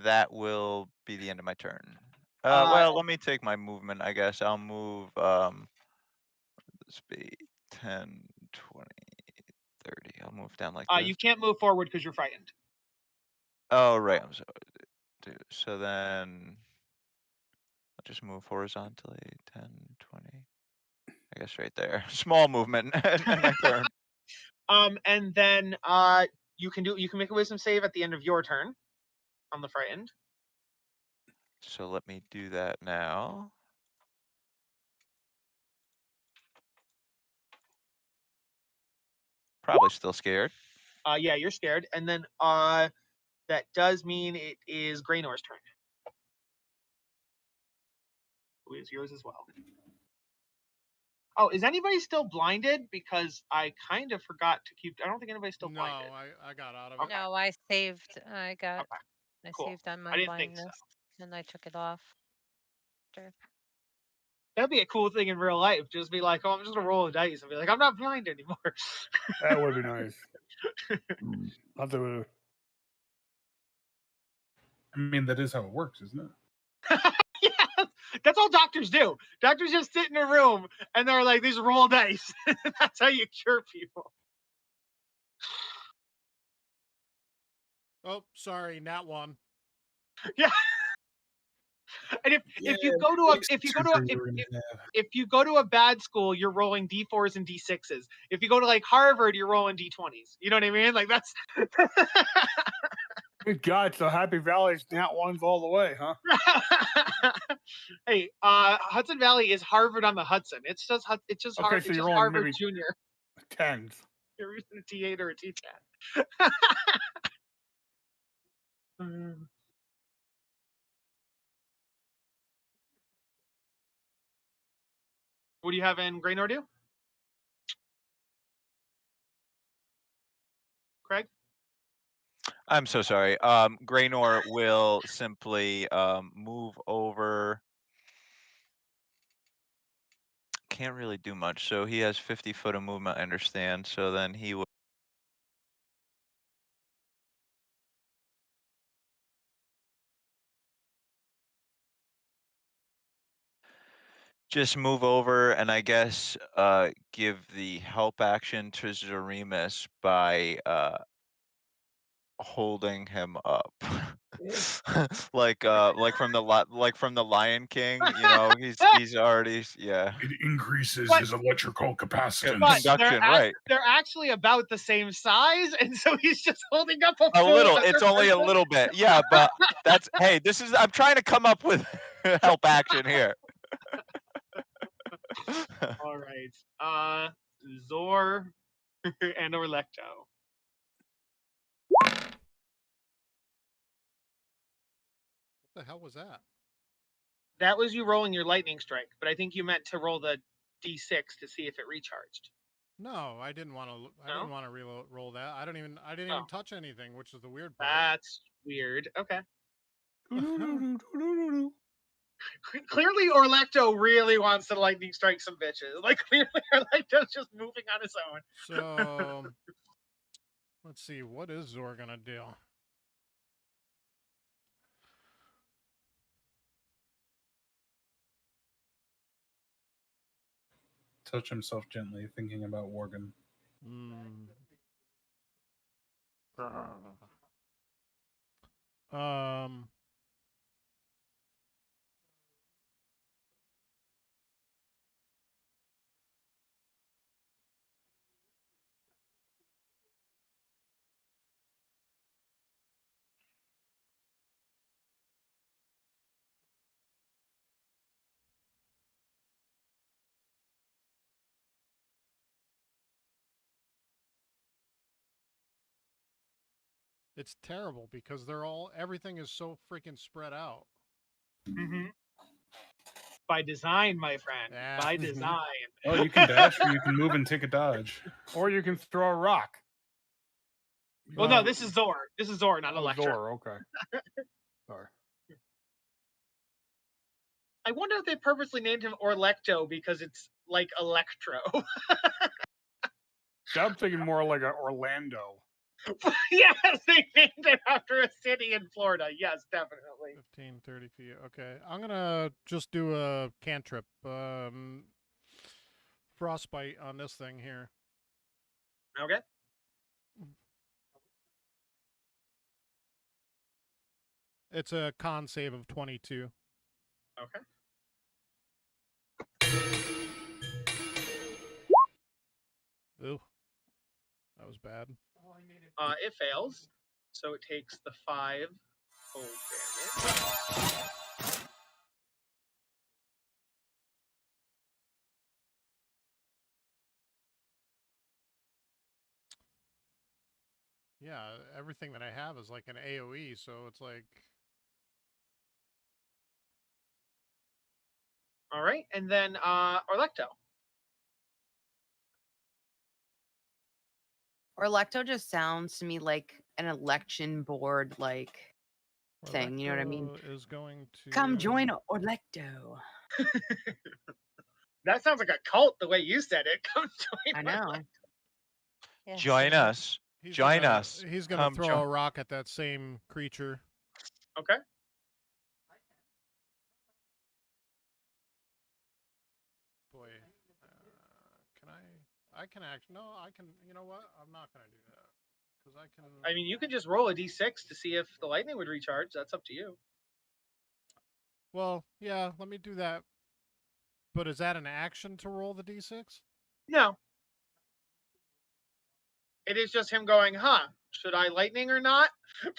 [SPEAKER 2] that will be the end of my turn. Well, let me take my movement, I guess. I'll move this be 10, 20, 30. I'll move down like this.
[SPEAKER 8] you can't move forward because you're frightened.
[SPEAKER 2] Oh, right. I'm sorry. So then I'll just move horizontally 10, 20. I guess right there. Small movement in my turn.
[SPEAKER 8] And then you can make a wisdom save at the end of your turn on the frightened.
[SPEAKER 2] So let me do that now. Probably still scared.
[SPEAKER 8] Yeah, you're scared. And then that does mean it is Greynor's turn. Who is yours as well. Oh, is anybody still blinded? Because I kind of forgot to keep. I don't think anybody's still
[SPEAKER 7] No,
[SPEAKER 8] blinded.
[SPEAKER 7] I got out of it.
[SPEAKER 8] Okay.
[SPEAKER 6] No, I saved. I got.
[SPEAKER 8] Okay.
[SPEAKER 6] I
[SPEAKER 8] Cool.
[SPEAKER 6] saved on
[SPEAKER 8] I
[SPEAKER 6] my
[SPEAKER 8] didn't think so.
[SPEAKER 6] blindness, and I took it off. After.
[SPEAKER 8] That'd be a cool thing in real life. Just be like, oh, I'm just gonna roll a dice and be like, I'm not blind anymore.
[SPEAKER 5] That would be nice.
[SPEAKER 3] I mean, that is how it works, isn't it?
[SPEAKER 8] Yeah, that's all doctors do. Doctors just sit in a room and they're like, these roll dice. That's how you cure people.
[SPEAKER 7] Oh, sorry, nat 1.
[SPEAKER 8] Yeah. And if you go to a if you go to a bad school, you're rolling D4s and D6s. If you go to like Harvard, you're rolling D20s. You know what I mean? Like that's
[SPEAKER 5] Good God, so Happy Valley's nat ones all the way, huh?
[SPEAKER 8] Hey, Hudson Valley is Harvard on the Hudson. It's just
[SPEAKER 5] Okay,
[SPEAKER 8] it's
[SPEAKER 5] so
[SPEAKER 8] just
[SPEAKER 5] you're rolling
[SPEAKER 8] Harvard
[SPEAKER 5] maybe
[SPEAKER 8] Junior.
[SPEAKER 5] 10s.
[SPEAKER 8] You're using a T8 or a T10. What do you have in Greynor do? Craig?
[SPEAKER 2] I'm so sorry. Greynor will simply move over. Can't really do much. So he has 50 foot of movement, I understand. So then he will just move over and I guess give the help action to Zoremus by holding him up. like from the Lion King, he's already yeah.
[SPEAKER 3] It increases
[SPEAKER 8] But-
[SPEAKER 3] his electrical capacitance.
[SPEAKER 8] But
[SPEAKER 2] Conduction, right.
[SPEAKER 8] they're actually about the same size, and so he's just holding up
[SPEAKER 2] A
[SPEAKER 8] full
[SPEAKER 2] little,
[SPEAKER 8] other
[SPEAKER 2] it's only a
[SPEAKER 8] person.
[SPEAKER 2] little bit. Yeah, but hey, I'm trying to come up with help action here.
[SPEAKER 8] All right. Zor and Orlecto.
[SPEAKER 7] What the hell was that?
[SPEAKER 8] That was you rolling your lightning strike, but I think you meant to roll the d6 to see if it recharged.
[SPEAKER 7] No, I didn't want to. I
[SPEAKER 8] No?
[SPEAKER 7] didn't want to roll that. I didn't even
[SPEAKER 8] Oh.
[SPEAKER 7] touch anything, which is the weird part.
[SPEAKER 8] That's weird. Okay. Clearly, Orlecto really wants to lightning strike some bitches. Like, clearly, Orlecto's just moving on his own.
[SPEAKER 7] So let's see. What is Zor gonna do?
[SPEAKER 3] Touch himself gently, thinking about Worgen.
[SPEAKER 7] It's terrible because everything is so freaking spread out.
[SPEAKER 8] Mm-hmm. By design, my friend.
[SPEAKER 7] Yeah.
[SPEAKER 8] By design.
[SPEAKER 3] Oh, you can dash, or you can move and take a dodge.
[SPEAKER 5] Or you can throw a rock.
[SPEAKER 8] Well, no, this is Zor. This is Zor, not
[SPEAKER 5] Oh,
[SPEAKER 8] Electra.
[SPEAKER 5] Zor, okay. Sorry.
[SPEAKER 8] I wonder if they purposely named him Orlecto because it's like Electro.
[SPEAKER 5] See, I'm thinking more like an Orlando.
[SPEAKER 8] Yes, they named it after a city in Florida. Yes, definitely.
[SPEAKER 7] 15, 30 feet. Okay. I'm going to just do a cantrip. Frostbite on this thing here.
[SPEAKER 8] Okay.
[SPEAKER 7] It's a con save of 22.
[SPEAKER 8] Okay.
[SPEAKER 7] Ooh. That was bad.
[SPEAKER 8] It fails, so it takes the 5 cold damage.
[SPEAKER 7] Yeah, everything that I have is like an AoE, so it's like...
[SPEAKER 8] All right, and then Orlecto.
[SPEAKER 4] Orlecto just sounds to me like an election board like thing. You know what I mean?
[SPEAKER 7] Orlecto is going to...
[SPEAKER 4] Come join Orlecto.
[SPEAKER 8] That sounds like a cult the way you said it. Come join.
[SPEAKER 4] I know.
[SPEAKER 6] Yes,
[SPEAKER 2] Join
[SPEAKER 6] it is.
[SPEAKER 2] us. Join us.
[SPEAKER 7] He's going
[SPEAKER 2] Come
[SPEAKER 7] to throw
[SPEAKER 2] join.
[SPEAKER 7] a rock at that same creature.
[SPEAKER 8] Okay.
[SPEAKER 7] Boy, can I can actually, no, I can, you know what? I'm not going to do that. Because I can...
[SPEAKER 8] I mean, you can just roll a d6 to see if the lightning would recharge. That's up to you.
[SPEAKER 7] Well, yeah, let me do that. But is that an action to roll the d6?
[SPEAKER 8] No. It is just him going, huh? Should I lightning or not?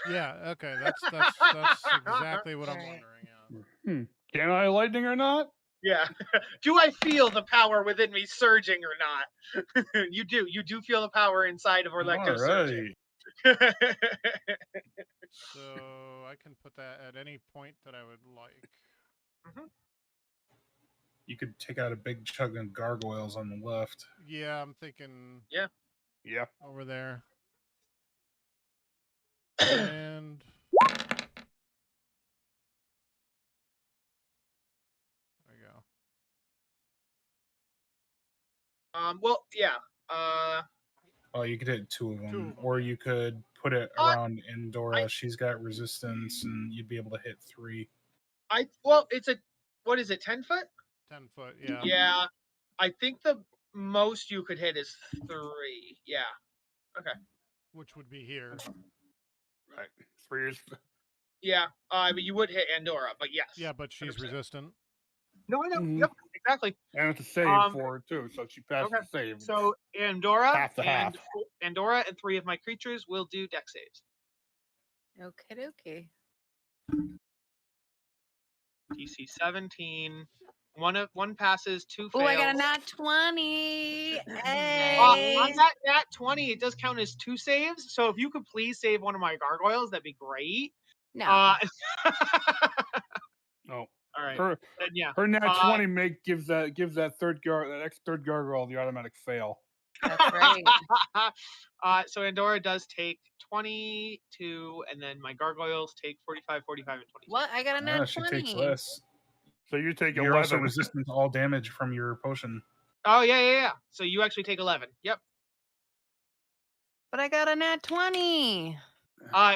[SPEAKER 7] Yeah, okay, that's exactly what I'm
[SPEAKER 6] Alright.
[SPEAKER 7] wondering, yeah.
[SPEAKER 5] Can I lightning or not?
[SPEAKER 8] Yeah. Do I feel the power within me surging or not? You do. You do feel the power inside of Orlecto
[SPEAKER 3] All
[SPEAKER 8] surging.
[SPEAKER 3] right.
[SPEAKER 7] So I can put that at any point that I would like.
[SPEAKER 3] You could take out a big chunk of gargoyles on the left.
[SPEAKER 7] Yeah, I'm thinking
[SPEAKER 8] Yeah.
[SPEAKER 5] Yeah.
[SPEAKER 7] over there. And there we go.
[SPEAKER 8] Well, yeah.
[SPEAKER 3] Oh, you could hit two of them,
[SPEAKER 7] Two of 'em,
[SPEAKER 3] or
[SPEAKER 7] yeah.
[SPEAKER 3] you could put it
[SPEAKER 8] Uh,
[SPEAKER 3] around Endora. She's got resistance, and you'd be able to hit 3.
[SPEAKER 8] Well, it's a, what is it, 10 foot?
[SPEAKER 7] 10 foot, yeah.
[SPEAKER 8] Yeah. I think the most you could hit is 3. Yeah. Okay.
[SPEAKER 7] Which would be here.
[SPEAKER 5] Right. 3 is.
[SPEAKER 8] Yeah, but you would hit Andorra, but yes.
[SPEAKER 7] Yeah, but she's
[SPEAKER 8] 100%.
[SPEAKER 7] resistant.
[SPEAKER 8] No, I know.
[SPEAKER 5] Mhm.
[SPEAKER 8] Yep, exactly.
[SPEAKER 5] And it's a save for it too, so she passed
[SPEAKER 8] Okay.
[SPEAKER 5] the save.
[SPEAKER 8] So Andorra
[SPEAKER 5] half to half.
[SPEAKER 8] Andorra and 3 of my creatures will do dex saves.
[SPEAKER 4] Okay.
[SPEAKER 8] DC 17. One passes, 2
[SPEAKER 4] Oh,
[SPEAKER 8] fails.
[SPEAKER 4] I got a nat 20.
[SPEAKER 8] On
[SPEAKER 4] Hey.
[SPEAKER 8] that nat 20, it does count as 2 saves. So if you could please save one of my gargoyles, that'd be great.
[SPEAKER 4] No.
[SPEAKER 5] No.
[SPEAKER 8] All right.
[SPEAKER 5] Her
[SPEAKER 8] Then yeah.
[SPEAKER 5] her nat 20 gives that next third gargoyle the automatic fail.
[SPEAKER 4] That's right.
[SPEAKER 8] So Andorra does take 22, and then my gargoyles take 45, 45, and 20.
[SPEAKER 4] What? I got a nat
[SPEAKER 3] She
[SPEAKER 4] 20.
[SPEAKER 3] takes less.
[SPEAKER 5] So you take
[SPEAKER 3] You're
[SPEAKER 5] 11.
[SPEAKER 3] also resistant to all damage from your potion.
[SPEAKER 8] Oh yeah. So you actually take 11. Yep.
[SPEAKER 4] But I got a nat 20.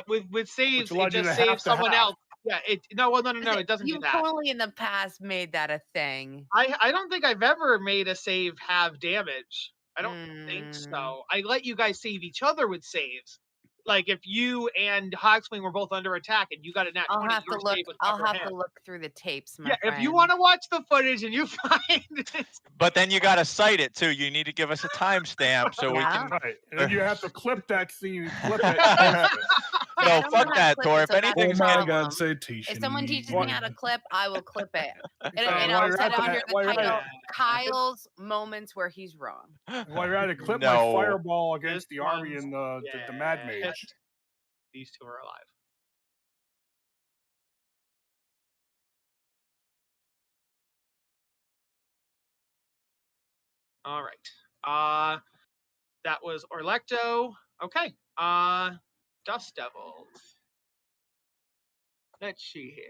[SPEAKER 8] With saves, it
[SPEAKER 5] allowed you
[SPEAKER 8] just
[SPEAKER 5] to
[SPEAKER 8] saves
[SPEAKER 5] half to
[SPEAKER 8] someone
[SPEAKER 5] half.
[SPEAKER 8] else. Yeah. No. It doesn't do
[SPEAKER 4] You
[SPEAKER 8] that.
[SPEAKER 4] totally in the past made that a thing.
[SPEAKER 8] I don't think I've ever made a save have damage. I don't think so. I let you guys save each other with saves. Like if you and Hogswing were both under attack and you got a nat 20, your save would
[SPEAKER 4] I'll
[SPEAKER 8] cover
[SPEAKER 4] have
[SPEAKER 8] him.
[SPEAKER 4] to look through the tapes, my
[SPEAKER 8] Yeah,
[SPEAKER 4] friend.
[SPEAKER 8] if you want to watch the footage and you find it.
[SPEAKER 2] But then you got to cite it too. You need to give us a timestamp so we
[SPEAKER 4] Yeah.
[SPEAKER 2] can.
[SPEAKER 5] Right. And then you have to clip that scene, clip it, and post it.
[SPEAKER 4] I
[SPEAKER 2] No,
[SPEAKER 4] don't know
[SPEAKER 2] fuck
[SPEAKER 4] how to
[SPEAKER 2] that,
[SPEAKER 4] clip
[SPEAKER 2] Thor.
[SPEAKER 4] it,
[SPEAKER 2] If
[SPEAKER 4] so that's
[SPEAKER 2] anything,
[SPEAKER 3] Oh
[SPEAKER 4] the
[SPEAKER 3] my
[SPEAKER 4] problem.
[SPEAKER 3] God, citation.
[SPEAKER 4] If someone teaches
[SPEAKER 3] me.
[SPEAKER 4] me how to clip, I will clip it. And
[SPEAKER 5] while
[SPEAKER 4] I'll
[SPEAKER 5] you're
[SPEAKER 4] set
[SPEAKER 5] at
[SPEAKER 4] it under
[SPEAKER 5] that-
[SPEAKER 4] the
[SPEAKER 5] while you're at
[SPEAKER 4] title,
[SPEAKER 5] it-
[SPEAKER 4] Kyle's Moments Where He's Wrong.
[SPEAKER 5] While you're at it, clip
[SPEAKER 2] No.
[SPEAKER 5] my fireball against
[SPEAKER 8] This
[SPEAKER 5] the army
[SPEAKER 8] one's-
[SPEAKER 5] and the Mad Mage.
[SPEAKER 8] These 2 are alive. All right. That was Orlecto. Okay. Dust Devils. Let's see here.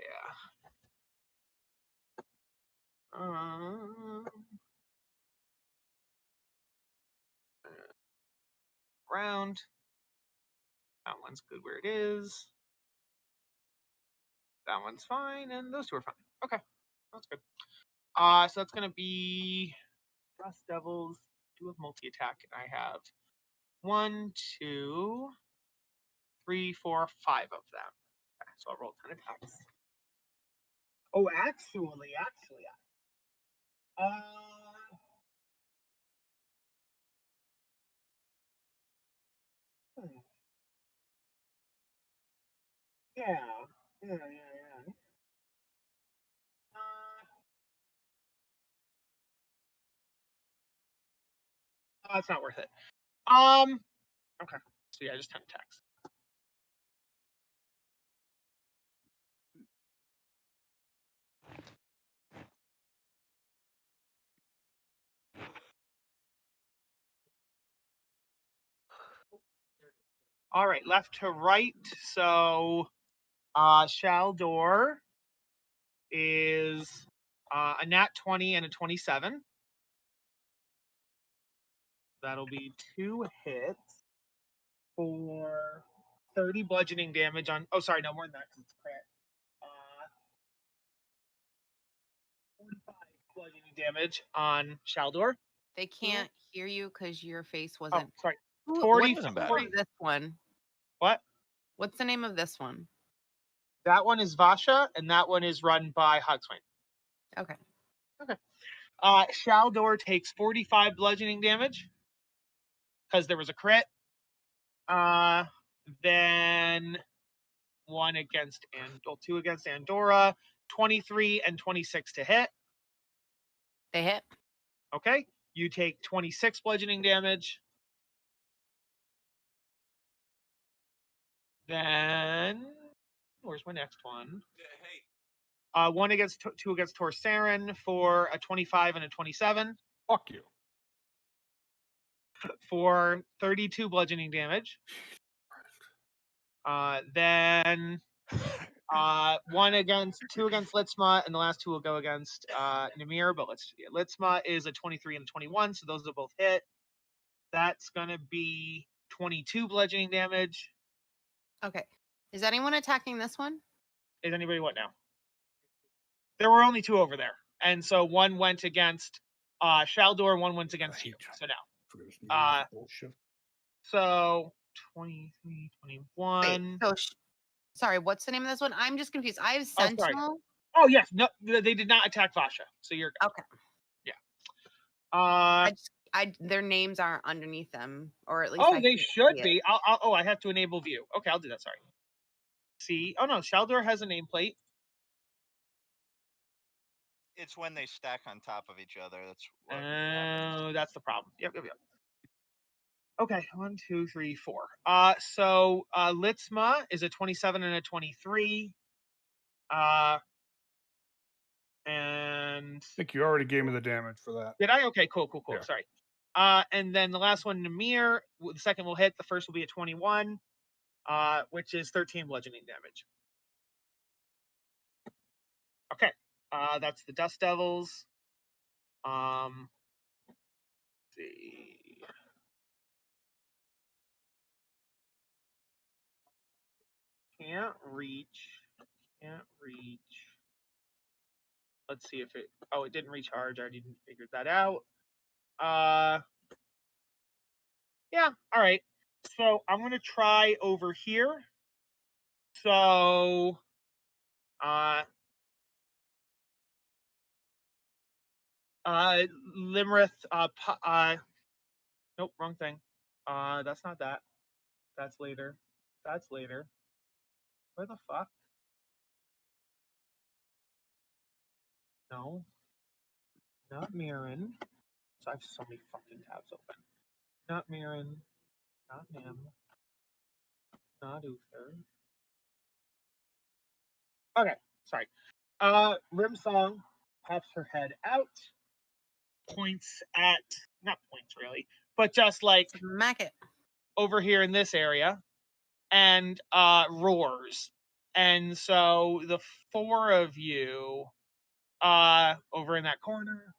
[SPEAKER 8] Round. That one's good where it is. That one's fine, and those 2 are fine. Okay, that's good. So that's gonna be Dust Devils. 2 of multi-attack, and I have 1, 2, 3, 4, 5 of them. Okay, so I'll roll 10 attacks. Oh, actually. Yeah. It's not worth it. Okay. So yeah, just 10 attacks. All right, left to right. So Shaldor is a nat 20 and a 27. That'll be 2 hits for 30 bludgeoning damage on. Oh, sorry, no more than that because it's crit. 45 bludgeoning damage on Shaldor.
[SPEAKER 4] They can't hear you because your face
[SPEAKER 8] Oh,
[SPEAKER 4] wasn't.
[SPEAKER 8] sorry.
[SPEAKER 4] What's
[SPEAKER 8] 40.
[SPEAKER 4] the name
[SPEAKER 8] 40.
[SPEAKER 4] of this one?
[SPEAKER 8] What?
[SPEAKER 4] What's the name of this one?
[SPEAKER 8] That one is Vasha, and that one is run by Hogswing.
[SPEAKER 4] Okay.
[SPEAKER 8] Shaldor takes 45 bludgeoning damage because there was a crit. Then 2 against Andorra, 23 and 26 to hit.
[SPEAKER 4] They hit.
[SPEAKER 8] Okay. You take 26 bludgeoning damage. Then where's my next one? 1 against 2 against Torsarin for a 25 and a 27
[SPEAKER 5] Fuck you.
[SPEAKER 8] for 32 bludgeoning damage. Then 2 against Litzma, and the last 2 will go against Namir. But Litzma is a 23 and a 21, so those will both hit. That's gonna be 22 bludgeoning damage.
[SPEAKER 4] Okay. Is anyone attacking this one?
[SPEAKER 8] Is anybody what now? There were only 2 over there, and so 1 went against Shaldor, 1 went against you. So now,
[SPEAKER 5] Bullshit.
[SPEAKER 8] so 23,
[SPEAKER 4] Wait,
[SPEAKER 8] 21.
[SPEAKER 4] so sorry, what's the name of this one? I'm just confused. I have
[SPEAKER 8] Oh, sorry.
[SPEAKER 4] Sentinel.
[SPEAKER 8] Oh, yes. No, they did not attack Vasha. So you're good.
[SPEAKER 4] Okay.
[SPEAKER 8] Uh,
[SPEAKER 4] Their names aren't underneath them, or at least
[SPEAKER 8] oh,
[SPEAKER 4] I
[SPEAKER 8] they
[SPEAKER 4] can't
[SPEAKER 8] should
[SPEAKER 4] see it.
[SPEAKER 8] be. I have to enable view. Okay, I'll do that. Sorry. See. Oh, no. Shaldor has a nameplate.
[SPEAKER 2] It's when they stack on top of each other. That's what.
[SPEAKER 8] Oh, that's the problem. Yep. Okay, 1, 2, 3, 4. So Litzma is a 27 and a 23. And
[SPEAKER 5] I think you already gave me the damage for that.
[SPEAKER 8] did I? Okay, cool.
[SPEAKER 5] Yeah.
[SPEAKER 8] Sorry. And then the last one, Namir, the second will hit. The first will be a 21, which is 13 bludgeoning damage. Okay, that's the Dust Devils. Let's see. Can't reach. Let's see if it. Oh, it didn't recharge. I already figured that out. Yeah. All right. So I'm gonna try over here. So, Limrith. Nope, wrong thing. That's not that. That's later. Where the fuck? No, not Mirren. So I have so many fucking tabs open. Not Mirren. Not Nim. Not Uther. Okay, sorry. Rimsong pops her head out, points at, not points really, but just like
[SPEAKER 4] Smack it.
[SPEAKER 8] over here in this area, and roars. And so the four of you over in that corner,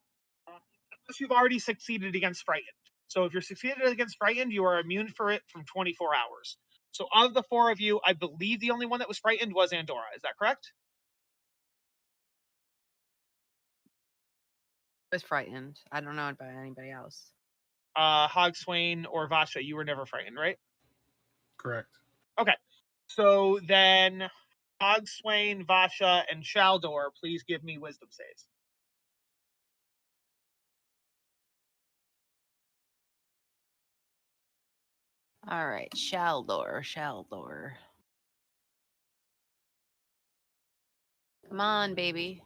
[SPEAKER 8] unless you've already succeeded against Frightened. So if you're succeeded against Frightened, you are immune for it from 24 hours. So of the four of you, I believe the only one that was frightened was Andorra. Is that correct?
[SPEAKER 4] I was frightened. I don't know about anybody else.
[SPEAKER 8] Hogswain or Vasha, you were never frightened, right?
[SPEAKER 3] Correct.
[SPEAKER 8] Okay. So then Hogswain, Vasha, and Shaldor, please give me wisdom saves.
[SPEAKER 4] All right, Shaldor. Come on, baby.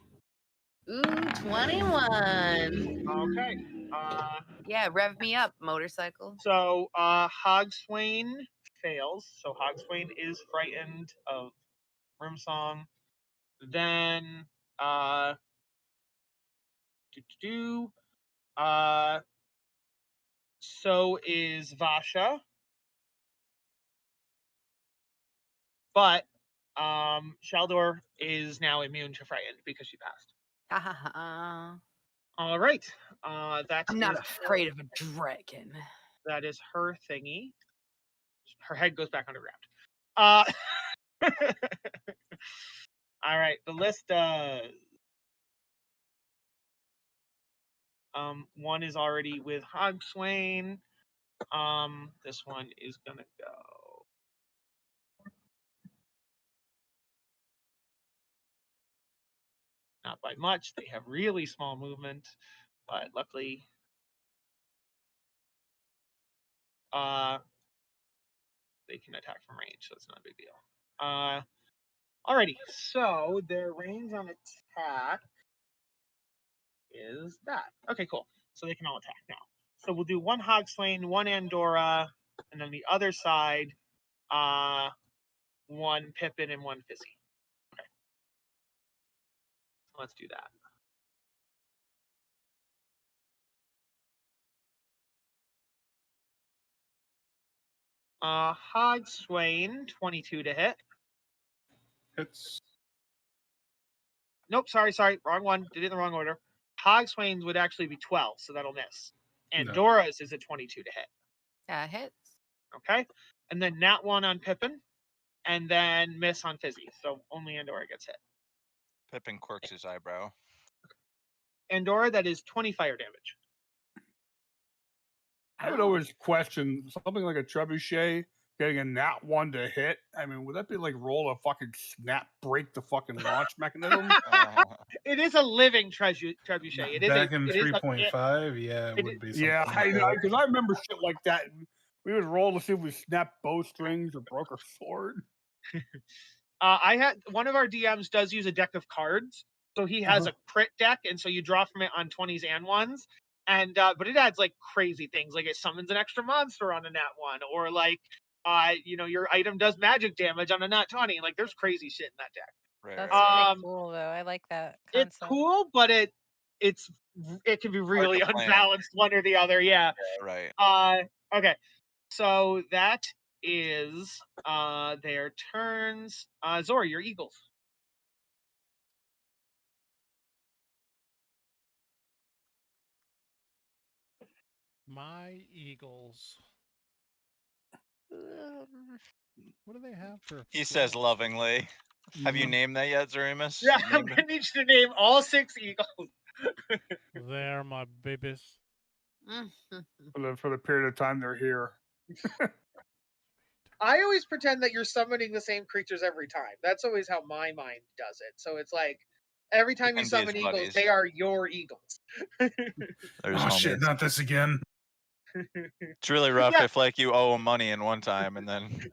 [SPEAKER 4] Ooh, 21.
[SPEAKER 8] Okay.
[SPEAKER 4] Yeah, rev me up, motorcycle.
[SPEAKER 8] So Hogswain fails. So Hogswain is frightened of Rimsong. Then so is Vasha. But Shaldor is now immune to frightened because she passed.
[SPEAKER 4] Ha ha ha.
[SPEAKER 8] All right. That
[SPEAKER 4] I'm not
[SPEAKER 8] is
[SPEAKER 4] afraid of a dragon.
[SPEAKER 8] That is her thingy. Her head goes back underground. All right, the list does. One is already with Hogswain. This one is gonna go. Not by much. They have really small movement, but luckily, they can attack from range, so it's not a big deal. Alrighty, so their range on attack is that. Okay, cool. So they can all attack now. So we'll do one Hogswain, one Andorra, and then the other side, one Pippin and one Fizzy. Okay. So let's do that. Hogswain, 22 to hit.
[SPEAKER 3] Hits.
[SPEAKER 8] Nope, sorry, wrong one. Did it in the wrong order. Hogswain's would actually be 12, so that'll miss. Andora's is a 22 to hit.
[SPEAKER 4] Yeah, hits.
[SPEAKER 8] Okay, and then nat one on Pippin, and then miss on Fizzy. So only Andorra gets hit.
[SPEAKER 2] Pippin quirks his eyebrow.
[SPEAKER 8] Andorra, that is 20 fire damage.
[SPEAKER 5] I would always question something like a trebuchet getting a nat 1 to hit. I mean, would that be like roll a fucking snap break the fucking launch mechanism?
[SPEAKER 8] It is a living trebuchet. It is
[SPEAKER 3] Back
[SPEAKER 8] a.
[SPEAKER 3] in
[SPEAKER 8] It is a.
[SPEAKER 3] 3.5, yeah, it
[SPEAKER 8] it
[SPEAKER 3] would
[SPEAKER 8] is-
[SPEAKER 3] be something
[SPEAKER 5] Yeah,
[SPEAKER 3] like that.
[SPEAKER 5] because I remember shit like that. We would roll to see if we snapped bowstrings or broke our sword.
[SPEAKER 8] I had one of our DMs does use a deck of cards, so he has a crit deck, and so you draw from it on 20s and ones. And but it adds like crazy things, like it summons an extra monster on a nat 1, or like your item does magic damage on a nat 20. Like there's crazy shit in that deck.
[SPEAKER 2] Right,
[SPEAKER 6] That's
[SPEAKER 2] right,
[SPEAKER 6] really
[SPEAKER 8] Um,
[SPEAKER 6] cool, though. I like that
[SPEAKER 8] It's
[SPEAKER 6] concept.
[SPEAKER 8] cool, but it can be really
[SPEAKER 2] plan.
[SPEAKER 8] unbalanced one or the other. Yeah.
[SPEAKER 2] right.
[SPEAKER 8] Okay. So that is their turns. Zora, your eagles.
[SPEAKER 7] My eagles. What do they have for?
[SPEAKER 2] He says
[SPEAKER 7] flaws?
[SPEAKER 2] lovingly. Have you
[SPEAKER 5] Mhm.
[SPEAKER 2] named that yet, Zerimus?
[SPEAKER 8] Yeah,
[SPEAKER 2] You
[SPEAKER 8] I'm
[SPEAKER 2] named
[SPEAKER 8] gonna
[SPEAKER 2] them?
[SPEAKER 8] need you to name all 6 eagles.
[SPEAKER 7] They're my babies.
[SPEAKER 5] For the period of time they're here.
[SPEAKER 8] I always pretend that you're summoning the same creatures every time. That's always how my mind does it. So it's like every time you
[SPEAKER 2] can be his
[SPEAKER 8] summon eagles,
[SPEAKER 2] buddies.
[SPEAKER 8] they are your eagles.
[SPEAKER 2] There's
[SPEAKER 3] Oh shit,
[SPEAKER 2] homies.
[SPEAKER 3] not this again.
[SPEAKER 2] It's really rough
[SPEAKER 8] Yeah.
[SPEAKER 2] if like you owe him money in one time and then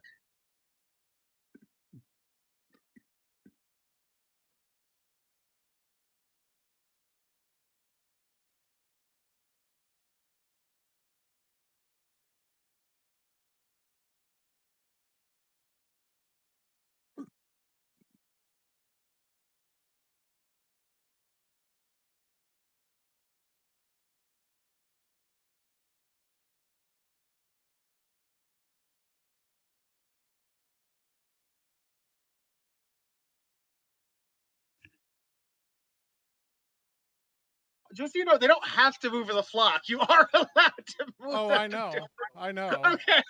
[SPEAKER 8] Just so you know, they don't have to move as a flock. You are allowed to move.
[SPEAKER 7] Oh,
[SPEAKER 8] them
[SPEAKER 7] I know. I know.
[SPEAKER 8] Okay.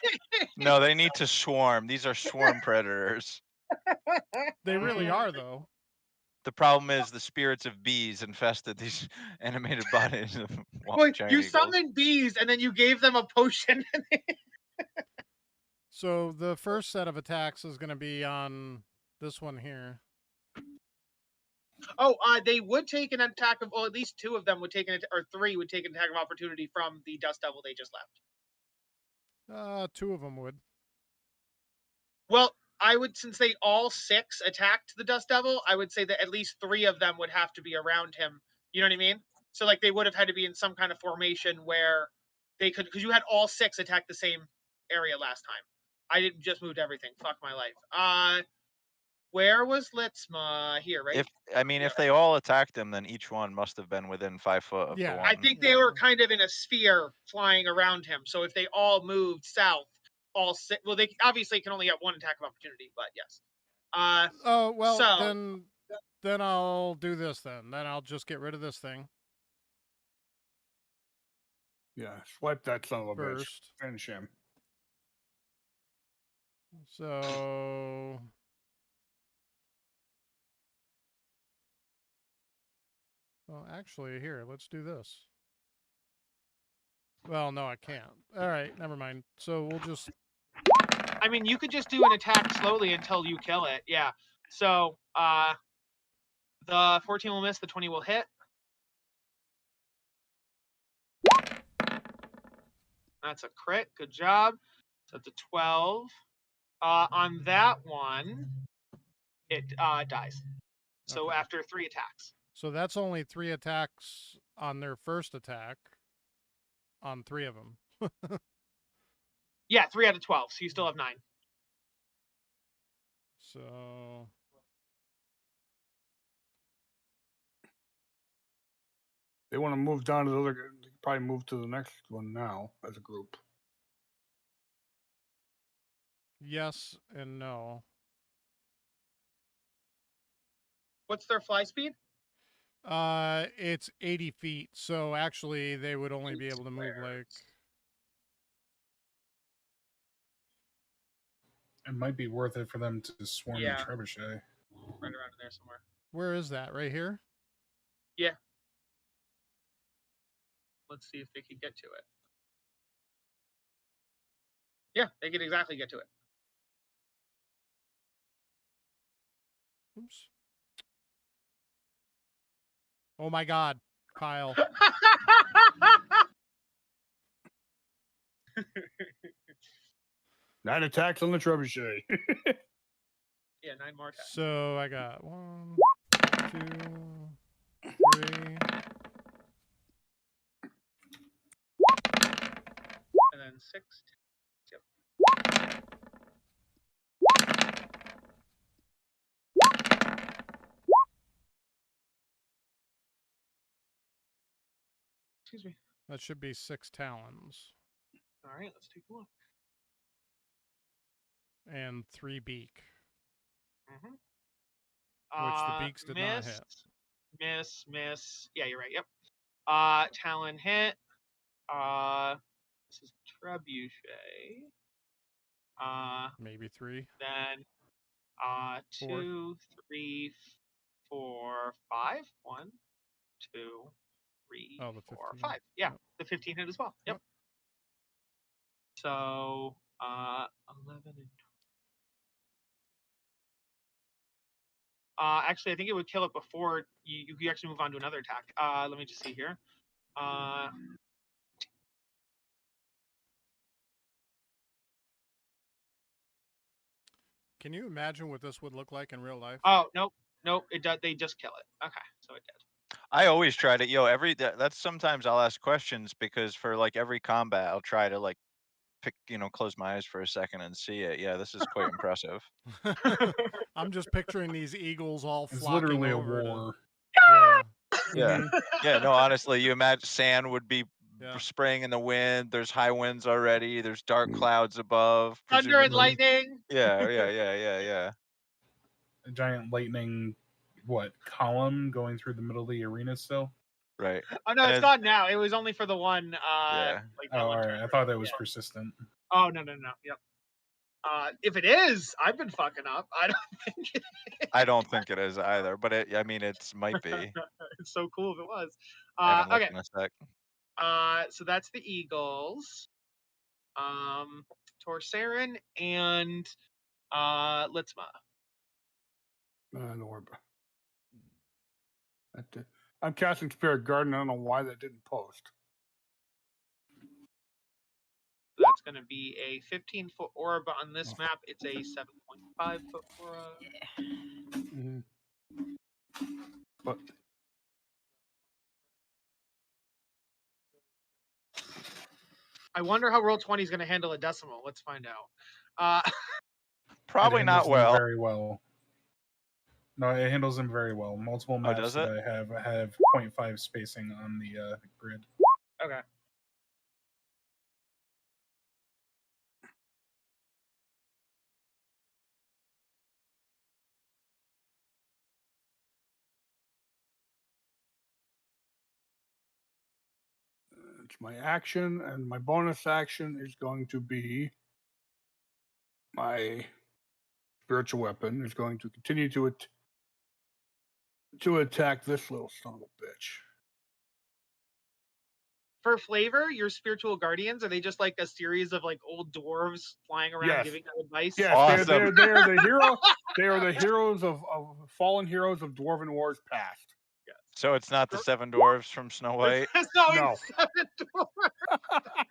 [SPEAKER 2] no, they need to swarm. These are swarm predators.
[SPEAKER 7] They really are, though.
[SPEAKER 2] The problem is the spirits of bees infested these animated bodies of
[SPEAKER 8] Well,
[SPEAKER 2] giant
[SPEAKER 8] you
[SPEAKER 2] eagles.
[SPEAKER 8] summoned bees and then you gave them a potion.
[SPEAKER 7] So the first set of attacks is going to be on this one here.
[SPEAKER 8] They would take an attack of, well, at least 2 of them would take or 3 would take an attack of opportunity from the Dust Devil they just left.
[SPEAKER 7] 2 of them would.
[SPEAKER 8] Well, I would, since they all 6 attacked the Dust Devil, I would say that at least 3 of them would have to be around him. You know what I mean? So like they would have had to be in some kind of formation where they could, because you had all 6 attack the same area last time. I didn't just moved everything. Fuck my life. Where was Litzma? Here, right?
[SPEAKER 2] If they all attacked him, then each one must have been within 5 foot of
[SPEAKER 7] Yeah.
[SPEAKER 2] the
[SPEAKER 8] I
[SPEAKER 2] one.
[SPEAKER 8] think they were kind of in a sphere flying around him. So if they all moved south, all 6, well, they obviously can only have 1 attack of opportunity, but yes.
[SPEAKER 7] Oh, well,
[SPEAKER 8] so
[SPEAKER 7] then I'll do this then. Then I'll just get rid of this thing
[SPEAKER 5] Yeah, swipe that son of a bitch.
[SPEAKER 7] first.
[SPEAKER 5] Finish him.
[SPEAKER 7] So well, actually, here, let's do this. Well, no, I can't. All right, never mind. So we'll just...
[SPEAKER 8] I mean, you could just do an attack slowly until you kill it. Yeah. So, the 14 will miss, the 20 will hit. That's a crit. Good job. So it's a 12. On that one, it dies. So
[SPEAKER 7] Okay.
[SPEAKER 8] after 3 attacks.
[SPEAKER 7] So that's only 3 attacks on their first attack on 3 of them.
[SPEAKER 8] Yeah, 3 out of 12. So you still have 9.
[SPEAKER 7] So
[SPEAKER 5] They want to move down to the other. They could probably move to the next one now as a group.
[SPEAKER 7] yes and no.
[SPEAKER 8] What's their fly speed?
[SPEAKER 7] It's 80 feet. So actually, they would only be able to move like...
[SPEAKER 3] It might be worth it for them to swarm
[SPEAKER 8] Yeah.
[SPEAKER 3] the trebuchet.
[SPEAKER 8] Right around in there somewhere.
[SPEAKER 7] Where is that? Right here?
[SPEAKER 8] Yeah. Let's see if they can get to it. Yeah, they can exactly get to it.
[SPEAKER 7] Oops. Oh my God, Kyle.
[SPEAKER 5] 9 attacks on the trebuchet.
[SPEAKER 8] Yeah, 9 more attacks.
[SPEAKER 7] So I got 1, 2, 3.
[SPEAKER 8] And then 6. Yep. Excuse me.
[SPEAKER 7] That should be 6 talons
[SPEAKER 8] All right, let's take a look.
[SPEAKER 7] and 3 beak,
[SPEAKER 8] Mm-hmm.
[SPEAKER 7] which the beaks did not hit.
[SPEAKER 8] Miss. Yeah, you're right. Yep. Talon hit. This is Trebuchet.
[SPEAKER 7] Maybe 3.
[SPEAKER 8] Then
[SPEAKER 7] 4.
[SPEAKER 8] 2, 3, 4, 5. 1, 2, 3,
[SPEAKER 7] Oh, the
[SPEAKER 8] 4,
[SPEAKER 7] 15.
[SPEAKER 8] 5. Yeah,
[SPEAKER 7] Yep.
[SPEAKER 8] the 15 hit as well. Yep.
[SPEAKER 7] Yep.
[SPEAKER 8] So 11 and actually, I think it would kill it before you actually move on to another attack. Let me just see here.
[SPEAKER 7] Can you imagine what this would look like in real life?
[SPEAKER 8] Oh, nope. It does. They just kill it. Okay, so it did.
[SPEAKER 2] I always try to, that's sometimes I'll ask questions because for like every combat, I'll try to like pick, close my eyes for a second and see it. Yeah, this is quite impressive.
[SPEAKER 7] I'm just picturing these eagles all
[SPEAKER 3] It's
[SPEAKER 7] flocking
[SPEAKER 3] literally a
[SPEAKER 7] over
[SPEAKER 3] war.
[SPEAKER 7] Yeah.
[SPEAKER 2] Yeah. Yeah, no, honestly, you imagine sand would be
[SPEAKER 7] Yeah.
[SPEAKER 2] spraying in the wind. There's high winds already. There's dark clouds above.
[SPEAKER 8] Thunder and
[SPEAKER 2] presumably.
[SPEAKER 8] lightning.
[SPEAKER 2] Yeah.
[SPEAKER 3] A giant lightning, column going through the middle of the arena still?
[SPEAKER 2] Right.
[SPEAKER 8] Oh no,
[SPEAKER 2] And
[SPEAKER 8] it's
[SPEAKER 2] it's-
[SPEAKER 8] gone now. It was only for the one.
[SPEAKER 2] Yeah.
[SPEAKER 8] Like
[SPEAKER 3] Oh,
[SPEAKER 8] one
[SPEAKER 3] all
[SPEAKER 8] turn.
[SPEAKER 3] right. I thought that was persistent.
[SPEAKER 8] Oh no. Yep. If it is, I've been fucking up. I don't think it is.
[SPEAKER 2] I don't think it is either, but it might be.
[SPEAKER 8] It's so cool if it was.
[SPEAKER 2] I haven't looked
[SPEAKER 8] Okay.
[SPEAKER 2] in a sec.
[SPEAKER 8] So that's the Eagles. Torsarin and Litzma.
[SPEAKER 5] An orb. I'm casting Spirit Garden. I don't know why that didn't post.
[SPEAKER 8] That's going to be a 15-foot orb on this map. It's a 7.5-foot orb.
[SPEAKER 5] Mm-hmm. But
[SPEAKER 8] I wonder how Roll20 is going to handle a decimal. Let's find out.
[SPEAKER 2] Probably
[SPEAKER 3] It
[SPEAKER 2] not
[SPEAKER 3] handles them
[SPEAKER 2] well.
[SPEAKER 3] very well. No, it handles them very well. Multiple maps
[SPEAKER 2] does
[SPEAKER 3] that
[SPEAKER 2] it?
[SPEAKER 3] I have 0.5 spacing on the grid.
[SPEAKER 8] Okay.
[SPEAKER 5] it's my action, and my bonus action is going to be my spiritual weapon is going to continue to attack this little son of a bitch.
[SPEAKER 8] For flavor, your spiritual guardians, are they just like a series of like old dwarves flying around
[SPEAKER 5] Yes.
[SPEAKER 8] giving advice?
[SPEAKER 5] Yes,
[SPEAKER 2] Awesome.
[SPEAKER 5] they are the hero. They are the heroes of fallen heroes of Dwarven Wars past.
[SPEAKER 2] So it's not the 7 dwarves from Snow White.
[SPEAKER 5] No.
[SPEAKER 8] It's 7 dwarves.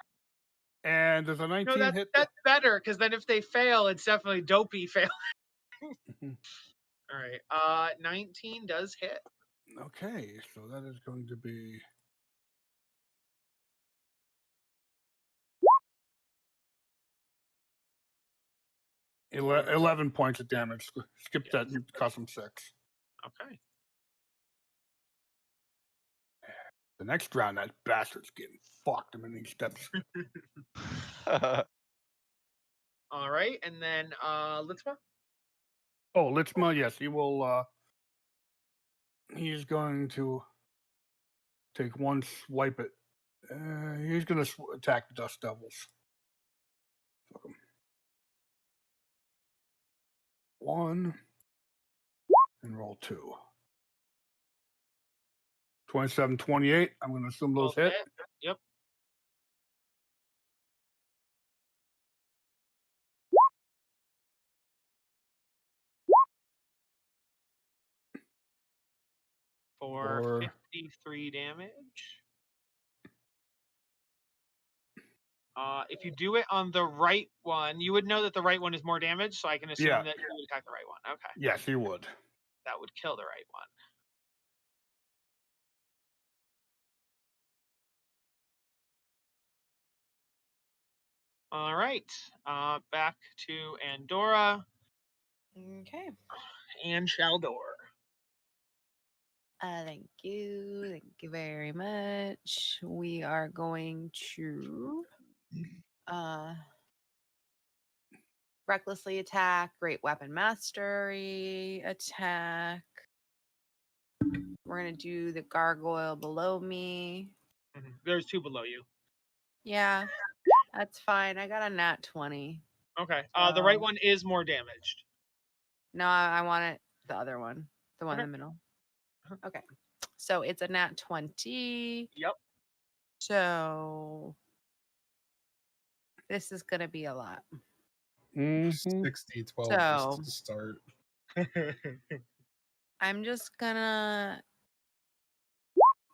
[SPEAKER 5] And there's a 19
[SPEAKER 8] No,
[SPEAKER 5] hit.
[SPEAKER 8] that's better because then if they fail, it's definitely dopey fail. All right. 19 does hit.
[SPEAKER 5] Okay, so that is going to be 11 points of damage. Skip that and cost them 6.
[SPEAKER 8] Okay.
[SPEAKER 5] The next round, that bastard's getting fucked. I mean, he steps.
[SPEAKER 8] All right, and then Litzma.
[SPEAKER 5] Oh, Litzma, yes, he will. He's going to take one swipe at. He's going to attack the Dust Devils. Fuck 'em. 1 and roll 2. 27, 28. I'm going to assume those
[SPEAKER 8] Both
[SPEAKER 5] hit.
[SPEAKER 8] Yep. for
[SPEAKER 3] Or
[SPEAKER 8] 53 damage. If you do it on the right one, you would know that the right one is more damage, so I can assume
[SPEAKER 5] Yeah.
[SPEAKER 8] that you would attack the right one. Okay.
[SPEAKER 5] Yes, he would.
[SPEAKER 8] That would kill the right one. All right. Back to Andorra
[SPEAKER 4] Okay.
[SPEAKER 8] and Shaldor.
[SPEAKER 4] Thank you. Thank you very much. We are going to recklessly attack, great weapon mastery attack. We're gonna do the gargoyle below me.
[SPEAKER 8] There's two below you.
[SPEAKER 4] Yeah, that's fine. I got a nat 20.
[SPEAKER 8] Okay. The right
[SPEAKER 4] So-
[SPEAKER 8] one is more damaged.
[SPEAKER 4] No, I want it the other one, the one in
[SPEAKER 8] Okay.
[SPEAKER 4] the middle.
[SPEAKER 8] Uh-huh.
[SPEAKER 4] Okay. So it's a nat 20.
[SPEAKER 8] Yep.
[SPEAKER 4] So this is gonna be a lot.
[SPEAKER 5] Mhm.
[SPEAKER 3] 60, 12
[SPEAKER 4] So-
[SPEAKER 3] just to start.
[SPEAKER 4] I'm just gonna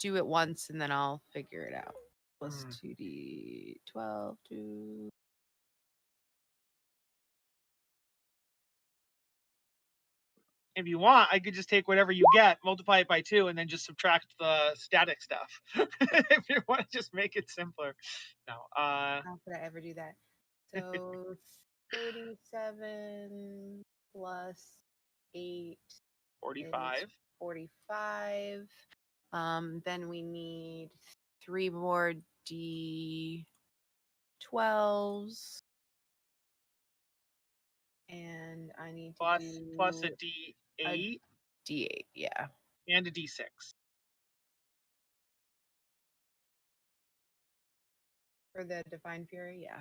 [SPEAKER 4] do it once and then I'll figure it out. Plus 2d12 to
[SPEAKER 8] If you want, I could just take whatever you get, multiply it by 2, and then just subtract the static stuff. If you want to just make it simpler. No.
[SPEAKER 4] how could I ever do that? So 37 plus 8
[SPEAKER 8] 45.
[SPEAKER 4] is 45. Then we need 3 more d12s. And I need to
[SPEAKER 8] Plus a
[SPEAKER 4] do
[SPEAKER 8] D8
[SPEAKER 4] d8, yeah.
[SPEAKER 8] and a D6.
[SPEAKER 4] For the Divine Fury, yeah.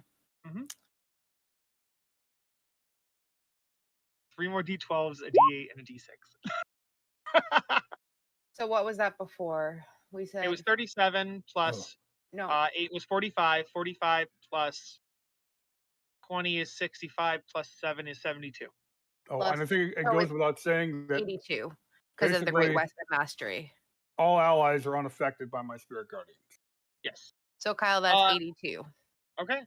[SPEAKER 8] 3 more D12s, a D8, and a D6.
[SPEAKER 4] So what was that before? We said
[SPEAKER 8] It was 37 plus
[SPEAKER 4] no.
[SPEAKER 8] 8 was 45. 45 plus 20 is 65 plus 7 is 72.
[SPEAKER 5] Oh,
[SPEAKER 4] Plus-
[SPEAKER 5] and I think it
[SPEAKER 4] oh,
[SPEAKER 5] goes
[SPEAKER 4] it's
[SPEAKER 5] without saying that
[SPEAKER 4] 82 because of the Great
[SPEAKER 5] basically-
[SPEAKER 4] Western Mastery.
[SPEAKER 5] all allies are unaffected by my spirit guardians.
[SPEAKER 8] Yes.
[SPEAKER 4] So Kyle, that's
[SPEAKER 8] Uh,
[SPEAKER 4] 82.
[SPEAKER 8] Okay.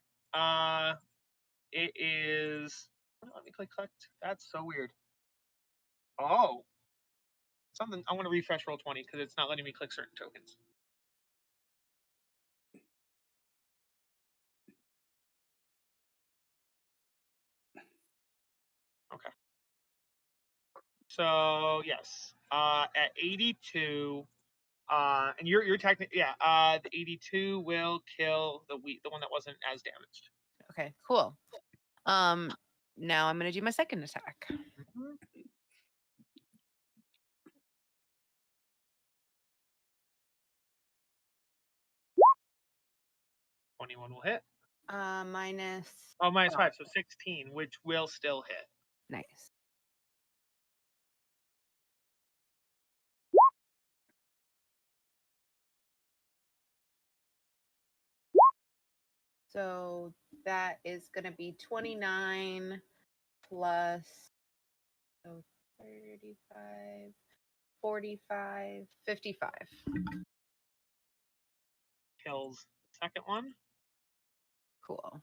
[SPEAKER 8] It is. Let me click. That's so weird. Oh. Something. I want to refresh roll 20 because it's not letting me click certain tokens. Okay. So yes. At 82. And you're technically the 82 will kill the one that wasn't as damaged.
[SPEAKER 4] Okay, cool. Now I'm gonna do my second attack.
[SPEAKER 8] 21 will hit.
[SPEAKER 4] Minus.
[SPEAKER 8] Oh, minus 5, so 16, which will still hit.
[SPEAKER 4] Nice. So that is gonna be 29 plus so 35, 45, 55.
[SPEAKER 8] Kills the second one.
[SPEAKER 4] Cool.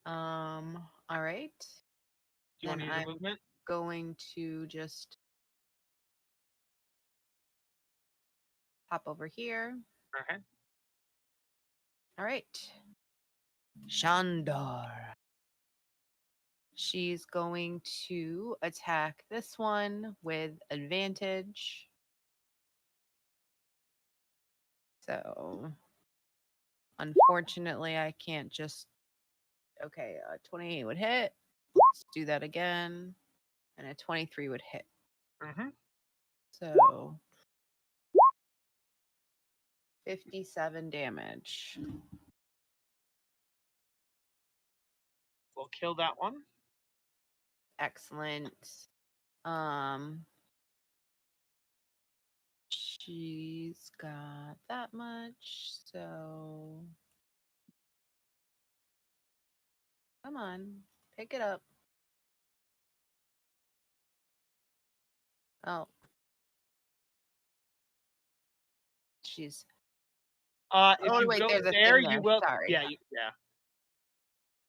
[SPEAKER 4] All right.
[SPEAKER 8] Do you want to
[SPEAKER 4] Then
[SPEAKER 8] use your
[SPEAKER 4] I'm
[SPEAKER 8] movement?
[SPEAKER 4] going to just hop over here.
[SPEAKER 8] Okay.
[SPEAKER 4] All right. Shandar. She's going to attack this one with advantage. So, unfortunately, I can't just. Okay, 28 would hit. Let's do that again. And a 23 would hit.
[SPEAKER 8] Mm-hmm.
[SPEAKER 4] So, 57 damage.
[SPEAKER 8] We'll kill that one.
[SPEAKER 4] Excellent. She's got that much, so come on, pick it up. Oh,
[SPEAKER 9] She's
[SPEAKER 8] If
[SPEAKER 4] Oh,
[SPEAKER 8] you
[SPEAKER 4] wait,
[SPEAKER 8] go
[SPEAKER 4] there's a
[SPEAKER 8] there,
[SPEAKER 4] thing
[SPEAKER 8] you
[SPEAKER 4] there.
[SPEAKER 8] will.
[SPEAKER 4] Sorry.
[SPEAKER 8] Yeah,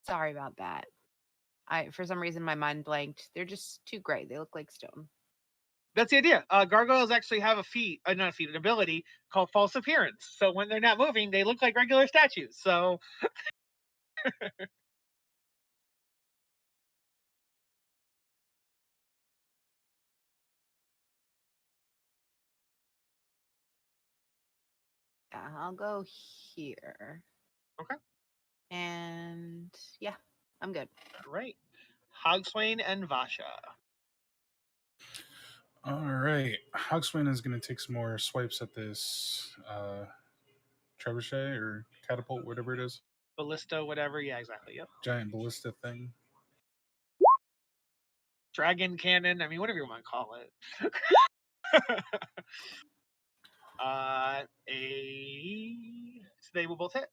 [SPEAKER 9] sorry about that.
[SPEAKER 4] For some reason my mind blanked. They're just too gray. They look like stone.
[SPEAKER 8] that's the idea. Gargoyles actually have a feat, not a feat, an ability called false appearance. So when they're not moving, they look like regular statues. So
[SPEAKER 4] Yeah, I'll go here.
[SPEAKER 8] Okay.
[SPEAKER 4] And yeah, I'm good.
[SPEAKER 8] all right, Hogswain and Vasha.
[SPEAKER 3] All right. Hogswain is going to take some more swipes at this trebuchet or catapult, whatever it is.
[SPEAKER 8] Ballista, whatever. Yeah, exactly. Yep.
[SPEAKER 3] Giant ballista thing.
[SPEAKER 8] Dragon cannon. I mean, whatever you want to call it. So they will both hit.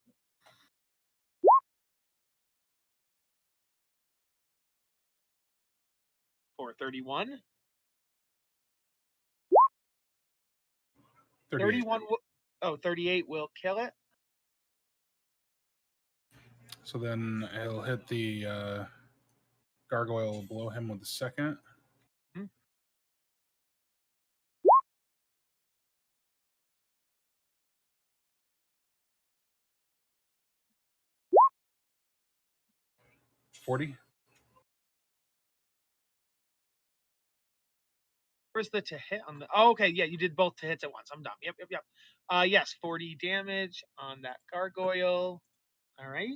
[SPEAKER 8] For 31.
[SPEAKER 3] 38.
[SPEAKER 8] 31. 38 will kill it.
[SPEAKER 3] So then he'll hit the gargoyle below him with the second.
[SPEAKER 8] Hmm.
[SPEAKER 3] $40.
[SPEAKER 8] Where's the to hit on the? Oh, okay, yeah, you did both to hits at once. I'm dumb. Yep. Yes, 40 damage on that gargoyle. All right.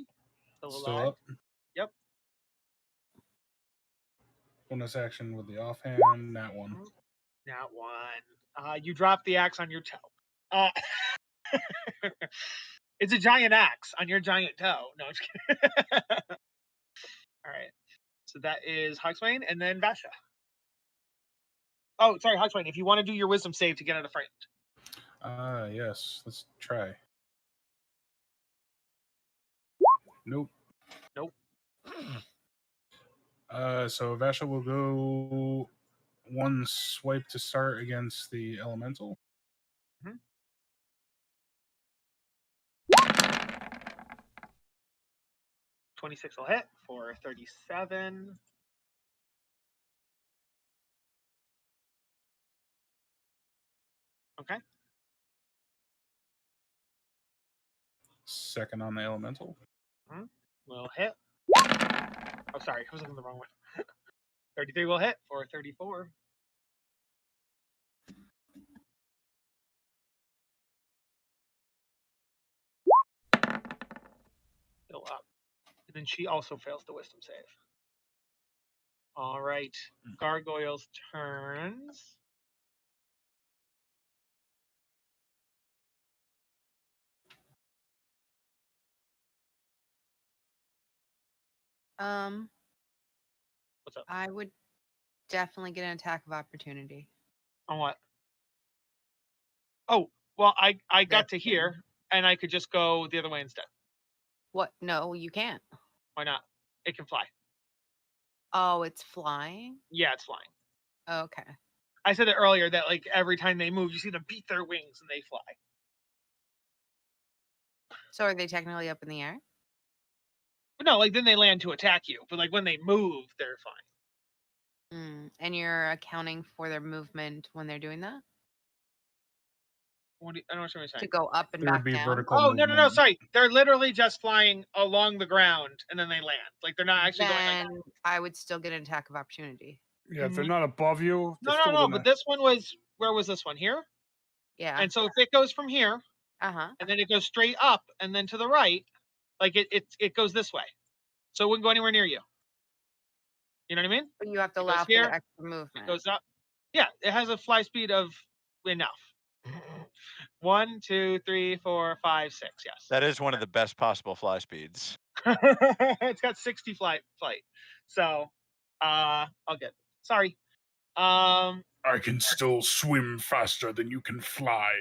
[SPEAKER 3] Still
[SPEAKER 8] alive.
[SPEAKER 3] up.
[SPEAKER 8] Yep.
[SPEAKER 3] Bonus action with the offhand. That one.
[SPEAKER 8] Not one. You drop the axe on your toe. It's a giant axe on your giant toe. No, I'm just kidding. All right. So that is Hogswain and then Vasha. Oh, sorry, Hogswain. If you want to do your wisdom save to get out of frightened.
[SPEAKER 3] Yes. Let's try. Nope.
[SPEAKER 8] Nope.
[SPEAKER 3] So Vasha will go one swipe to start against the elemental.
[SPEAKER 8] 26 will hit for 37. Okay.
[SPEAKER 3] Second on the elemental.
[SPEAKER 8] Will hit. Oh, sorry, I was looking the wrong way. 33 will hit for 34. Still up. And then she also fails the wisdom save. All right. Gargoyle's turns. What's up?
[SPEAKER 4] I would definitely get an attack of opportunity.
[SPEAKER 8] On what? Oh, well, I got
[SPEAKER 4] That's
[SPEAKER 8] to here, and I could just go the other way instead.
[SPEAKER 4] What? No, you can't.
[SPEAKER 8] Why not? It can fly.
[SPEAKER 4] Oh, it's flying?
[SPEAKER 8] Yeah, it's flying.
[SPEAKER 4] Okay.
[SPEAKER 8] I said it earlier that like every time they move, you see them beat their wings and they fly.
[SPEAKER 4] So are they technically up in the air?
[SPEAKER 8] But no, like then they land to attack you. But like when they move, they're flying.
[SPEAKER 4] And you're accounting for their movement when they're doing that?
[SPEAKER 8] I don't understand what you're
[SPEAKER 4] To
[SPEAKER 8] saying.
[SPEAKER 4] go up and
[SPEAKER 3] There would
[SPEAKER 4] back
[SPEAKER 3] be
[SPEAKER 4] down?
[SPEAKER 3] vertical
[SPEAKER 8] Oh, no,
[SPEAKER 3] movement.
[SPEAKER 8] sorry. They're literally just flying along the ground and then they land. Like they're not actually going like.
[SPEAKER 4] Then I would still get an attack of opportunity.
[SPEAKER 5] Yeah, if they're not above you, they're
[SPEAKER 8] No.
[SPEAKER 5] still within
[SPEAKER 8] But
[SPEAKER 5] the-
[SPEAKER 8] this one was. Where was this one? Here.
[SPEAKER 4] Yeah.
[SPEAKER 8] And so if it goes from here
[SPEAKER 4] Uh-huh.
[SPEAKER 8] and then it goes straight up and then to the right, like it goes this way. So it wouldn't go anywhere near you. You know what I mean?
[SPEAKER 4] But you have to
[SPEAKER 8] It goes
[SPEAKER 4] allow for
[SPEAKER 8] here,
[SPEAKER 4] the extra movement.
[SPEAKER 8] It goes up. Yeah, it has a fly speed of enough. 1, 2, 3, 4, 5, 6. Yes.
[SPEAKER 2] That is one of the best possible fly speeds.
[SPEAKER 8] It's got 60 flight. So, all good. Sorry.
[SPEAKER 3] I can still swim faster than you can fly.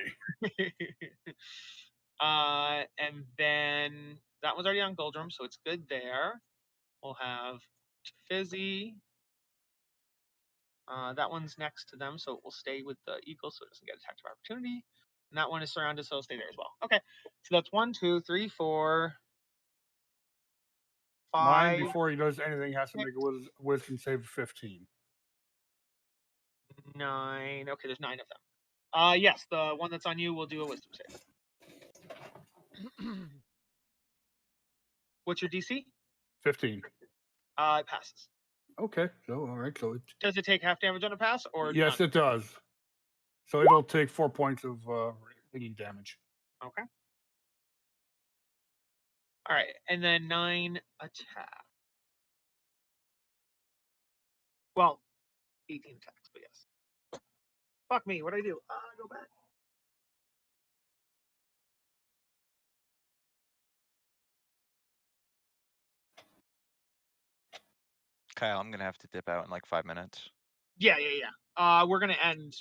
[SPEAKER 8] And then that one's already on Goldrum, so it's good there. We'll have Fizzy. That one's next to them, so it will stay with the eagle, so it doesn't get attacked of opportunity. And that one is surrounded, so it'll stay there as well. Okay. So that's 1, 2, 3, 4,
[SPEAKER 5] Mine,
[SPEAKER 8] 5.
[SPEAKER 5] before he does anything, has to make a wisdom save of 15.
[SPEAKER 8] 9. Okay, there's 9 of them. Yes, the one that's on you will do a wisdom save. What's your DC?
[SPEAKER 5] 15.
[SPEAKER 8] It passes.
[SPEAKER 5] Okay, so all right, so it,
[SPEAKER 8] Does it take half damage on a pass, or
[SPEAKER 5] yes,
[SPEAKER 8] none?
[SPEAKER 5] it does. So it'll take 4 points of radiant damage.
[SPEAKER 8] Okay. All right, and then 9 attack. Well, 18 attacks, but yes. Fuck me, what do I do? Go back.
[SPEAKER 2] Kyle, I'm gonna have to dip out in like 5 minutes.
[SPEAKER 8] Yeah. We're gonna end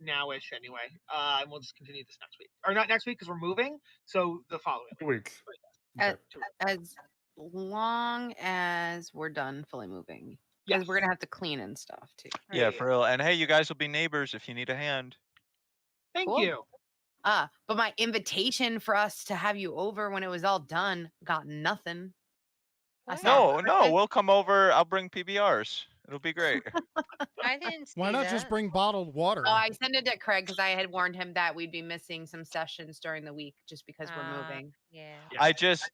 [SPEAKER 8] now-ish anyway. And we'll just continue this next week, or not next week because we're moving. So the following
[SPEAKER 5] 2
[SPEAKER 8] week.
[SPEAKER 5] weeks.
[SPEAKER 4] As,
[SPEAKER 5] Okay.
[SPEAKER 4] as long as we're done fully moving, because
[SPEAKER 8] Yes.
[SPEAKER 4] we're gonna have to clean and stuff too.
[SPEAKER 2] Yeah, for real. And hey, you guys will be neighbors if you need a hand.
[SPEAKER 8] Thank
[SPEAKER 4] Cool.
[SPEAKER 8] you.
[SPEAKER 4] But my invitation for us to have you over when it was all done got nothing. I saw
[SPEAKER 2] No, we'll come over. I'll bring PBRs. It'll be great.
[SPEAKER 6] I didn't see
[SPEAKER 7] Why not
[SPEAKER 6] that.
[SPEAKER 7] just bring bottled water?
[SPEAKER 4] Oh, I sent it to Craig because I had warned him that we'd be missing some sessions during the week just because we're moving.
[SPEAKER 6] Yeah.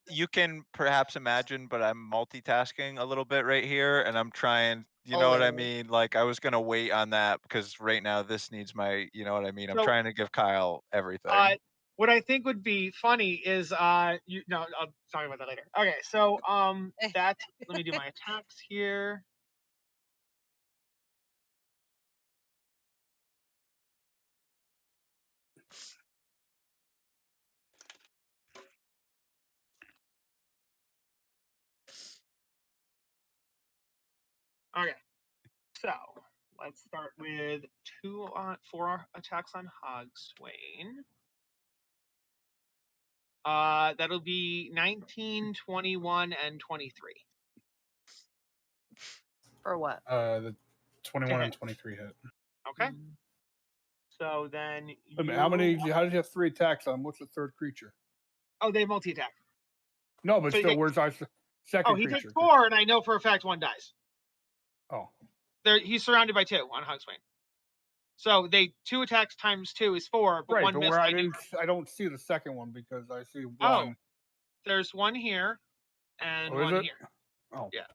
[SPEAKER 2] You can perhaps imagine, but I'm multitasking a little bit right here, and I'm trying, you know what I
[SPEAKER 4] Oh.
[SPEAKER 2] mean? Like, I was gonna wait on that because right now this needs my, you know what I mean? I'm
[SPEAKER 8] So-
[SPEAKER 2] trying to give Kyle everything.
[SPEAKER 8] What I think would be funny is I'll talk about that later. Okay, so let me do my attacks here. Okay, so let's start with 4 attacks on Hogswain. That'll be 19, 21, and 23.
[SPEAKER 4] For what?
[SPEAKER 3] The 21 and
[SPEAKER 8] hit.
[SPEAKER 3] 23 hit.
[SPEAKER 8] Okay. So then
[SPEAKER 5] Wait a minute, how does he have 3 attacks on? What's the third creature?
[SPEAKER 8] Oh, they multi-attack.
[SPEAKER 5] No, but
[SPEAKER 8] So you
[SPEAKER 5] still,
[SPEAKER 8] take-
[SPEAKER 5] where's our second
[SPEAKER 8] Oh, he
[SPEAKER 5] creature?
[SPEAKER 8] takes 4, and I know for a fact 1 dies.
[SPEAKER 5] Oh,
[SPEAKER 8] He's surrounded by 2 on Hogswain. So 2 attacks times 2 is 4, but
[SPEAKER 5] right,
[SPEAKER 8] 1
[SPEAKER 5] but
[SPEAKER 8] miss.
[SPEAKER 5] where I don't see the second one because I see
[SPEAKER 8] Oh.
[SPEAKER 5] one.
[SPEAKER 8] There's 1 here and
[SPEAKER 5] Oh, is
[SPEAKER 8] 1
[SPEAKER 5] it?
[SPEAKER 8] here.
[SPEAKER 5] Oh,
[SPEAKER 8] Yeah.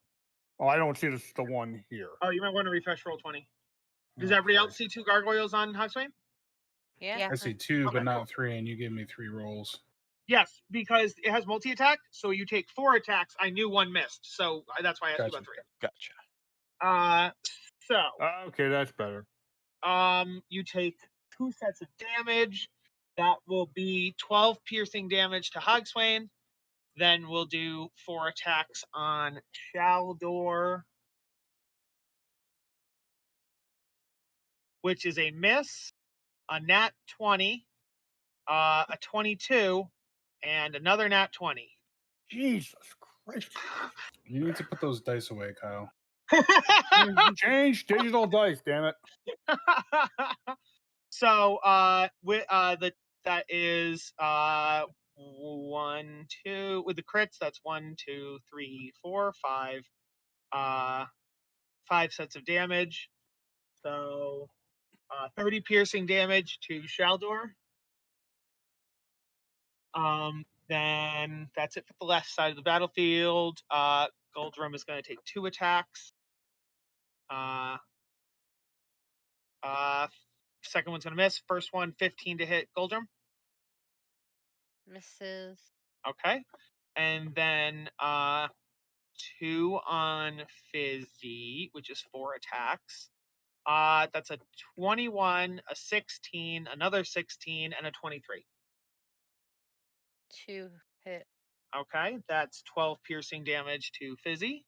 [SPEAKER 5] Oh, I don't see the one here.
[SPEAKER 8] Oh, you might want to refresh roll 20. Does
[SPEAKER 5] Oh,
[SPEAKER 8] everybody else
[SPEAKER 5] Christ.
[SPEAKER 8] see 2 gargoyles on Hogswain?
[SPEAKER 6] Yeah.
[SPEAKER 3] I see 2,
[SPEAKER 8] Okay,
[SPEAKER 3] but not 3, and you gave me 3 rolls.
[SPEAKER 8] Yes, because it has multi-attack, so you take 4 attacks. I knew 1 missed, so that's why I asked you about 3.
[SPEAKER 2] Gotcha.
[SPEAKER 8] So
[SPEAKER 5] Okay, that's better.
[SPEAKER 8] you take 2 sets of damage. That will be 12 piercing damage to Hogswain. Then we'll do 4 attacks on Shaldor, which is a miss, a nat 20, a 22, and another nat 20.
[SPEAKER 5] Jesus Christ!
[SPEAKER 3] You need to put those dice away, Kyle.
[SPEAKER 5] Change digital dice, damn it!
[SPEAKER 8] So that is 1, 2 with the crits. That's 1, 2, 3, 4, 5. 5 sets of damage. So 30 piercing damage to Shaldor. Then that's it for the left side of the battlefield. Goldrum is going to take 2 attacks. Second one's going to miss. First one, 15 to hit Goldrum.
[SPEAKER 6] Misses.
[SPEAKER 8] Okay. And then 2 on Fizzy, which is 4 attacks. That's a 21, a 16, another 16, and a 23.
[SPEAKER 6] 2 hit.
[SPEAKER 8] Okay, that's 12 piercing damage to Fizzy.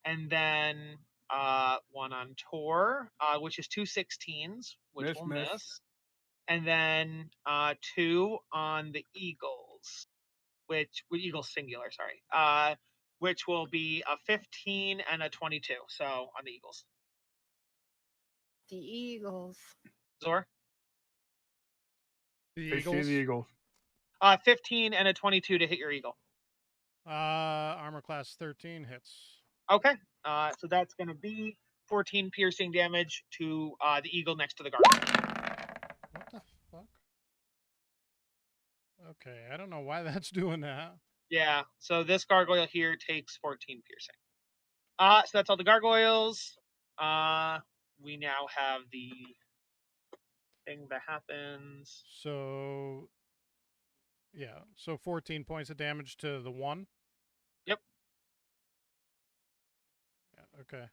[SPEAKER 8] And then 1 on Tor, which is 2 16s, which will miss. And then 2 on the Eagles, Eagles singular, sorry, which will be a 15 and a 22. So on the Eagles.
[SPEAKER 4] The Eagles.
[SPEAKER 8] Zor?
[SPEAKER 7] The
[SPEAKER 5] AC
[SPEAKER 7] Eagles.
[SPEAKER 5] the Eagles.
[SPEAKER 8] 15 and a 22 to hit your eagle.
[SPEAKER 7] Armor class 13 hits.
[SPEAKER 8] Okay. So that's going to be 14 piercing damage to the eagle next to the gargoyle.
[SPEAKER 7] What the fuck? Okay, I don't know why that's doing that.
[SPEAKER 8] Yeah. So this gargoyle here takes 14 piercing. So that's all the gargoyles. We now have the thing that happens.
[SPEAKER 7] So, yeah. So 14 points of damage to the one.
[SPEAKER 8] Yep.
[SPEAKER 7] Yeah, okay.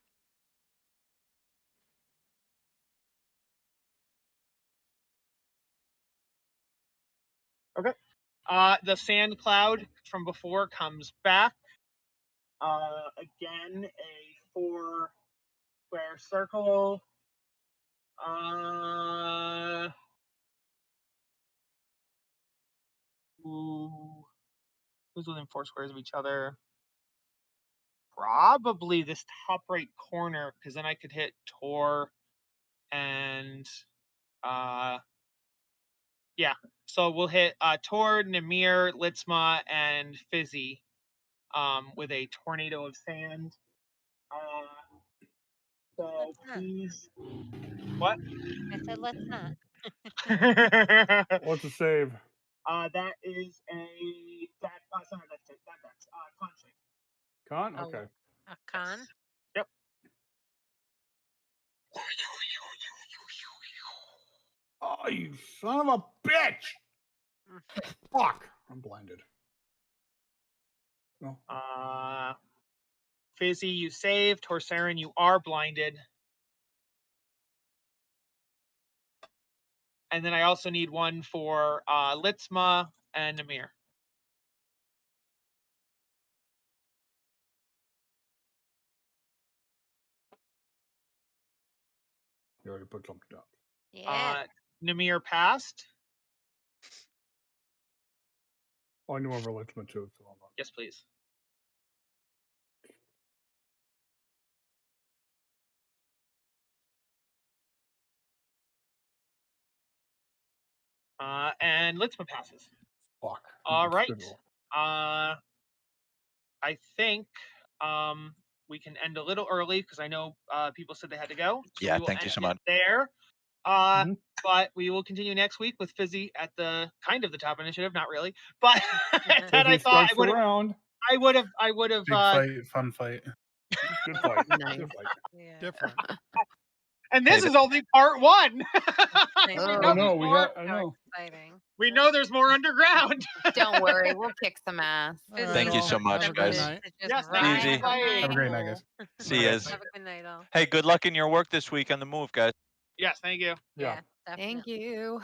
[SPEAKER 8] The sand cloud from before comes back. Again, a 4 square circle. Who's within 4 squares of each other? Probably this top right corner, because then I could hit Tor and yeah. So we'll hit Tor, Namir, Litzma, and Fizzy with a tornado of sand. So
[SPEAKER 6] Let's not.
[SPEAKER 8] please. What?
[SPEAKER 6] I said let's not.
[SPEAKER 5] What's the save?
[SPEAKER 8] That is a sorry, that's con save.
[SPEAKER 5] Con?
[SPEAKER 6] Oh,
[SPEAKER 5] Okay.
[SPEAKER 6] a con?
[SPEAKER 8] Yep.
[SPEAKER 5] Oh, you son of a bitch! Fuck! I'm blinded. No.
[SPEAKER 8] Fizzy, you saved. Torsarin, you are blinded. And then I also need one for Litzma and Namir.
[SPEAKER 5] You already put something down.
[SPEAKER 6] Yeah.
[SPEAKER 8] Namir passed.
[SPEAKER 5] Oh, I knew over Litzman too. So hold on.
[SPEAKER 8] Yes, please. And Litzma passes.
[SPEAKER 5] Fuck.
[SPEAKER 8] All right.
[SPEAKER 5] Spittle.
[SPEAKER 8] I think we can end a little early because I know people said they had to go. So
[SPEAKER 2] Yeah,
[SPEAKER 8] we will
[SPEAKER 2] thank you so
[SPEAKER 8] end it
[SPEAKER 2] much.
[SPEAKER 8] there.
[SPEAKER 5] Mhm.
[SPEAKER 8] But we will continue next week with Fizzy at the kind of the top initiative, not really. But that
[SPEAKER 5] Fizzy
[SPEAKER 8] I thought
[SPEAKER 5] starts the round.
[SPEAKER 8] I would have
[SPEAKER 3] Big fight, fun fight.
[SPEAKER 5] Good fight.
[SPEAKER 4] Nice.
[SPEAKER 5] Good fight.
[SPEAKER 6] Yeah.
[SPEAKER 7] Different.
[SPEAKER 8] and this
[SPEAKER 2] Hey,
[SPEAKER 8] is only part 1.
[SPEAKER 6] I
[SPEAKER 8] we
[SPEAKER 6] know.
[SPEAKER 8] know
[SPEAKER 5] I know.
[SPEAKER 8] there's
[SPEAKER 5] We
[SPEAKER 8] more.
[SPEAKER 5] got. I
[SPEAKER 6] So
[SPEAKER 5] know.
[SPEAKER 6] exciting.
[SPEAKER 8] We know there's more underground.
[SPEAKER 4] Don't worry, we'll kick some ass.
[SPEAKER 7] All
[SPEAKER 2] Thank you
[SPEAKER 7] well,
[SPEAKER 2] so much,
[SPEAKER 7] have a good
[SPEAKER 2] guys.
[SPEAKER 7] night.
[SPEAKER 8] Yes, thank
[SPEAKER 2] you.
[SPEAKER 8] Easy.
[SPEAKER 3] Have a great night, guys.
[SPEAKER 2] See yas.
[SPEAKER 6] Have a good night, all.
[SPEAKER 2] Hey, good luck in your work this week on the move, guys.
[SPEAKER 8] Yes, thank you.
[SPEAKER 5] Yeah.
[SPEAKER 6] Definitely.
[SPEAKER 4] Thank you.